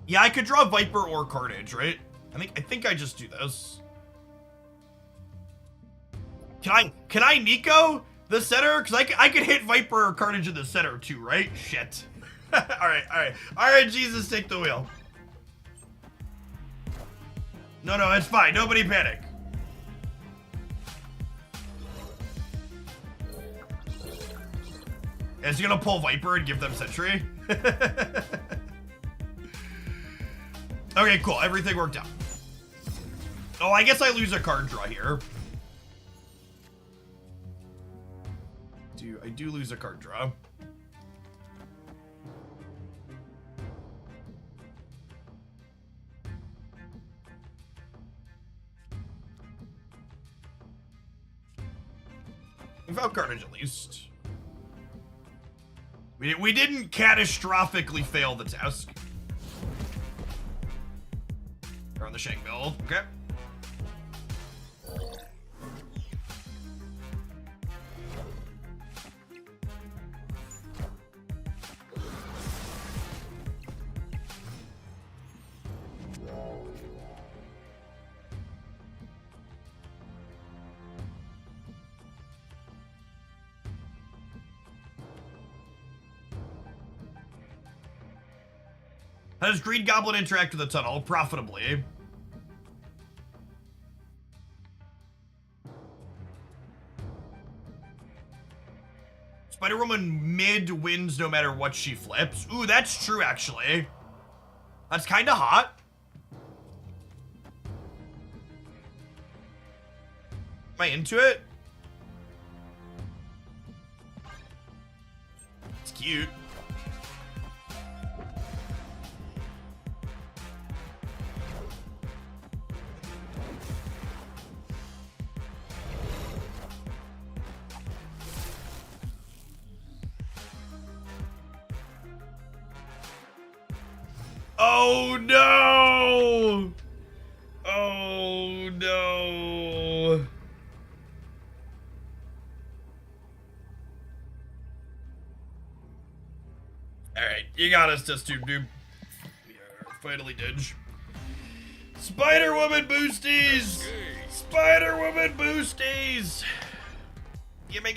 S1: Yeah, I could draw Viper or Carnage, right? I think I just do this. Can I Nico the center? Because I could hit Viper or Carnage in the center too, right? Shit. Alright, Jesus, take the wheel. No, it's fine. Nobody panic. Is he gonna pull Viper and give them Sentry? Okay, cool. Everything worked out. Oh, I guess I lose a card draw here. I do lose a card draw. Without Carnage, at least. We didn't catastrophically fail the task. We're on the Shank build. Okay. How does Green Goblin interact with the tunnel profitably? Spiderwoman mid wins no matter what she flips. Ooh, that's true, actually. That's kind of hot. Am I into it? It's cute. Oh no! Oh no! Alright, you got us, test tube dude. We are finally did. Spiderwoman boosties! Spiderwoman boosties! Gimme.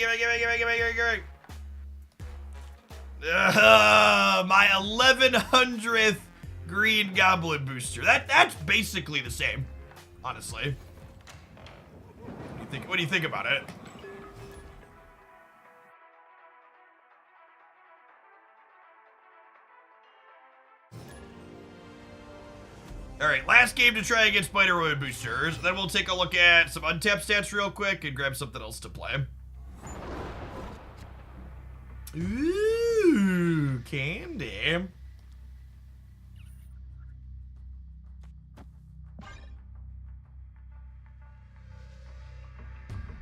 S1: My 1100th Green Goblin booster. That's basically the same, honestly. What do you think about it? All right, last game to try against Spiderwoman boosters. Then we'll take a look at some untapped stats real quick and grab something else to play. Ooh, candy.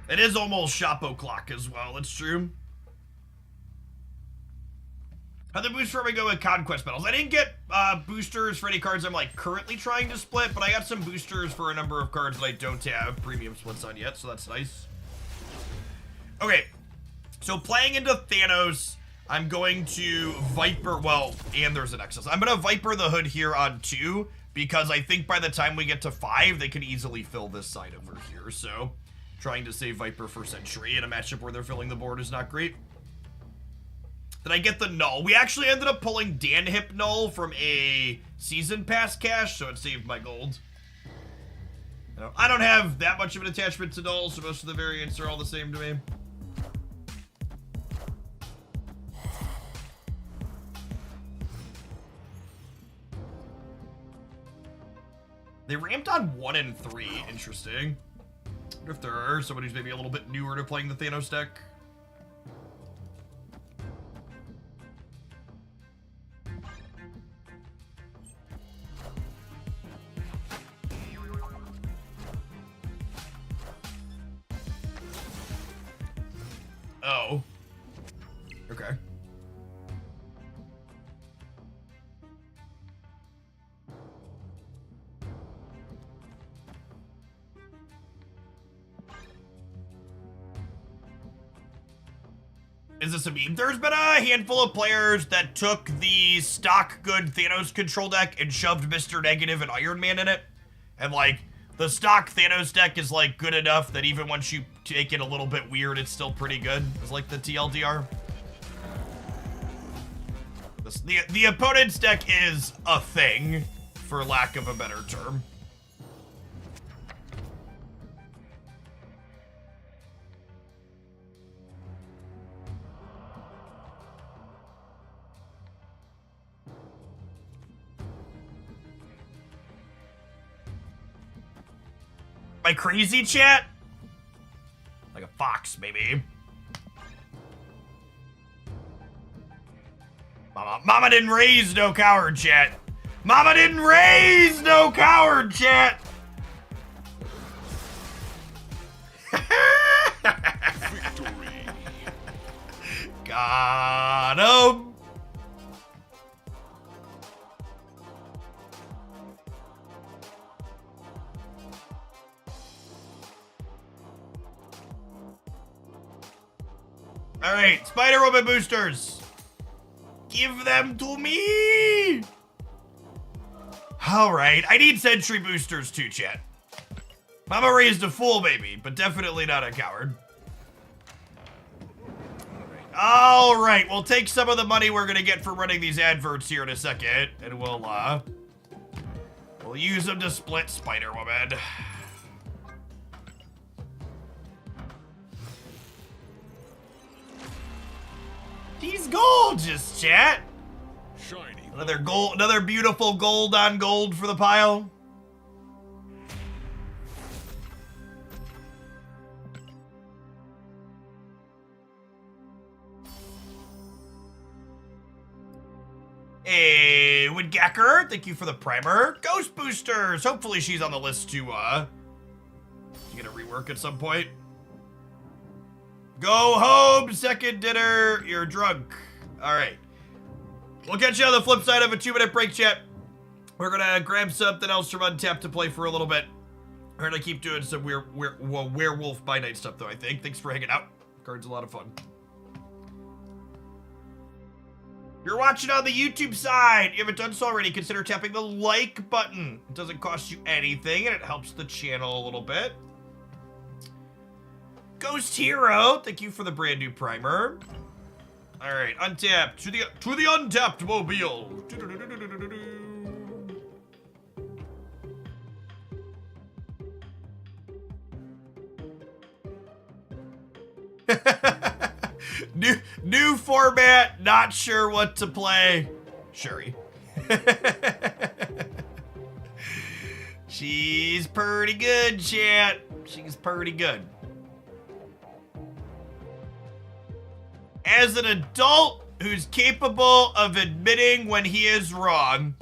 S1: It is almost shop o'clock as well, it's true. How the boost for me go with Conquest medals? I didn't get boosters for any cards I'm like currently trying to split, but I got some boosters for a number of cards that I don't have premium splits on yet, so that's nice. Okay, so playing into Thanos, I'm going to Viper, well, and there's an Excess. I'm going to Viper the Hood here on 2, because I think by the time we get to 5, they can easily fill this side over here, so trying to save Viper for Sentry in a matchup where they're filling the board is not great. Did I get the Null? We actually ended up pulling Dan Hip Null from a Season Pass cache, so it saved my gold. I don't have that much of an attachment to Null, so most of the variants are all the same to me. They ramped on 1 and 3. Interesting. I wonder if there are somebody who's maybe a little bit newer to playing the Thanos deck. Oh. Okay. Is this a meme? There's been a handful of players that took the stock good Thanos control deck and shoved Mr. Negative and Iron Man in it. And like, the stock Thanos deck is like good enough that even once you take it a little bit weird, it's still pretty good. It's like the TLDR. The opponent's deck is a thing, for lack of a better term. Am I crazy, chat? Like a fox, maybe. Mama didn't raise no coward, chat. Mama didn't raise no coward, chat.
S6: Victory.
S1: Got him. All right, Spiderwoman boosters. Give them to me. All right, I need Sentry boosters too, chat. Mama raised a fool, baby, but definitely not a coward. All right, we'll take some of the money we're gonna get from running these adverts here in a second, and we'll use them to split Spiderwoman. He's gorgeous, chat.
S6: Shiny.
S1: Another beautiful gold on gold for the pile. Hey, Woodgacker, thank you for the primer. Ghost boosters. Hopefully she's on the list to get a rework at some point. Go home, second dinner. You're drunk. All right. We'll catch you on the flip side of a 2-minute break, chat. We're gonna grab something else from Untapped to play for a little bit. We're gonna keep doing some werewolf by night stuff, though, I think. Thanks for hanging out. Card's a lot of fun. If you're watching on the YouTube side, you haven't done so already, consider tapping the like button. It doesn't cost you anything, and it helps the channel a little bit. Ghost Hero, thank you for the brand new primer. All right, Untapped to the Untapped mobile. New format, not sure what to play. Shuri. She's pretty good, chat. She's pretty good. As an adult who's capable of admitting when he is wrong,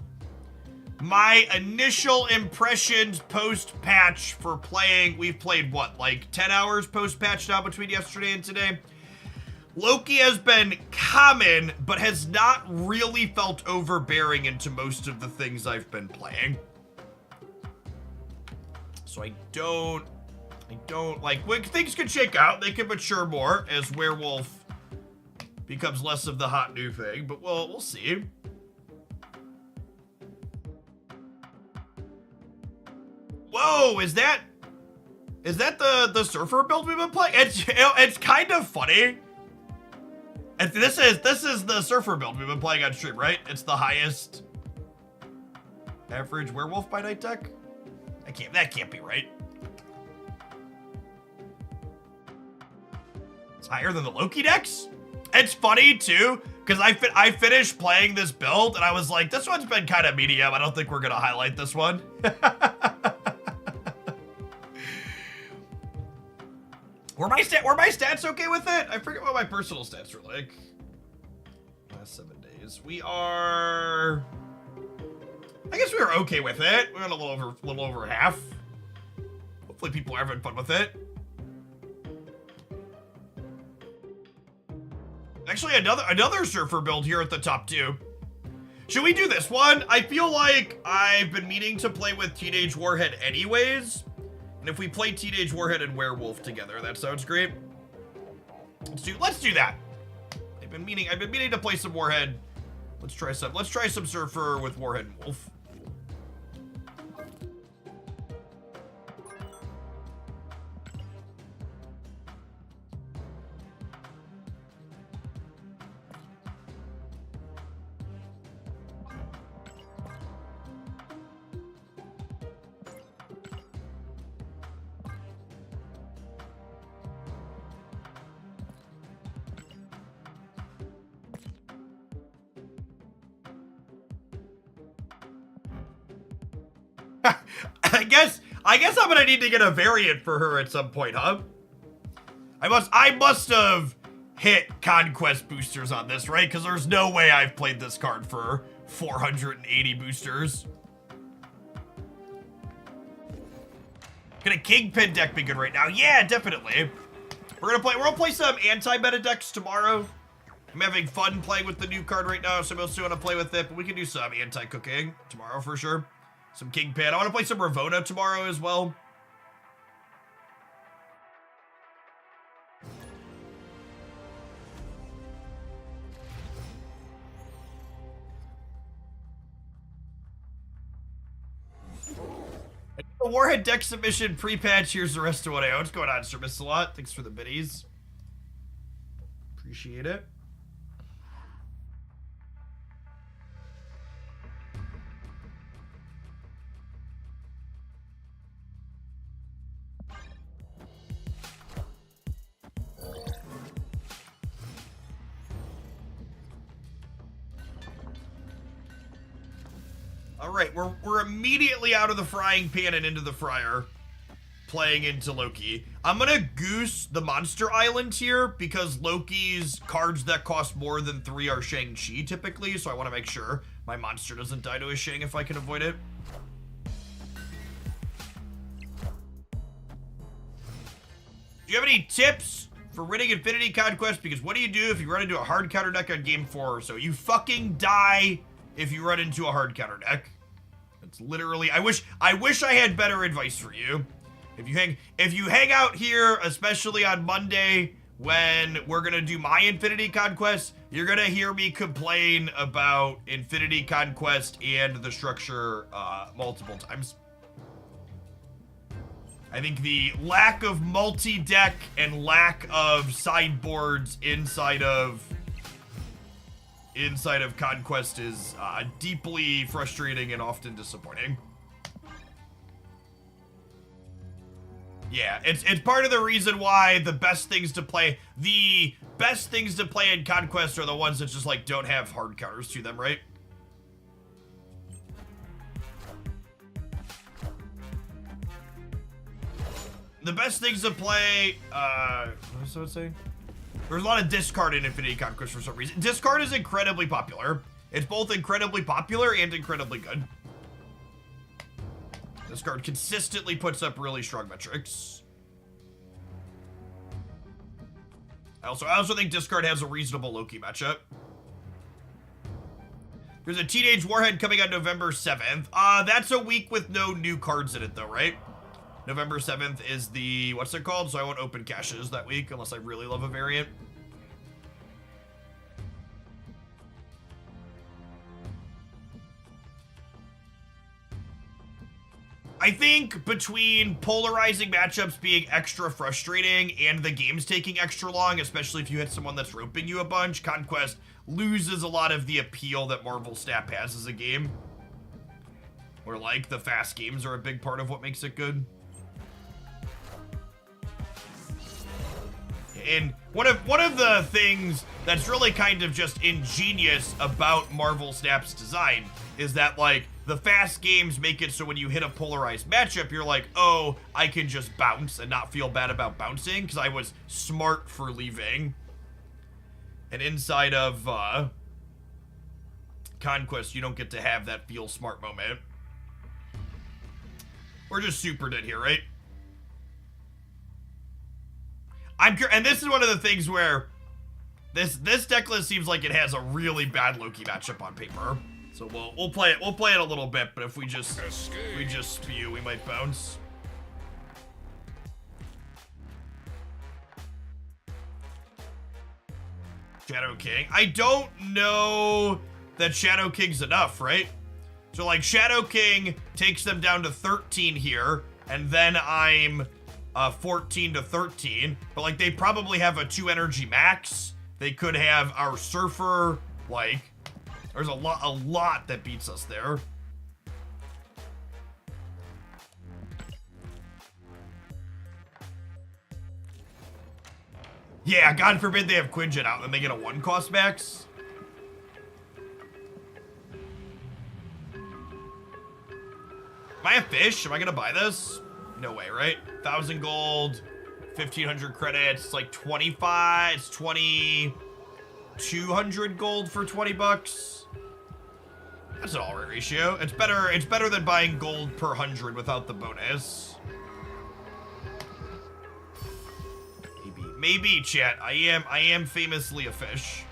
S1: my initial impressions post-patch for playing, we've played what, like 10 hours post-patch now between yesterday and today? Loki has been common, but has not really felt overbearing into most of the things I've been playing. So I don't like, when things can shake out, they can mature more as Werewolf becomes less of the hot new thing, but we'll see. Whoa, is that the surfer build we've been playing? It's kind of funny. This is the surfer build we've been playing on stream, right? It's the highest average werewolf by night deck. That can't be right. It's higher than the Loki decks. It's funny too, because I finished playing this build and I was like, this one's been kind of medium. I don't think we're gonna highlight this one. Were my stats okay with it? I forget what my personal stats were like. Last 7 days. I guess we were okay with it. We went a little over half. Hopefully people are having fun with it. Actually, another surfer build here at the top too. Should we do this one? I feel like I've been meaning to play with Teenage Warhead anyways. And if we play Teenage Warhead and Werewolf together, that sounds great. Let's do that. I've been meaning to play some Warhead. Let's try some Surfer with Warhead and Wolf. I guess I'm gonna need to get a variant for her at some point, huh? I must have hit Conquest boosters on this, right? Because there's no way I've played this card for 480 boosters. Could a Kingpin deck be good right now? Yeah, definitely. We're gonna play some anti-meta decks tomorrow. I'm having fun playing with the new card right now, so I mostly want to play with it, but we can do some anti-cooking tomorrow for sure. Some Kingpin. I want to play some Ravona tomorrow as well. The Warhead deck submission pre-patch. Here's the rest of what I own. What's going on, Sir Missalot? Thanks for the biddies. Appreciate it. All right, we're immediately out of the frying pan and into the fryer, playing into Loki. I'm gonna goose the Monster Island here because Loki's cards that cost more than 3 are Shang-Chi typically, so I want to make sure my monster doesn't die to a Shang if I can avoid it. Do you have any tips for winning Infinity Conquest? Because what do you do if you run into a hard counter deck on game 4 or so? You fucking die if you run into a hard counter deck. It's literally, I wish I had better advice for you. If you hang out here, especially on Monday when we're gonna do my Infinity Conquest, you're gonna hear me complain about Infinity Conquest and the structure multiple times. I think the lack of multi-deck and lack of sideboards inside of Conquest is deeply frustrating and often disappointing. Yeah, it's part of the reason why the best things to play in Conquest are the ones that just like don't have hard counters to them, right? The best things to play, what does it say? There's a lot of discard in Infinity Conquest for some reason. Discard is incredibly popular. It's both incredibly popular and incredibly good. Discard consistently puts up really strong metrics. I also think discard has a reasonable Loki matchup. There's a Teenage Warhead coming out November 7th. That's a week with no new cards in it though, right? November 7th is the, what's it called? So I won't open caches that week unless I really love a variant. I think between polarizing matchups being extra frustrating and the games taking extra long, especially if you hit someone that's roping you a bunch, Conquest loses a lot of the appeal that Marvel Snap has as a game. Where, like, the fast games are a big part of what makes it good. And one of the things that's really kind of just ingenious about Marvel Snap's design is that, like, the fast games make it so when you hit a polarized matchup, you're like, oh, I can just bounce and not feel bad about bouncing because I was smart for leaving. And inside of Conquest, you don't get to have that feel smart moment. We're just super dead here, right? And this is one of the things where this deck list seems like it has a really bad Loki matchup on paper. So we'll play it. We'll play it a little bit, but if we just spew, we might bounce. Shadow King. I don't know that Shadow King's enough, right? So like Shadow King takes them down to 13 here, and then I'm 14 to 13. But like they probably have a 2 energy max. They could have our Surfer, like. There's a lot that beats us there. Yeah, God forbid they have Quinjet out and they get a 1 cost max. Am I a fish? Am I gonna buy this? No way, right? 1,000 gold, 1,500 credits. It's like 25. It's 2,200 gold for 20 bucks. That's an alright ratio. It's better than buying gold per 100 without the bonus. Maybe, chat. I am famously a fish.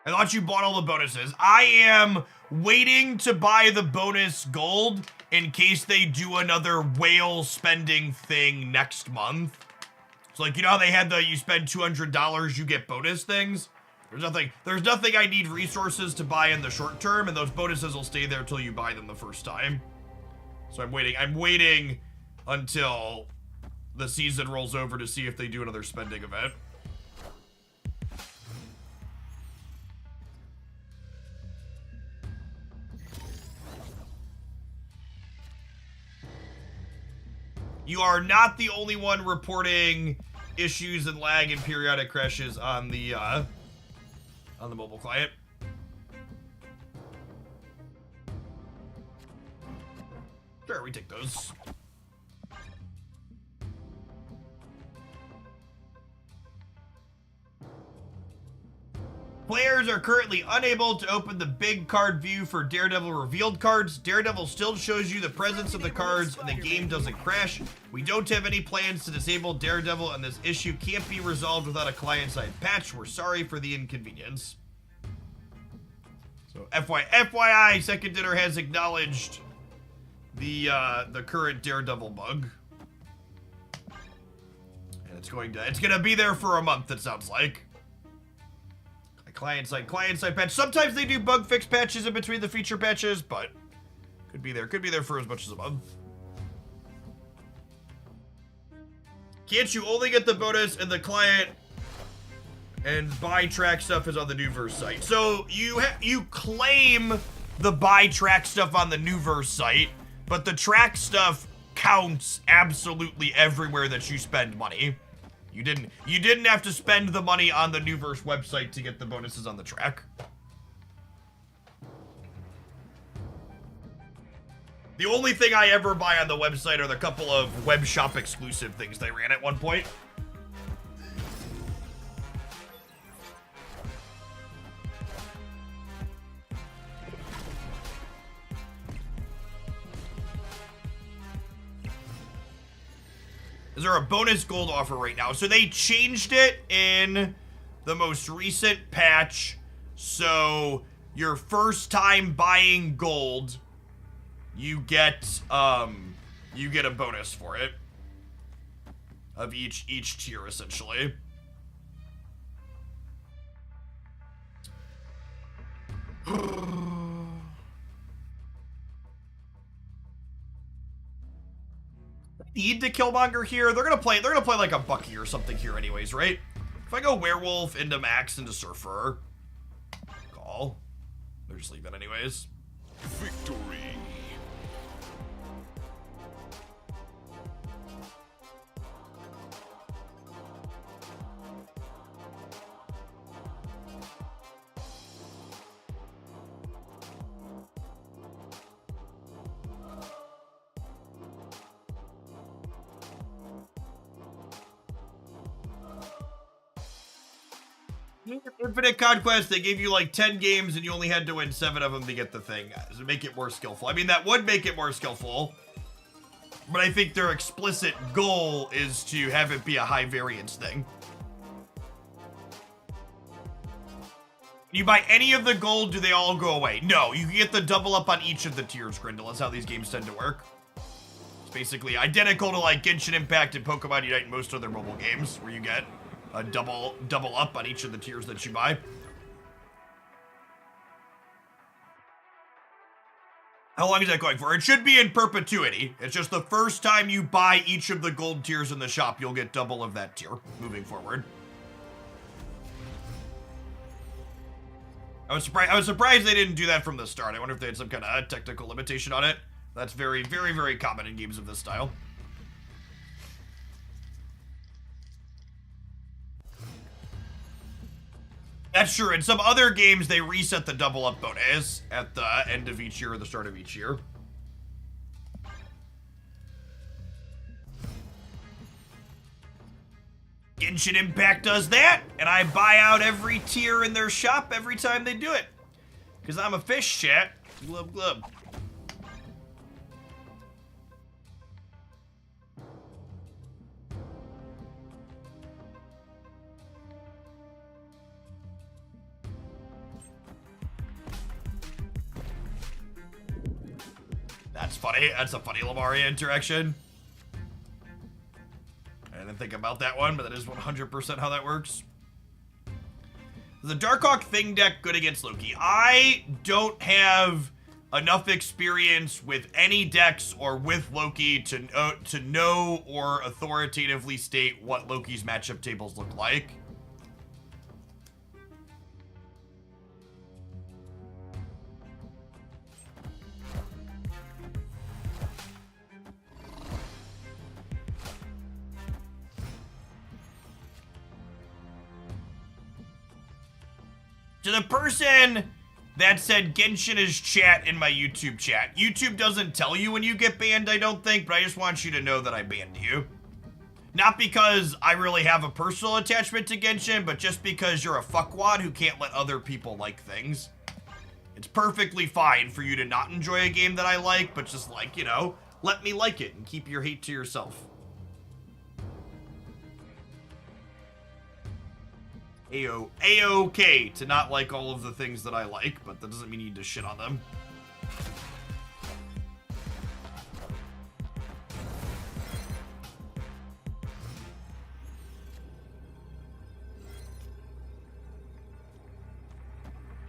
S1: I thought you bought all the bonuses. I am waiting to buy the bonus gold in case they do another whale spending thing next month. So like, you know how they had the you spend $200, you get bonus things? There's nothing I need resources to buy in the short term, and those bonuses will stay there until you buy them the first time. So I'm waiting until the season rolls over to see if they do another spending event. You are not the only one reporting issues and lag and periodic crashes on the mobile client. Sure, we take those. Players are currently unable to open the big card view for Daredevil revealed cards. Daredevil still shows you the presence of the cards and the game doesn't crash. We don't have any plans to disable Daredevil and this issue can't be resolved without a client-side patch. We're sorry for the inconvenience. So FYI, Second Dinner has acknowledged the current Daredevil bug. And it's gonna be there for a month, it sounds like. Client-side patch. Sometimes they do bug fix patches in between the feature patches, but could be there for as much as a month. Can't you only get the bonus in the client and buy track stuff is on the Newverse site? So you claim the buy track stuff on the Newverse site, but the track stuff counts absolutely everywhere that you spend money. You didn't have to spend the money on the Newverse website to get the bonuses on the track. The only thing I ever buy on the website are the couple of web shop exclusive things they ran at one point. Is there a bonus gold offer right now? So they changed it in the most recent patch. So your first time buying gold, you get a bonus for it of each tier essentially. Need to Killmonger here. They're gonna play like a Bucky or something here anyways, right? If I go Werewolf into Max into Surfer, call. They're just leave that anyways.
S6: Victory.
S1: Infinite Conquest, they gave you like 10 games and you only had to win 7 of them to get the thing. To make it more skillful. I mean, that would make it more skillful. But I think their explicit goal is to have it be a high variance thing. You buy any of the gold, do they all go away? No, you can get the double up on each of the tiers, Grindel. That's how these games tend to work. It's basically identical to like Genshin Impact and Pokemon Unite and most other mobile games where you get a double up on each of the tiers that you buy. How long is that going for? It should be in perpetuity. It's just the first time you buy each of the gold tiers in the shop, you'll get double of that tier moving forward. I was surprised they didn't do that from the start. I wonder if they had some kind of technical limitation on it. That's very, very, very common in games of this style. That's true. In some other games, they reset the double up bonus at the end of each year or the start of each year. Genshin Impact does that, and I buy out every tier in their shop every time they do it. Because I'm a fish, chat. Glub, glub. That's funny. That's a funny Lamaria interaction. I didn't think about that one, but that is 100% how that works. The Darkhawk thing deck good against Loki. I don't have enough experience with any decks or with Loki to know or authoritatively state what Loki's matchup tables look like. To the person that said Genshin is chat in my YouTube chat, YouTube doesn't tell you when you get banned, I don't think, but I just want you to know that I banned you. Not because I really have a personal attachment to Genshin, but just because you're a fuckwad who can't let other people like things. It's perfectly fine for you to not enjoy a game that I like, but just like, you know, let me like it and keep your hate to yourself. A-okay to not like all of the things that I like, but that doesn't mean you need to shit on them.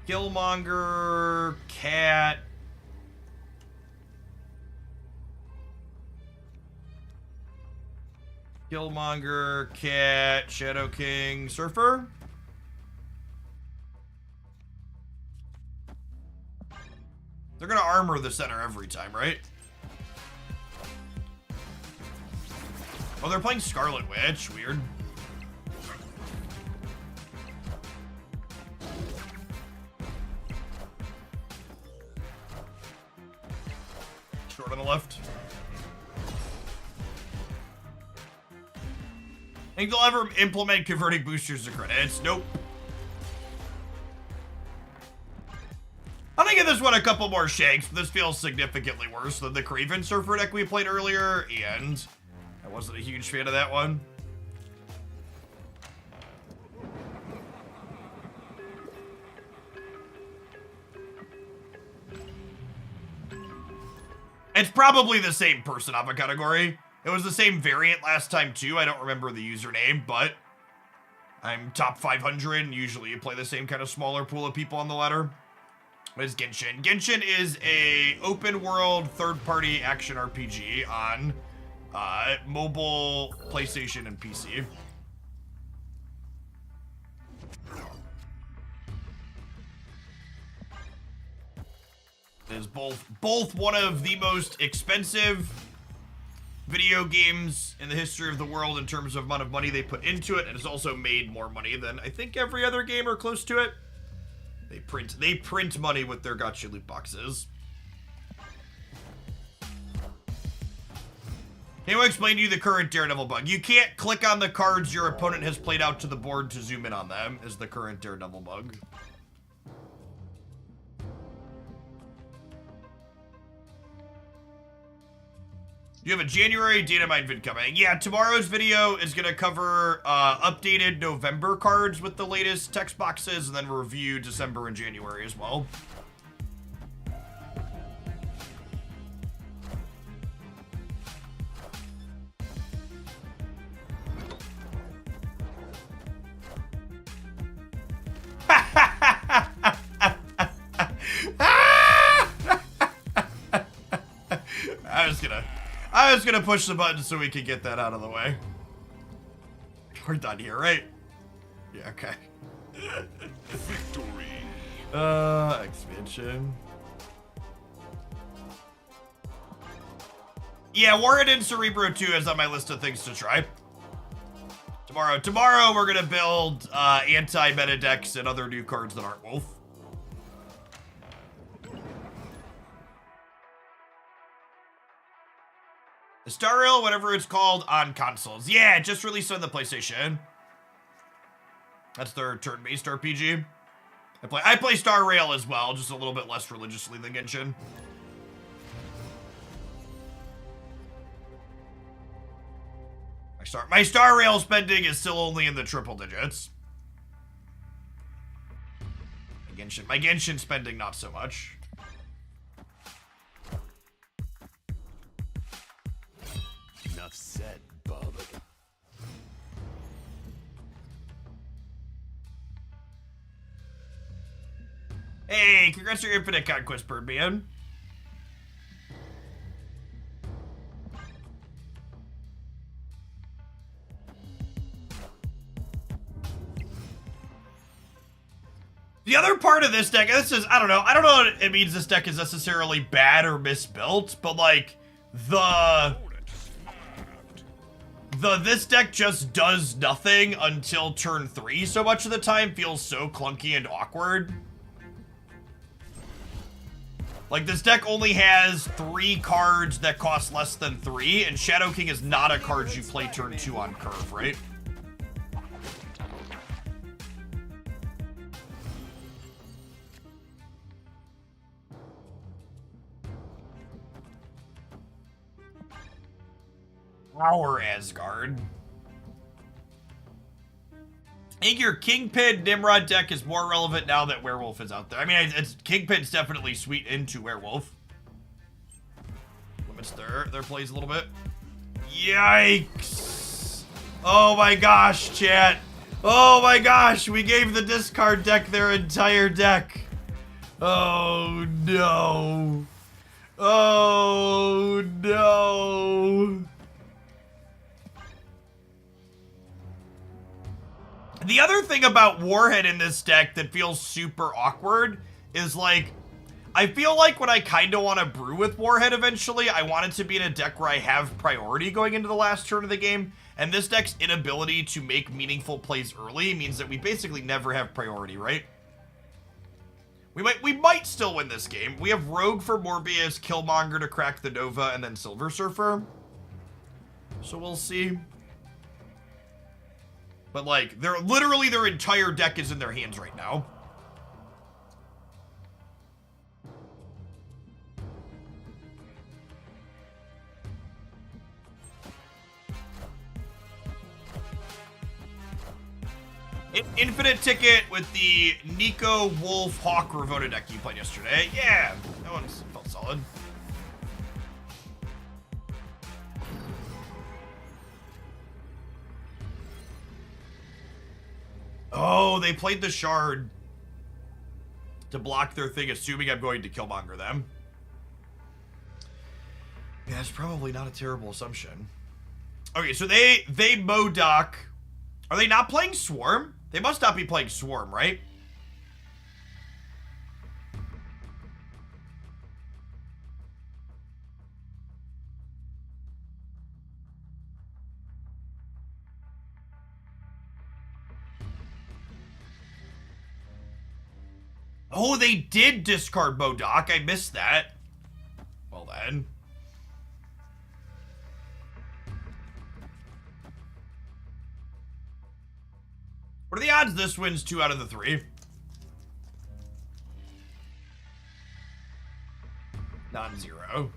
S1: Killmonger, Cat. Killmonger, Cat, Shadow King, Surfer. They're gonna armor the center every time, right? Oh, they're playing Scarlet Witch. Weird. Short on the left. Think they'll ever implement converting boosters to credits? Nope. I think give this one a couple more shakes, but this feels significantly worse than the Kraven Surfer deck we played earlier, and I I wasn't a huge fan of that one. It's probably the same person of a category. It was the same variant last time too. I don't remember the username, but I'm top 500, and usually you play the same kind of smaller pool of people on the ladder. What is Genshin? Genshin is a open world third-party action RPG on mobile, PlayStation, and PC. It is both one of the most expensive video games in the history of the world in terms of amount of money they put into it, and it's also made more money than I think every other game or close to it. They print money with their gacha loot boxes. Can I explain to you the current Daredevil bug? You can't click on the cards your opponent has played out to the board to zoom in on them, is the current Daredevil bug. You have a January data mine vid coming. Yeah, tomorrow's video is going to cover updated November cards with the latest text boxes, and then review December and January as well. I was gonna push the button so we could get that out of the way. We're done here, right? Yeah, okay.
S6: Victory.
S1: Expansion. Yeah, Warhead and Cerebro 2 is on my list of things to try. Tomorrow we're gonna build anti-meta decks and other new cards that aren't Wolf. Star Rail, whatever it's called, on consoles. Yeah, it just released on the PlayStation. That's their turn-based RPG. I play Star Rail as well, just a little bit less religiously than Genshin. My Star Rail spending is still only in the triple digits. My Genshin spending, not so much.
S6: Enough said, bub.
S1: Hey, congrats on your Infinite Conquest, Birdman. The other part of this deck, this is, I don't know what it means this deck is necessarily bad or misbuilt, but like, this deck just does nothing until turn 3 so much of the time feels so clunky and awkward. Like, this deck only has 3 cards that cost less than 3, and Shadow King is not a card you play turn 2 on curve, right? Our Asgard. I think your Kingpin Nimrod deck is more relevant now that Werewolf is out there. I mean, Kingpin's definitely sweet into Werewolf. Limits their plays a little bit. Yikes! Oh my gosh, chat. Oh my gosh, we gave the discard deck their entire deck. Oh no. Oh no. The other thing about Warhead in this deck that feels super awkward is, like, I feel like when I kind of want to brew with Warhead eventually, I want it to be in a deck where I have priority going into the last turn of the game, and this deck's inability to make meaningful plays early means that we basically never have priority, right? We might still win this game. We have Rogue for Mobius, Killmonger to crack the Nova, and then Silver Surfer. So we'll see. But, like, literally their entire deck is in their hands right now. Infinite ticket with the Nico Wolf Hawk Ravona deck you played yesterday. Yeah, that one felt solid. Oh, they played the Shard to block their thing, assuming I'm going to Killmonger them. Yeah, that's probably not a terrible assumption. Okay, so they Modoc. Are they not playing Swarm? They must not be playing Swarm, right? Oh, they did discard Modoc. I missed that. Well then. What are the odds this wins 2 out of the 3? Non-zero.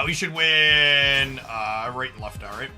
S1: We should win right and left now, right?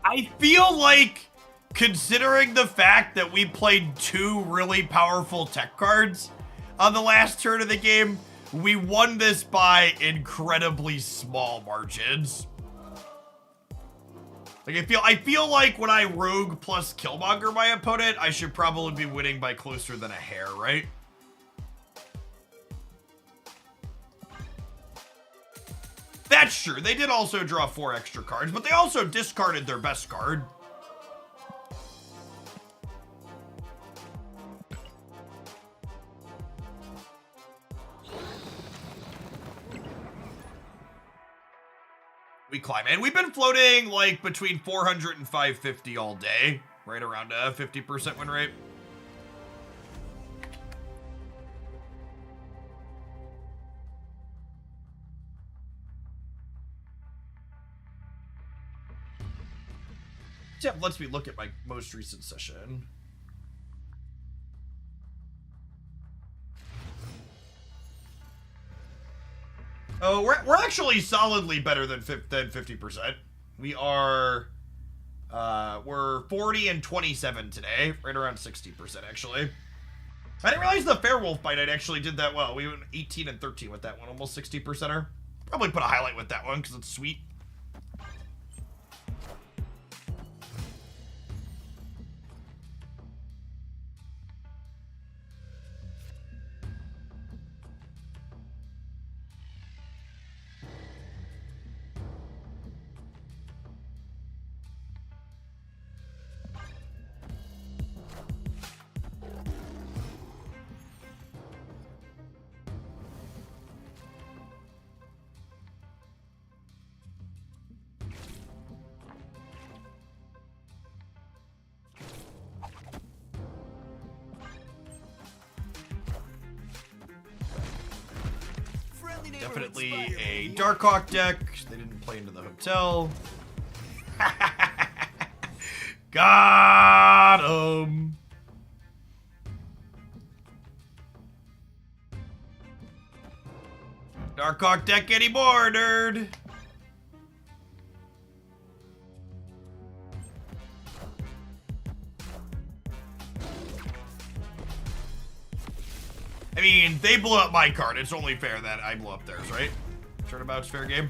S1: I feel like, considering the fact that we played 2 really powerful tech cards on the last turn of the game, we won this by incredibly small margins. Like, I feel like when I Rogue plus Killmonger my opponent, I should probably be winning by closer than a hair, right? That's true. They did also draw 4 extra cards, but they also discarded their best card. We climb. And we've been floating like between 400 and 550 all day. Right around a 50% win rate. That lets me look at my most recent session. Oh, we're actually solidly better than 50%. We are we're 40 and 27 today, right around 60% actually. I didn't realize the Fairwolf by Night actually did that well. We went 18 and 13 with that one, almost 60%er. Probably put a highlight with that one because it's sweet. Definitely a Darkhawk deck. They didn't play into the hotel. Got him. Darkhawk deck anymore, nerd. I mean, they blew up my card. It's only fair that I blew up theirs, right? Turnabout's fair game.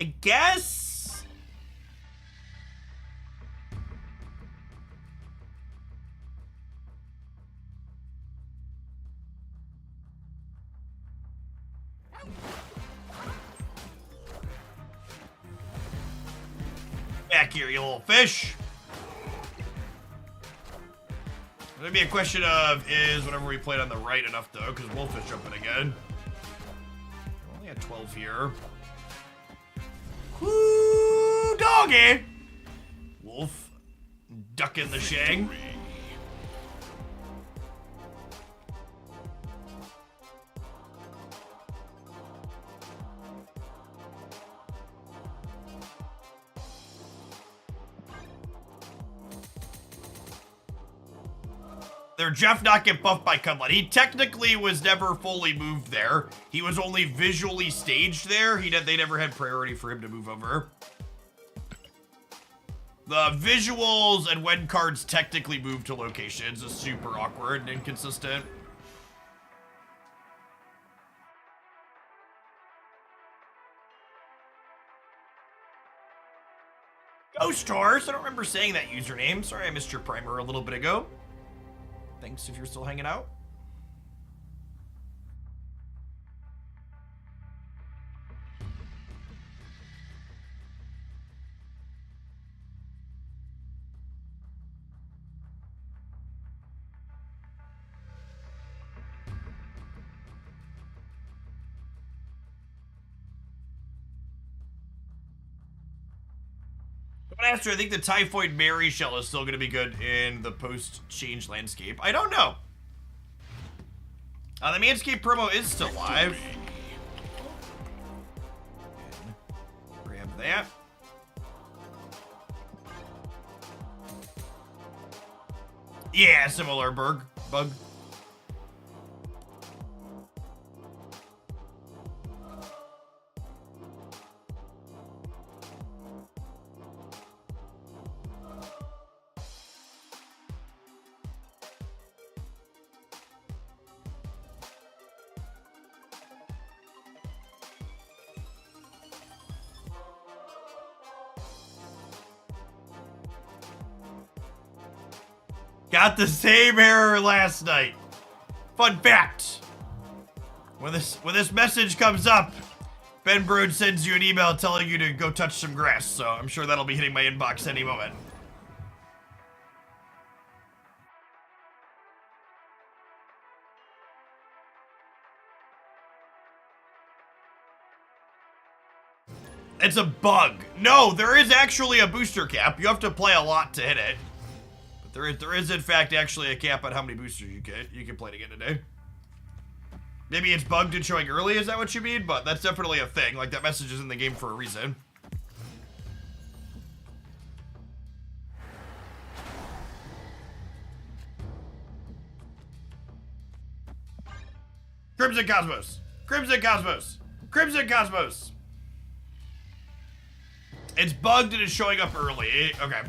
S1: I guess. Back here, you little fish. It'll be a question of, is whatever we played on the right enough, though, because Wolf is jumping again. We're only at 12 here. Whoo, doggy! Wolf, ducking the shang. Their Jeff not get buffed by Cudlet. He technically was never fully moved there. He was only visually staged there. They never had priority for him to move over. The visuals and when cards technically move to locations is super awkward and inconsistent. Ghost Horse, I don't remember saying that username. Sorry I missed your primer a little bit ago. Thanks if you're still hanging out. After, I think the Typhoid Mary Shell is still going to be good in the post-change landscape. I don't know. The Manscaped promo is still live. Grab that. Yeah, similar bug. Got the same error last night. Fun fact. When this message comes up, Ben Brood sends you an email telling you to go touch some grass, so I'm sure that'll be hitting my inbox any moment. It's a bug. No, there is actually a booster cap. You have to play a lot to hit it. There is in fact actually a cap on how many boosters you can play to get today. Maybe it's bugged and showing early, is that what you mean? But that's definitely a thing. Like, that message is in the game for a reason. Crimson Cosmos! Crimson Cosmos! Crimson Cosmos! It's bugged and it's showing up early. Okay.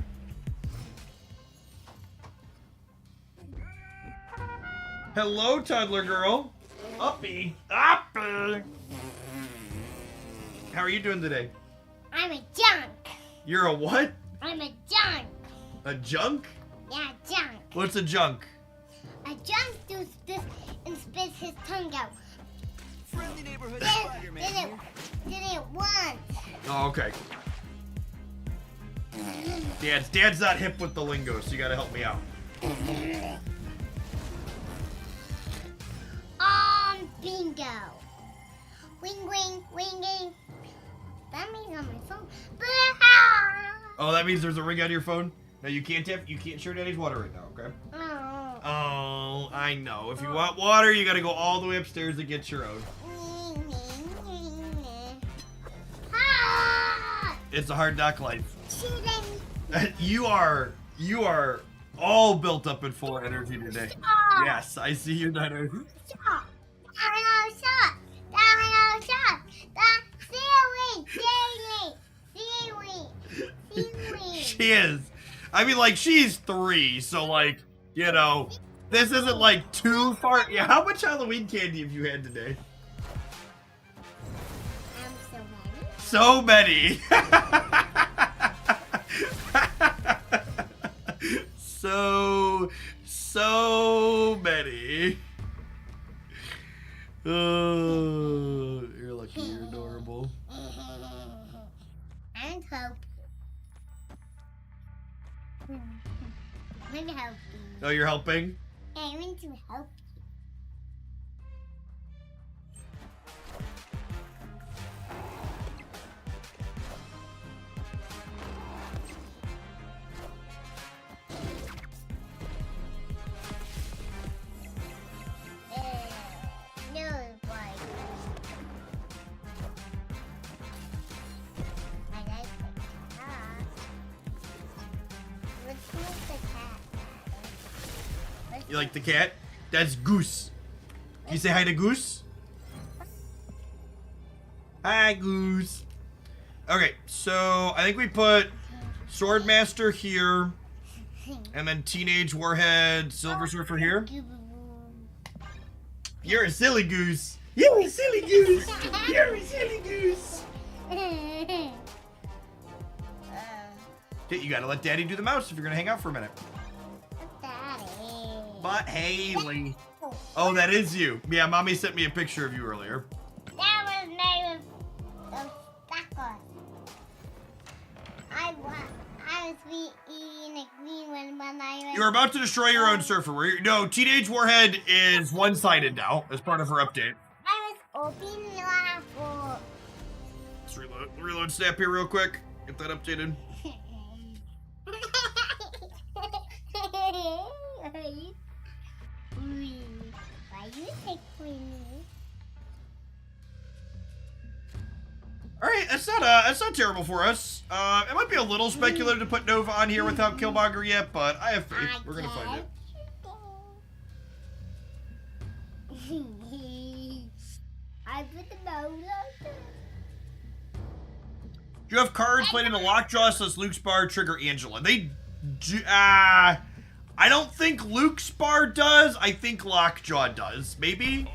S1: Hello, toddler girl. Uppy. Uppy. How are you doing today?
S2: I'm a junk.
S1: You're a what?
S2: I'm a junk.
S1: A junk?
S2: Yeah, junk.
S1: What's a junk?
S2: A junk does this and spits his tongue out.
S3: Friendly neighborhood
S2: Did
S3: Spider-Man
S2: it once.
S1: Oh, okay. Dad's not hip with the lingo, so you gotta help me out.
S2: Bingo. Wing, wing, winging. That means on my phone.
S1: Oh, that means there's a ring on your phone? No, you can't share Daddy's water right now, okay?
S2: Oh.
S1: Oh, I know. If you want water, you gotta go all the way upstairs and get your own. It's a hard knock life. You are all built up and full of energy today. Yes, I see you, Niner. She is. I mean, like, she's 3, so, like, you know, this isn't, like, too far. Yeah, how much Halloween candy have you had today? So many. So many. Oh, you're lucky, you're adorable.
S2: And hope. I'm helping.
S1: Oh, you're helping?
S2: I want to help.
S1: You like the cat? That's Goose. Can you say hi to Goose? Hi, Goose. Okay, so I think we put Swordmaster here, and then Teenage Warhead, Silver Surfer here. You're a silly goose. You're a silly goose. You're a silly goose. Okay, you gotta let Daddy do the mouse if you're gonna hang out for a minute. But Haley. Oh, that is you. Yeah, Mommy sent me a picture of you earlier.
S2: That was made of suckers. I was eating a green one when I was...
S1: You're about to destroy your own surfer. No, Teenage Warhead is one-sided now as part of her update.
S2: I was opening the apple.
S1: Let's reload snap here real quick. Get that updated.
S2: Why you take me?
S1: All right, that's not terrible for us. It might be a little speculative to put Nova on here without Killmonger yet, but I have faith. We're gonna find it.
S2: I put the bow up.
S1: You have cards played into Lockjaw, says Luke's Bar, Trigger, Angela. They do, I don't think Luke's Bar does. I think Lockjaw does. Maybe?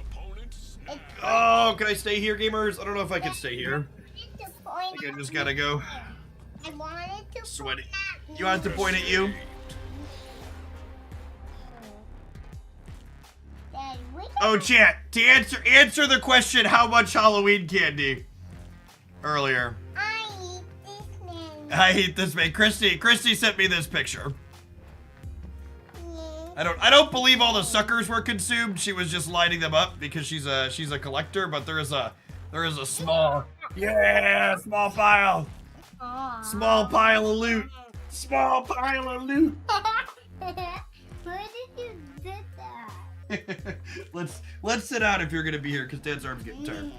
S1: Oh, can I stay here, gamers? I don't know if I can stay here. I think I just gotta go.
S2: I wanted to
S1: Sweaty. You wanted to point at you? Oh, chat. To answer the question, how much Halloween candy? Earlier. I eat this man. Christy sent me this picture. I don't believe all the suckers were consumed. She was just lining them up because she's a collector, but there is a small small pile. Small pile of loot. Small pile of loot.
S2: Where did you get that?
S1: Let's sit out if you're gonna be here because Dad's arm's getting tired.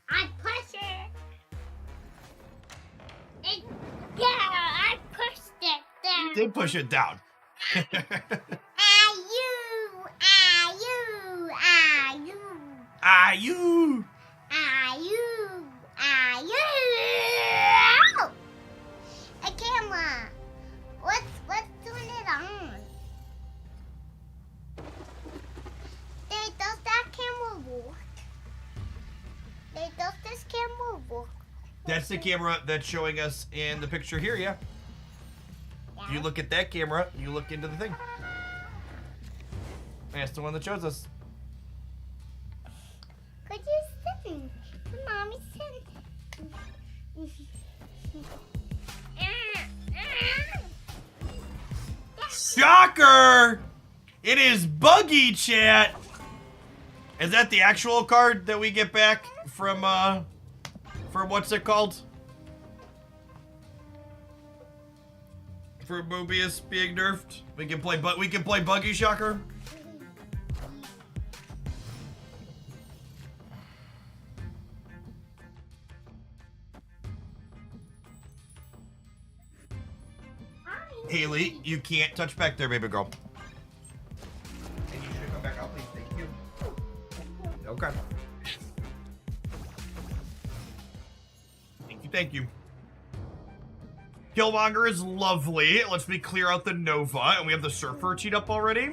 S2: I push it. I pushed it down.
S1: You did push it down. Are you?
S2: A camera. Let's turn it on. Does that camera work? Does this camera work?
S1: That's the camera that's showing us in the picture here, yeah. You look at that camera, you look into the thing. That's the one that shows us.
S2: Could you sing? Mommy sing.
S1: Shocker! It is Buggy, chat! Is that the actual card that we get back from what's it called? For Mobius being nerfed? We can play Buggy, Shocker? Haley, you can't touch back there, baby girl. And you should come back out, please. Thank you. Okay. Thank you. Killmonger is lovely. Let's me clear out the Nova, and we have the Surfer teed up already.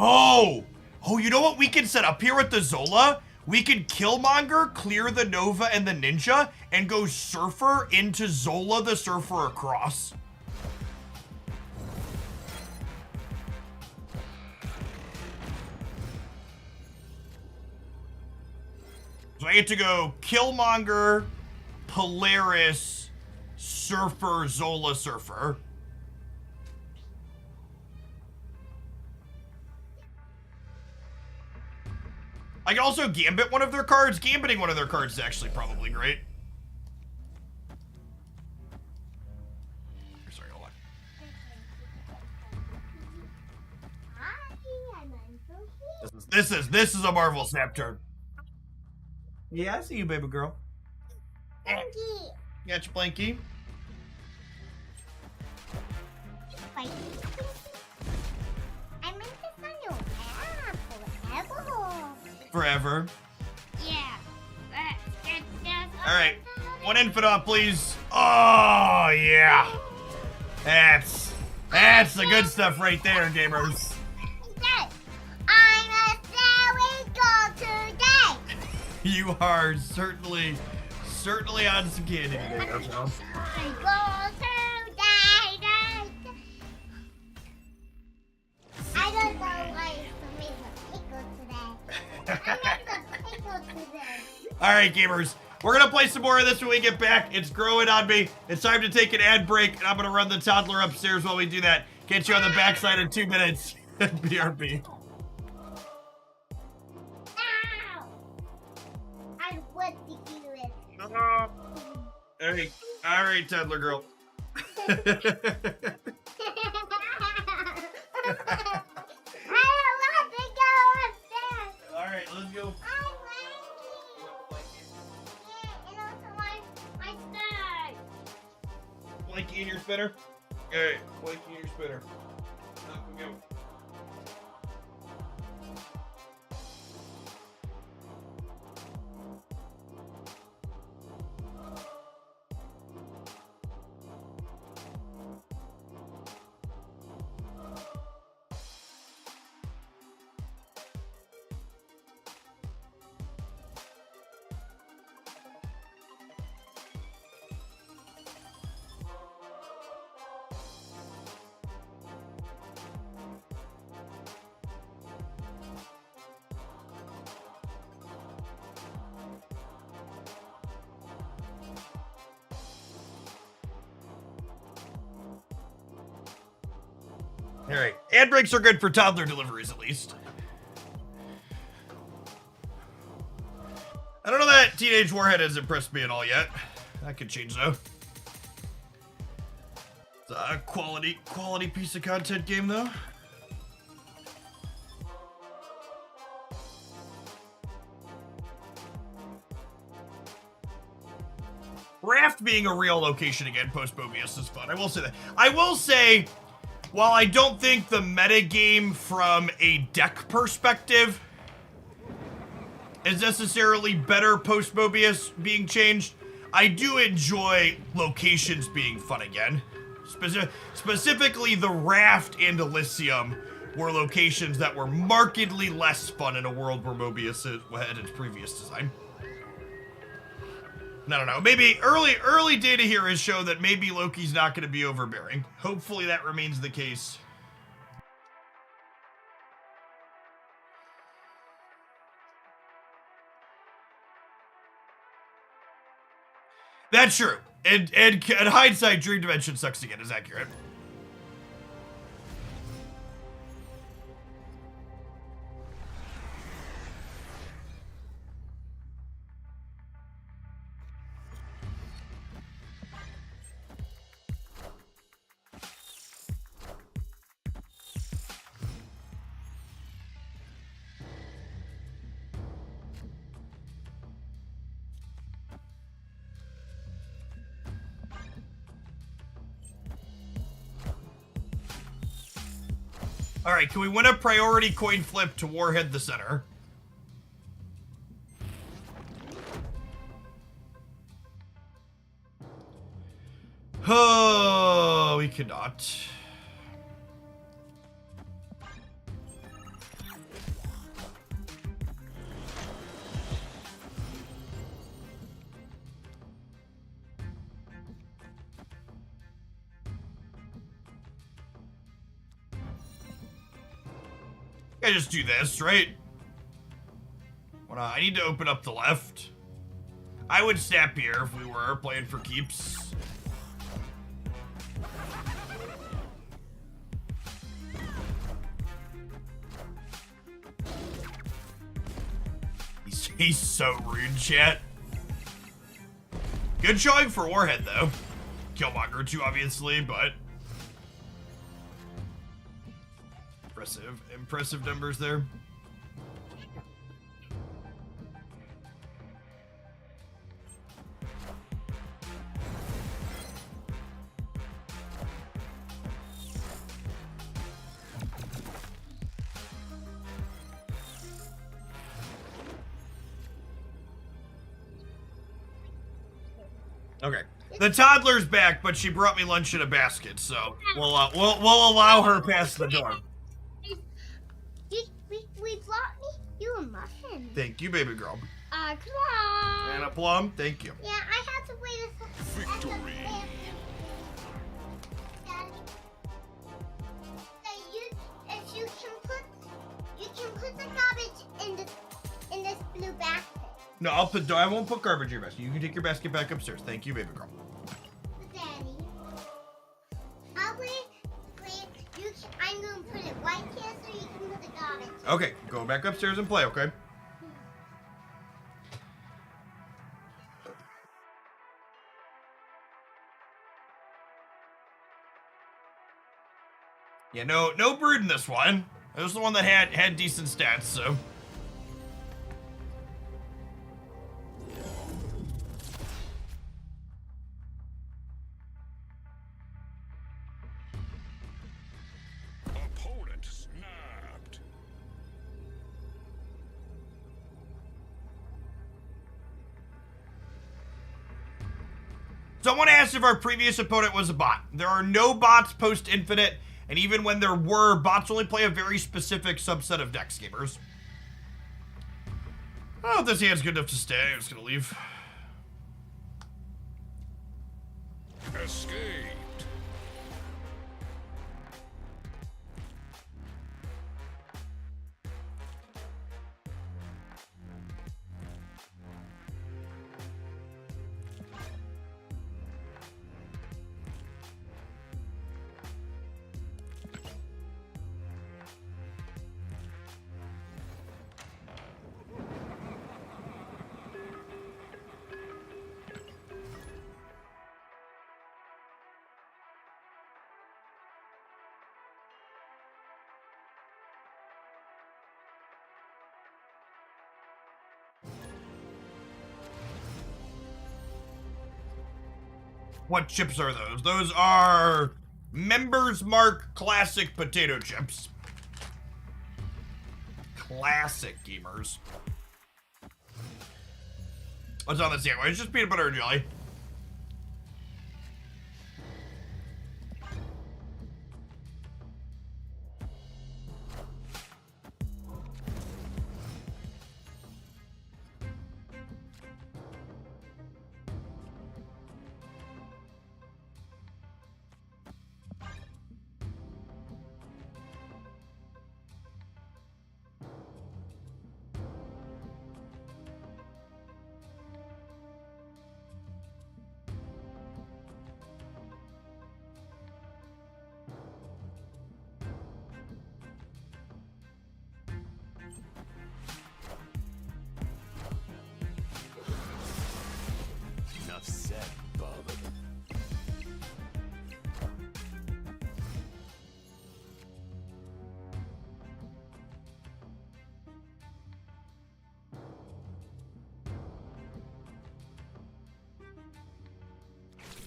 S1: Oh! Oh, you know what we can set up here with the Zola? We could Killmonger, clear the Nova and the Ninja, and go Surfer into Zola the Surfer across. So I get to go Killmonger, Polaris, Surfer, Zola, Surfer. I can also Gambit one of their cards. Gambiting one of their cards is actually probably great. Sorry, hold on. This is a Marvel Snap turn. Yeah, I see you, baby girl.
S2: Blanky.
S1: Got your blankie.
S2: Blanky. I meant this on your app forever.
S1: Forever.
S2: Yeah.
S1: All right, one Infidot, please. Oh yeah, that's the good stuff right there, gamers.
S2: I'm a Zoe girl today.
S1: You are certainly on some candy today,
S2: I go today. I don't know why it's made a pickle today. I made a pickle today.
S1: All right, gamers. We're going to play some more of this when we get back. It's growing on me. It's time to take an ad break, and I'm going to run the toddler upstairs while we do that. Catch you on the backside in 2 minutes. BRB.
S2: Ow! I want to do it.
S1: All right, toddler girl.
S2: I don't want to go upstairs.
S1: All right, let's go.
S2: I'm lazy. Yeah, and also my star.
S1: Blanky in your spinner. All right, Blanky in your spinner. Up we go. All right, ad breaks are good for toddler deliveries, at least. I don't know that Teenage Warhead has impressed me at all yet. That could change though. It's a quality piece of content game though. Raft being a real location again post Mobius is fun. I will say that. I will say, while I don't think the metagame from a deck perspective is necessarily better post Mobius being changed, I do enjoy locations being fun again. Specifically, the Raft and Elysium were locations that were markedly less fun in a world where Mobius had its previous design. I don't know. Maybe early data here has shown that maybe Loki's not going to be overbearing. Hopefully that remains the case. That's true. And hindsight, Dream Dimension sucks again is accurate. All right, can we win a priority coin flip to Warhead the center? Oh, we cannot. I just do this, right? I need to open up the left. I would snap here if we were playing for keeps. He's so rude, chat. Good showing for Warhead, though. Killmonger, too, obviously, but... Impressive numbers there. Okay. The toddler's back, but she brought me lunch in a basket, so we'll allow her past the door.
S2: We brought you a muffin.
S1: Thank you, baby girl.
S2: Come on.
S1: And a plum. Thank you.
S2: Yeah, I had to wait a second.
S6: Victory.
S2: Daddy, you can put the garbage in this blue basket.
S1: No, I won't put garbage in your basket. You can take your basket back upstairs. Thank you, baby girl.
S2: Daddy, I'm gonna put it right here so you can put the garbage.
S1: Okay, go back upstairs and play, okay? Yeah, no brood in this one. It was the one that had decent stats, so.
S6: Opponent snapped.
S1: Someone asked if our previous opponent was a bot. There are no bots post-Infinite, and even when there were, bots only play a very specific subset of decks, gamers. Oh, if this hand's good enough to stay, I'm just gonna leave.
S6: Escaped.
S1: What chips are those? Those are Members Mark Classic Potato Chips. Classic, gamers. What's on the sandwich? It's just peanut butter and jelly.
S6: Enough said, bub.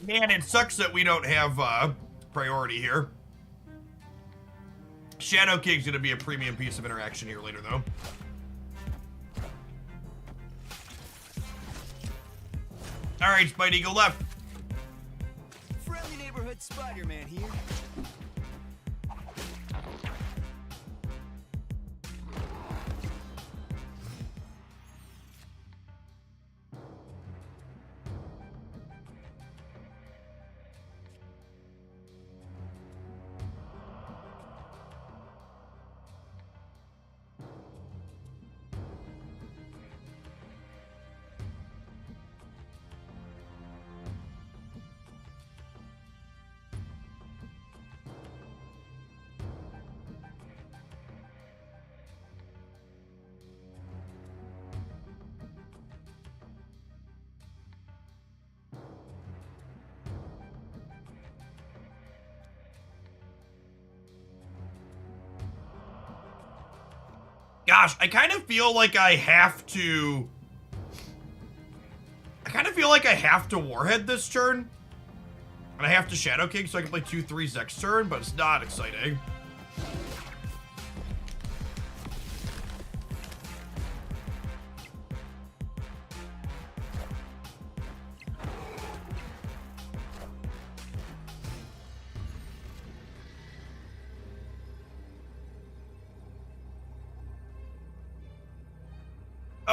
S1: Man, it sucks that we don't have priority here. Shadow King's gonna be a premium piece of interaction here later, though. All right, Spidey, go left.
S3: Friendly neighborhood Spider-Man here.
S1: Gosh, I kind of feel like I have to... Warhead this turn. And I have to Shadow King so I can play 2/3s next turn, but it's not exciting.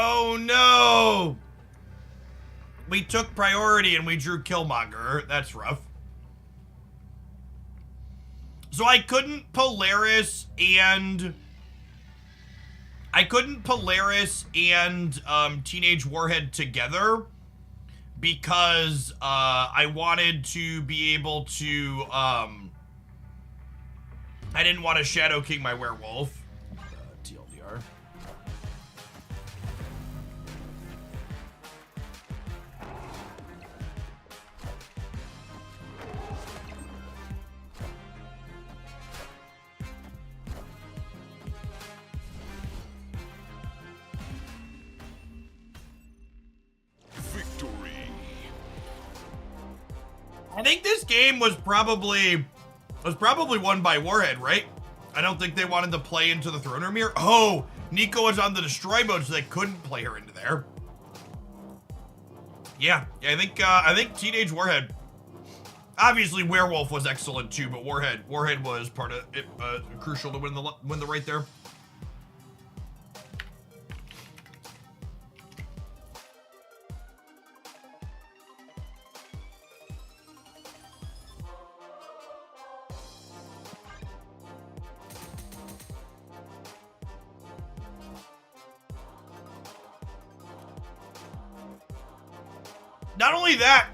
S1: Oh no! We took priority and we drew Killmonger. That's rough. So I couldn't Polaris and Teenage Warhead together because I wanted to be able to I didn't want to Shadow King my werewolf. TLDR.
S6: Victory.
S1: I think this game was probably won by Warhead, right? I don't think they wanted to play into the throne room here. Oh, Nico was on the destroy mode, so they couldn't play her into there. Yeah, I think Teenage Warhead. Obviously, Werewolf was excellent too, but Warhead was part of it, crucial to win the right there. Not only that,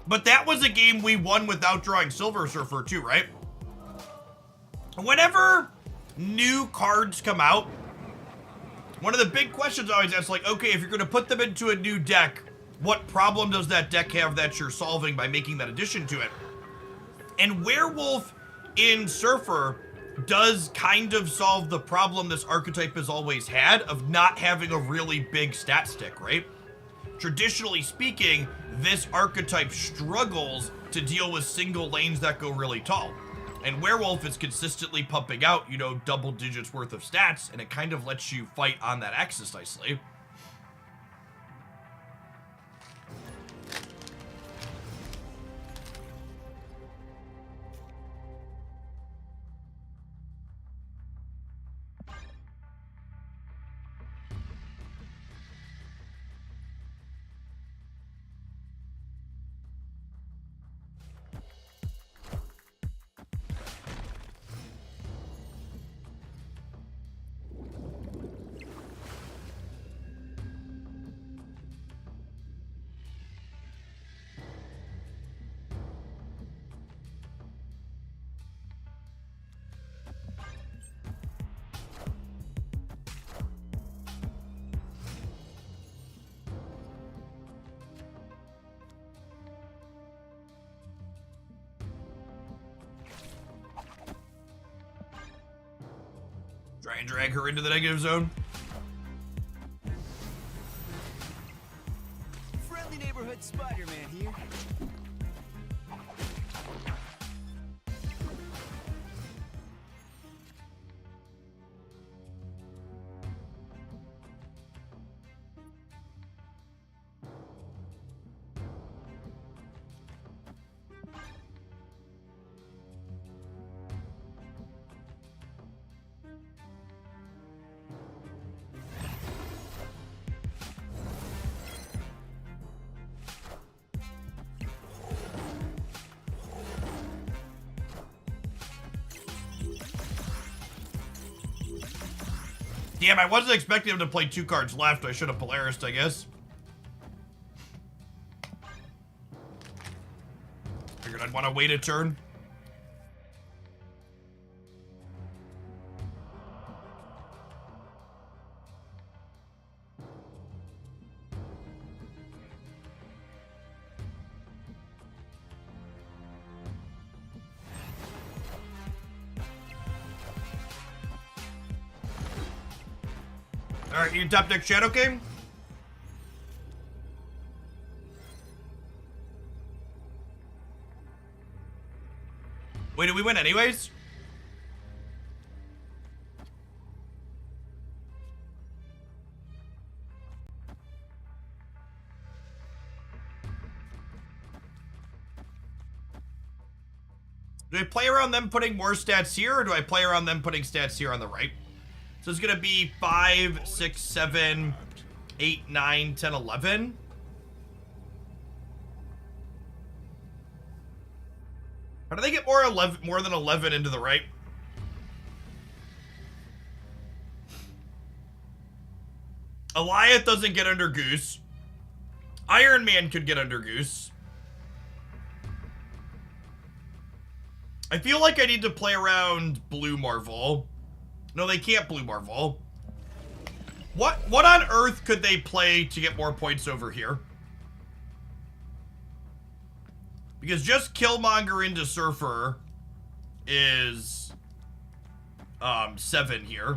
S1: but that was a game we won without drawing Silver Surfer too, right? Whenever new cards come out, one of the big questions I always ask, like, okay, if you're going to put them into a new deck, what problem does that deck have that you're solving by making that addition to it? And Werewolf in Surfer does kind of solve the problem this archetype has always had of not having a really big stat stick, right? Traditionally speaking, this archetype struggles to deal with single lanes that go really tall. And Werewolf is consistently pumping out, you know, double digits worth of stats, and it kind of lets you fight on that axis nicely. Try and drag her into the negative zone.
S3: Friendly neighborhood Spider-Man here.
S1: Damn, I wasn't expecting him to play 2 cards left. I should have Polarised, I guess. Figured I'd want to wait a turn. Alright, you top deck Shadow King? Wait, did we win anyways? Do I play around them putting more stats here, or do I play around them putting stats here on the right? So it's gonna be 5, 6, 7, 8, 9, 10, 11. How do they get more than 11 into the right? Alioth doesn't get under Goose. Iron Man could get under Goose. I feel like I need to play around Blue Marvel. No, they can't Blue Marvel. What on earth could they play to get more points over here? Because just Killmonger into Surfer is 7 here.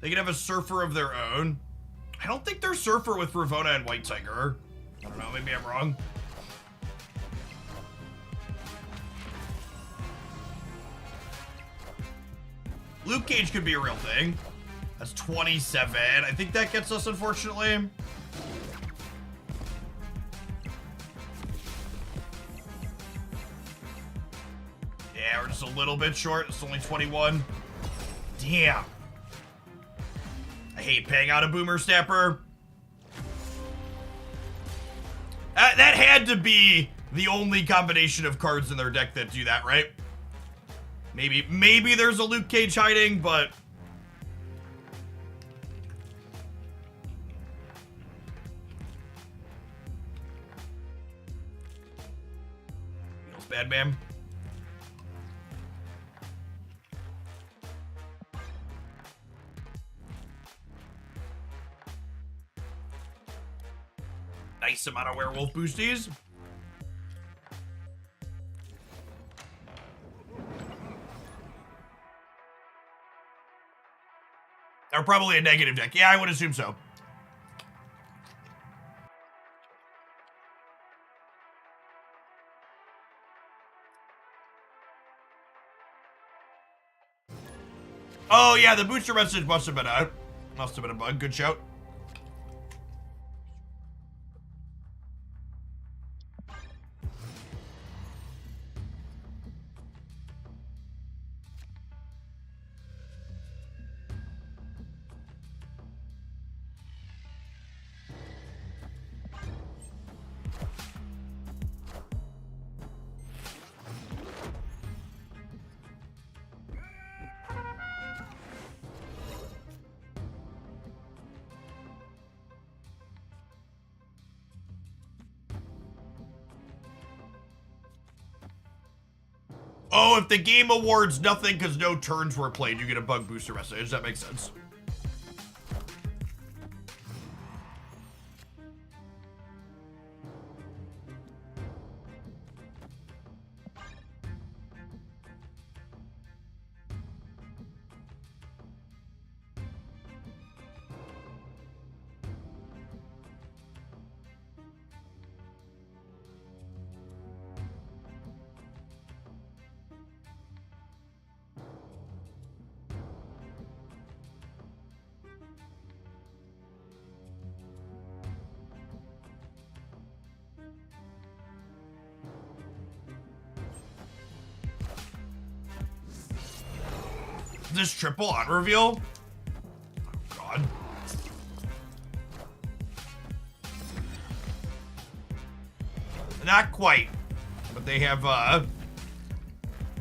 S1: They can have a Surfer of their own. I don't think they're Surfer with Ravonna and White Tiger. I don't know, maybe I'm wrong. Luke Cage could be a real thing. That's 27. I think that gets us, unfortunately. Yeah, we're just a little bit short. It's only 21. Damn. I hate paying out a Boomer Snapper. That had to be the only combination of cards in their deck that do that, right? Maybe there's a Luke Cage hiding, but... Feels bad, man. Nice amount of werewolf boosties. Or probably a negative deck. Yeah, I would assume so. Oh yeah, the booster message must have been a bug. Good shout. Oh, if the game awards nothing because no turns were played, you get a bug booster message. That makes sense. This triple on reveal? Oh god. Not quite. But they have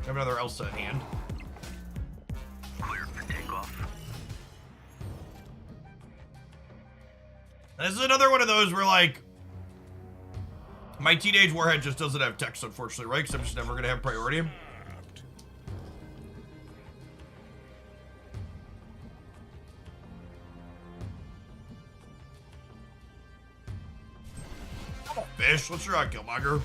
S1: another Elsa in hand.
S7: Clear for takeoff.
S1: This is another one of those where, like, my Teenage Warhead just doesn't have text, unfortunately, right? Because I'm just never going to have priority. Fish, let's try Killmonger.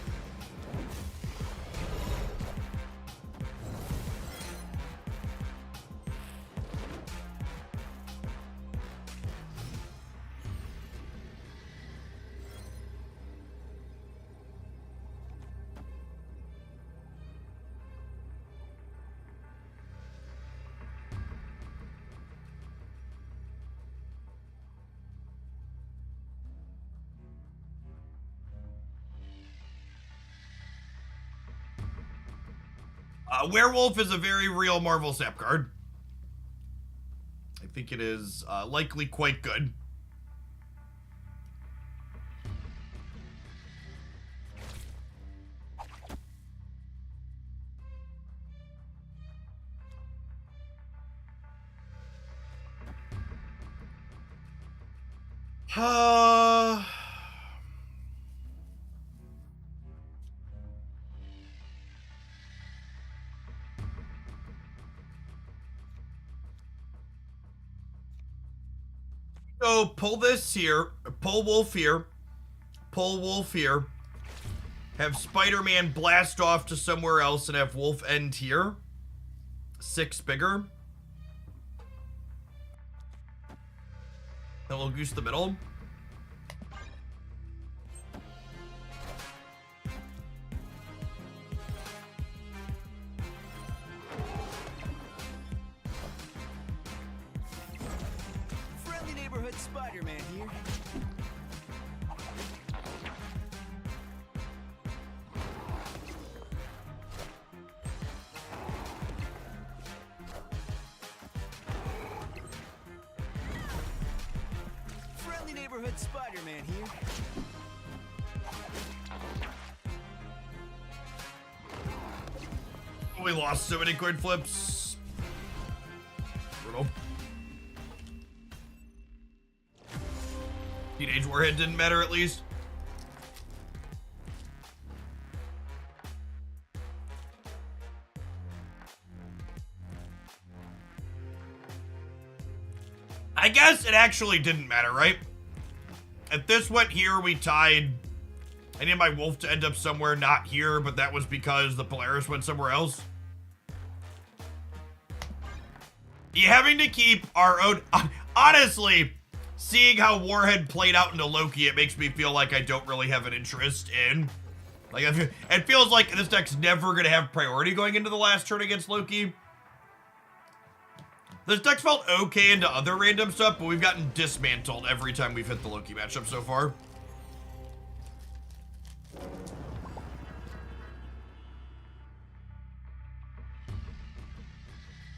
S1: Werewolf is a very real Marvel Snap card. I think it is likely quite good. So pull this here, pull Wolf here, pull Wolf here, have Spider-Man blast off to somewhere else and have Wolf end here. 6 bigger. Then we'll goose the middle.
S3: Spider-Man here. Friendly neighborhood Spider-Man here.
S1: We lost so many coin flips. Brutal. Teenage Warhead didn't matter at least. I guess it actually didn't matter, right? If this went here, we tied. I needed my Wolf to end up somewhere not here, but that was because the Polaris went somewhere else. You having to keep our own... Honestly... Seeing how Warhead played out into Loki, it makes me feel like I don't really have an interest in. Like, it feels like this deck's never going to have priority going into the last turn against Loki. This deck's felt okay into other random stuff, but we've gotten dismantled every time we've hit the Loki matchup so far.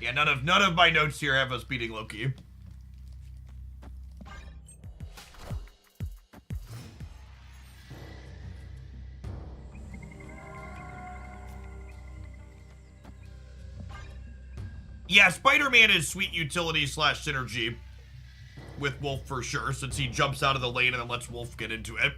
S1: Yeah, none of my notes here have us beating Loki. Yeah, Spider-Man is sweet utility / synergy with Wolf for sure, since he jumps out of the lane and then lets Wolf get into it.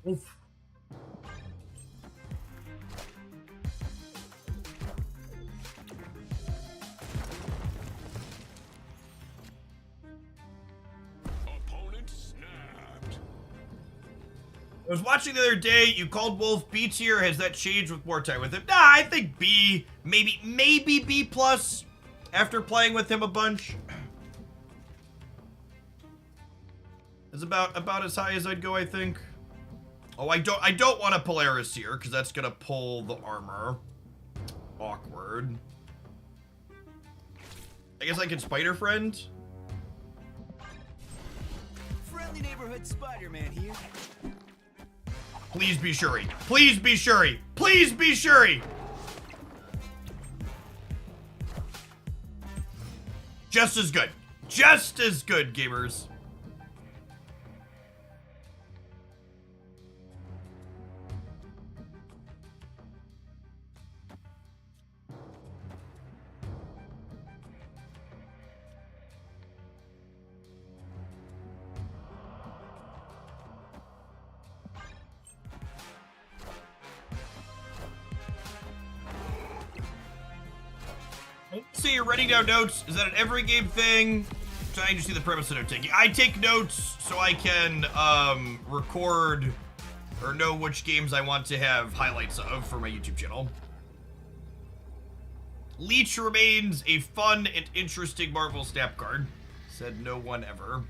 S1: Oof.
S6: Opponent snapped.
S1: I was watching the other day, you called Wolf B tier. Has that changed with more time with him? Nah, I think B, maybe B plus after playing with him a bunch. It's about as high as I'd go, I think. Oh, I don't want a Polaris here, because that's gonna pull the armor. Awkward. I guess I can Spider Friend.
S3: Friendly neighborhood Spider-Man here.
S1: Please be Shuri. Please be Shuri. Please be Shuri. Just as good. Just as good, gamers. See, you're writing down notes. Is that an every game thing? trying to see the premise of note taking. I take notes so I can record or know which games I want to have highlights of for my YouTube channel. Leech remains a fun and interesting Marvel Snap card. Said no one ever.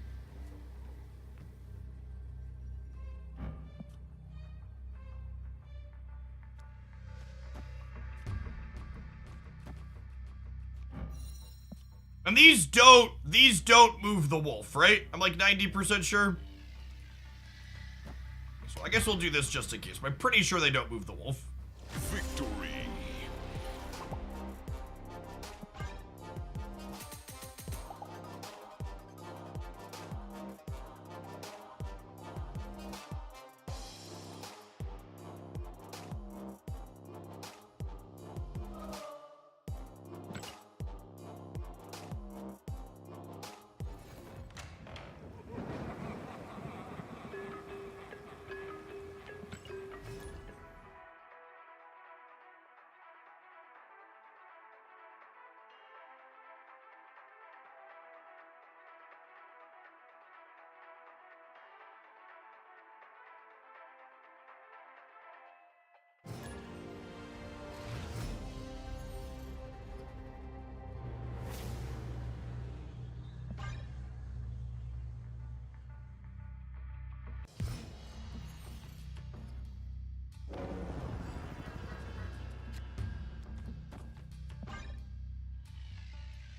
S1: And these don't move the wolf, right? I'm like 90% sure. So I guess we'll do this just in case, but I'm pretty sure they don't move the wolf.
S6: Victory.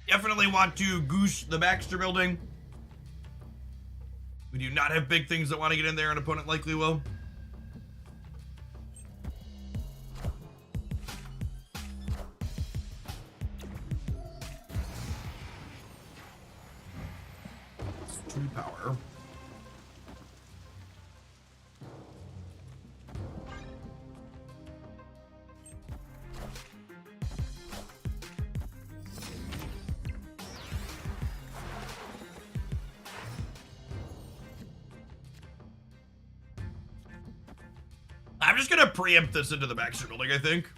S1: Definitely want to goose the Baxter building. We do not have big things that want to get in there. An opponent likely will. It's 2 power. I'm just gonna preempt this into the Baxter building, I think.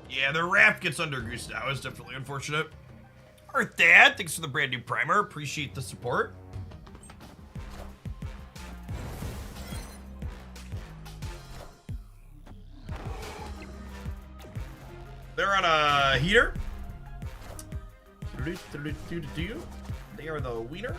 S1: Yeah, the wrap gets under goose now. It's definitely unfortunate. Earth Dad, thanks for the brand new primer. Appreciate the support. They're on a heater. They are the wiener.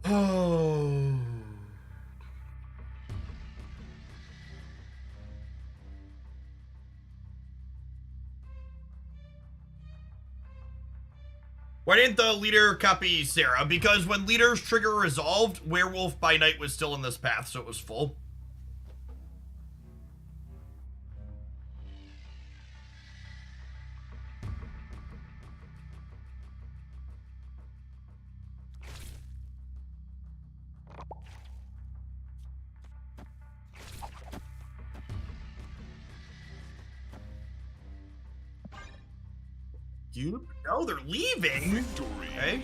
S1: Oh. Why didn't the leader copy Sarah? Because when leaders trigger resolved, Werewolf by Night was still in this path, so it was full. You? No, they're leaving.
S6: Victory.
S1: Okay.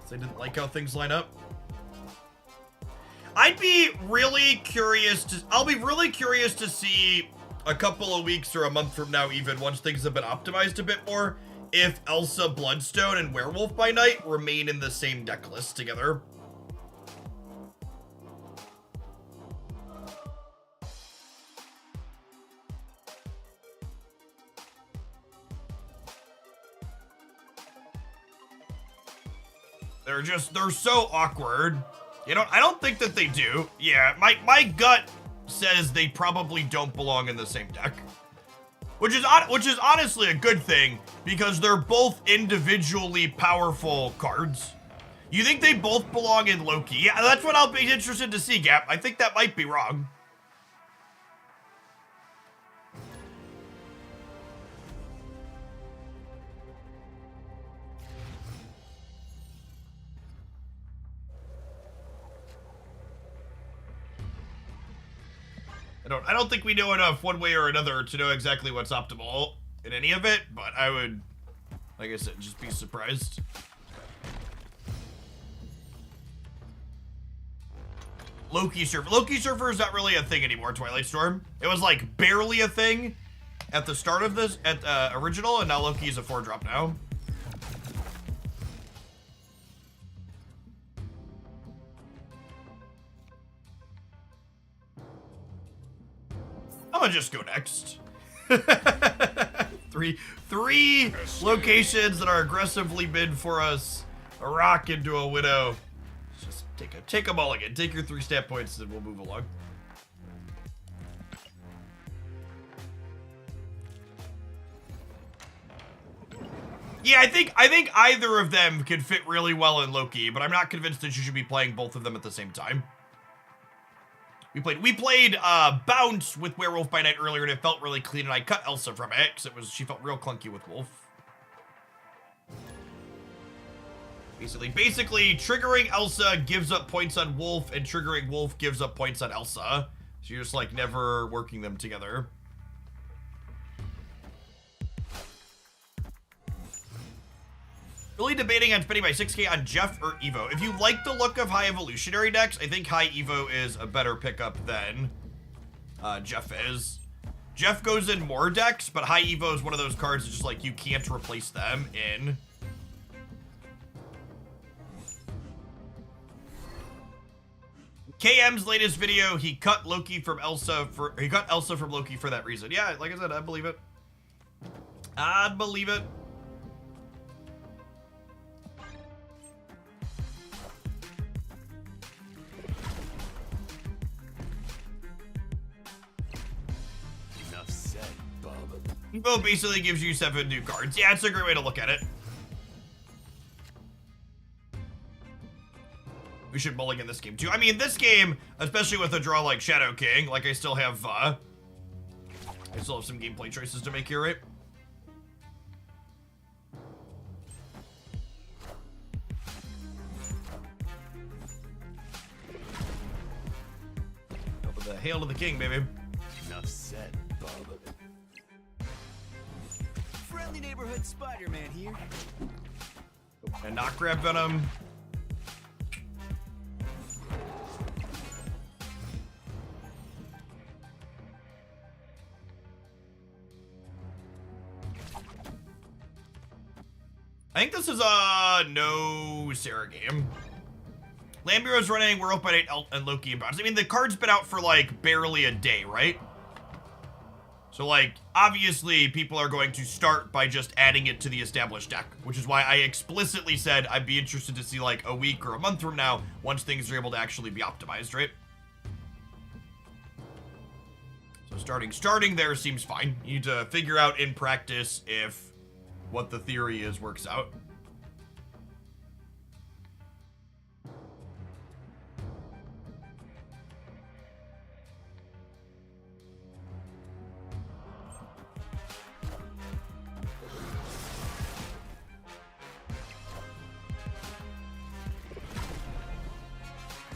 S1: So they didn't like how things line up. I'll be really curious to see a couple of weeks or a month from now, even once things have been optimized a bit more, if Elsa Bloodstone and Werewolf by Night remain in the same deck list together. They're so awkward. You know, I don't think that they do. Yeah, my gut says they probably don't belong in the same deck. Which is honestly a good thing, because they're both individually powerful cards. You think they both belong in Loki? Yeah, that's what I'll be interested to see, Gap. I think that might be wrong. I don't think we know enough one way or another to know exactly what's optimal in any of it, but I would, like I said, just be surprised. Loki Surfer is not really a thing anymore, Twilight Storm. It was like barely a thing at the start of this, at original, and now Loki's a 4-drop now. I'm gonna just go next. three locations that are aggressively bid for us. A rock into a widow. Just take a mulligan. Take your 3 stat points and we'll move along. Yeah, I think either of them could fit really well in Loki, but I'm not convinced that you should be playing both of them at the same time. We played Bounce with Werewolf by Night earlier, and it felt really clean, and I cut Elsa from it, because she felt real clunky with Wolf. Basically, triggering Elsa gives up points on Wolf, and triggering Wolf gives up points on Elsa. So you're just, like, never working them together. Really debating on spending my 6k on Jeff or Evo. If you like the look of high evolutionary decks, I think high Evo is a better pickup than Jeff is. Jeff goes in more decks, but high Evo is one of those cards that's just like you can't replace them in. KM's latest video, he cut Elsa from Loki for that reason. Yeah, like I said, I believe it. I'd believe it. Evo basically gives you 7 new cards. Yeah, it's a great way to look at it. We should mulligan this game too. I mean, this game, especially with a draw like Shadow King, like I still have some gameplay choices to make here, right? Go with the hail to the king, baby.
S3: Enough said, Bob. Friendly neighborhood Spider-Man here.
S1: And not grab Venom. I think this is a no Sarah game. Lamburo's running, we're up at 8 and Loki and Bounce. I mean, the card's been out for like barely a day, right? So, like, obviously, people are going to start by just adding it to the established deck, which is why I explicitly said I'd be interested to see, like, a week or a month from now, once things are able to actually be optimized, right? So starting there seems fine. You need to figure out in practice if what the theory is works out.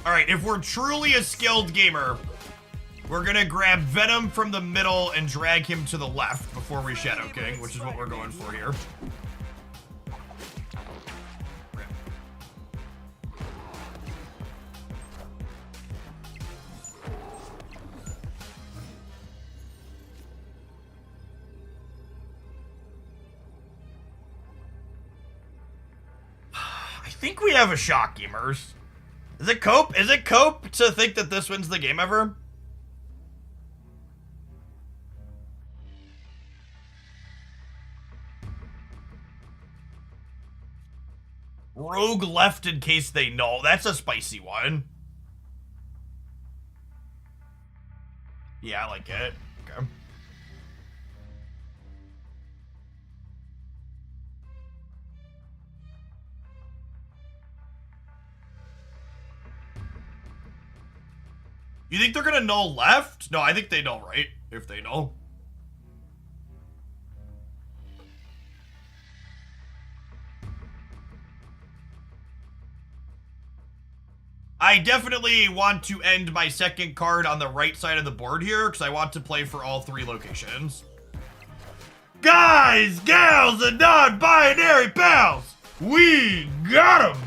S1: All right, if we're truly a skilled gamer, we're gonna grab Venom from the middle and drag him to the left before we Shadow King, which is what we're going for here. I think we have a shot, gamers. Is it cope? Is it cope to think that this wins the game ever? Rogue left in case they null. That's a spicy one. Yeah, I like it. Okay. You think they're gonna null left? No, I think they null right, if they null. I definitely want to end my second card on the right side of the board here, because I want to play for all 3 locations. Guys, gals, and non-binary pals, we got 'em!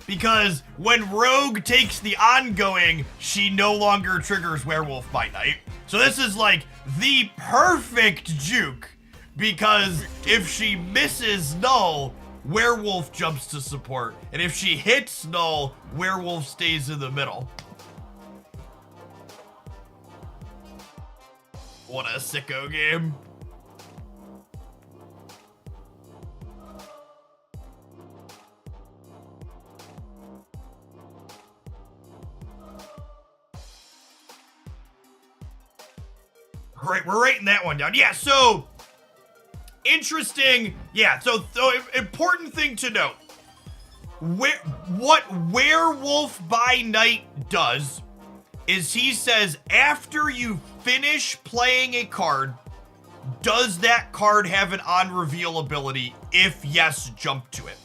S1: Because when Rogue takes the ongoing, she no longer triggers Werewolf by Night. So this is like the perfect juke, because if she misses null, Werewolf jumps to support. And if she hits null, Werewolf stays in the middle. What a sicko game. Right, we're writing that one down. Yeah, so interesting. Yeah, so important thing to note. What Werewolf by Night does is he says after you finish playing a card, does that card have an on-reveal ability? If yes, jump to it.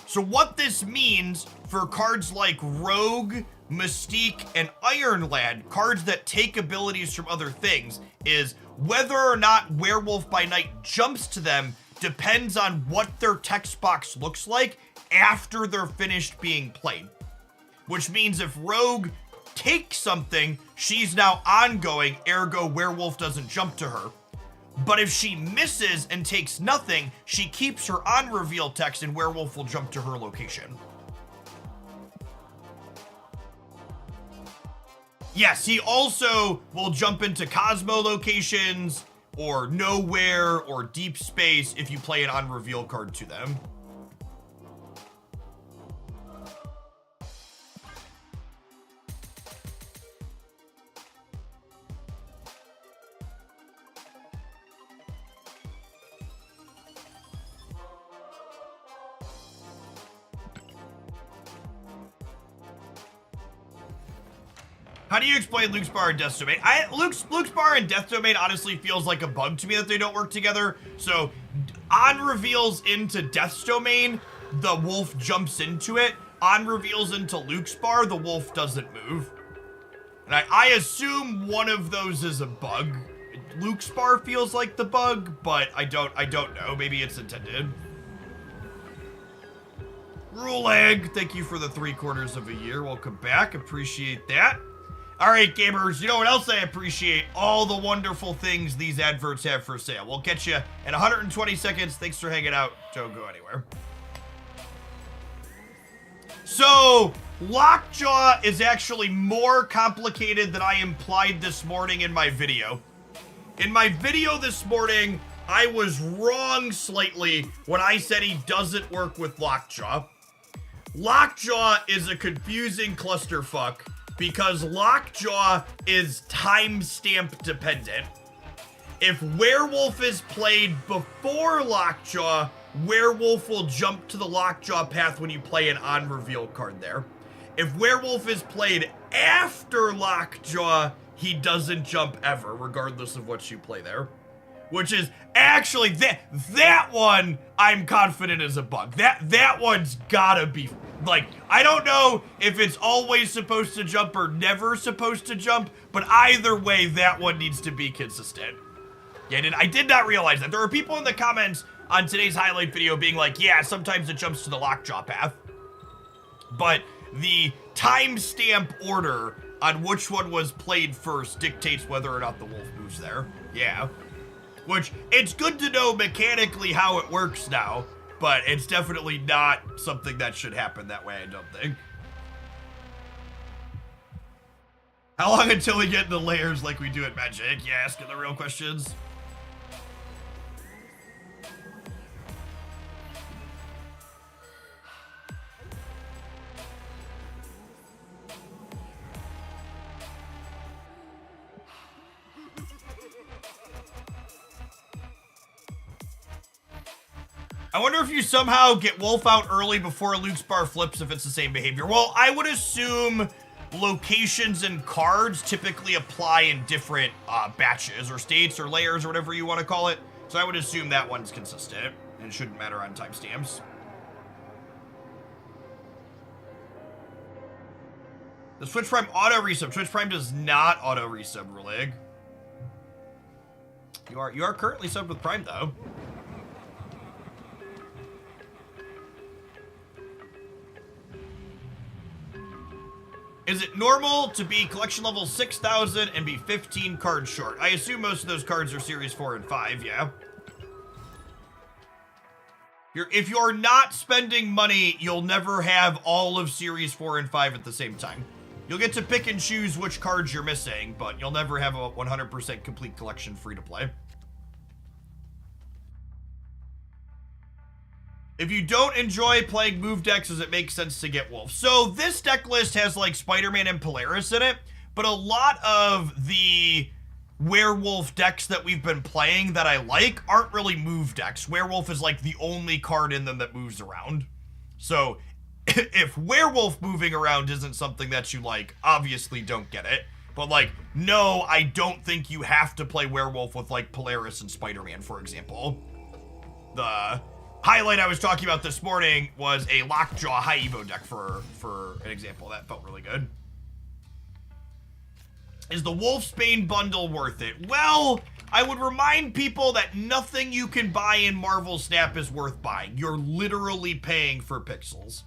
S1: So what this means for cards like Rogue, Mystique, and Iron Lad, cards that take abilities from other things, is whether or not Werewolf by Night jumps to them depends on what their text box looks like after they're finished being played. Which means if Rogue takes something, she's now ongoing, ergo Werewolf doesn't jump to her. But if she misses and takes nothing, she keeps her on-reveal text and Werewolf will jump to her location. Yes, he also will jump into Cosmo locations, or Nowhere, or Deep Space if you play an on-reveal card to them. How do you explain Luke's Bar and Death's Domain? Luke's Bar and Death Domain honestly feels like a bug to me that they don't work together. So, on reveals into Death's Domain, the wolf jumps into it. On reveals into Luke's Bar, the wolf doesn't move. And I assume one of those is a bug. Luke's Bar feels like the bug, but I don't know. Maybe it's intended. Rule Egg, thank you for the 3/4 of a year. Welcome back. Appreciate that. All right, gamers, you know what else I appreciate? All the wonderful things these adverts have for sale. We'll catch you in 120 seconds. Thanks for hanging out. Don't go anywhere. So, Lockjaw is actually more complicated than I implied this morning in my video. In my video this morning, I was wrong slightly when I said he doesn't work with Lockjaw. Lockjaw is a confusing clusterfuck, because Lockjaw is timestamp dependent. If Werewolf is played before Lockjaw, Werewolf will jump to the Lockjaw path when you play an on-reveal card there. If Werewolf is played after Lockjaw, he doesn't jump ever, regardless of what you play there. Which is actually, that one I'm confident is a bug. That one's gotta be, like, I don't know if it's always supposed to jump or never supposed to jump, but either way, that one needs to be consistent. Yeah, I did not realize that. There are people in the comments on today's highlight video being like, yeah, sometimes it jumps to the Lockjaw path. But the timestamp order on which one was played first dictates whether or not the wolf moves there. Yeah. Which, it's good to know mechanically how it works now, but it's definitely not something that should happen that way, I don't think. How long until we get into layers like we do at Magic? Yeah, asking the real questions. I wonder if you somehow get Wolf out early before Luke's bar flips if it's the same behavior. Well, I would assume locations and cards typically apply in different batches or states or layers or whatever you want to call it. So I would assume that one's consistent and it shouldn't matter on timestamps. The Switch Prime auto resub. Switch Prime does not auto resub, Rulig. You are currently subbed with Prime though. Is it normal to be collection level 6,000 and be 15 cards short? I assume most of those cards are series 4 and 5, yeah. If you're not spending money, you'll never have all of series 4 and 5 at the same time. You'll get to pick and choose which cards you're missing, but you'll never have a 100% complete collection free to play. If you don't enjoy playing move decks, does it make sense to get Wolf? So this deck list has like Spider-Man and Polaris in it, but a lot of the Werewolf decks that we've been playing that I like aren't really move decks. Werewolf is like the only card in them that moves around. So if Werewolf moving around isn't something that you like, obviously don't get it. But like, no, I don't think you have to play Werewolf with like Polaris and Spider-Man, for example. The highlight I was talking about this morning was a Lockjaw high Evo deck for an example. That felt really good. Is the Wolfsbane bundle worth it? Well, I would remind people that nothing you can buy in Marvel Snap is worth buying. You're literally paying for pixels.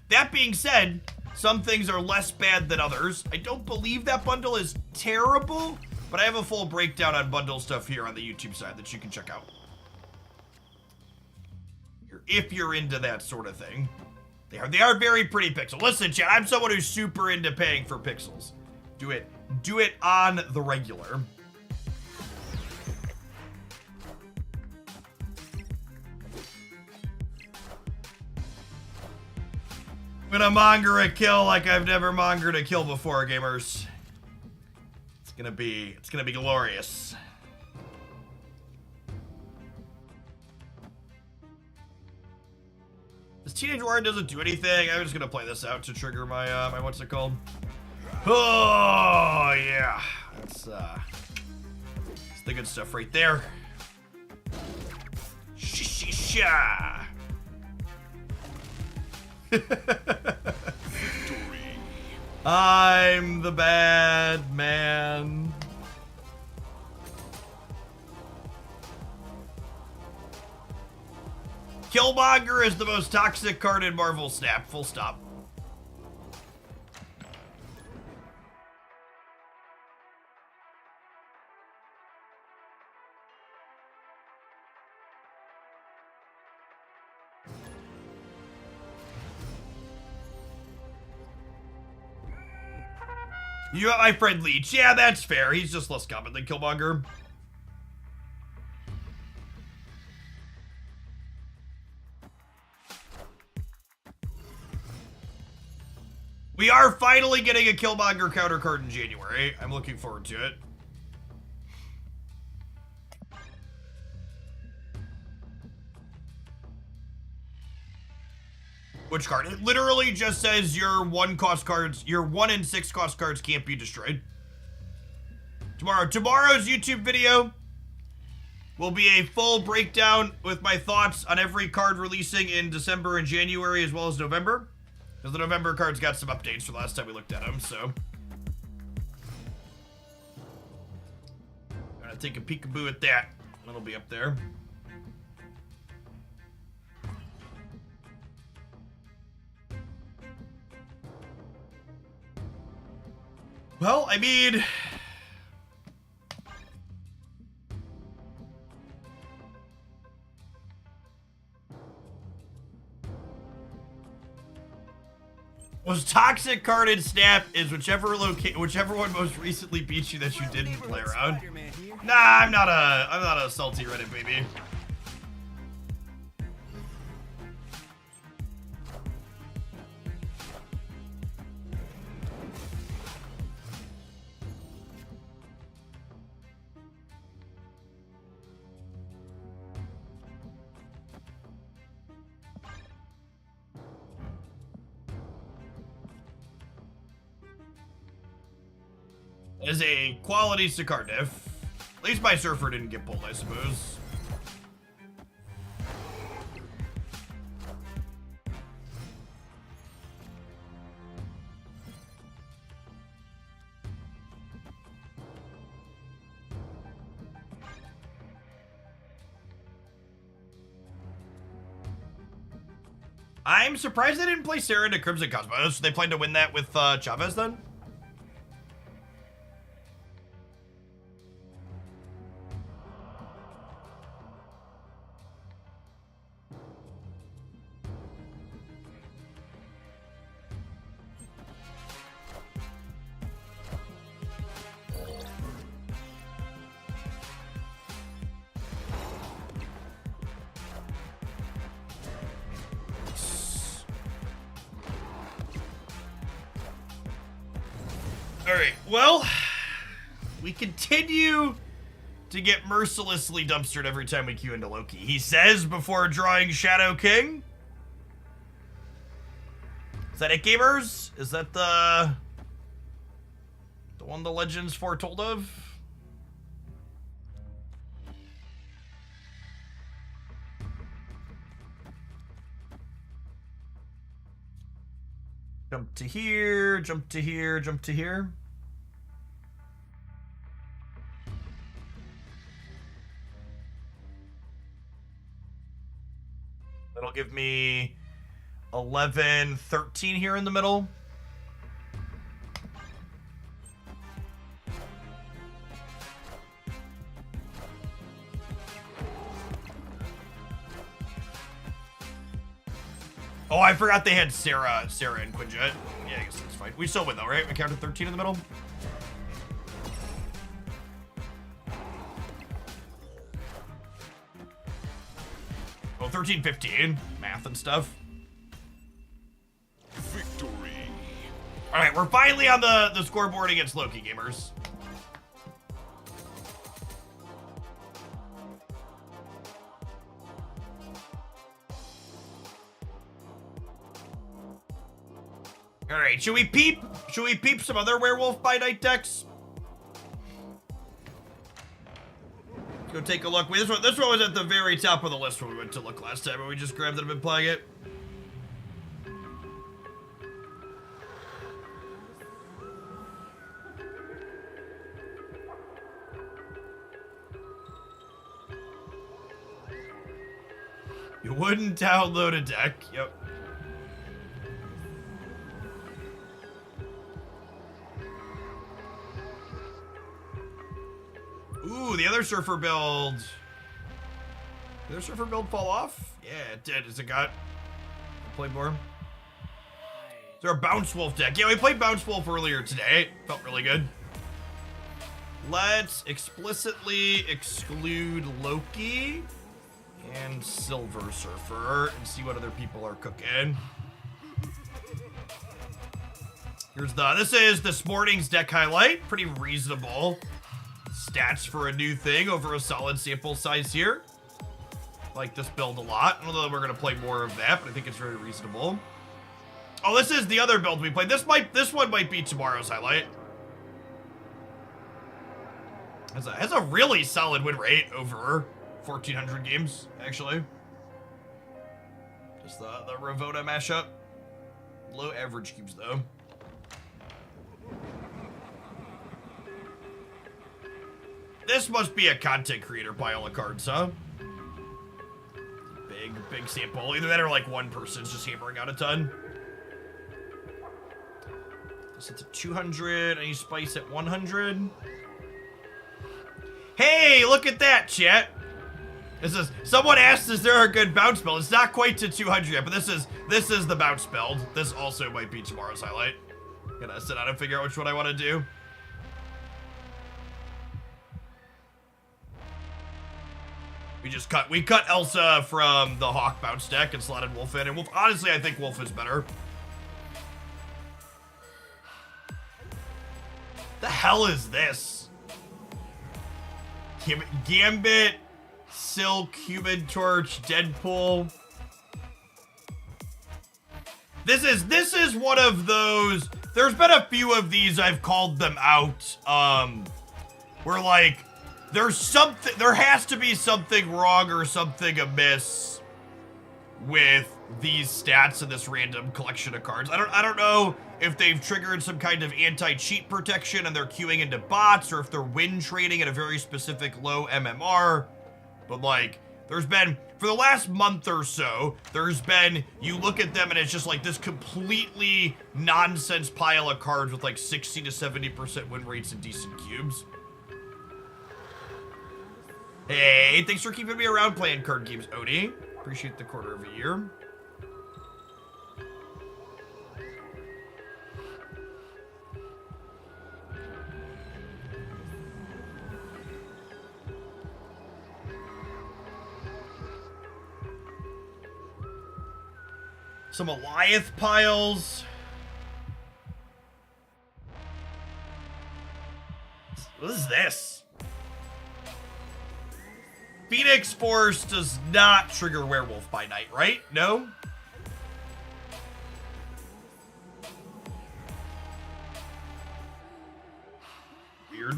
S1: That being said, some things are less bad than others. I don't believe that bundle is terrible, but I have a full breakdown on bundle stuff here on the YouTube side that you can check out. If you're into that sort of thing. They are very pretty pixel. Listen, chat, I'm someone who's super into paying for pixels. Do it on the regular. I'm gonna monger a kill like I've never mongered a kill before, gamers. It's gonna be glorious. This Teenage Warrior doesn't do anything. I'm just gonna play this out to trigger my my what's it called? Oh yeah, that's the good stuff right there. Sha. I'm the bad man. Killmonger is the most toxic card in Marvel Snap. Full stop. You got my friend Leech. Yeah, that's fair. He's just less common than Killmonger. We are finally getting a Killmonger counter card in January. I'm looking forward to it. Which card? It literally just says your 1 in 6 cost cards can't be destroyed. Tomorrow's YouTube video will be a full breakdown with my thoughts on every card releasing in December and January as well as November. Because the November cards got some updates from last time we looked at them, so. I'm gonna take a peekaboo at that. It'll be up there. Well, I mean, most toxic card in Snap is whichever one most recently beat you that you didn't play around. Nah, I'm not a salty Reddit baby. As a quality Sicard diff. At least my Surfer didn't get pulled, I suppose. I'm surprised they didn't play Sarah into Crimson Cosmos. They plan to win that with Chavez then? Alright, well, we continue to get mercilessly dumpstered every time we queue into Loki. He says before drawing Shadow King. Is that it, gamers? Is that the one the legends foretold of? Jump to here, jump to here, jump to here. That'll give me 11, 13 here in the middle. Oh, I forgot they had Sarah and Quinjet. Yeah, I guess that's fine. We still win though, right? We counted 13 in the middle. Oh, 13, 15. Math and stuff.
S6: Victory.
S1: All right, we're finally on the scoreboard against Loki, gamers. All right, should we peep some other Werewolf by Night decks? Let's go take a look. This one was at the very top of the list when we went to look last time, but we just grabbed it and been playing it. You wouldn't download a deck. Yep. Ooh, the other Surfer build. Did the other Surfer build fall off? Yeah, it did. Has it got played more? Is there a Bounce Wolf deck? Yeah, we played Bounce Wolf earlier today. Felt really good. Let's explicitly exclude Loki and Silver Surfer and see what other people are cooking. This is this morning's deck highlight. Pretty reasonable stats for a new thing over a solid sample size here. Like this build a lot. Although we're gonna play more of that, but I think it's very reasonable. Oh, this is the other build we played. This one might be tomorrow's highlight. Has a really solid win rate over 1,400 games, actually. Just the Ravona mashup. Low average cubes though. This must be a content creator pile of cards, huh? Big sample. Either that or like one person's just hammering out a ton. This is a 200. I need spice at 100. Hey, look at that, chat. Someone asked, is there a good bounce build? It's not quite to 200 yet, but this is the bounce build. This also might be tomorrow's highlight. Gonna sit down and figure out which one I want to do. We cut Elsa from the Hawk bounce deck and slotted Wolf in, and Wolf, honestly, I think Wolf is better. The hell is this? Gambit, Silk, Human Torch, Deadpool. This is one of those there's been a few of these I've called them out, where like, there has to be something wrong or something amiss with these stats in this random collection of cards. I don't know if they've triggered some kind of anti-cheat protection and they're queuing into bots, or if they're win trading at a very specific low MMR, but like, there's been, for the last month or so, there's been, you look at them and it's just like this completely nonsense pile of cards with like 60 to 70% win rates and decent cubes. Hey, thanks for keeping me around playing card games, Odie. Appreciate the quarter of a year. Some Alioth piles. What is this? Phoenix Force does not trigger Werewolf by Night, right? No? Weird.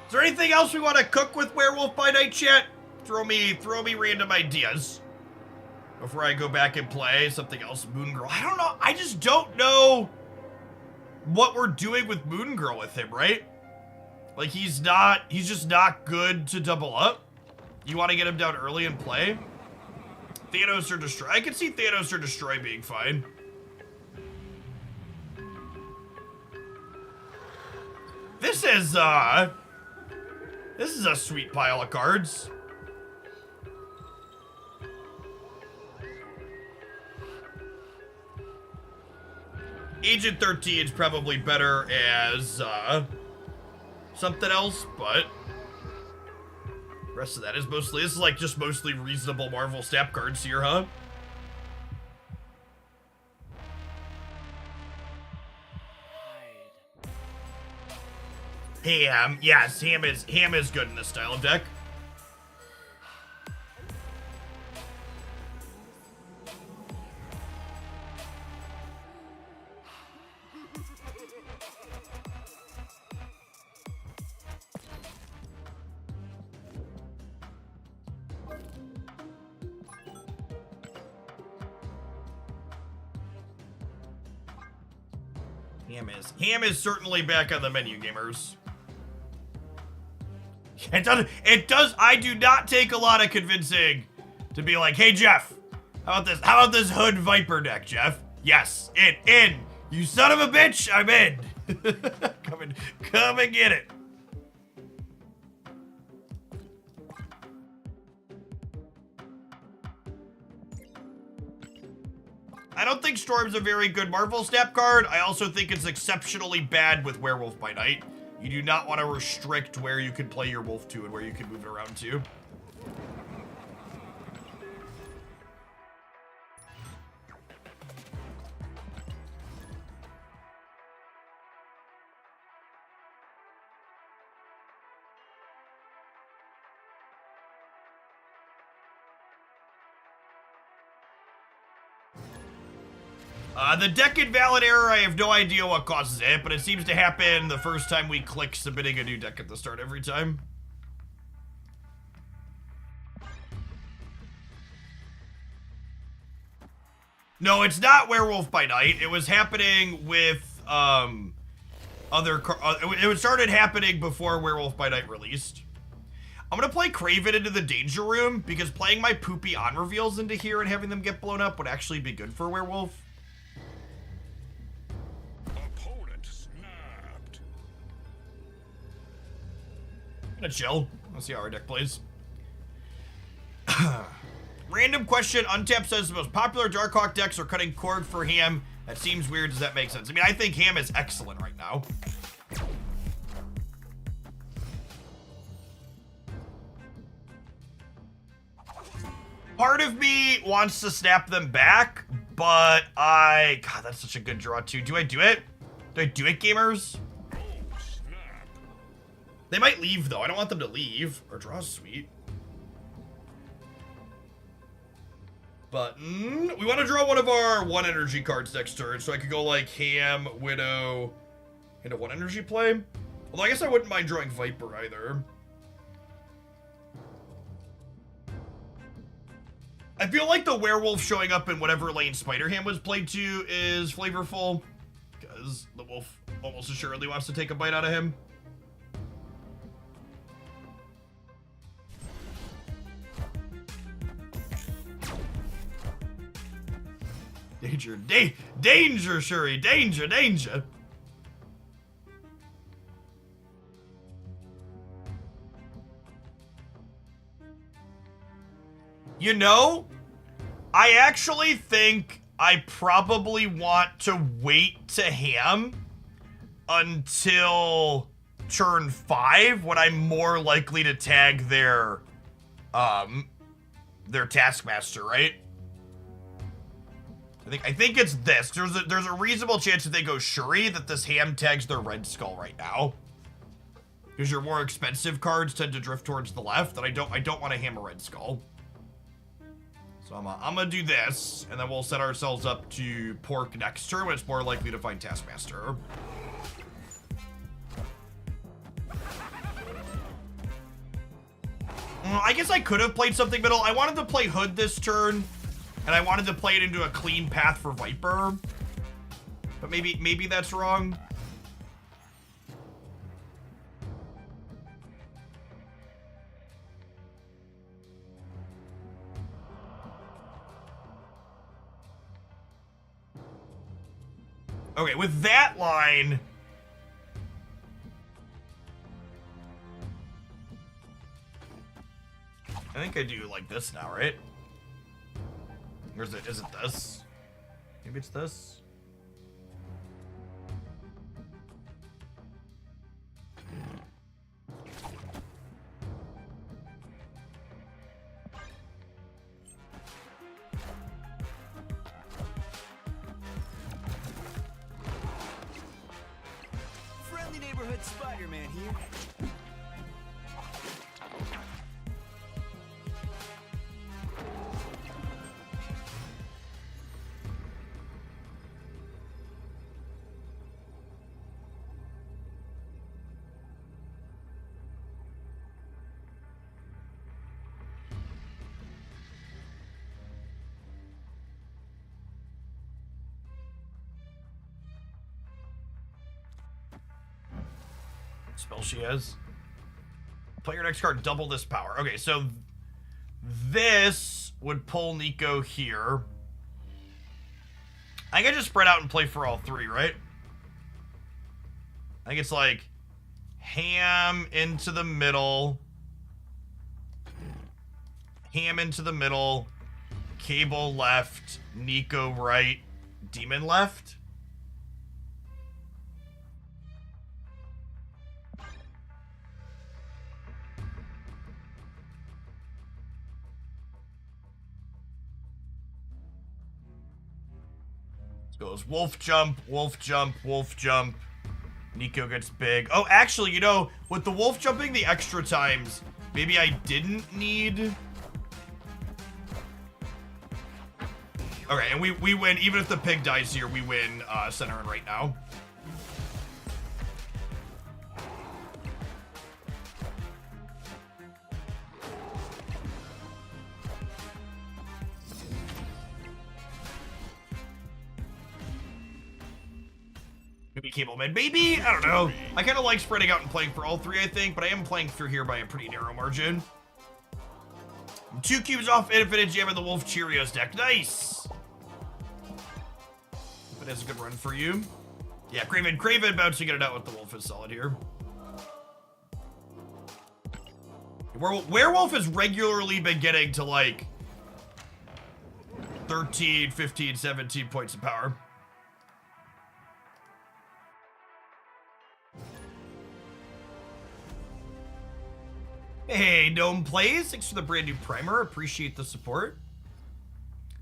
S1: Is there anything else we want to cook with Werewolf by Night, chat? Throw me random ideas before I go back and play something else. Moon Girl. I don't know. I just don't know what we're doing with Moon Girl with him, right? Like, he's just not good to double up. You want to get him down early and play? Thanos or Destroy. I can see Thanos or Destroy being fine. This is a sweet pile of cards. Agent 13 is probably better as something else, but the rest of that is mostly, this is like just mostly reasonable Marvel snap cards here, huh? Ham, yes, Ham is good in this style of deck. Ham is certainly back on the menu, gamers. It does, I do not take a lot of convincing to be like, hey Jeff, how about this Hood Viper deck, Jeff? Yes, in. You son of a bitch, I'm in. Come and get it. I don't think Storm's a very good Marvel Snap card. I also think it's exceptionally bad with Werewolf by Night. You do not want to restrict where you can play your Wolf to and where you can move it around to. The deck invalid error, I have no idea what causes it, but it seems to happen the first time we click submitting a new deck at the start every time. No, it's not Werewolf by Night. It was happening with, it started happening before Werewolf by Night released. I'm gonna play Craven into the Danger Room, because playing my poopy on reveals into here and having them get blown up would actually be good for Werewolf. I'm gonna chill. Let's see how our deck plays. Random question. Untap says the most popular Darkhawk decks are cutting Korg for Ham. That seems weird. Does that make sense? I mean, I think Ham is excellent right now. Part of me wants to snap them back, but God, that's such a good draw too. Do I do it? Do I do it, gamers? They might leave, though. I don't want them to leave. Or draw sweet. Button. We want to draw one of our 1 energy cards next turn, so I could go like Ham, Widow, into 1 energy play. Although I guess I wouldn't mind drawing Viper either. I feel like the werewolf showing up in whatever lane Spiderham was played to is flavorful, because the wolf almost assuredly wants to take a bite out of him. Danger, danger, Shuri, danger, danger. You know, I actually think I probably want to wait to Ham until turn 5 when I'm more likely to tag their Taskmaster, right? I think it's this. There's a reasonable chance if they go Shuri that this Ham tags their Red Skull right now. Because your more expensive cards tend to drift towards the left, and I don't want to Ham a Red Skull. So I'm gonna do this, and then we'll set ourselves up to Pork next turn when it's more likely to find Taskmaster. I guess I could have played something middle. I wanted to play Hood this turn, and I wanted to play it into a clean path for Viper. But maybe that's wrong. Okay, with that line, I think I do like this now, right? Or is it this? Maybe it's this?
S3: Friendly neighborhood Spider-Man here.
S1: Spell she has. Play your next card, double this power. Okay, so this would pull Nico here. I think I just spread out and play for all 3, right? I think it's like Ham into the middle. Ham into the middle. Cable left. Nico right. Demon left. Goes wolf jump, wolf jump, wolf jump. Nico gets big. Oh, actually, you know, with the wolf jumping the extra times, maybe I didn't need... Okay, and we win. Even if the pig dies here, we win center and right now. Maybe Cable Mid. Maybe? I don't know. I kind of like spreading out and playing for all 3, I think, but I am playing through here by a pretty narrow margin. I'm 2 cubes off Infinite Jam in the Wolf Cheerios deck. Nice! If it is a good run for you. Yeah, Craven bouncing it out with the Wolf is solid here. Werewolf has regularly been getting to like 13, 15, 17 points of power. Hey, Gnome Plays. Thanks for the brand new primer. Appreciate the support.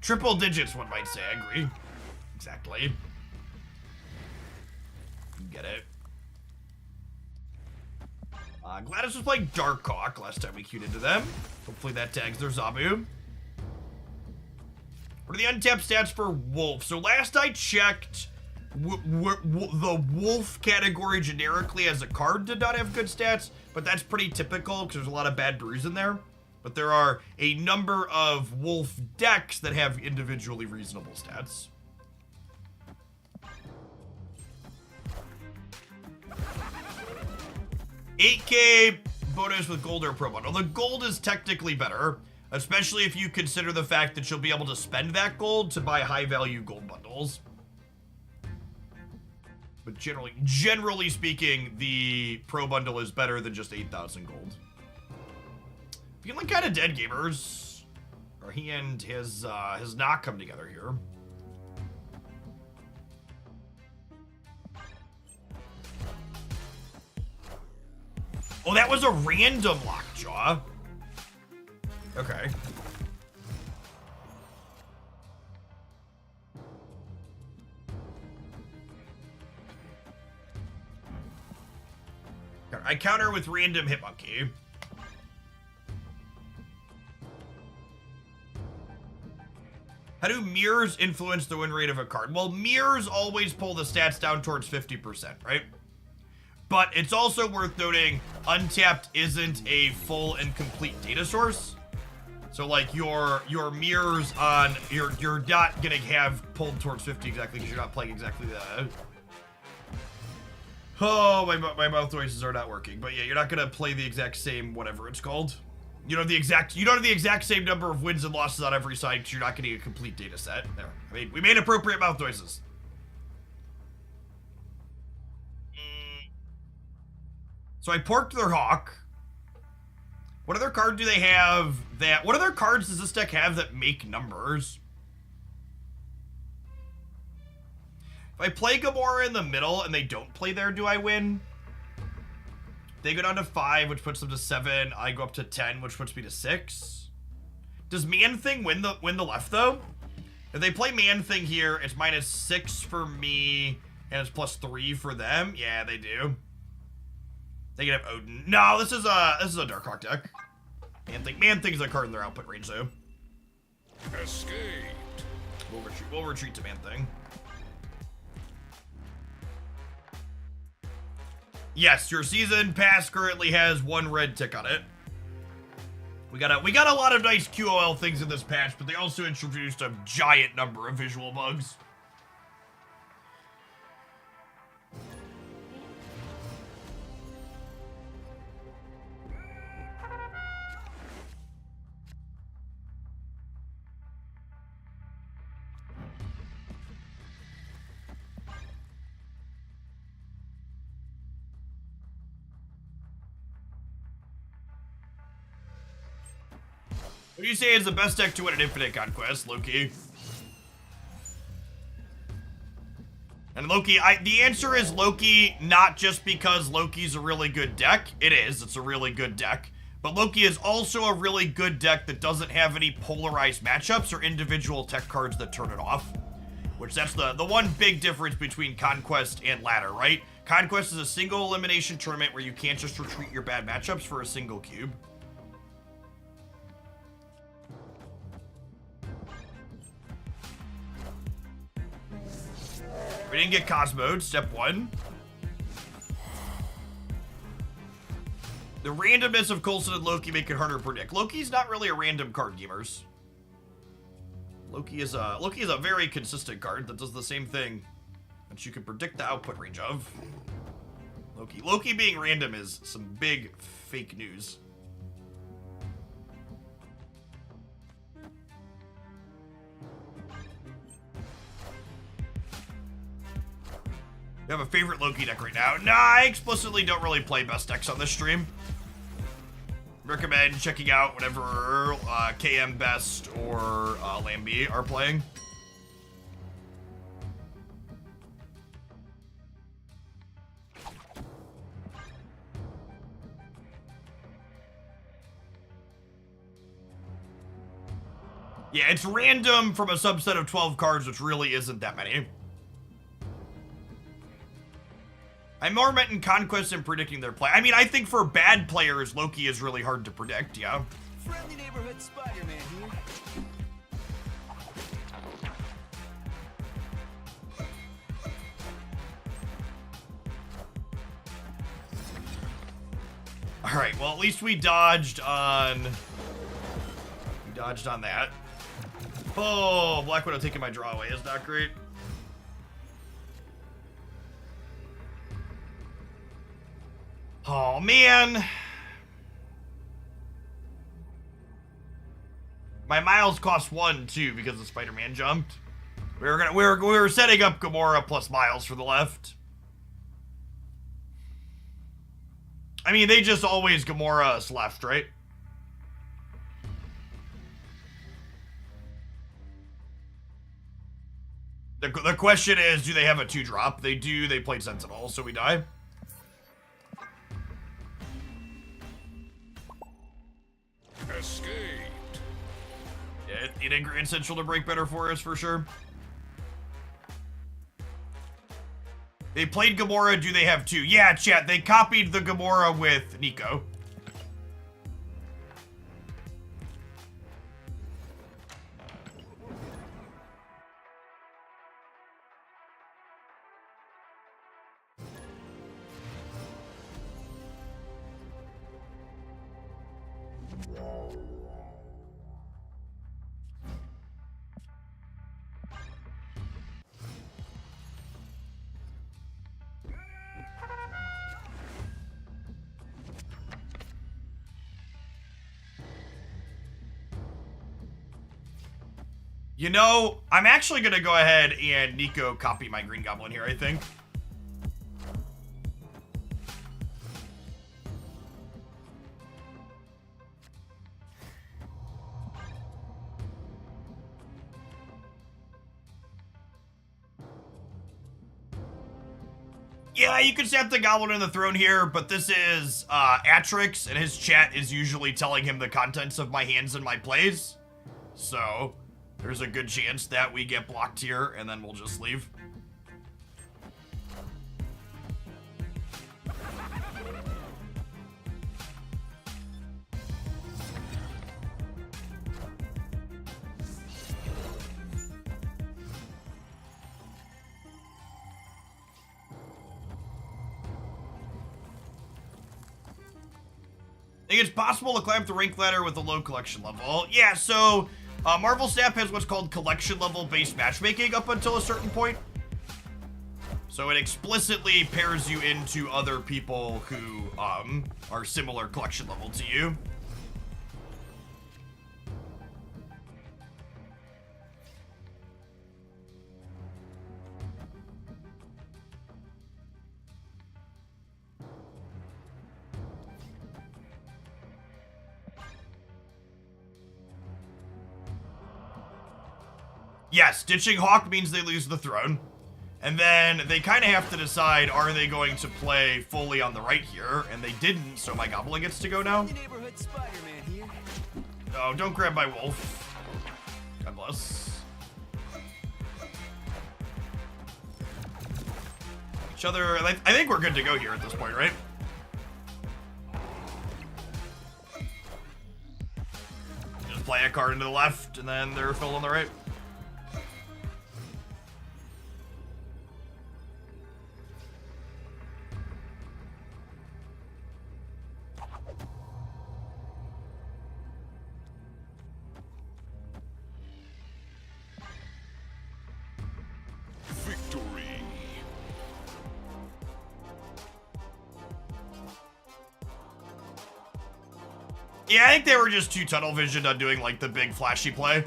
S1: Triple digits, one might say. I agree. Exactly. Get it. Galactus was playing Darkhawk last time we queued into them. Hopefully that tags their Zabu. What are the untapped stats for Wolf? So last I checked, the Wolf category generically as a card did not have good stats, but that's pretty typical because there's a lot of bad brews in there. But there are a number of Wolf decks that have individually reasonable stats. $8K bonus with gold or pro bundle. The gold is technically better, especially if you consider the fact that you'll be able to spend that gold to buy high value gold bundles. But generally speaking, the pro bundle is better than just 8,000 gold. Feeling kind of dead, gamers. Or he and his knock come together here. Oh, that was a random Lockjaw. Okay. I counter with random Hitmonkey. How do mirrors influence the win rate of a card? Well, mirrors always pull the stats down towards 50%, right? But it's also worth noting, Untapped isn't a full and complete data source. So like your mirrors on, you're not gonna have pulled towards 50 exactly because you're not playing exactly that. Oh, my mouth noises are not working. But yeah, you're not gonna play the exact same whatever it's called. You don't have the exact same number of wins and losses on every side because you're not getting a complete data set. There. I mean, we made appropriate mouth noises. So I porked their Hawk. What other card do they have that... What other cards does this deck have that make numbers? If I play Gamora in the middle and they don't play there, do I win? They go down to 5, which puts them to 7. I go up to 10, which puts me to 6. Does Man-Thing win the left, though? If they play Man-Thing here, it's -6 for me, and it's +3 for them. Yeah, they do. They can have Odin. No, this is a Darkhawk deck. Man-Thing's a card in their output range, though.
S6: Escaped.
S1: We'll retreat to Man-Thing. Yes, your season pass currently has 1 red tick on it. We got a lot of nice QOL things in this patch, but they also introduced a giant number of visual bugs. What do you say is the best deck to win an Infinite Conquest, Loki? And Loki, the answer is Loki, not just because Loki's a really good deck. It is, it's a really good deck. But Loki is also a really good deck that doesn't have any polarized matchups or individual tech cards that turn it off. Which that's the one big difference between Conquest and Ladder, right? Conquest is a single elimination tournament where you can't just retreat your bad matchups for a single cube. We didn't get Cosmo, step 1. The randomness of Coulson and Loki make it harder to predict. Loki's not really a random card, gamers. Loki is a very consistent card that does the same thing that you can predict the output range of. Loki being random is some big fake news. You have a favorite Loki deck right now? Nah, I explicitly don't really play best decks on this stream. Recommend checking out whatever KM Best or Lambi are playing. Yeah, it's random from a subset of 12 cards, which really isn't that many. I'm more meant in Conquest and predicting their play. I mean, I think for bad players, Loki is really hard to predict, yeah.
S3: Friendly neighborhood Spider-Man here.
S1: Alright, well, at least we dodged on that. Oh, Black Widow taking my draw away is not great. Oh, man. My miles cost 1, too, because the Spider-Man jumped. We were setting up Gamora plus miles for the left. I mean, they just always Gamora us left, right? The question is, do they have a 2-drop? They do. They played Sentinel, so we die.
S6: Escaped.
S1: Yeah, it ain't Grand Central to break better for us, for sure. They played Gamora, do they have 2? Yeah, chat, they copied the Gamora with Nico. You know, I'm actually gonna go ahead and Nico copy my Green Goblin here, I think. Yeah, you can snap the Goblin in the throne here, but this is Atrix, and his chat is usually telling him the contents of my hands and my plays. So there's a good chance that we get blocked here, and then we'll just leave. I think it's possible to climb up the rank ladder with a low collection level. Yeah, so Marvel Snap has what's called collection level based matchmaking up until a certain point. So it explicitly pairs you into other people who are similar collection level to you. Yes, ditching Hawk means they lose the throne. And then they kind of have to decide, are they going to play fully on the right here? And they didn't, so my Goblin gets to go now.
S3: Neighborhood Spider-Man here.
S1: Oh, don't grab my wolf. God bless. Each other, I think we're good to go here at this point, right? Just play a card into the left, and then they're filled on the right. Yeah, I think they were just too tunnel visioned on doing like the big flashy play.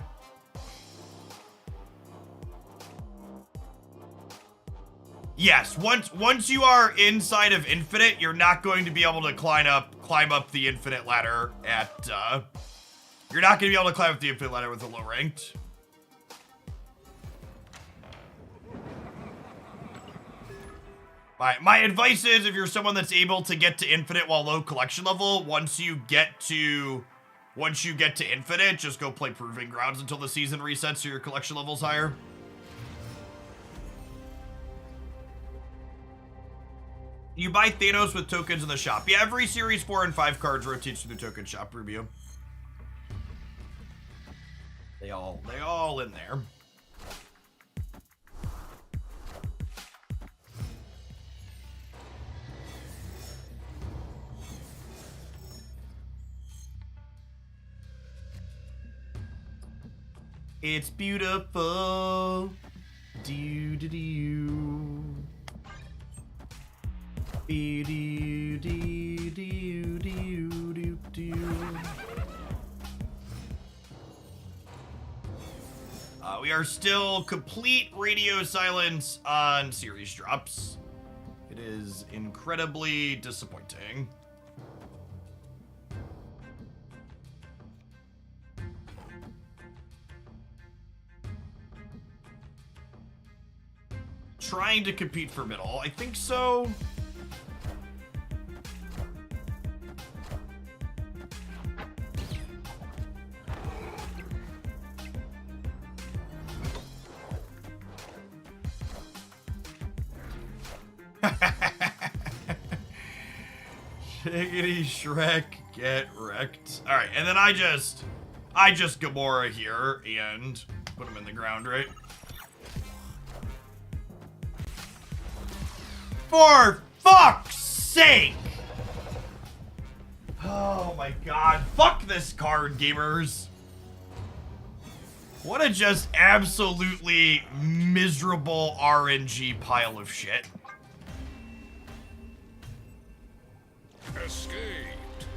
S1: Yes, once you are inside of Infinite, you're not going to be able to climb up the Infinite ladder at you're not going to be able to climb up the Infinite ladder with a low ranked. My advice is, if you're someone that's able to get to Infinite while low collection level, once you get to Infinite, just go play Proving Grounds until the season resets so your collection level's higher. You buy Thanos with tokens in the shop. Yeah, every series 4 and 5 cards rotates through the token shop, Rubio. They all in there. It's beautiful. Do do do. Do do do do do do. We are still complete radio silence on series drops. It is incredibly disappointing. Trying to compete for middle. I think so. Shiggity Shrek, get wrecked. Alright, and then I just Gamora here and put him in the ground, right? For fuck's sake! Oh my god. Fuck this card, gamers. What a just absolutely miserable RNG pile of shit.
S6: Escaped.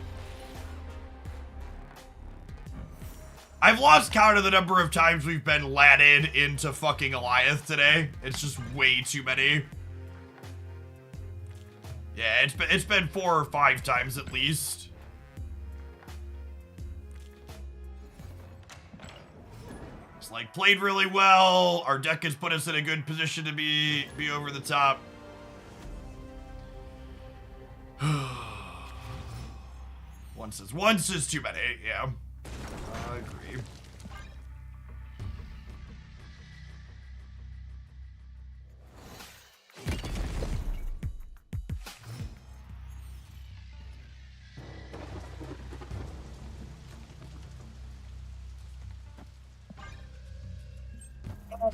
S1: I've lost count of the number of times we've been ladded into fucking Alioth today. It's just way too many. Yeah, it's been 4 or 5 times at least. It's like played really well. Our deck has put us in a good position to be over the top. Once is too many, yeah. I agree.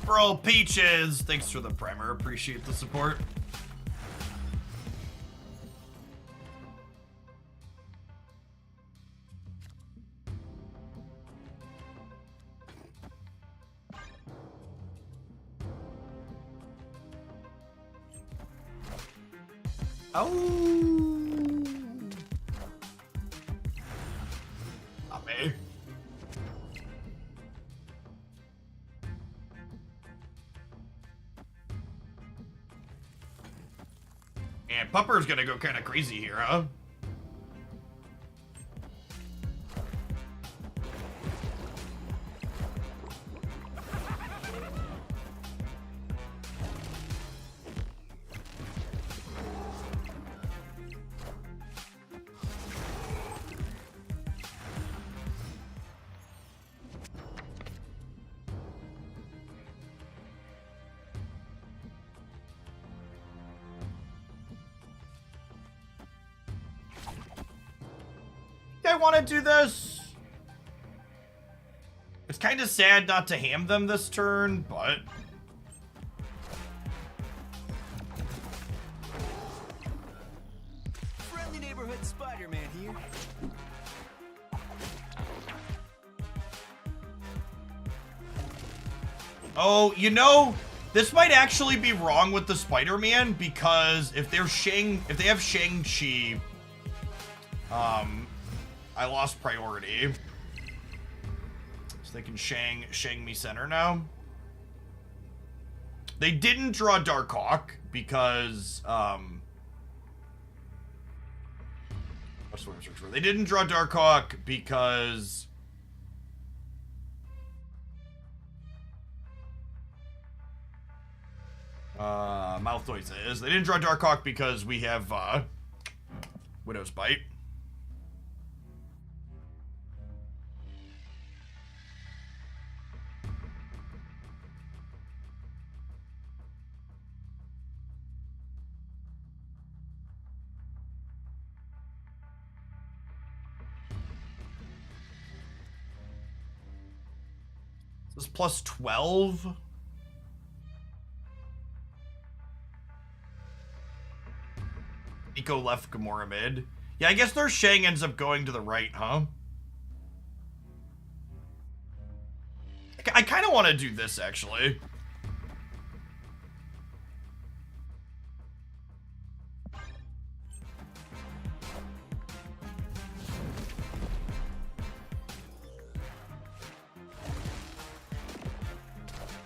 S1: Bro, Peaches, thanks for the primer. Appreciate the support. Oh. Not me. And Pupper's gonna go kind of crazy here, huh? I want to do this. It's kind of sad not to ham them this turn, but
S3: Friendly neighborhood Spider-Man here.
S1: oh, you know, this might actually be wrong with the Spider-Man because if they have Shang-Chi, I lost priority. So they can Shang me center now. They didn't draw Darkhawk because what's the word I'm searching for? They didn't draw Darkhawk because mouth noises. They didn't draw Darkhawk because we have Widow's Bite. This plus 12? Nico left Gamora mid. Yeah, I guess their Shang ends up going to the right, huh? I kind of want to do this, actually.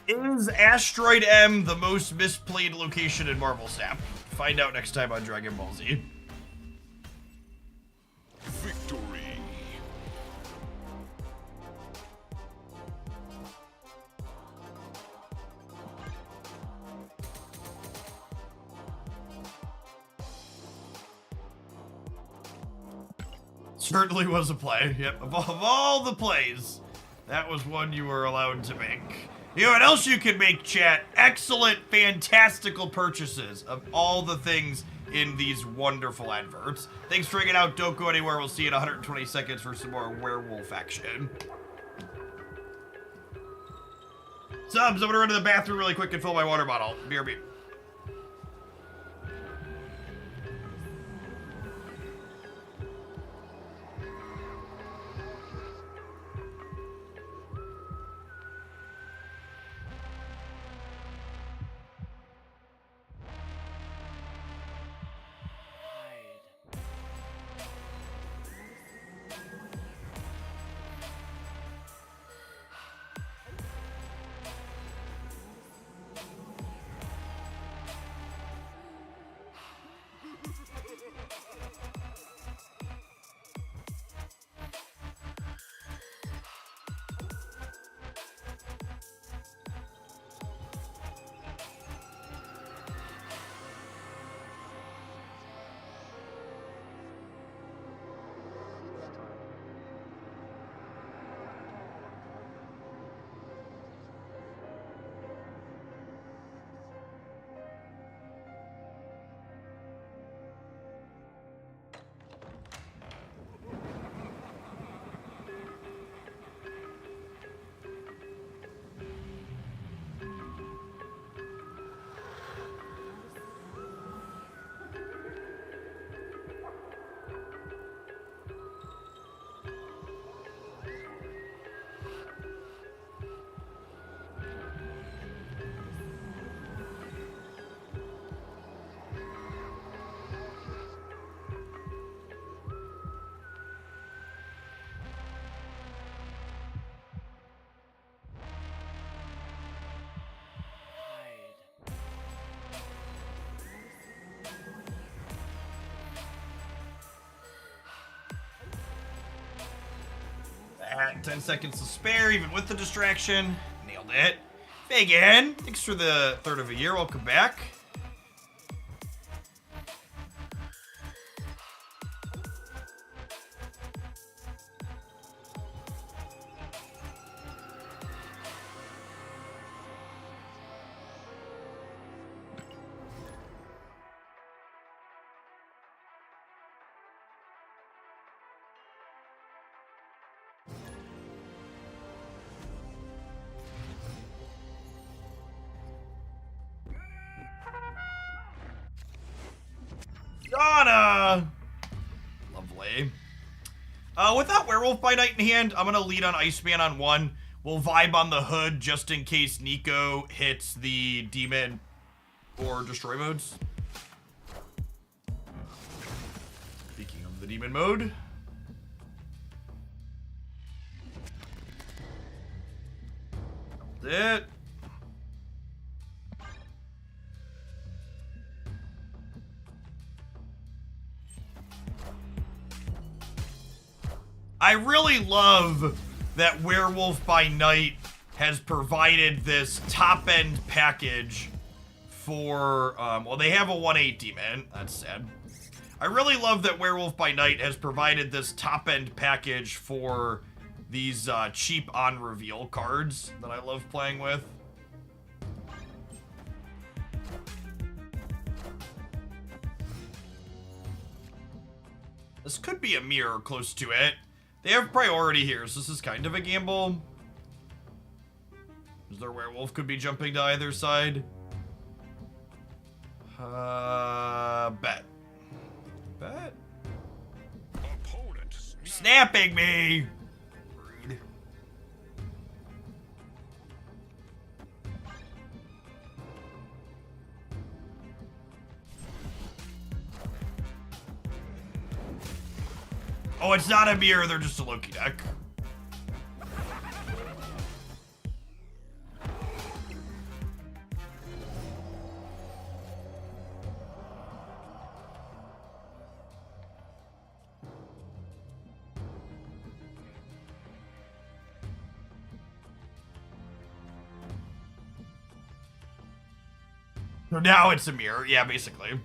S1: Is Asteroid M the most misplayed location in Marvel Snap? Find out next time on Dragon Ball Z.
S6: Victory.
S1: Certainly was a play. Yep, of all the plays, that was one you were allowed to make. You know what else you can make, chat? Excellent, fantastical purchases of all the things in these wonderful adverts. Thanks for hanging out. Don't go anywhere. We'll see you in 120 seconds for some more werewolf action. Subs, I'm gonna run to the bathroom really quick and fill my water bottle. BRB. At 10 seconds to spare, even with the distraction. Nailed it. Fagan, thanks for the third of a year. Welcome back. Donna! Lovely. With that Werewolf by Night in hand, I'm gonna lead on Iceman on 1. We'll vibe on the Hood just in case Nico hits the Demon or Destroy modes. Speaking of the Demon mode. That's it. I really love that Werewolf by Night has provided this top-end package for, well, they have a 1/8 demon. That's sad. I really love that Werewolf by Night has provided this top-end package for these cheap on-reveal cards that I love playing with. This could be a mirror close to it. They have priority here, so this is kind of a gamble. Is there a werewolf could be jumping to either side? Bet. Bet?
S6: Opponent.
S1: Snapping me! Rude. Oh, it's not a mirror, they're just a Loki deck. So now it's a mirror, yeah, basically.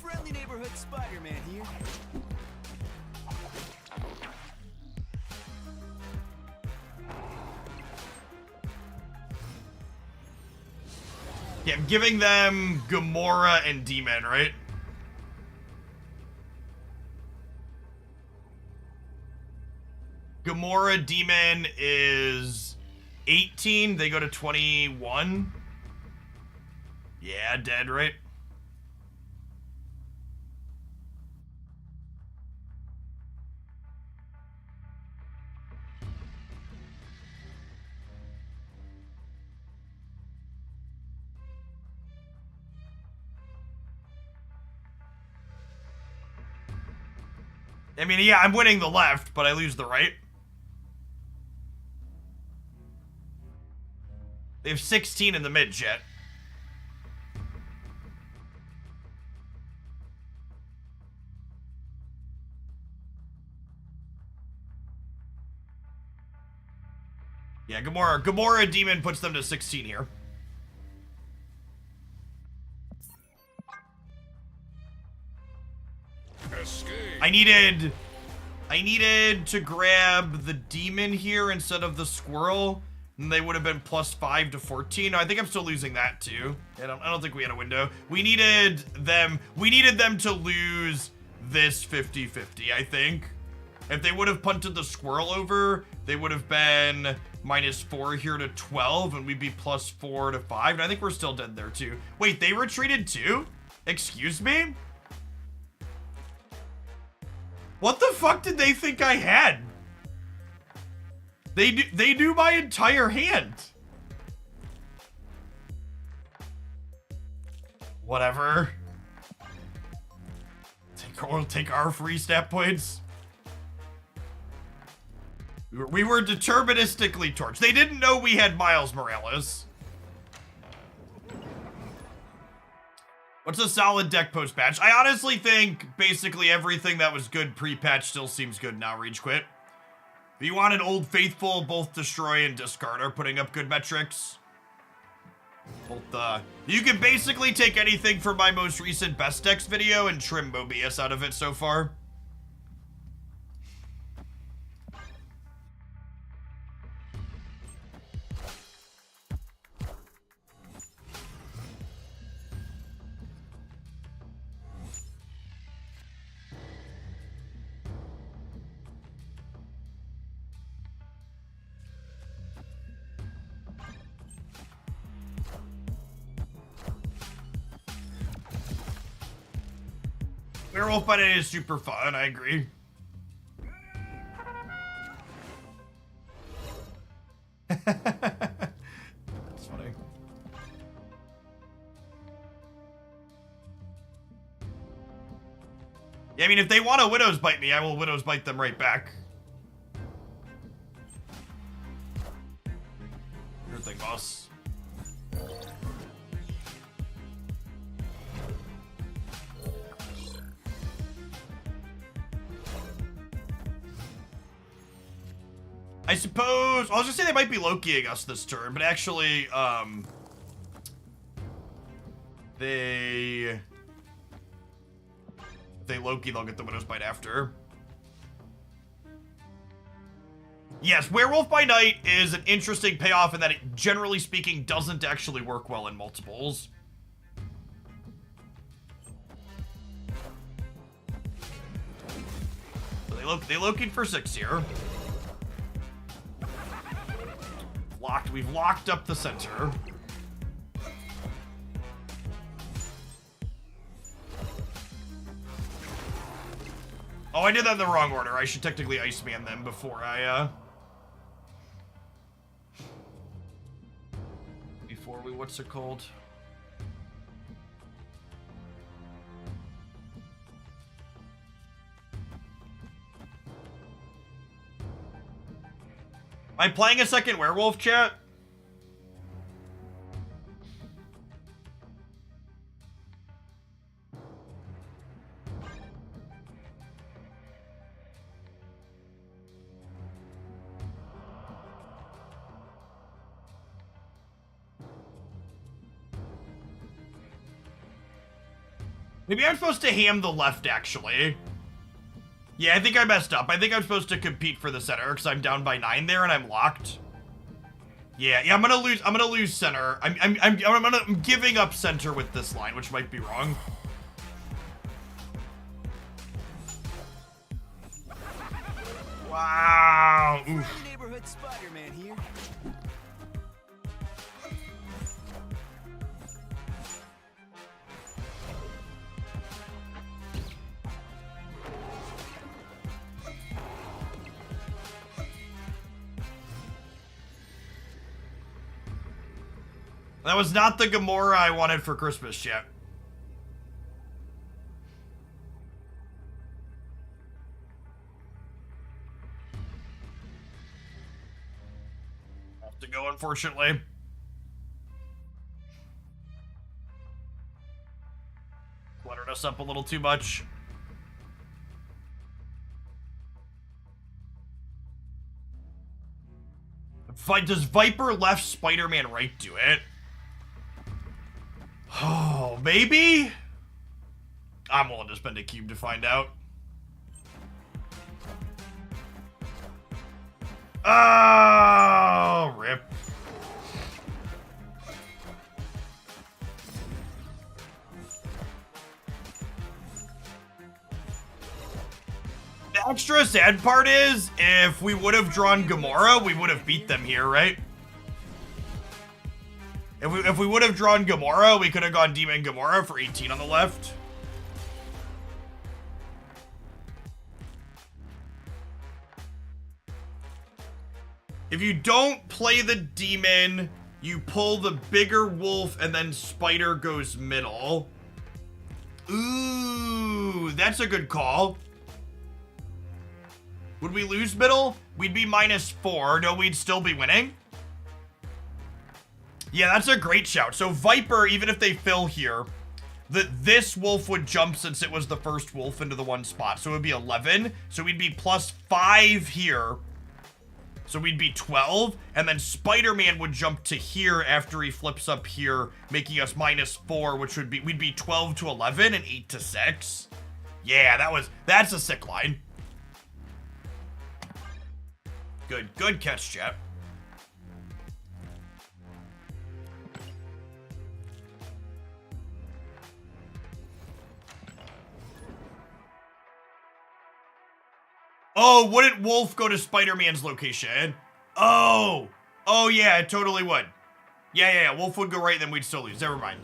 S3: Friendly neighborhood Spider-Man here.
S1: Yeah, I'm giving them Gamora and Demon, right? Gamora, Demon is 18. They go to 21. Yeah, dead, right? I mean, yeah, I'm winning the left, but I lose the right. They have 16 in the mid jet. Yeah, Gamora Demon puts them to 16 here.
S6: Escape.
S1: I needed to grab the Demon here instead of the Squirrel. And they would have been +5 to 14. No, I think I'm still losing that too. I don't think we had a window. We needed them to lose this 50-50, I think. If they would have punted the Squirrel over, they would have been -4 here to 12, and we'd be +4 to 5. And I think we're still dead there too. Wait, they retreated too? Excuse me? What the fuck did they think I had? They knew my entire hand. Whatever. Take our free stat points. We were deterministically torched. They didn't know we had Miles Morales. What's a solid deck post-patch? I honestly think basically everything that was good pre-patch still seems good now, Rage Quit. If you want an Old Faithful, both Destroy and Discard are putting up good metrics. You can basically take anything from my most recent best decks video and trim Mobius out of it so far. Werewolf by Night is super fun, I agree. That's funny. Yeah, I mean, if they want to Widow's Bite me, I will Widow's Bite them right back. Your thing, boss. I suppose, I was gonna say they might be Lokiing us this turn, but actually, they Loki, they'll get the Widow's Bite after. Yes, Werewolf by Night is an interesting payoff in that it, generally speaking, doesn't actually work well in multiples. So they Loki'd for 6 here. We've locked up the center. Oh, I did that in the wrong order. I should technically Iceman them before I, before we, what's it called? Am I playing a second werewolf, chat? Maybe I'm supposed to ham the left, actually. Yeah, I think I messed up. I think I'm supposed to compete for the center because I'm down by 9 there and I'm locked. Yeah, I'm gonna lose center. I'm giving up center with this line, which might be wrong. Wow. Oof.
S3: Neighborhood Spider-Man here.
S1: That was not the Gamora I wanted for Christmas yet. Have to go, unfortunately. Cluttered us up a little too much. Does Viper left, Spider-Man right do it? Oh, maybe? I'm willing to spend a cube to find out. Oh, rip. The extra sad part is, if we would have drawn Gamora, we would have beat them here, right? If we would have drawn Gamora, we could have gone Demon Gamora for 18 on the left. If you don't play the Demon, you pull the bigger wolf and then Spider goes middle. Ooh, that's a good call. Would we lose middle? We'd be -4. No, we'd still be winning. Yeah, that's a great shout. So Viper, even if they fill here, this wolf would jump since it was the first wolf into the one spot. So it would be 11. So we'd be +5 here. So we'd be 12. And then Spider-Man would jump to here after he flips up here, making us -4, which would be, we'd be 12 to 11 and 8 to 6. Yeah, that's a sick line. Good catch, Jet. Oh, wouldn't Wolf go to Spider-Man's location? Oh, yeah, it totally would. Yeah, Wolf would go right, then we'd still lose. Never mind.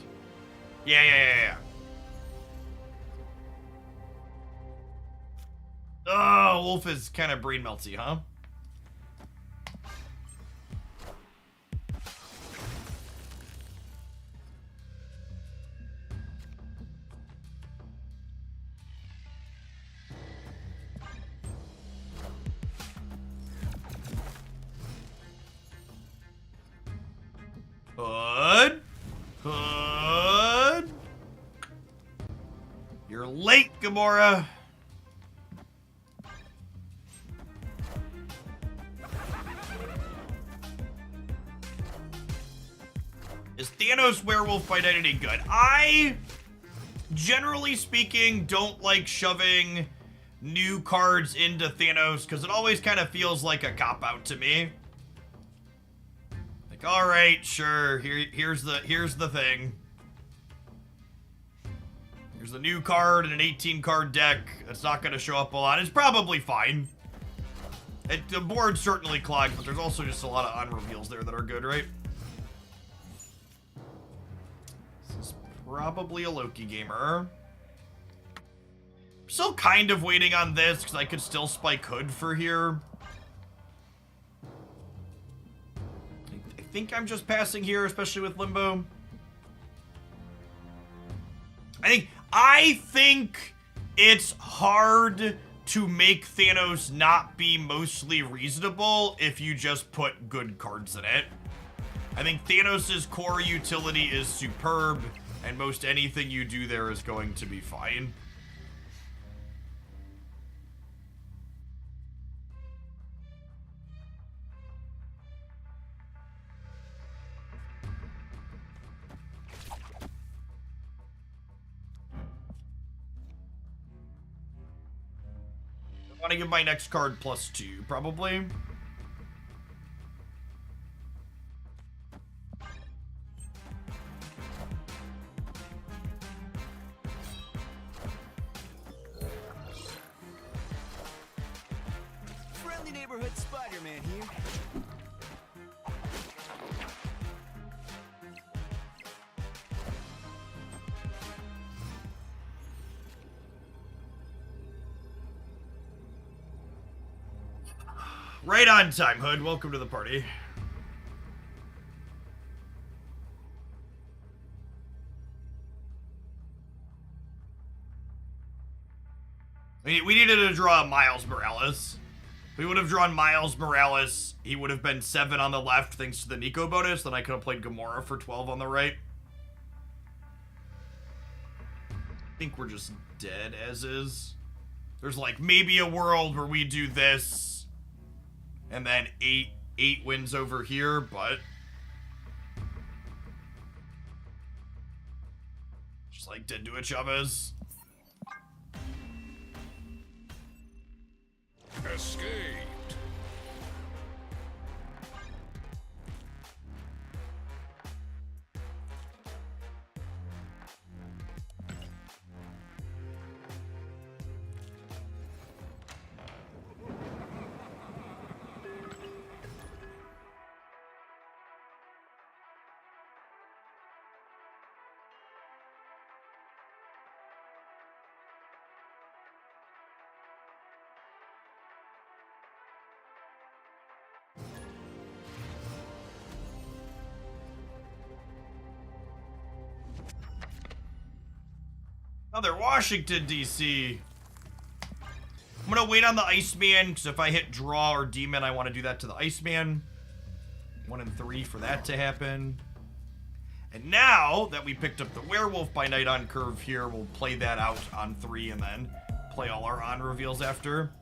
S1: Yeah. Oh, Wolf is kind of brain melty, huh? Good. You're late, Gamora. Is Thanos Werewolf by Night any good? I, generally speaking, don't like shoving new cards into Thanos because it always kind of feels like a cop-out to me. Like, all right, sure, here's the thing. Here's the new card in an 18-card deck. It's not going to show up a lot. It's probably fine. The board certainly clogged, but there's also just a lot of on-reveals there that are good, right? This is probably a Loki gamer. Still kind of waiting on this, because I could still spike Hood for here. I think I'm just passing here, especially with Limbo. I think it's hard to make Thanos not be mostly reasonable if you just put good cards in it. I think Thanos' core utility is superb, and most anything you do there is going to be fine. I want to give my next card +2, probably.
S3: Friendly neighborhood Spider-Man here.
S1: Right on time, Hood. Welcome to the party. We needed to draw Miles Morales. If we would have drawn Miles Morales, he would have been 7 on the left thanks to the Nico bonus. Then I could have played Gamora for 12 on the right. I think we're just dead as is. There's like maybe a world where we do this and then 8 wins over here, but just like did do it, Chavez.
S6: Escaped.
S1: Another Washington, D.C. I'm gonna wait on the Iceman, because if I hit draw or demon, I want to do that to the Iceman. 1 and 3 for that to happen. And now that we picked up the Werewolf by Night on curve here, we'll play that out on 3 and then play all our on reveals after.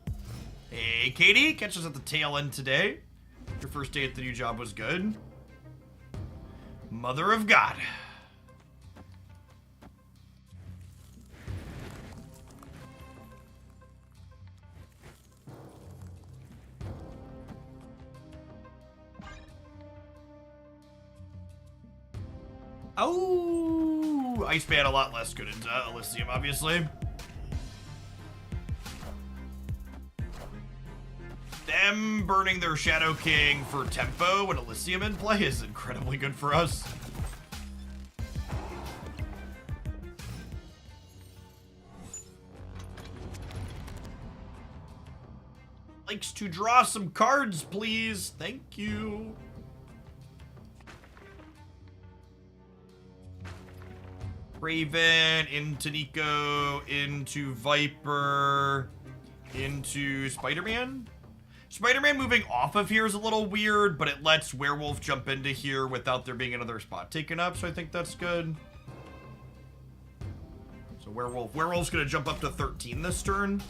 S1: Hey, Katie, catch us at the tail end today. Your first day at the new job was good. Mother of God. Oh, Iceman a lot less good at Elysium, obviously. Them burning their Shadow King for tempo and Elysium in play is incredibly good for us. Likes to draw some cards, please. Thank you. Raven, into Nico, into Viper, into Spider-Man. Spider-Man moving off of here is a little weird, but it lets Werewolf jump into here without there being another spot taken up, so I think that's good. So Werewolf's gonna jump up to 13 this turn.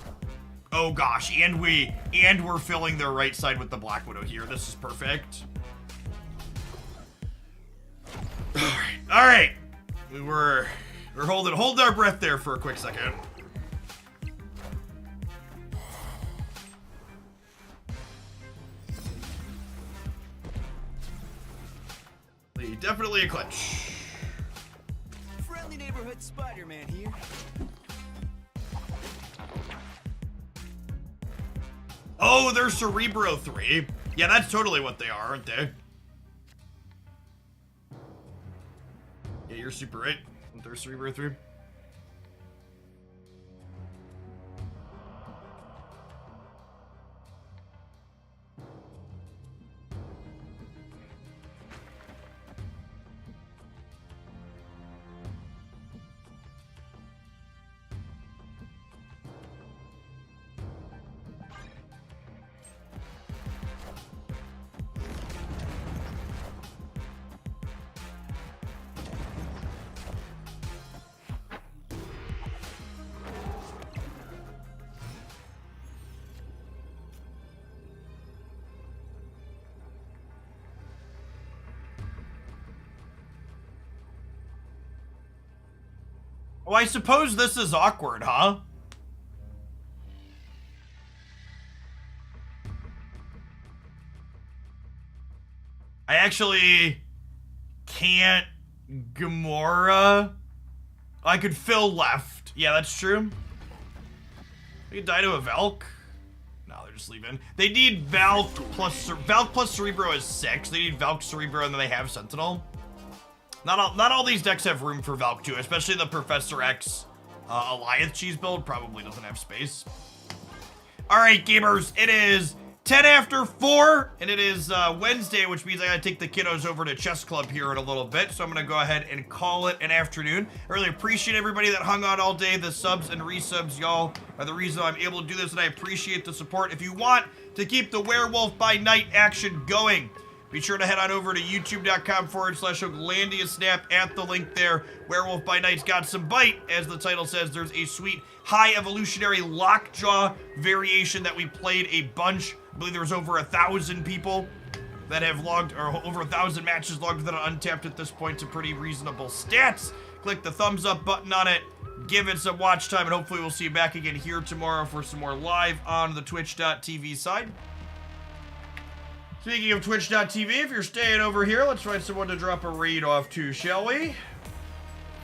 S1: Oh gosh, and we're filling their right side with the Black Widow here. This is perfect. Alright. All right. We're holding our breath there for a quick second. Definitely a clinch.
S3: Friendly neighborhood Spider-Man here.
S1: Oh, they're Cerebro 3. Yeah, that's totally what they are, aren't they? Yeah, you're super right. They're Cerebro 3. Oh, I suppose this is awkward, huh? I actually can't Gamora. I could fill left. Yeah, that's true. We could die to a Valk. No, they're just leaving. They need Valk plus Cerebro is 6. They need Valk, Cerebro, and then they have Sentinel. Not all these decks have room for Valk too, especially the Professor X Alioth cheese build probably doesn't have space. All right, gamers, it is 10 after 4, and it is Wednesday, which means I gotta take the kiddos over to chess club here in a little bit, so I'm gonna go ahead and call it an afternoon. I really appreciate everybody that hung on all day. The subs and resubs, y'all, are the reason I'm able to do this, and I appreciate the support. If you want to keep the Werewolf by Night action going, be sure to head on over to youtube.com/Oglandiasnap at the link there. Werewolf by Night's got some bite. As the title says, there's a sweet high evolutionary Lockjaw variation that we played a bunch. I believe there was over 1,000 people that have logged, or over 1,000 matches logged that are untapped at this point. Some pretty reasonable stats. Click the thumbs up button on it. Give it some watch time, and hopefully we'll see you back again here tomorrow for some more live on the twitch.tv side. Speaking of twitch.tv, if you're staying over here, let's find someone to drop a raid off to, shall we?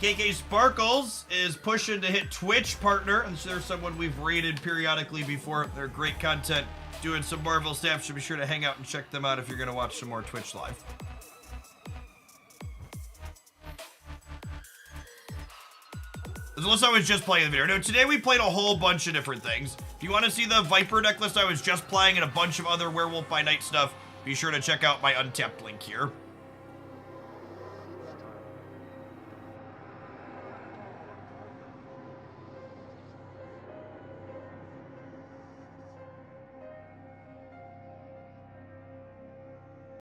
S1: KK Sparkles is pushing to hit Twitch partner, and so there's someone we've raided periodically before. They're great content, doing some Marvel stuff, so be sure to hang out and check them out if you're going to watch some more Twitch live. Unless I was just playing the video. No, today we played a whole bunch of different things. If you want to see the Viper deck list I was just playing and a bunch of other Werewolf by Night stuff, be sure to check out my Untapped link here.